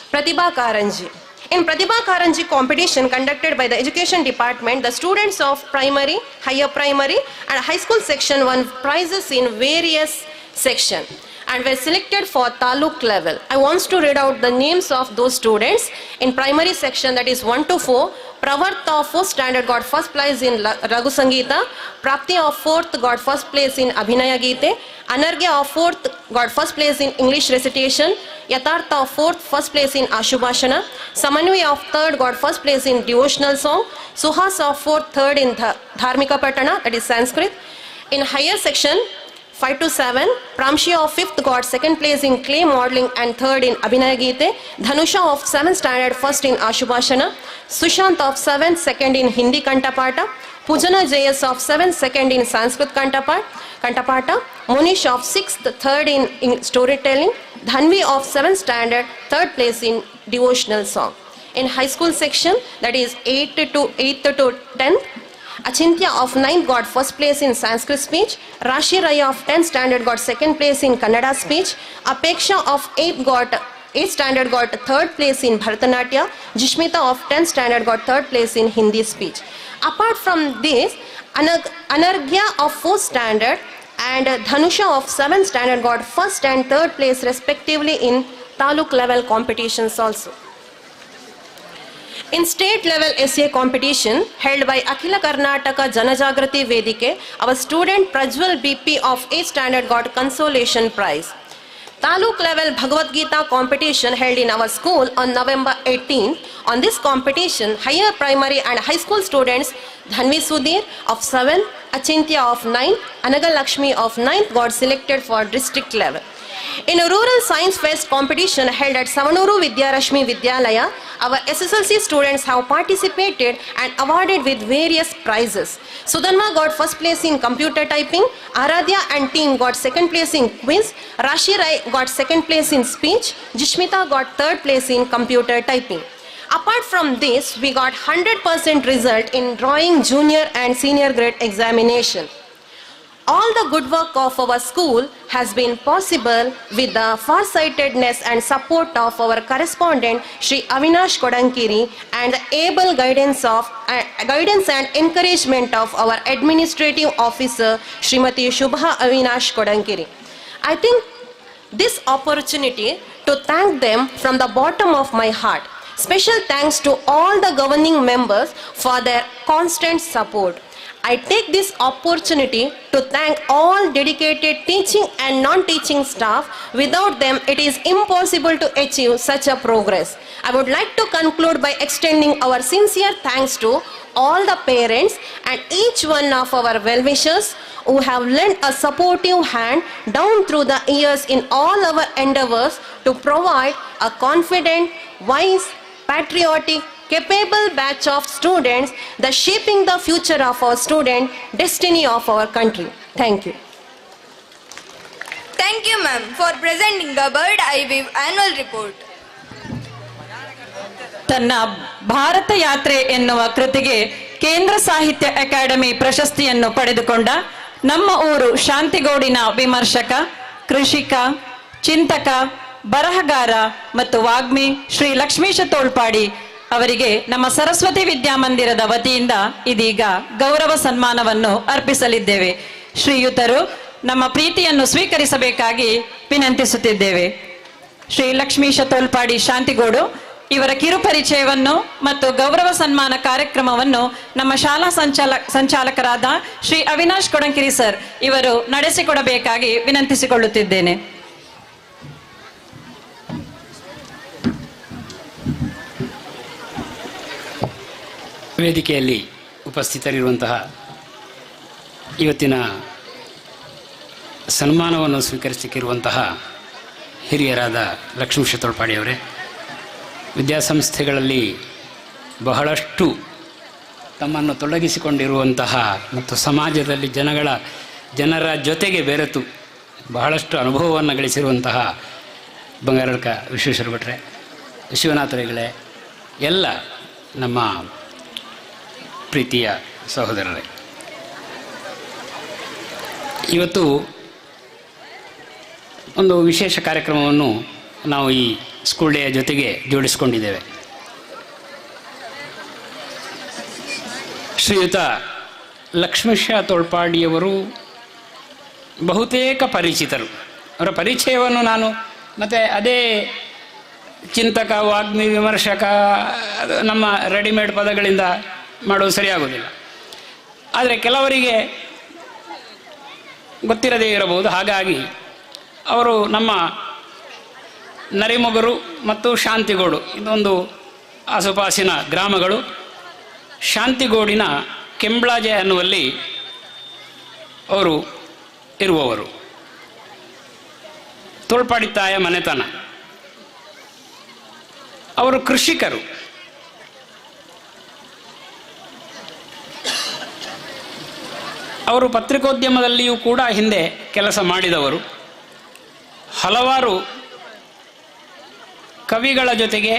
Pratibha Karanji. In Pratibha Karanji competition conducted by the Education Department, the students of primary, higher primary and high school section won prizes in various sections and were selected for Taluk level. I want to read out the names of those students. In primary section, that is 1 to 4, Pravartha of 4th standard got 1st place in Raghu Sangeeta, Prapti of 4th got 1st place in Abhinaya Geete, Anargya of 4th got 1st place in English recitation, Yatartha of 4th 1st place in Ashubhashana, Samanvi of 3rd got 1st place in devotional song, Suhas of 4th 3rd in Dharmika Patana, that is Sanskrit. In higher section, 5 to 7, Pramshi of 5th got 2nd place in clay modeling and 3rd in Abhinaya Geete, Dhanusha of 7th standard 1st in Ashubhashana, Sushant of 7th 2nd in Hindi Kantapata, Pujana JS of 7th 2nd in Sanskrit Kantapata, Munish of 6th 3rd in storytelling, Dhanvi of 7th standard 3rd place in devotional song. In high school section, that is 8th to 10th, Achintya of 9th got 1st place in Sanskrit speech, Rashi Raya of 10th standard got 2nd place in Kannada speech, Apeksha of 8th standard got 3rd place in Bharatanatyam, Jishmita of 10th standard got 3rd place in Hindi speech. Apart from this, Anargya of 4th standard and Dhanusha of 7th standard got 1st and 3rd place respectively in Taluk level competitions also. In state level essay competition held by Akhila Karnataka Janajagrati Vedike, our student Prajwal BP of 8th standard got consolation prize. Taluk level Bhagavad Gita competition held in our school on November 18th. On this competition, higher primary and high school students Dhanvi Sudhir of 7th, Achintya of 9th, Anaga Lakshmi of 9th got selected for district level. In a rural science fest competition held at Savanuru Vidyarashmi Vidyalaya, our SSLC students have participated and awarded with various prizes. Sudanma got 1st place in computer typing, Aradhya and team got 2nd place in quiz, Rashi Rai got 2nd place in speech, Jishmita got 3rd place in computer typing. Apart from this, we got 100% result in drawing junior and senior grade examination. All the good work of our school has been possible with the farsightedness and support of our correspondent Shri Avinash Kodankiri and the able guidance and encouragement of our administrative officer Srimati Shubha Avinash Kodankiri. I think this opportunity to thank them from the bottom of my heart. Special thanks to all the governing members for their constant support. I take this opportunity to thank all dedicated teaching and non-teaching staff. Without them, it is impossible to achieve such a progress. I would like to conclude by extending our sincere thanks to all the parents and each one of our well-wishers who have lent a supportive hand down through the years in all our endeavors to provide a confident, wise, patriotic, capable batch of students, thus shaping the future of our student, destiny of our country. Thank you. Thank you, ma'am, for presenting the Bird Eye View annual report. ತನ್ನ ಭಾರತ ಯಾತ್ರೆ ಎನ್ನುವ ಕೃತಿಗೆ ಕೇಂದ್ರ ಸಾಹಿತ್ಯ academy ಪ್ರಶಸ್ತಿಯನ್ನು ಪಡೆದುಕೊಂಡ ನಮ್ಮ ಊರು ಶಾಂತಿಗೌಡಿನ ವಿಮರ್ಶಕ, ಕೃಷಿಕ, ಚಿಂತಕ, ಬರಹಗಾರ ಮತ್ತು ವಾಗ್ಮಿ ಶ್ರೀ ಲಕ್ಷ್ಮೀಶ ತೋಳ್ಪಾಡಿ ಅವರಿಗೆ ನಮ್ಮ ಸರಸ್ವತಿ ವಿದ್ಯಾಮಂದಿರದ ವತಿಯಿಂದ ಇದೀಗ ಗೌರವ ಸನ್ಮಾನವನ್ನು ಅರ್ಪಿಸಲಿದ್ದೇವೆ. ಶ್ರೀಯುತರು ನಮ್ಮ ಪ್ರೀತಿಯನ್ನು ಸ್ವೀಕರಿಸಬೇಕಾಗಿ ವಿನಂತಿಸುತ್ತಿದ್ದೇವೆ. ಶ್ರೀ ಲಕ್ಷ್ಮೀಶ ತೋಳ್ಪಾಡಿ ಶಾಂತಿಗೋಡು ಇವರ ಕಿರುಪರಿಚಯವನ್ನು ಮತ್ತು ಗೌರವ ಸನ್ಮಾನ ಕಾರ್ಯಕ್ರಮವನ್ನು ನಮ್ಮ ಶಾಲಾ ಸಂಚಾಲಕರಾದ ಶ್ರೀ ಅವಿನಾಶ್ ಕೊಡಂಕಿರಿ ಸರ್ ಇವರು ನಡೆಸಿಕೊಡಬೇಕಾಗಿ ವಿನಂತಿಸಿಕೊಳ್ಳುತ್ತಿದ್ದೇನೆ. ವೇದಿಕೆಯಲ್ಲಿ ಉಪಸ್ಥಿತರಿರುವಂತಹ ಇವತ್ತಿನ ಸನ್ಮಾನವನ್ನು ಸ್ವೀಕರಿಸಲಿಕ್ಕಿರುವಂತಹ ಹಿರಿಯರಾದ ಲಕ್ಷ್ಮೀಶ ತೋಳ್ಪಾಡಿಯವರೇ, ವಿದ್ಯಾಸಂಸ್ಥೆಗಳಲ್ಲಿ ಬಹಳಷ್ಟು ತಮ್ಮನ್ನು ತೊಡಗಿಸಿಕೊಂಡಿರುವಂತಹ ಮತ್ತು ಸಮಾಜದಲ್ಲಿ ಜನರ ಜೊತೆಗೆ ಬೆರೆತು ಬಹಳಷ್ಟು ಅನುಭವವನ್ನು ಗಳಿಸಿರುವಂತಹ ಬಂಗಾರಡ್ಕ ವಿಶ್ವೇಶ್ವರ ಭಟ್ರೆ, ಶಿವನಾಥರೆಗಳೇ, ಎಲ್ಲ ನಮ್ಮ ಪ್ರೀತಿಯ ಸಹೋದರರೇ, ಇವತ್ತು ಒಂದು ವಿಶೇಷ ಕಾರ್ಯಕ್ರಮವನ್ನು ನಾವು ಈ ಸ್ಕೂಲ್ ಡೇಯ ಜೊತೆಗೆ ಜೋಡಿಸಿಕೊಂಡಿದ್ದೇವೆ. ಶ್ರೀಯುತ ಲಕ್ಷ್ಮೀಶ ತೋಳ್ಪಾಡಿಯವರು ಬಹುತೇಕ ಪರಿಚಿತರು. ಅವರ ಪರಿಚಯವನ್ನು ನಾನು ಮತ್ತು ಅದೇ ಚಿಂತಕ, ವಾಗ್ಮಿ, ವಿಮರ್ಶಕ ನಮ್ಮ ರೆಡಿಮೇಡ್ ಪದಗಳಿಂದ ಮಾಡೋದು ಸರಿಯಾಗೋದಿಲ್ಲ. ಆದರೆ ಕೆಲವರಿಗೆ ಗೊತ್ತಿರದೇ ಇರಬಹುದು. ಹಾಗಾಗಿ ಅವರು ನಮ್ಮ ನರಿಮೊಗರು ಮತ್ತು ಶಾಂತಿಗೋಡು, ಇದೊಂದು ಆಸುಪಾಸಿನ ಗ್ರಾಮಗಳು. ಶಾಂತಿಗೋಡಿನ ಕೆಂಬ್ಳಾಜೆ ಅನ್ನುವಲ್ಲಿ ಅವರು ಇರುವವರು. ತೋಳ್ಪಾಡಿ ತಾಯ ಮನೆತನ. ಅವರು ಕೃಷಿಕರು. ಅವರು ಪತ್ರಿಕೋದ್ಯಮದಲ್ಲಿಯೂ ಕೂಡ ಹಿಂದೆ ಕೆಲಸ ಮಾಡಿದವರು. ಹಲವಾರು ಕವಿಗಳ ಜೊತೆಗೆ,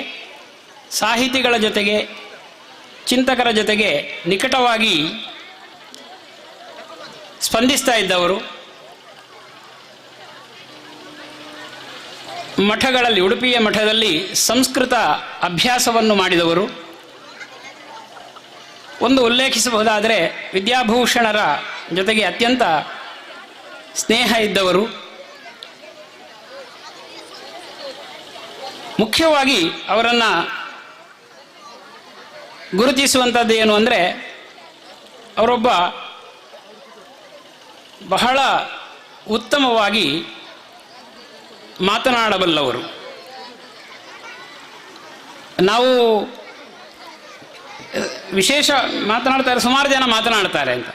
ಸಾಹಿತಿಗಳ ಜೊತೆಗೆ, ಚಿಂತಕರ ಜೊತೆಗೆ ನಿಕಟವಾಗಿ ಸ್ಪಂದಿಸ್ತಾ ಇದ್ದವರು. ಮಠಗಳಲ್ಲಿ, ಉಡುಪಿಯ ಮಠದಲ್ಲಿ ಸಂಸ್ಕೃತ ಅಭ್ಯಾಸವನ್ನು ಮಾಡಿದವರು. ಒಂದು ಉಲ್ಲೇಖಿಸಬಹುದಾದರೆ ವಿದ್ಯಾಭೂಷಣರ ಜೊತೆಗೆ ಅತ್ಯಂತ ಸ್ನೇಹ ಇದ್ದವರು. ಮುಖ್ಯವಾಗಿ ಅವರನ್ನು ಗುರುತಿಸುವಂಥದ್ದು ಏನು ಅಂದರೆ, ಅವರೊಬ್ಬ ಬಹಳ ಉತ್ತಮವಾಗಿ ಮಾತನಾಡಬಲ್ಲವರು. ನಾವು ವಿಶೇಷ ಮಾತನಾಡ್ತಾರೆ, ಸುಮಾರು ಜನ ಮಾತನಾಡ್ತಾರೆ ಅಂತ.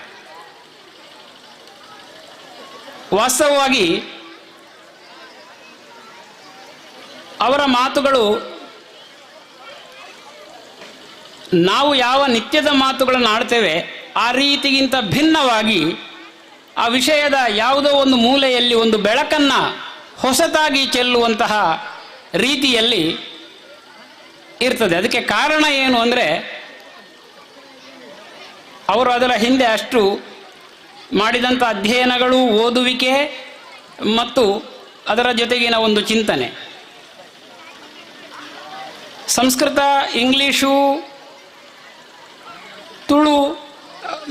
ವಾಸ್ತವವಾಗಿ ಅವರ ಮಾತುಗಳು ನಾವು ಯಾವ ನಿತ್ಯದ ಮಾತುಗಳನ್ನು ಆಡ್ತೇವೆ ಆ ರೀತಿಗಿಂತ ಭಿನ್ನವಾಗಿ ಆ ವಿಷಯದ ಯಾವುದೋ ಒಂದು ಮೂಲೆಯಲ್ಲಿ ಒಂದು ಬೆಳಕನ್ನು ಹೊಸತಾಗಿ ಚೆಲ್ಲುವಂತಹ ರೀತಿಯಲ್ಲಿ ಇರ್ತದೆ. ಅದಕ್ಕೆ ಕಾರಣ ಏನು ಅಂದರೆ, ಅವರು ಅದರ ಹಿಂದೆ ಅಷ್ಟು ಮಾಡಿದಂಥ ಅಧ್ಯಯನಗಳು, ಓದುವಿಕೆ ಮತ್ತು ಅದರ ಜೊತೆಗಿನ ಒಂದು ಚಿಂತನೆ. ಸಂಸ್ಕೃತ, ಇಂಗ್ಲೀಷು, ತುಳು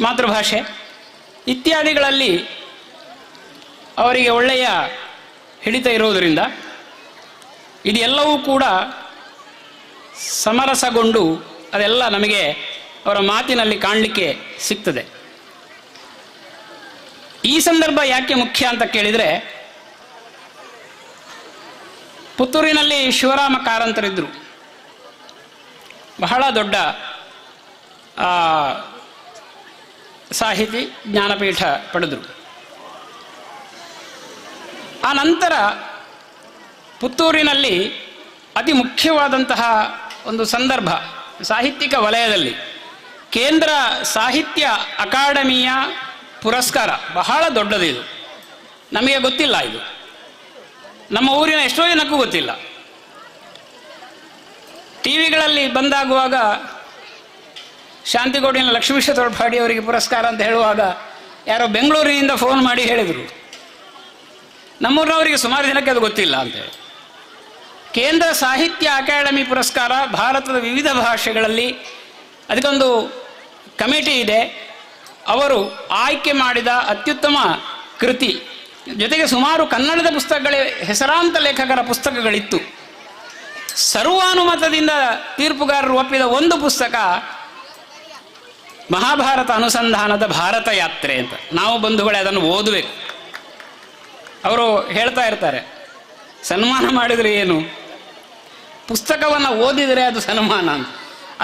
ಮಾತೃಭಾಷೆ ಇತ್ಯಾದಿಗಳಲ್ಲಿ ಅವರಿಗೆ ಒಳ್ಳೆಯ ಹಿಡಿತ ಇರುವುದರಿಂದ ಇದೆಲ್ಲವೂ ಕೂಡ ಸಮರಸಗೊಂಡು ಅದೆಲ್ಲ ನಮಗೆ ಅವರ ಮಾತಿನಲ್ಲಿ ಕಾಣಲಿಕ್ಕೆ ಸಿಗ್ತದೆ. ಈ ಸಂದರ್ಭ ಯಾಕೆ ಮುಖ್ಯ ಅಂತ ಕೇಳಿದರೆ, ಪುತ್ತೂರಿನಲ್ಲಿ ಶಿವರಾಮ ಕಾರಂತರಿದ್ದರು. ಬಹಳ ದೊಡ್ಡ ಸಾಹಿತಿ, ಜ್ಞಾನಪೀಠ ಪಡೆದರು. ಆ ನಂತರ ಪುತ್ತೂರಿನಲ್ಲಿ ಅತಿ ಮುಖ್ಯವಾದಂತಹ ಒಂದು ಸಂದರ್ಭ ಸಾಹಿತ್ಯಿಕ ವಲಯದಲ್ಲಿ ಕೇಂದ್ರ ಸಾಹಿತ್ಯ ಅಕಾಡೆಮಿಯ ಪುರಸ್ಕಾರ ಬಹಳ ದೊಡ್ಡದು. ಇದು ನಮಗೆ ಗೊತ್ತಿಲ್ಲ, ಇದು ನಮ್ಮ ಊರಿನ ಎಷ್ಟೋ ಜನಕ್ಕೂ ಗೊತ್ತಿಲ್ಲ. ಟಿ ವಿಗಳಲ್ಲಿ ಬಂದಾಗುವಾಗ ಶಾಂತಿಗೋಡಿನ ಲಕ್ಷ್ಮೀಶ ತೊಳ್ಪಾಡಿ ಅವರಿಗೆ ಪುರಸ್ಕಾರ ಅಂತ ಹೇಳುವಾಗ ಯಾರೋ ಬೆಂಗಳೂರಿನಿಂದ ಫೋನ್ ಮಾಡಿ ಹೇಳಿದರು, ನಮ್ಮೂರಿನವರಿಗೆ ಸುಮಾರು ಜನಕ್ಕೆ ಅದು ಗೊತ್ತಿಲ್ಲ ಅಂತೇಳಿ. ಕೇಂದ್ರ ಸಾಹಿತ್ಯ ಅಕಾಡೆಮಿ ಪುರಸ್ಕಾರ ಭಾರತದ ವಿವಿಧ ಭಾಷೆಗಳಲ್ಲಿ ಅದಕ್ಕೊಂದು ಕಮಿಟಿ ಇದೆ. ಅವರು ಆಯ್ಕೆ ಮಾಡಿದ ಅತ್ಯುತ್ತಮ ಕೃತಿ ಜೊತೆಗೆ ಸುಮಾರು ಕನ್ನಡದ ಪುಸ್ತಕಗಳೇ, ಹೆಸರಾಂತ ಲೇಖಕರ ಪುಸ್ತಕಗಳಿತ್ತು. ಸರ್ವಾನುಮತದಿಂದ ತೀರ್ಪುಗಾರರು ಒಪ್ಪಿದ ಒಂದು ಪುಸ್ತಕ ಮಹಾಭಾರತ ಅನುಸಂಧಾನದ ಭಾರತ ಯಾತ್ರೆ ಅಂತ. ನಾವು ಬಂಧುಗಳೇ ಅದನ್ನು ಓದಬೇಕು. ಅವರು ಹೇಳ್ತಾ ಇರ್ತಾರೆ, ಸನ್ಮಾನ ಮಾಡಿದರೆ ಏನು, ಪುಸ್ತಕವನ್ನು ಓದಿದರೆ ಅದು ಸನ್ಮಾನ ಅಂತ.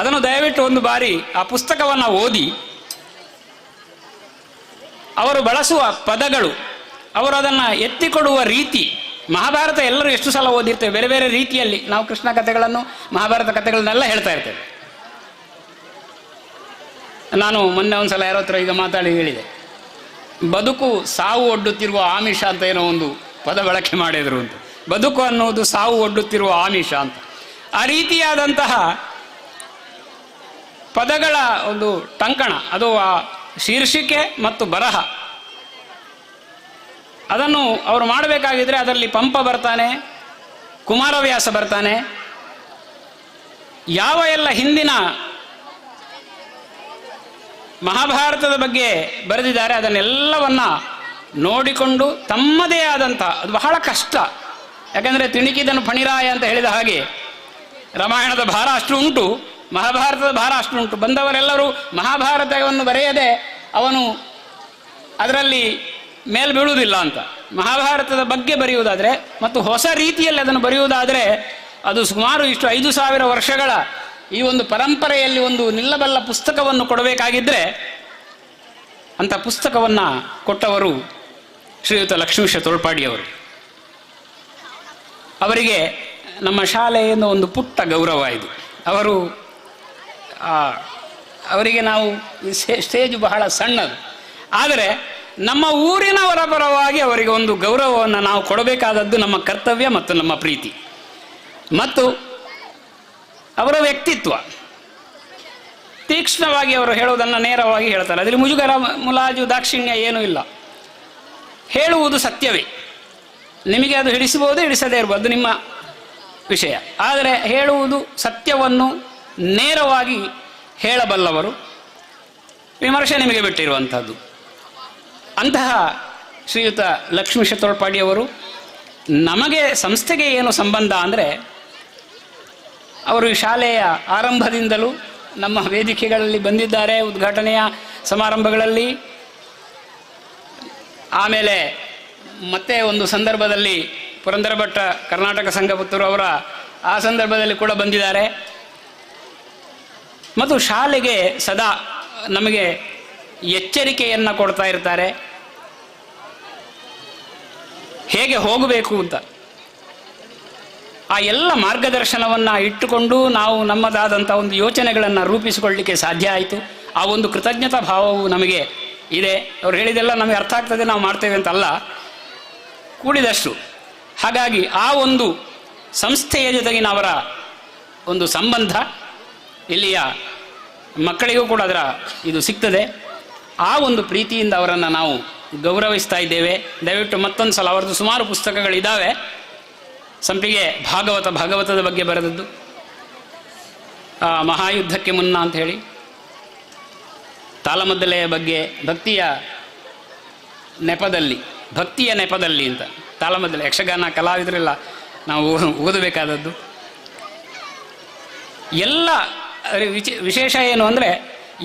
ಅದನ್ನು ದಯವಿಟ್ಟು ಒಂದು ಬಾರಿ ಆ ಪುಸ್ತಕವನ್ನು ಓದಿ, ಅವರು ಬಳಸುವ ಪದಗಳು, ಅವರು ಅದನ್ನು ಎತ್ತಿಕೊಡುವ ರೀತಿ. ಮಹಾಭಾರತ ಎಲ್ಲರೂ ಎಷ್ಟು ಸಲ ಓದಿರ್ತೇವೆ, ಬೇರೆ ಬೇರೆ ರೀತಿಯಲ್ಲಿ ನಾವು ಕೃಷ್ಣ ಕಥೆಗಳನ್ನು, ಮಹಾಭಾರತ ಕಥೆಗಳನ್ನೆಲ್ಲ ಹೇಳ್ತಾ ಇರ್ತೇವೆ. ನಾನು ಮೊನ್ನೆ ಒಂದು ಸಲ ಯಾರೋ ಹತ್ರ ಈಗ ಮಾತಾಡಿ ಹೇಳಿದೆ, ಬದುಕು ಸಾವು ಒಡ್ಡುತ್ತಿರುವ ಆಮಿಷ ಅಂತ ಏನೋ ಒಂದು ಪದ ಬಳಕೆ ಮಾಡಿದರು ಅಂತ. ಬದುಕು ಅನ್ನುವುದು ಸಾವು ಒಡ್ಡುತ್ತಿರುವ ಆಮಿಷ ಅಂತ. ಆ ರೀತಿಯಾದಂತಹ ಪದಗಳ ಒಂದು ಟಂಕಣ, ಅದು ಆ ಶೀರ್ಷಿಕೆ ಮತ್ತು ಬರಹ, ಅದನ್ನು ಅವರು ಮಾಡಬೇಕಾಗಿದ್ರೆ ಅದರಲ್ಲಿ ಪಂಪ ಬರ್ತಾನೆ, ಕುಮಾರವ್ಯಾಸ ಬರ್ತಾನೆ, ಯಾವ ಎಲ್ಲ ಹಿಂದಿನ ಮಹಾಭಾರತದ ಬಗ್ಗೆ ಬರೆದಿದ್ದಾರೆ ಅದನ್ನೆಲ್ಲವನ್ನ ನೋಡಿಕೊಂಡು ತಮ್ಮದೇ ಆದಂಥ, ಅದು ಬಹಳ ಕಷ್ಟ. ಯಾಕಂದರೆ ತಿಣಿಕಿದನು ಫಣಿರಾಯ ಅಂತ ಹೇಳಿದ ಹಾಗೆ ರಾಮಾಯಣದ ಭಾರ ಅಷ್ಟು ಉಂಟು, ಮಹಾಭಾರತದ ಭಾರ ಅಷ್ಟು ಉಂಟು. ಬಂದವರೆಲ್ಲರೂ ಮಹಾಭಾರತವನ್ನು ಬರೆಯದೆ ಅವನು ಅದರಲ್ಲಿ ಮೇಲ್ ಬೀಳುವುದಿಲ್ಲ ಅಂತ. ಮಹಾಭಾರತದ ಬಗ್ಗೆ ಬರೆಯುವುದಾದರೆ ಮತ್ತು ಹೊಸ ರೀತಿಯಲ್ಲಿ ಅದನ್ನು ಬರೆಯುವುದಾದರೆ ಅದು ಸುಮಾರು ಇಷ್ಟು 5,000 ವರ್ಷಗಳ ಈ ಒಂದು ಪರಂಪರೆಯಲ್ಲಿ ಒಂದು ನಿಲ್ಲಬಲ್ಲ ಪುಸ್ತಕವನ್ನು ಕೊಡಬೇಕಾಗಿದ್ದರೆ ಅಂಥ ಪುಸ್ತಕವನ್ನು ಕೊಟ್ಟವರು ಶ್ರೀಯುತ ಲಕ್ಷ್ಮೀಶ ತೊಳ್ಪಾಡಿಯವರು. ಅವರಿಗೆ ನಮ್ಮ ಶಾಲೆಯಿಂದ ಒಂದು ಪುಟ್ಟ ಗೌರವ ಇದು. ಅವರಿಗೆ ನಾವು ಸ್ಟೇಜ್ ಬಹಳ ಸಣ್ಣದು, ಆದರೆ ನಮ್ಮ ಊರಿನವರ ಪರವಾಗಿ ಅವರಿಗೆ ಒಂದು ಗೌರವವನ್ನು ನಾವು ಕೊಡಬೇಕಾದದ್ದು ನಮ್ಮ ಕರ್ತವ್ಯ ಮತ್ತು ನಮ್ಮ ಪ್ರೀತಿ. ಮತ್ತು ಅವರ ವ್ಯಕ್ತಿತ್ವ ತೀಕ್ಷ್ಣವಾಗಿ ಅವರು ಹೇಳುವುದನ್ನು ನೇರವಾಗಿ ಹೇಳ್ತಾರೆ. ಅದರಲ್ಲಿ ಮುಜುಗರ, ಮುಲಾಜು, ದಾಕ್ಷಿಣ್ಯ ಏನೂ ಇಲ್ಲ. ಹೇಳುವುದು ಸತ್ಯವೇ. ನಿಮಗೆ ಅದು ಹಿಡಿಸಬಹುದು, ಹಿಡಿಸದೇ ಇರ್ಬೋದು, ಅದು ನಿಮ್ಮ ವಿಷಯ. ಆದರೆ ಹೇಳುವುದು ಸತ್ಯವನ್ನು ನೇರವಾಗಿ ಹೇಳಬಲ್ಲವರು. ವಿಮರ್ಶೆ ನಿಮಗೆ ಬಿಟ್ಟಿರುವಂಥದ್ದು. ಅಂತಹ ಶ್ರೀಯುತ ಲಕ್ಷ್ಮೀಶ ತೊಳ್ಪಾಡಿಯವರು ನಮಗೆ ಸಂಸ್ಥೆಗೆ ಏನು ಸಂಬಂಧ ಅಂದರೆ, ಅವರು ಈ ಶಾಲೆಯ ಆರಂಭದಿಂದಲೂ ನಮ್ಮ ವೇದಿಕೆಗಳಲ್ಲಿ ಬಂದಿದ್ದಾರೆ, ಉದ್ಘಾಟನೆಯ ಸಮಾರಂಭಗಳಲ್ಲಿ. ಆಮೇಲೆ ಮತ್ತೆ ಒಂದು ಸಂದರ್ಭದಲ್ಲಿ ಪುರಂದರ ಭಟ್ಟ ಕರ್ನಾಟಕ ಸಂಘ ಪುತ್ತೂರು ಅವರ ಆ ಸಂದರ್ಭದಲ್ಲಿ ಕೂಡ ಬಂದಿದ್ದಾರೆ. ಮತ್ತು ಶಾಲೆಗೆ ಸದಾ ನಮಗೆ ಎಚ್ಚರಿಕೆಯನ್ನು ಕೊಡ್ತಾ ಇರ್ತಾರೆ, ಹೇಗೆ ಹೋಗಬೇಕು ಅಂತ. ಆ ಎಲ್ಲ ಮಾರ್ಗದರ್ಶನವನ್ನು ಇಟ್ಟುಕೊಂಡು ನಾವು ನಮ್ಮದಾದಂಥ ಒಂದು ಯೋಚನೆಗಳನ್ನು ರೂಪಿಸಿಕೊಳ್ಳಲಿಕ್ಕೆ ಸಾಧ್ಯ ಆಯಿತು. ಆ ಒಂದು ಕೃತಜ್ಞತಾ ಭಾವವು ನಮಗೆ ಇದೆ. ಅವ್ರು ಹೇಳಿದೆಲ್ಲ ನಮಗೆ ಅರ್ಥ ಆಗ್ತದೆ, ನಾವು ಮಾಡ್ತೇವೆ ಅಂತಲ್ಲ, ಕೂಡಿದಷ್ಟು. ಹಾಗಾಗಿ ಆ ಒಂದು ಸಂಸ್ಥೆಯ ಜೊತೆಗಿನ ಅವರ ಒಂದು ಸಂಬಂಧ ಇಲ್ಲಿಯ ಮಕ್ಕಳಿಗೂ ಕೂಡ ಅದರ ಇದು ಸಿಗ್ತದೆ. ಆ ಒಂದು ಪ್ರೀತಿಯಿಂದ ಅವರನ್ನು ನಾವು ಗೌರವಿಸ್ತಾ ಇದ್ದೇವೆ. ದಯವಿಟ್ಟು ಮತ್ತೊಂದು ಸಲ ಅವರದ್ದು ಸುಮಾರು ಪುಸ್ತಕಗಳಿದ್ದಾವೆ. ಸಂಪಿಗೆ ಭಾಗವತದ ಬಗ್ಗೆ ಬರೆದದ್ದು, ಮಹಾಯುದ್ಧಕ್ಕೆ ಮುನ್ನ ಅಂತ ಹೇಳಿ, ತಾಳಮದ್ದಲೆಯ ಬಗ್ಗೆ ಭಕ್ತಿಯ ನೆಪದಲ್ಲಿ ಅಂತ, ತಾಳಮದ್ದಲೆ ಯಕ್ಷಗಾನ ಕಲಾವಿದರೆಲ್ಲ ನಾವು ಓದಬೇಕಾದದ್ದು. ಎಲ್ಲ ವಿಶೇಷ ಏನು ಅಂದರೆ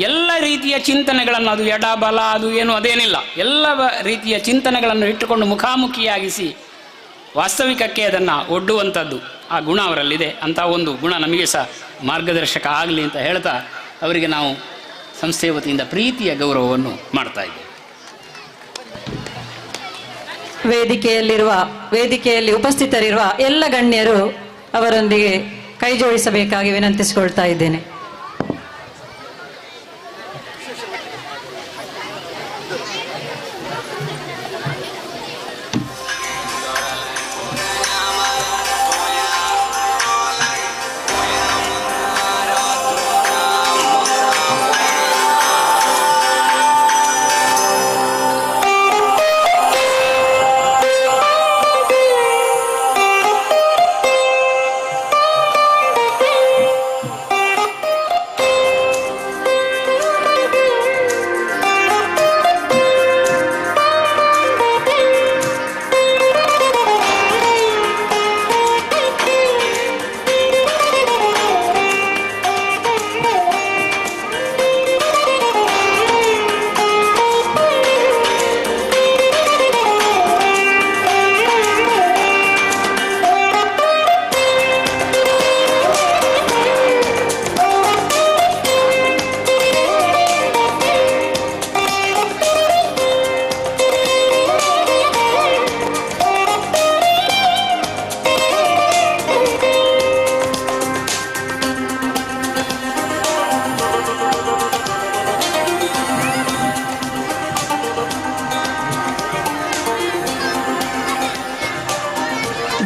ಎಲ್ಲ ರೀತಿಯ ಚಿಂತನೆಗಳನ್ನು, ಅದು ಎಡ ಬಲ ಅದು ಏನು ಅದೇನಿಲ್ಲ, ಎಲ್ಲ ರೀತಿಯ ಚಿಂತನೆಗಳನ್ನು ಇಟ್ಟುಕೊಂಡು ಮುಖಾಮುಖಿಯಾಗಿಸಿ ವಾಸ್ತವಿಕಕ್ಕೆ ಅದನ್ನು ಒಡ್ಡುವಂಥದ್ದು ಆ ಗುಣ ಅವರಲ್ಲಿದೆ. ಅಂಥ ಒಂದು ಗುಣ ನಮಗೆ ಸಹ ಮಾರ್ಗದರ್ಶಕ ಆಗಲಿ ಅಂತ ಹೇಳ್ತಾ ಅವರಿಗೆ ನಾವು ಸಂಸ್ಥೆಯ ವತಿಯಿಂದ ಪ್ರೀತಿಯ ಗೌರವವನ್ನು ಮಾಡ್ತಾ ಇದ್ದೇವೆ. ವೇದಿಕೆಯಲ್ಲಿ ಉಪಸ್ಥಿತರಿರುವ ಎಲ್ಲ ಗಣ್ಯರು ಅವರೊಂದಿಗೆ ಕೈ ಜೋಡಿಸಬೇಕಾಗಿ ವಿನಂತಿಸಿಕೊಳ್ತಾ ಇದ್ದೇನೆ.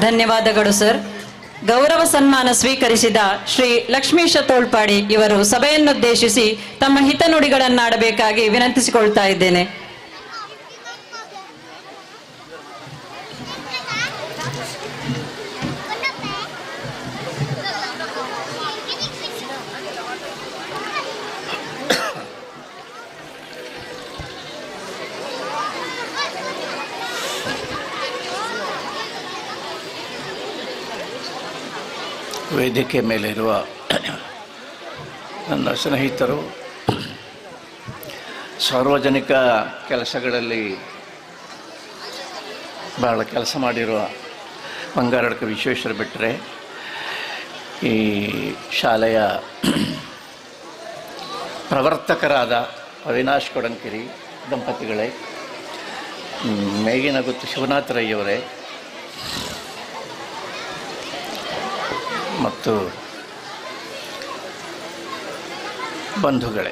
ಧನ್ಯವಾದಗಳು ಸರ್. ಗೌರವ ಸನ್ಮಾನ ಸ್ವೀಕರಿಸಿದ ಶ್ರೀ ಲಕ್ಷ್ಮೀಶ ತೋಳ್ಪಾಡಿ ಇವರು ಸಭೆಯನ್ನುದ್ದೇಶಿಸಿ ತಮ್ಮ ಹಿತನುಡಿಗಳನ್ನಾಡಬೇಕಾಗಿ ವಿನಂತಿಸಿಕೊಳ್ತಾ ಇದ್ದೇನೆ. ವೇದಿಕೆ ಮೇಲಿರುವ ನನ್ನ ಸ್ನೇಹಿತರು, ಸಾರ್ವಜನಿಕ ಕೆಲಸಗಳಲ್ಲಿ ಬಹಳ ಕೆಲಸ ಮಾಡಿರುವ ಬಂಗಾರಡ್ಕ ವಿಶ್ವೇಶ್ವರ ಬಿಟ್ಟರೆ, ಈ ಶಾಲೆಯ ಪ್ರವರ್ತಕರಾದ ಅವಿನಾಶ್ ಕೊಡಂಕಿರಿ ದಂಪತಿಗಳೇ, ಮೇಗಿನ ಗುತ್ತು ಶಿವನಾಥ ರೈಯವರೇ ಮತ್ತು ಬಂಧುಗಳೇ,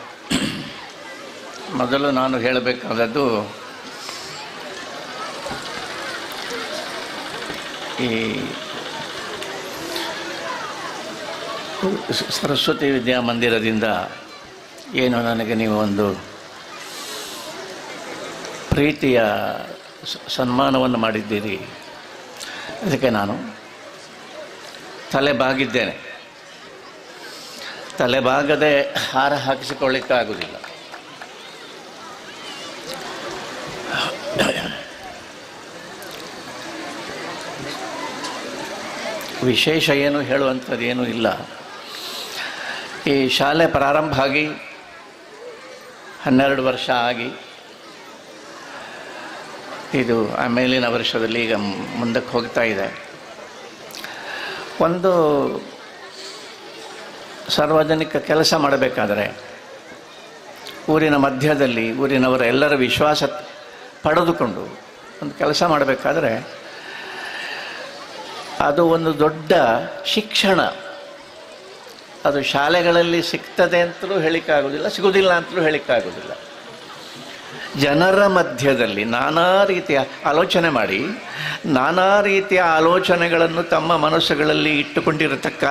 ಮೊದಲು ನಾನು ಹೇಳಬೇಕಾದದ್ದು ಈ ಸರಸ್ವತಿ ವಿದ್ಯಾಮಂದಿರದಿಂದ ಏನು ನನಗೆ ನೀವು ಒಂದು ಪ್ರೀತಿಯ ಸನ್ಮಾನವನ್ನು ಮಾಡಿದ್ದೀರಿ, ಅದಕ್ಕೆ ನಾನು ತಲೆಬಾಗಿದ್ದೇನೆ. ತಲೆಬಾಗದೆ ಹಾರ ಹಾಕಿಸಿಕೊಳ್ಳಿಕ್ಕಾಗುವುದಿಲ್ಲ. ವಿಶೇಷ ಏನು ಹೇಳುವಂಥದ್ದು ಏನೂ ಇಲ್ಲ. ಈ ಶಾಲೆ ಪ್ರಾರಂಭ ಆಗಿ 12 ವರ್ಷ ಆಗಿ, ಇದು ಮೇಲಿನ ವರ್ಷದಲ್ಲಿ ಈಗ ಮುಂದಕ್ಕೆ ಹೋಗ್ತಾ ಇದೆ. ಒಂದು ಸಾರ್ವಜನಿಕ ಕೆಲಸ ಮಾಡಬೇಕಾದರೆ ಊರಿನ ಮಧ್ಯದಲ್ಲಿ ಊರಿನವರ ಎಲ್ಲರ ವಿಶ್ವಾಸ ಪಡೆದುಕೊಂಡು ಒಂದು ಕೆಲಸ ಮಾಡಬೇಕಾದ್ರೆ ಅದು ಒಂದು ದೊಡ್ಡ ಶಿಕ್ಷಣ. ಅದು ಶಾಲೆಗಳಲ್ಲಿ ಸಿಗ್ತದೆ ಅಂತಲೂ ಹೇಳಿಕ್ಕಾಗೋದಿಲ್ಲ, ಸಿಗೋದಿಲ್ಲ ಅಂತಲೂ ಹೇಳಿಕ್ಕಾಗೋದಿಲ್ಲ. ಜನರ ಮಧ್ಯದಲ್ಲಿ ನಾನಾ ರೀತಿಯ ಆಲೋಚನೆ ಮಾಡಿ, ನಾನಾ ರೀತಿಯ ಆಲೋಚನೆಗಳನ್ನು ತಮ್ಮ ಮನಸ್ಸುಗಳಲ್ಲಿ ಇಟ್ಟುಕೊಂಡಿರತಕ್ಕ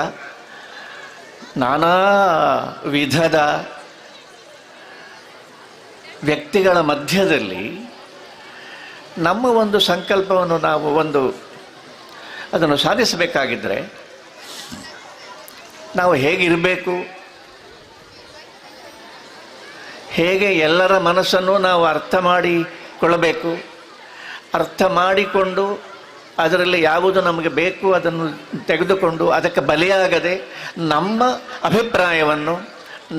ನಾನಾ ವಿಧದ ವ್ಯಕ್ತಿಗಳ ಮಧ್ಯದಲ್ಲಿ ನಮ್ಮ ಒಂದು ಸಂಕಲ್ಪವನ್ನು ನಾವು ಅದನ್ನು ಸಾಧಿಸಬೇಕಾಗಿದ್ದರೆ ನಾವು ಹೇಗಿರಬೇಕು, ಹೇಗೆ ಎಲ್ಲರ ಮನಸ್ಸನ್ನು ನಾವು ಅರ್ಥ ಮಾಡಿಕೊಳ್ಳಬೇಕು, ಅರ್ಥ ಮಾಡಿಕೊಂಡು ಅದರಲ್ಲಿ ಯಾವುದು ನಮಗೆ ಬೇಕು ಅದನ್ನು ತೆಗೆದುಕೊಂಡು ಅದಕ್ಕೆ ಬಲಿಯಾಗದೆ ನಮ್ಮ ಅಭಿಪ್ರಾಯವನ್ನು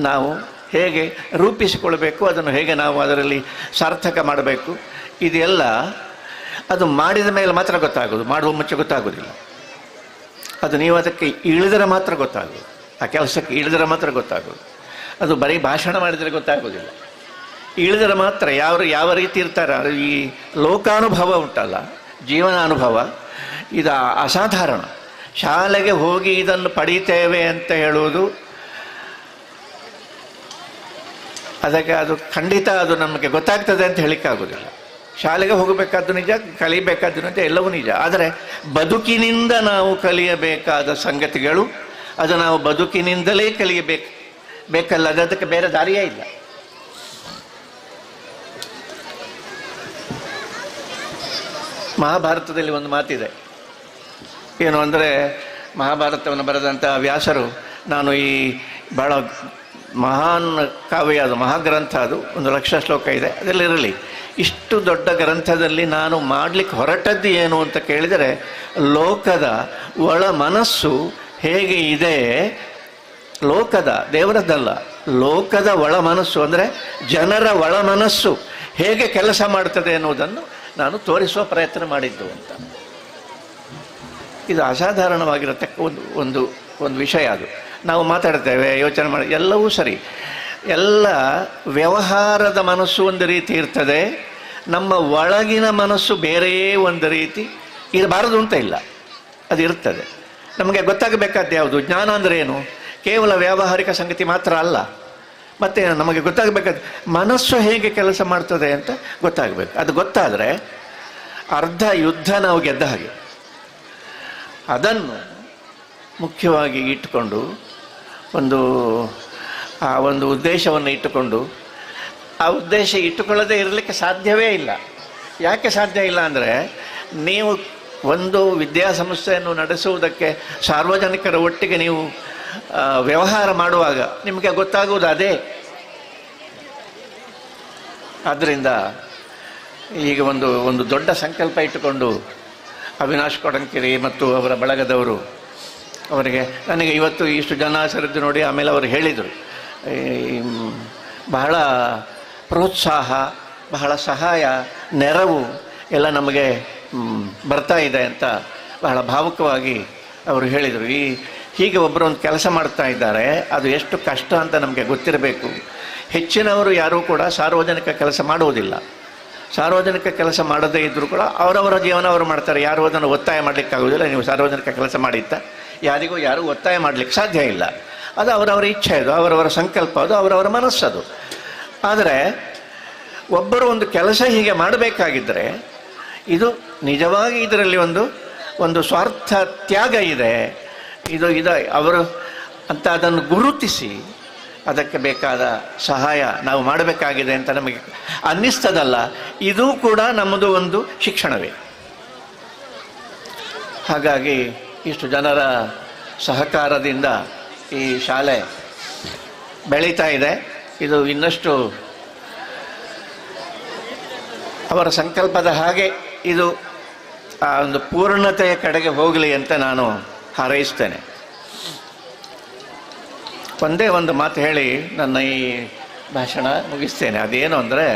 ನಾವು ಹೇಗೆ ರೂಪಿಸಿಕೊಳ್ಬೇಕು, ಅದನ್ನು ಹೇಗೆ ನಾವು ಅದರಲ್ಲಿ ಸಾರ್ಥಕ ಮಾಡಬೇಕು, ಇದೆಲ್ಲ ಅದು ಮಾಡಿದ ಮೇಲೆ ಮಾತ್ರ ಗೊತ್ತಾಗೋದು, ಮಾಡುವ ಮುಂಚೆ ಗೊತ್ತಾಗೋದಿಲ್ಲ. ಅದು ನೀವು ಅದಕ್ಕೆ ಇಳಿದರೆ ಮಾತ್ರ ಗೊತ್ತಾಗೋದು, ಆ ಕೆಲಸಕ್ಕೆ ಇಳಿದರೆ ಮಾತ್ರ ಗೊತ್ತಾಗೋದು. ಅದು ಬರೀ ಭಾಷಣ ಮಾಡಿದರೆ ಗೊತ್ತಾಗೋದಿಲ್ಲ. ಇಳಿದರೆ ಮಾತ್ರ ಯಾವ ರೀತಿ ಇರ್ತಾರೆ. ಈ ಲೋಕಾನುಭವ ಉಂಟಲ್ಲ, ಜೀವನಾನುಭವ, ಇದು ಅಸಾಧಾರಣ. ಶಾಲೆಗೆ ಹೋಗಿ ಇದನ್ನು ಪಡೀತೇವೆ ಅಂತ ಹೇಳುವುದು ಅದಕ್ಕೆ ಅದು ಖಂಡಿತ ಅದು ನಮಗೆ ಗೊತ್ತಾಗ್ತದೆ ಅಂತ ಹೇಳಿಕ್ಕಾಗೋದಿಲ್ಲ. ಶಾಲೆಗೆ ಹೋಗಬೇಕಾದ್ದು ನಿಜ, ಕಲಿಬೇಕಾದ್ದು ನಿಜ, ಎಲ್ಲವೂ ನಿಜ. ಆದರೆ ಬದುಕಿನಿಂದ ನಾವು ಕಲಿಯಬೇಕಾದ ಸಂಗತಿಗಳು ಅದು ನಾವು ಬದುಕಿನಿಂದಲೇ ಬೇಕಲ್ಲದೆ ಅದಕ್ಕೆ ಬೇರೆ ದಾರಿಯೇ ಇಲ್ಲ. ಮಹಾಭಾರತದಲ್ಲಿ ಒಂದು ಮಾತಿದೆ. ಏನು ಅಂದರೆ, ಮಹಾಭಾರತವನ್ನು ಬರೆದಂಥ ವ್ಯಾಸರು, ನಾನು ಈ ಬಹಳ ಮಹಾನ್ ಕಾವ್ಯ, ಅದು ಮಹಾಗ್ರಂಥ, ಅದು 1,00,000 ಶ್ಲೋಕ ಇದೆ, ಅದರಲ್ಲಿರಲಿ, ಇಷ್ಟು ದೊಡ್ಡ ಗ್ರಂಥದಲ್ಲಿ ನಾನು ಮಾಡಲಿಕ್ಕೆ ಹೊರಟದ್ದು ಏನು ಅಂತ ಕೇಳಿದರೆ, ಲೋಕದ ಒಳ ಮನಸ್ಸು ಹೇಗೆ ಇದೆ, ಲೋಕದ, ದೇವರದ್ದಲ್ಲ, ಲೋಕದ ಒಳ ಮನಸ್ಸು ಅಂದರೆ ಜನರ ಒಳ ಮನಸ್ಸು ಹೇಗೆ ಕೆಲಸ ಮಾಡ್ತದೆ ಎನ್ನುವುದನ್ನು ನಾನು ತೋರಿಸುವ ಪ್ರಯತ್ನ ಮಾಡಿದ್ದು ಅಂತ. ಇದು ಅಸಾಧಾರಣವಾಗಿರತಕ್ಕ ಒಂದು ವಿಷಯ. ಅದು ನಾವು ಮಾತಾಡ್ತೇವೆ, ಯೋಚನೆ ಮಾಡಿ, ಎಲ್ಲವೂ ಸರಿ. ಎಲ್ಲ ವ್ಯವಹಾರದ ಮನಸ್ಸು ಒಂದು ರೀತಿ ಇರ್ತದೆ, ನಮ್ಮ ಒಳಗಿನ ಮನಸ್ಸು ಬೇರೆಯೇ ಒಂದು ರೀತಿ ಇರಬಾರದು ಅಂತ ಇಲ್ಲ, ಅದು ಇರ್ತದೆ. ನಮಗೆ ಗೊತ್ತಾಗಬೇಕಾದ್ದು ಯಾವುದು? ಜ್ಞಾನ ಅಂದರೆ ಏನು? ಕೇವಲ ವ್ಯಾವಹಾರಿಕ ಸಂಗತಿ ಮಾತ್ರ ಅಲ್ಲ, ಮತ್ತು ನಮಗೆ ಗೊತ್ತಾಗಬೇಕಾದ ಮನಸ್ಸು ಹೇಗೆ ಕೆಲಸ ಮಾಡ್ತದೆ ಅಂತ ಗೊತ್ತಾಗಬೇಕು. ಅದು ಗೊತ್ತಾದರೆ ಅರ್ಧ ಯುದ್ಧ ನಾವು ಗೆದ್ದ ಹಾಗೆ. ಅದನ್ನು ಮುಖ್ಯವಾಗಿ ಇಟ್ಟುಕೊಂಡು ಒಂದು ಉದ್ದೇಶವನ್ನು ಇಟ್ಟುಕೊಂಡು, ಆ ಉದ್ದೇಶ ಇಟ್ಟುಕೊಳ್ಳದೆ ಇರಲಿಕ್ಕೆ ಸಾಧ್ಯವೇ ಇಲ್ಲ. ಯಾಕೆ ಸಾಧ್ಯ ಇಲ್ಲ ಅಂದರೆ, ನೀವು ಒಂದು ವಿದ್ಯಾಸಂಸ್ಥೆಯನ್ನು ನಡೆಸುವುದಕ್ಕೆ ಸಾರ್ವಜನಿಕರ ಒಟ್ಟಿಗೆ ನೀವು ವ್ಯವಹಾರ ಮಾಡುವಾಗ ನಿಮಗೆ ಗೊತ್ತಾಗುವುದು ಅದೇ. ಆದ್ದರಿಂದ ಈಗ ಒಂದು ದೊಡ್ಡ ಸಂಕಲ್ಪ ಇಟ್ಟುಕೊಂಡು ಅವಿನಾಶ್ ಕೊಡಂಕೆರೆ ಮತ್ತು ಅವರ ಬಳಗದವರು, ಅವರಿಗೆ ನನಗೆ ಇವತ್ತು ಇಷ್ಟು ಜನ ಸೇರಿದ್ದು ನೋಡಿ, ಆಮೇಲೆ ಅವರು ಹೇಳಿದರು, ಬಹಳ ಪ್ರೋತ್ಸಾಹ, ಬಹಳ ಸಹಾಯ, ನೆರವು ಎಲ್ಲ ನಮಗೆ ಬರ್ತಾ ಇದೆ ಅಂತ ಬಹಳ ಭಾವುಕವಾಗಿ ಅವರು ಹೇಳಿದರು. ಹೀಗೆ ಒಬ್ಬರು ಒಂದು ಕೆಲಸ ಮಾಡ್ತಾ ಇದ್ದಾರೆ, ಅದು ಎಷ್ಟು ಕಷ್ಟ ಅಂತ ನಮಗೆ ಗೊತ್ತಿರಬೇಕು. ಹೆಚ್ಚಿನವರು ಯಾರೂ ಕೂಡ ಸಾರ್ವಜನಿಕ ಕೆಲಸ ಮಾಡುವುದಿಲ್ಲ. ಸಾರ್ವಜನಿಕ ಕೆಲಸ ಮಾಡದೇ ಇದ್ದರೂ ಕೂಡ ಅವರವರ ಜೀವನ ಅವರು ಮಾಡ್ತಾರೆ. ಯಾರು ಅದನ್ನು ಒತ್ತಾಯ ಮಾಡಲಿಕ್ಕಾಗೋದಿಲ್ಲ. ನೀವು ಸಾರ್ವಜನಿಕ ಕೆಲಸ ಮಾಡಿತ್ತ ಯಾರೂ ಒತ್ತಾಯ ಮಾಡಲಿಕ್ಕೆ ಸಾಧ್ಯ ಇಲ್ಲ. ಅದು ಅವರವರ ಇಚ್ಛೆ, ಅದು ಅವರವರ ಸಂಕಲ್ಪ, ಅದು ಅವರವರ ಮನಸ್ಸದು. ಆದರೆ ಒಬ್ಬರು ಒಂದು ಕೆಲಸ ಹೀಗೆ ಮಾಡಬೇಕಾಗಿದ್ದರೆ, ಇದು ನಿಜವಾಗಿ ಇದರಲ್ಲಿ ಒಂದು ಸ್ವಾರ್ಥ ತ್ಯಾಗ ಇದೆ, ಇದು ಅವರು ಅಂತ ಅದನ್ನು ಗುರುತಿಸಿ ಅದಕ್ಕೆ ಬೇಕಾದ ಸಹಾಯ ನಾವು ಮಾಡಬೇಕಾಗಿದೆ ಅಂತ ನಮಗೆ ಅನ್ನಿಸ್ತದಲ್ಲ, ಇದು ಕೂಡ ನಮ್ಮದು ಒಂದು ಶಿಕ್ಷಣವೇ. ಹಾಗಾಗಿ ಇಷ್ಟು ಜನರ ಸಹಕಾರದಿಂದ ಈ ಶಾಲೆ ಬೆಳೀತಾ ಇದೆ. ಇದು ಇನ್ನಷ್ಟು ಅವರ ಸಂಕಲ್ಪದ ಹಾಗೆ ಇದು ಆ ಒಂದು ಪೂರ್ಣತೆಯ ಕಡೆಗೆ ಹೋಗಲಿ ಅಂತ ನಾನು ಹಾರೈಸ್ತೇನೆ. ಒಂದೇ ಒಂದು ಮಾತು ಹೇಳಿ ನನ್ನ ಈ ಭಾಷಣ ಮುಗಿಸ್ತೇನೆ. ಅದೇನು ಅಂದರೆ,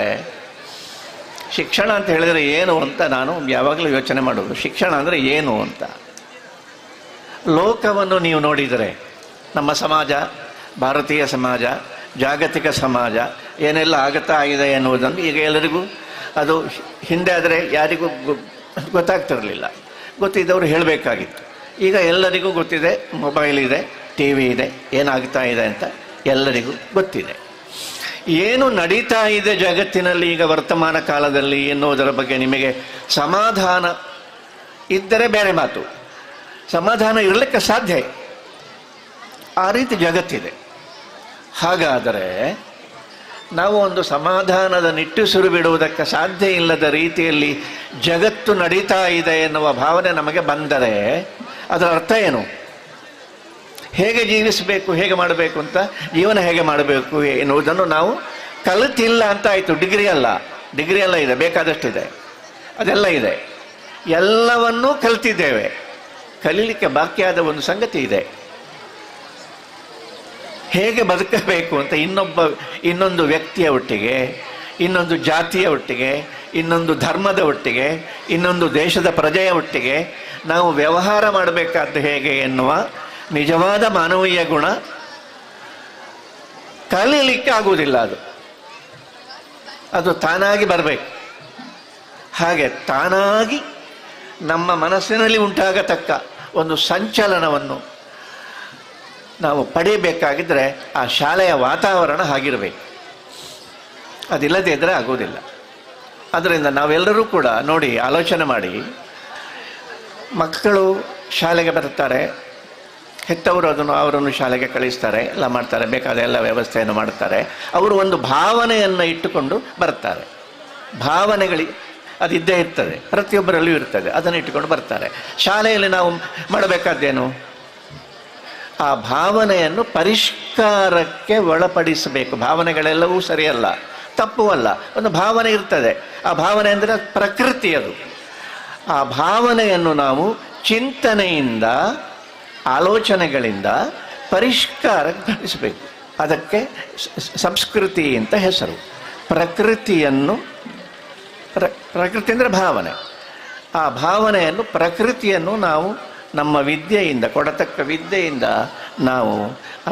ಶಿಕ್ಷಣ ಅಂತ ಹೇಳಿದರೆ ಏನು ಅಂತ ನಾನು ಯಾವಾಗಲೂ ಯೋಚನೆ ಮಾಡೋದು. ಶಿಕ್ಷಣ ಅಂದರೆ ಏನು ಅಂತ. ಲೋಕವನ್ನು ನೀವು ನೋಡಿದರೆ, ನಮ್ಮ ಸಮಾಜ, ಭಾರತೀಯ ಸಮಾಜ, ಜಾಗತಿಕ ಸಮಾಜ ಏನೆಲ್ಲ ಆಗುತ್ತಾ ಇದೆ ಎನ್ನುವುದನ್ನು ಈಗ ಎಲ್ಲರಿಗೂ, ಅದು ಹಿಂದೆ ಆದರೆ ಯಾರಿಗೂ ಗೊತ್ತಾಗ್ತಿರಲಿಲ್ಲ. ಗೊತ್ತಿದ್ದವರು ಹೇಳಬೇಕಾಗಿತ್ತು. ಈಗ ಎಲ್ಲರಿಗೂ ಗೊತ್ತಿದೆ. ಮೊಬೈಲ್ ಇದೆ, ಟಿ ವಿ ಇದೆ, ಏನಾಗ್ತಾ ಇದೆ ಅಂತ ಎಲ್ಲರಿಗೂ ಗೊತ್ತಿದೆ. ಏನು ನಡೀತಾ ಇದೆ ಜಗತ್ತಿನಲ್ಲಿ ಈಗ ವರ್ತಮಾನ ಕಾಲದಲ್ಲಿ ಎನ್ನುವುದರ ಬಗ್ಗೆ ನಿಮಗೆ ಸಮಾಧಾನ ಇದ್ದರೆ ಬೇರೆ ಮಾತು. ಸಮಾಧಾನ ಇರಲಿಕ್ಕೆ ಸಾಧ್ಯ, ಆ ರೀತಿ ಜಗತ್ತಿದೆ. ಹಾಗಾದರೆ ನಾವು ಒಂದು ಸಮಾಧಾನದ ನಿಟ್ಟುಸಿರು ಬಿಡುವುದಕ್ಕೆ ಸಾಧ್ಯ ಇಲ್ಲದ ರೀತಿಯಲ್ಲಿ ಜಗತ್ತು ನಡೀತಾ ಇದೆ ಎನ್ನುವ ಭಾವನೆ ನಮಗೆ ಬಂದರೆ ಅದರ ಅರ್ಥ ಏನು? ಹೇಗೆ ಜೀವಿಸಬೇಕು, ಹೇಗೆ ಮಾಡಬೇಕು ಅಂತ, ಜೀವನ ಹೇಗೆ ಮಾಡಬೇಕು ಎನ್ನುವುದನ್ನು ನಾವು ಕಲಿತಿಲ್ಲ ಅಂತ ಆಯಿತು. ಡಿಗ್ರಿ ಅಲ್ಲ ಇದೆ, ಬೇಕಾದಷ್ಟಿದೆ, ಅದೆಲ್ಲ ಇದೆ, ಎಲ್ಲವನ್ನೂ ಕಲಿತಿದ್ದೇವೆ. ಕಲೀಲಿಕ್ಕೆ ಬಾಕಿಯಾದ ಒಂದು ಸಂಗತಿ ಇದೆ, ಹೇಗೆ ಬದುಕಬೇಕು ಅಂತ. ಇನ್ನೊಂದು ವ್ಯಕ್ತಿಯ ಒಟ್ಟಿಗೆ, ಇನ್ನೊಂದು ಜಾತಿಯ ಒಟ್ಟಿಗೆ, ಇನ್ನೊಂದು ಧರ್ಮದ ಒಟ್ಟಿಗೆ, ಇನ್ನೊಂದು ದೇಶದ ಪ್ರಜೆಯ ಒಟ್ಟಿಗೆ ನಾವು ವ್ಯವಹಾರ ಮಾಡಬೇಕಾದ್ದು ಹೇಗೆ ಎನ್ನುವ ನಿಜವಾದ ಮಾನವೀಯ ಗುಣ ಕಲೀಲಿಕ್ಕೆ ಆಗುವುದಿಲ್ಲ. ಅದು ತಾನಾಗಿ ಬರಬೇಕು. ಹಾಗೆ ತಾನಾಗಿ ನಮ್ಮ ಮನಸ್ಸಿನಲ್ಲಿ ಉಂಟಾಗತಕ್ಕ ಒಂದು ಸಂಚಲನವನ್ನು ನಾವು ಪಡೆಯಬೇಕಾಗಿದ್ದರೆ ಆ ಶಾಲೆಯ ವಾತಾವರಣ ಹಾಗಿರಬೇಕು. ಅದಿಲ್ಲದೇ ಇದ್ದರೆ ಆಗೋದಿಲ್ಲ. ಅದರಿಂದ ನಾವೆಲ್ಲರೂ ಕೂಡ ನೋಡಿ, ಆಲೋಚನೆ ಮಾಡಿ, ಮಕ್ಕಳು ಶಾಲೆಗೆ ಬರ್ತಾರೆ, ಹೆತ್ತವರು ಅವರನ್ನು ಶಾಲೆಗೆ ಕಳಿಸ್ತಾರೆ, ಎಲ್ಲ ಮಾಡ್ತಾರೆ, ಬೇಕಾದ ಎಲ್ಲ ವ್ಯವಸ್ಥೆಯನ್ನು ಮಾಡ್ತಾರೆ. ಅವರು ಒಂದು ಭಾವನೆಯನ್ನು ಇಟ್ಟುಕೊಂಡು ಬರ್ತಾರೆ. ಭಾವನೆಗಳಿಗೆ ಅದಿದ್ದೇ ಇರ್ತದೆ, ಪ್ರತಿಯೊಬ್ಬರಲ್ಲೂ ಇರ್ತದೆ, ಅದನ್ನು ಇಟ್ಟುಕೊಂಡು ಬರ್ತಾರೆ. ಶಾಲೆಯಲ್ಲಿ ನಾವು ಮಾಡಬೇಕಾದ್ದೇನು? ಆ ಭಾವನೆಯನ್ನು ಪರಿಷ್ಕಾರಕ್ಕೆ ಒಳಪಡಿಸಬೇಕು. ಭಾವನೆಗಳೆಲ್ಲವೂ ಸರಿಯಲ್ಲ, ತಪ್ಪು ಅಲ್ಲ. ಒಂದು ಭಾವನೆ ಇರ್ತದೆ, ಆ ಭಾವನೆ ಅಂದರೆ ಪ್ರಕೃತಿ. ಅದು ಆ ಭಾವನೆಯನ್ನು ನಾವು ಚಿಂತನೆಯಿಂದ, ಆಲೋಚನೆಗಳಿಂದ ಪರಿಷ್ಕಾರಗೊಳಿಸಬೇಕು. ಅದಕ್ಕೆ ಸಂಸ್ಕೃತಿ ಅಂತ ಹೆಸರು. ಪ್ರಕೃತಿ ಅಂದರೆ ಭಾವನೆ. ಆ ಭಾವನೆಯನ್ನು, ಪ್ರಕೃತಿಯನ್ನು ನಾವು ನಮ್ಮ ವಿದ್ಯೆಯಿಂದ, ಕೊಡತಕ್ಕ ವಿದ್ಯೆಯಿಂದ ನಾವು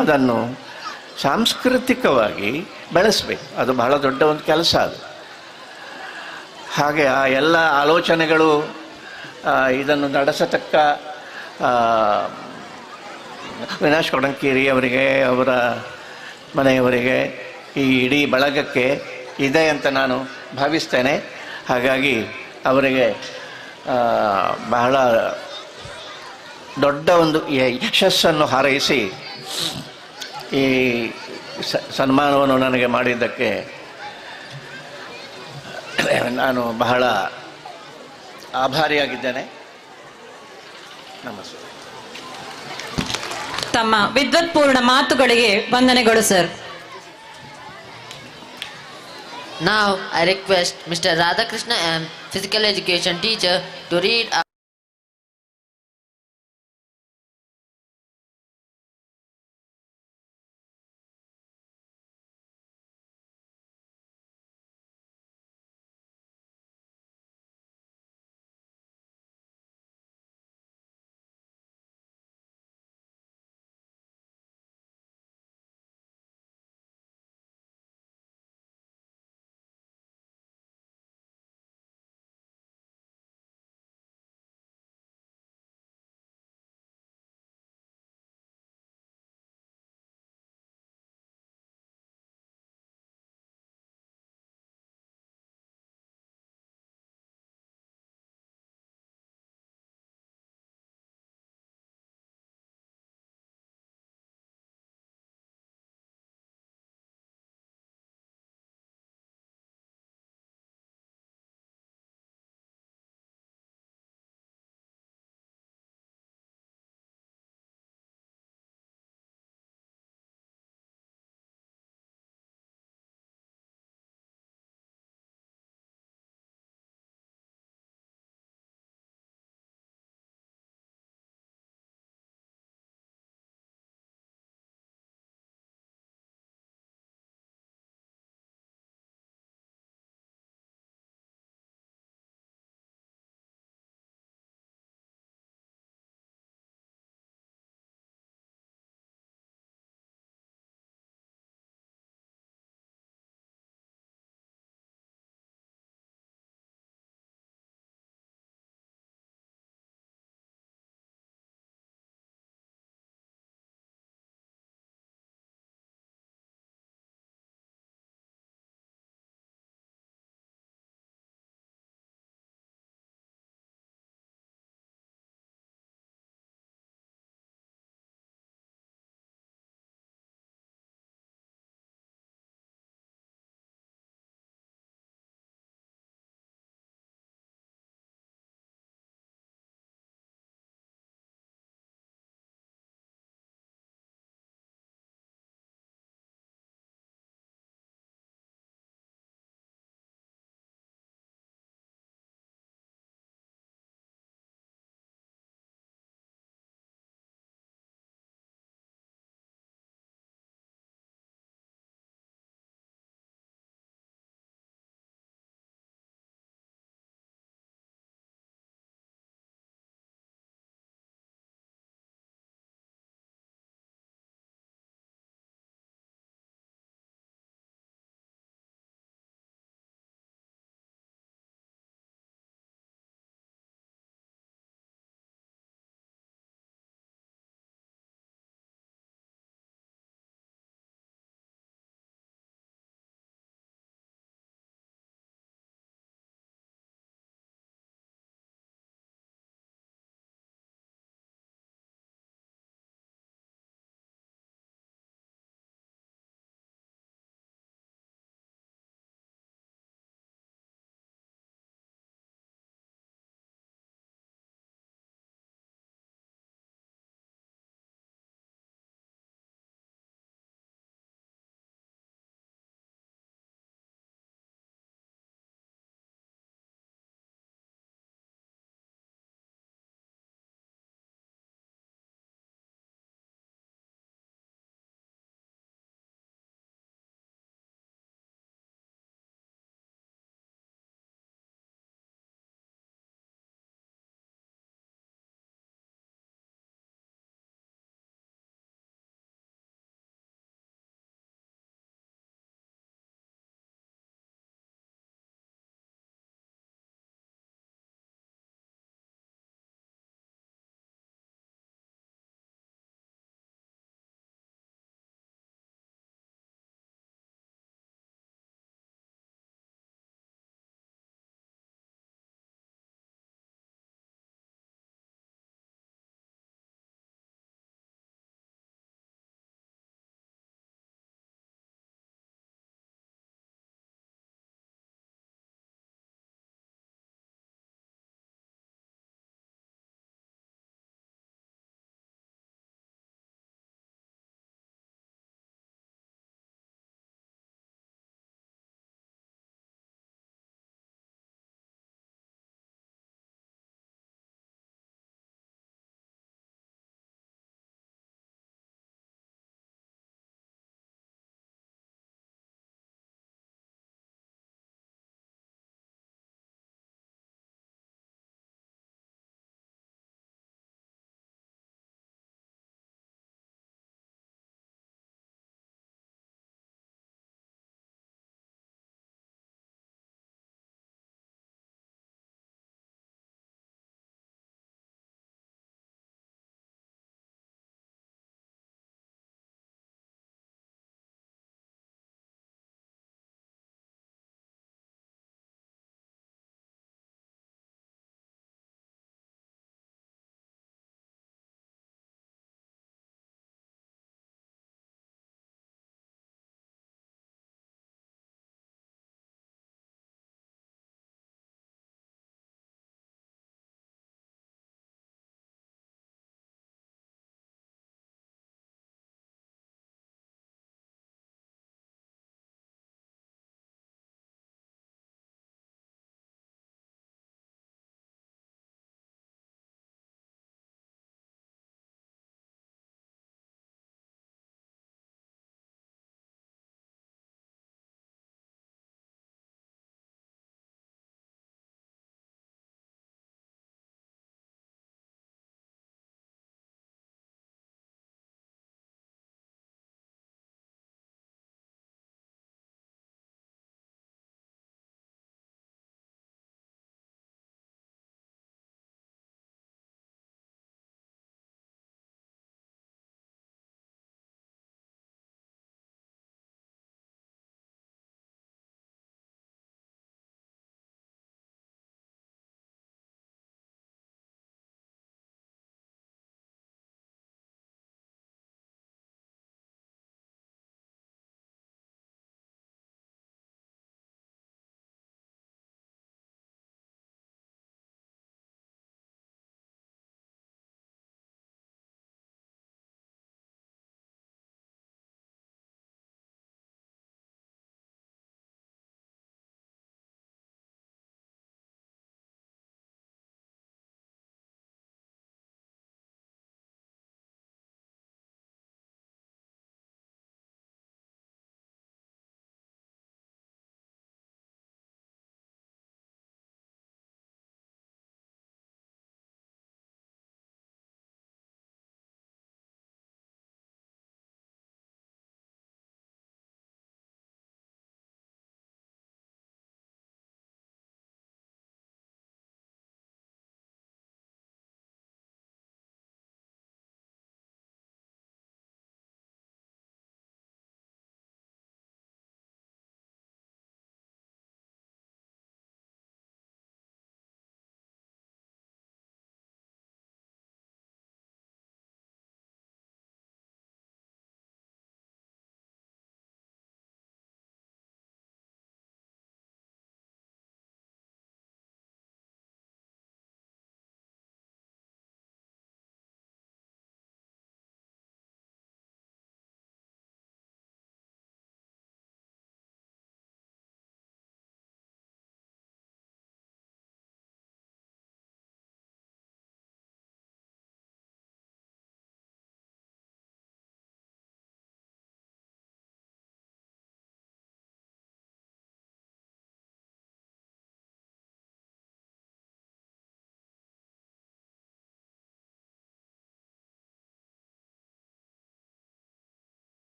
ಅದನ್ನು ಸಾಂಸ್ಕೃತಿಕವಾಗಿ ಬೆಳೆಸಬೇಕು. ಅದು ಬಹಳ ದೊಡ್ಡ ಒಂದು ಕೆಲಸ ಅದು. ಹಾಗೆ ಆ ಎಲ್ಲ ಆಲೋಚನೆಗಳು ಇದನ್ನು ನಡೆಸತಕ್ಕ ವಿನಾಶ್ ಕೊಡಂಕೇರಿ ಅವರಿಗೆ, ಅವರ ಮನೆಯವರಿಗೆ, ಈ ಇಡೀ ಬಳಗಕ್ಕೆ ಇದೆ ಅಂತ ನಾನು ಭಾವಿಸ್ತೇನೆ. ಹಾಗಾಗಿ ಅವರಿಗೆ ಬಹಳ ದೊಡ್ಡ ಒಂದು ಯಶಸ್ಸನ್ನು ಹಾರೈಸಿ ಈ ಸನ್ಮಾನವನ್ನು ನನಗೆ ಮಾಡಿದ್ದಕ್ಕೆ ನಾನು ಬಹಳ ಆಭಾರಿಯಾಗಿದ್ದೇನೆ. ನಮಸ್ತೆ. ತಮ್ಮ ವಿದ್ವತ್ಪೂರ್ಣ ಮಾತುಗಳಿಗೆ ವಂದನೆಗಳು sir. Now I request Mr. Radhakrishna M, physical education teacher, to read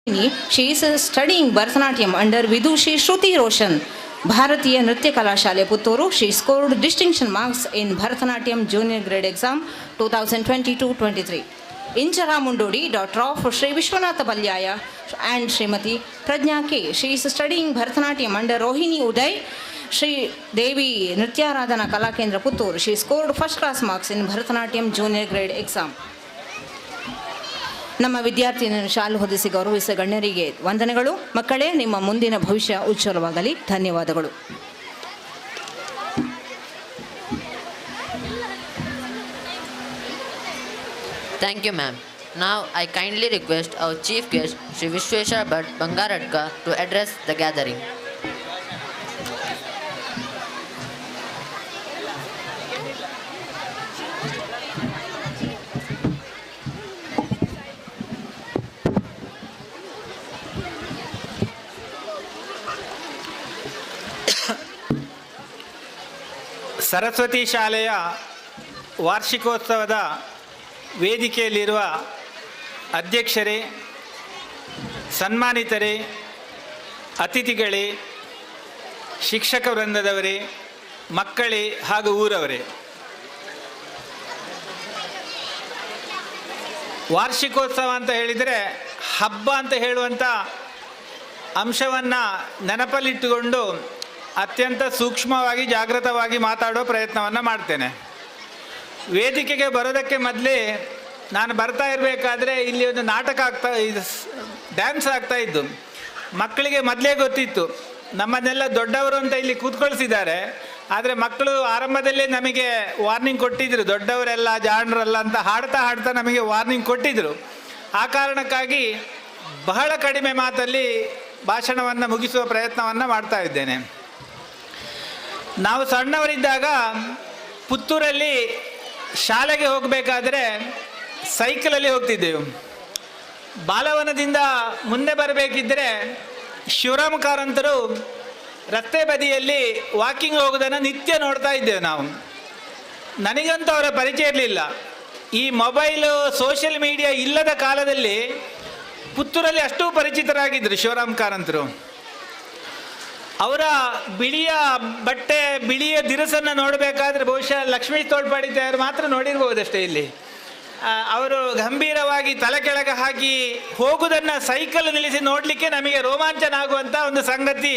She is studying Bharatanatyam under Vidushi Shruti Roshan, Bharatiya Nritya Kalashale Putturu. She scored distinction marks in Bharatanatyam Junior Grade Exam 2022-23. Inchara Mundodi, daughter of Sri Vishwanatha Balyaya and Srimati Prajna K. She is studying Bharatanatyam under Rohini Uday, Sri Devi Nrityaradhana Kala Kendra Puttur. She scored first class marks in Bharatanatyam Junior Grade Exam. ನಮ್ಮ ವಿದ್ಯಾರ್ಥಿನಿಯನ್ನು ಶಾಲು ಹೊದಿಸಿ ಗೌರವಿಸಿದ ಗಣ್ಯರಿಗೆ ವಂದನೆಗಳು. ಮಕ್ಕಳೇ, ನಿಮ್ಮ ಮುಂದಿನ ಭವಿಷ್ಯ ಉಜ್ವಲವಾಗಲಿ. ಧನ್ಯವಾದಗಳು. Thank you, ma'am. Now I kindly request our chief guest, Sri Vishweshwar Bhatt Bangaradka, to address the gathering. Saraswati ಶಾಲೆಯ ವಾರ್ಷಿಕೋತ್ಸವದ ವೇದಿಕೆಯಲ್ಲಿರುವ ಅಧ್ಯಕ್ಷರೇ, ಸನ್ಮಾನಿತರೇ, ಅತಿಥಿಗಳೇ, ಶಿಕ್ಷಕ ವೃಂದದವರೇ, ಮಕ್ಕಳೇ ಹಾಗೂ ಊರವರೇ, ವಾರ್ಷಿಕೋತ್ಸವ ಅಂತ ಹೇಳಿದರೆ ಹಬ್ಬ ಅಂತ ಹೇಳುವಂಥ ಅಂಶವನ್ನು ನೆನಪಲ್ಲಿಟ್ಟುಕೊಂಡು ಅತ್ಯಂತ ಸೂಕ್ಷ್ಮವಾಗಿ ಜಾಗೃತವಾಗಿ ಮಾತಾಡೋ ಪ್ರಯತ್ನವನ್ನು ಮಾಡ್ತೇನೆ. ವೇದಿಕೆಗೆ ಬರೋದಕ್ಕೆ ಮೊದಲೇ ನಾನು ಬರ್ತಾ ಇರಬೇಕಾದ್ರೆ ಇಲ್ಲಿ ಒಂದು ನಾಟಕ ಡ್ಯಾನ್ಸ್ ಆಗ್ತಾ ಇದ್ದು. ಮಕ್ಕಳಿಗೆ ಮೊದಲೇ ಗೊತ್ತಿತ್ತು, ನಮ್ಮನ್ನೆಲ್ಲ ದೊಡ್ಡವರು ಅಂತ ಇಲ್ಲಿ ಕೂತ್ಕೊಳಿಸಿದ್ದಾರೆ. ಆದರೆ ಮಕ್ಕಳು ಆರಂಭದಲ್ಲೇ ನಮಗೆ ವಾರ್ನಿಂಗ್ ಕೊಟ್ಟಿದ್ದರು, ದೊಡ್ಡವರೆಲ್ಲ ಜಾಣರಲ್ಲ ಅಂತ ಹಾಡ್ತಾ ಹಾಡ್ತಾ ನಮಗೆ ವಾರ್ನಿಂಗ್ ಕೊಟ್ಟಿದ್ದರು. ಆ ಕಾರಣಕ್ಕಾಗಿ ಬಹಳ ಕಡಿಮೆ ಮಾತಲ್ಲಿ ಭಾಷಣವನ್ನು ಮುಗಿಸುವ ಪ್ರಯತ್ನವನ್ನು ಮಾಡ್ತಾ ಇದ್ದೇನೆ. ನಾವು ಸಣ್ಣವರಿದ್ದಾಗ ಪುತ್ತೂರಲ್ಲಿ ಶಾಲೆಗೆ ಹೋಗಬೇಕಾದ್ರೆ ಸೈಕಲಲ್ಲಿ ಹೋಗ್ತಿದ್ದೆವು. ಬಾಲವನದಿಂದ ಮುಂದೆ ಬರಬೇಕಿದ್ದರೆ ಶಿವರಾಮ ಕಾರಂತರು ರಸ್ತೆ ಬದಿಯಲ್ಲಿ ವಾಕಿಂಗ್ ಹೋಗೋದನ್ನು ನಿತ್ಯ ನೋಡ್ತಾ ಇದ್ದೇವೆ ನಾವು. ನನಗಂತೂ ಅವರ ಪರಿಚಯ ಇರಲಿಲ್ಲ. ಈ ಮೊಬೈಲು ಸೋಷಿಯಲ್ ಮೀಡಿಯಾ ಇಲ್ಲದ ಕಾಲದಲ್ಲಿ ಪುತ್ತೂರಲ್ಲಿ ಅಷ್ಟೂ ಪರಿಚಿತರಾಗಿದ್ದರು ಶಿವರಾಮ ಕಾರಂತರು. ಅವರ ಬಿಳಿಯ ಬಟ್ಟೆ, ಬಿಳಿಯ ದಿರಸನ್ನು ನೋಡಬೇಕಾದ್ರೆ ಬಹುಶಃ ಲಕ್ಷ್ಮೀ ತೋಳ್ಪಾಡಿ ಅವರು ಮಾತ್ರ ನೋಡಿರ್ಬೋದಷ್ಟೇ. ಇಲ್ಲಿ ಅವರು ಗಂಭೀರವಾಗಿ ತಲೆ ಕೆಳಗೆ ಹಾಕಿ ಹೋಗುವುದನ್ನು ಸೈಕಲ್ ನಿಲ್ಲಿಸಿ ನೋಡಲಿಕ್ಕೆ ನಮಗೆ ರೋಮಾಂಚನ ಆಗುವಂಥ ಒಂದು ಸಂಗತಿ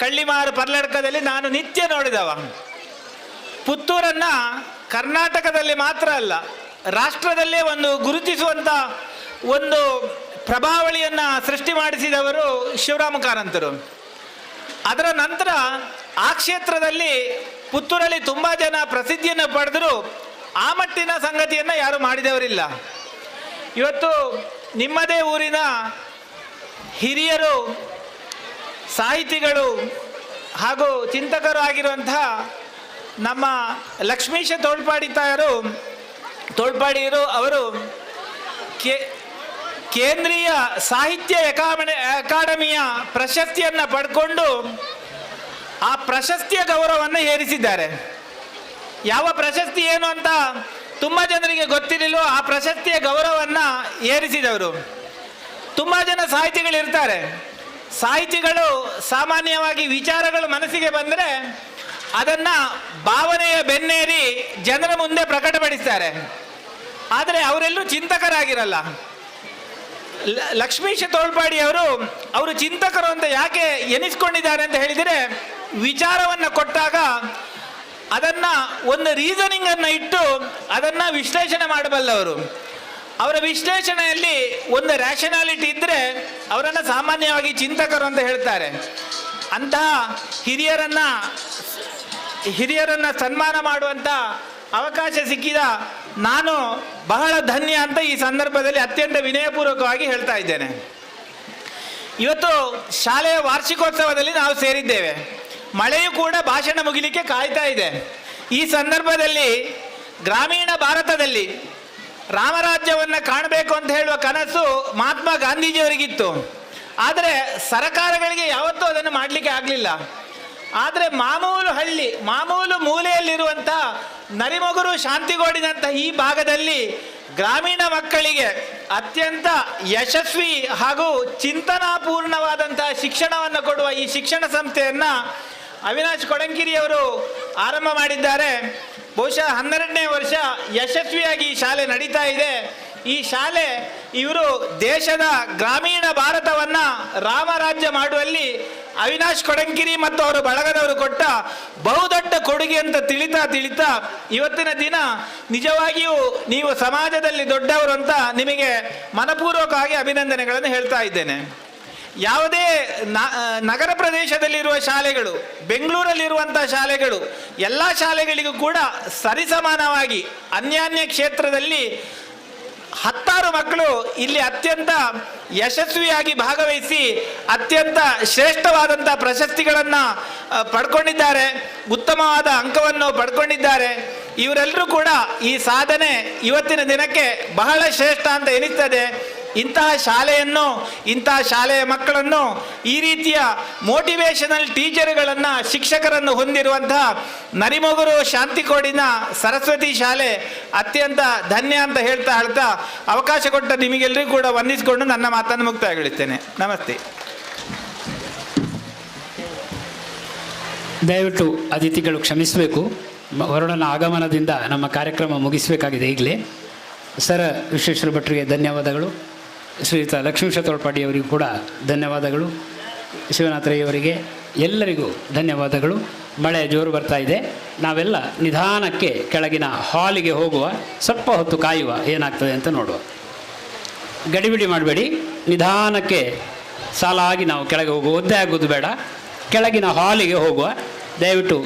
ಕಳ್ಳಿಮಾರು ಪರ್ಲಡ್ಕದಲ್ಲಿ ನಾನು ನಿತ್ಯ ನೋಡಿದವ. ಪುತ್ತೂರನ್ನು ಕರ್ನಾಟಕದಲ್ಲಿ ಮಾತ್ರ ಅಲ್ಲ, ರಾಷ್ಟ್ರದಲ್ಲೇ ಒಂದು ಗುರುತಿಸುವಂಥ ಒಂದು ಪ್ರಭಾವಳಿಯನ್ನು ಸೃಷ್ಟಿ ಮಾಡಿಸಿದವರು ಶಿವರಾಮ ಕಾರಂತರು. ಅದರ ನಂತರ ಆ ಕ್ಷೇತ್ರದಲ್ಲಿ ಪುತ್ತೂರಲ್ಲಿ ತುಂಬ ಜನ ಪ್ರಸಿದ್ಧಿಯನ್ನು ಪಡೆದರೂ ಆ ಮಟ್ಟಿನ ಸಂಗತಿಯನ್ನು ಯಾರು ಮಾಡಿದವರಿಲ್ಲ. ಇವತ್ತು ನಿಮ್ಮದೇ ಊರಿನ ಹಿರಿಯರು, ಸಾಹಿತಿಗಳು ಹಾಗೂ ಚಿಂತಕರು ಆಗಿರುವಂತಹ ನಮ್ಮ ಲಕ್ಷ್ಮೀಶ ತೋಳ್ಪಾಡಿಯರು ಅವರು ಕೇಂದ್ರೀಯ ಸಾಹಿತ್ಯ ಅಕಾಡೆಮಿಯ ಪ್ರಶಸ್ತಿಯನ್ನು ಪಡ್ಕೊಂಡು ಆ ಪ್ರಶಸ್ತಿಯ ಗೌರವವನ್ನು ಏರಿಸಿದ್ದಾರೆ. ಯಾವ ಪ್ರಶಸ್ತಿ ಏನು ಅಂತ ತುಂಬ ಜನರಿಗೆ ಗೊತ್ತಿರಲಿಲ್ಲ. ಆ ಪ್ರಶಸ್ತಿಯ ಗೌರವವನ್ನು ಏರಿಸಿದವರು. ತುಂಬ ಜನ ಸಾಹಿತಿಗಳಿರ್ತಾರೆ. ಸಾಹಿತಿಗಳು ಸಾಮಾನ್ಯವಾಗಿ ವಿಚಾರಗಳು ಮನಸ್ಸಿಗೆ ಬಂದರೆ ಅದನ್ನು ಭಾವನೆಯ ಬೆನ್ನೇರಿ ಜನರ ಮುಂದೆ ಪ್ರಕಟಪಡಿಸ್ತಾರೆ. ಆದರೆ ಅವರೆಲ್ಲರೂ ಚಿಂತಕರಾಗಿರಲ್ಲ. ಲಕ್ಷ್ಮೀಶ ತೋಳ್ಪಾಡಿ ಅವರು ಚಿಂತಕರು ಅಂತ ಯಾಕೆ ಎನಿಸ್ಕೊಂಡಿದ್ದಾರೆ ಅಂತ ಹೇಳಿದರೆ, ವಿಚಾರವನ್ನು ಕೊಟ್ಟಾಗ ಅದನ್ನು ಒಂದು ರೀಸನಿಂಗನ್ನು ಇಟ್ಟು ಅದನ್ನು ವಿಶ್ಲೇಷಣೆ ಮಾಡಬಲ್ಲವರು. ಅವರ ವಿಶ್ಲೇಷಣೆಯಲ್ಲಿ ಒಂದು ರ್ಯಾಷನಾಲಿಟಿ ಇದ್ದರೆ ಅವರನ್ನು ಸಾಮಾನ್ಯವಾಗಿ ಚಿಂತಕರು ಅಂತ ಹೇಳ್ತಾರೆ. ಅಂತಹ ಹಿರಿಯರನ್ನು ಸನ್ಮಾನ ಮಾಡುವಂಥ ಅವಕಾಶ ಸಿಕ್ಕಿದ ನಾನು ಬಹಳ ಧನ್ಯ ಅಂತ ಈ ಸಂದರ್ಭದಲ್ಲಿ ಅತ್ಯಂತ ವಿನಯಪೂರ್ವಕವಾಗಿ ಹೇಳ್ತಾ ಇದ್ದೇನೆ. ಇವತ್ತು ಶಾಲೆಯ ವಾರ್ಷಿಕೋತ್ಸವದಲ್ಲಿ ನಾವು ಸೇರಿದ್ದೇವೆ. ಮಳೆಯೂ ಕೂಡ ಭಾಷಣ ಮುಗಿಲಿಕ್ಕೆ ಕಾಯ್ತಾ ಇದೆ. ಈ ಸಂದರ್ಭದಲ್ಲಿ ಗ್ರಾಮೀಣ ಭಾರತದಲ್ಲಿ ರಾಮರಾಜ್ಯವನ್ನು ಕಾಣಬೇಕು ಅಂತ ಹೇಳುವ ಕನಸು ಮಹಾತ್ಮ ಗಾಂಧೀಜಿಯವರಿಗಿತ್ತು. ಆದರೆ ಸರಕಾರಗಳಿಗೆ ಯಾವತ್ತೂ ಅದನ್ನು ಮಾಡಲಿಕ್ಕೆ ಆಗಲಿಲ್ಲ. ಆದರೆ ಮಾಮೂಲು ಮೂಲೆಯಲ್ಲಿರುವಂಥ ನರಿಮೊಗರು ಶಾಂತಿಗೋಡಿನಂಥ ಈ ಭಾಗದಲ್ಲಿ ಗ್ರಾಮೀಣ ಮಕ್ಕಳಿಗೆ ಅತ್ಯಂತ ಯಶಸ್ವಿ ಹಾಗೂ ಚಿಂತನಾಪೂರ್ಣವಾದಂತಹ ಶಿಕ್ಷಣವನ್ನು ಕೊಡುವ ಈ ಶಿಕ್ಷಣ ಸಂಸ್ಥೆಯನ್ನು ಅವಿನಾಶ್ ಕೊಡಂಕಿರಿಯವರು ಆರಂಭ ಮಾಡಿದ್ದಾರೆ. ಬಹುಶಃ 12ನೇ ವರ್ಷ ಯಶಸ್ವಿಯಾಗಿ ಈ ಶಾಲೆ ನಡೀತಾ ಇದೆ. ಈ ಶಾಲೆ ಇವರು ದೇಶದ ಗ್ರಾಮೀಣ ಭಾರತವನ್ನು ರಾಮರಾಜ್ಯ ಮಾಡುವಲ್ಲಿ ಅವಿನಾಶ್ ಕೊಡಂಕಿರಿ ಮತ್ತು ಅವರ ಬಳಗದವರು ಕೊಟ್ಟ ಬಹುದೊಡ್ಡ ಕೊಡುಗೆ ಅಂತ ತಿಳಿತಾ ಇವತ್ತಿನ ದಿನ ನಿಜವಾಗಿಯೂ ನೀವು ಸಮಾಜದಲ್ಲಿ ದೊಡ್ಡವರು ಅಂತ ನಿಮಗೆ ಮನಪೂರ್ವಕವಾಗಿ ಅಭಿನಂದನೆಗಳನ್ನು ಹೇಳ್ತಾ ಇದ್ದೇನೆ. ಯಾವುದೇ ನಗರ ಪ್ರದೇಶದಲ್ಲಿರುವ ಶಾಲೆಗಳು, ಬೆಂಗಳೂರಲ್ಲಿರುವಂಥ ಶಾಲೆಗಳು, ಎಲ್ಲ ಶಾಲೆಗಳಿಗೂ ಕೂಡ ಸರಿಸಮಾನವಾಗಿ ಅನ್ಯಾನ್ಯ ಕ್ಷೇತ್ರದಲ್ಲಿ 10 ಮಕ್ಕಳು ಇಲ್ಲಿ ಅತ್ಯಂತ ಯಶಸ್ವಿಯಾಗಿ ಭಾಗವಹಿಸಿ ಅತ್ಯಂತ ಶ್ರೇಷ್ಠವಾದಂಥ ಪ್ರಶಸ್ತಿಗಳನ್ನು ಪಡ್ಕೊಂಡಿದ್ದಾರೆ, ಉತ್ತಮವಾದ ಅಂಕವನ್ನು ಪಡ್ಕೊಂಡಿದ್ದಾರೆ. ಇವರೆಲ್ಲರೂ ಕೂಡ ಈ ಸಾಧನೆ ಇವತ್ತಿನ ದಿನಕ್ಕೆ ಬಹಳ ಶ್ರೇಷ್ಠ ಅಂತ ಎನಿಸ್ತದೆ. ಇಂತಹ ಶಾಲೆಯನ್ನು, ಇಂತಹ ಶಾಲೆಯ ಮಕ್ಕಳನ್ನು, ಈ ರೀತಿಯ ಮೋಟಿವೇಶನಲ್ ಟೀಚರ್ಗಳನ್ನು, ಶಿಕ್ಷಕರನ್ನು ಹೊಂದಿರುವಂತಹ ನರಿಮೊಗರು ಶಾಂತಿಕೋಡಿನ ಸರಸ್ವತಿ ಶಾಲೆ ಅತ್ಯಂತ ಧನ್ಯ ಅಂತ ಹೇಳ್ತಾ ಅವಕಾಶ ಕೊಟ್ಟ ನಿಮಗೆಲ್ಲರಿಗೂ ಕೂಡ ವಂದಿಸಿಕೊಂಡು ನನ್ನ ಮಾತನ್ನು ಮುಕ್ತಾಯಗೊಳಿಸ್ತೇನೆ. ನಮಸ್ತೆ. ದಯವಿಟ್ಟು ಅತಿಥಿಗಳು ಕ್ಷಮಿಸಬೇಕು, ವರುಣನ ಆಗಮನದಿಂದ ನಮ್ಮ ಕಾರ್ಯಕ್ರಮ ಮುಗಿಸಬೇಕಾಗಿದೆ ಈಗಲೇ. ಸರ ವಿಶ್ವೇಶ್ವರ ಭಟ್ರಿಗೆ ಧನ್ಯವಾದಗಳು. ಶ್ರೀಯುತ ಲಕ್ಷ್ಮೀಶ ತೋಳ್ಪಾಡಿಯವರಿಗೂ ಕೂಡ ಧನ್ಯವಾದಗಳು. ಶಿವನಾಥರಯ್ಯವರಿಗೆ ಎಲ್ಲರಿಗೂ ಧನ್ಯವಾದಗಳು. ಮಳೆ ಜೋರು ಬರ್ತಾ ಇದೆ. ನಾವೆಲ್ಲ ನಿಧಾನಕ್ಕೆ ಕೆಳಗಿನ ಹಾಲಿಗೆ ಹೋಗುವ, ಸ್ವಲ್ಪ ಹೊತ್ತು ಕಾಯುವ, ಏನಾಗ್ತದೆ ಅಂತ ನೋಡುವ. ಗಡಿಬಿಡಿ ಮಾಡಬೇಡಿ, ನಿಧಾನಕ್ಕೆ ಸಾಲಾಗಿ ನಾವು ಕೆಳಗೆ ಹೋಗುವ, ಒದ್ದೆ ಆಗೋದು ಬೇಡ. ಕೆಳಗಿನ ಹಾಲಿಗೆ ಹೋಗುವ. ದಯವಿಟ್ಟು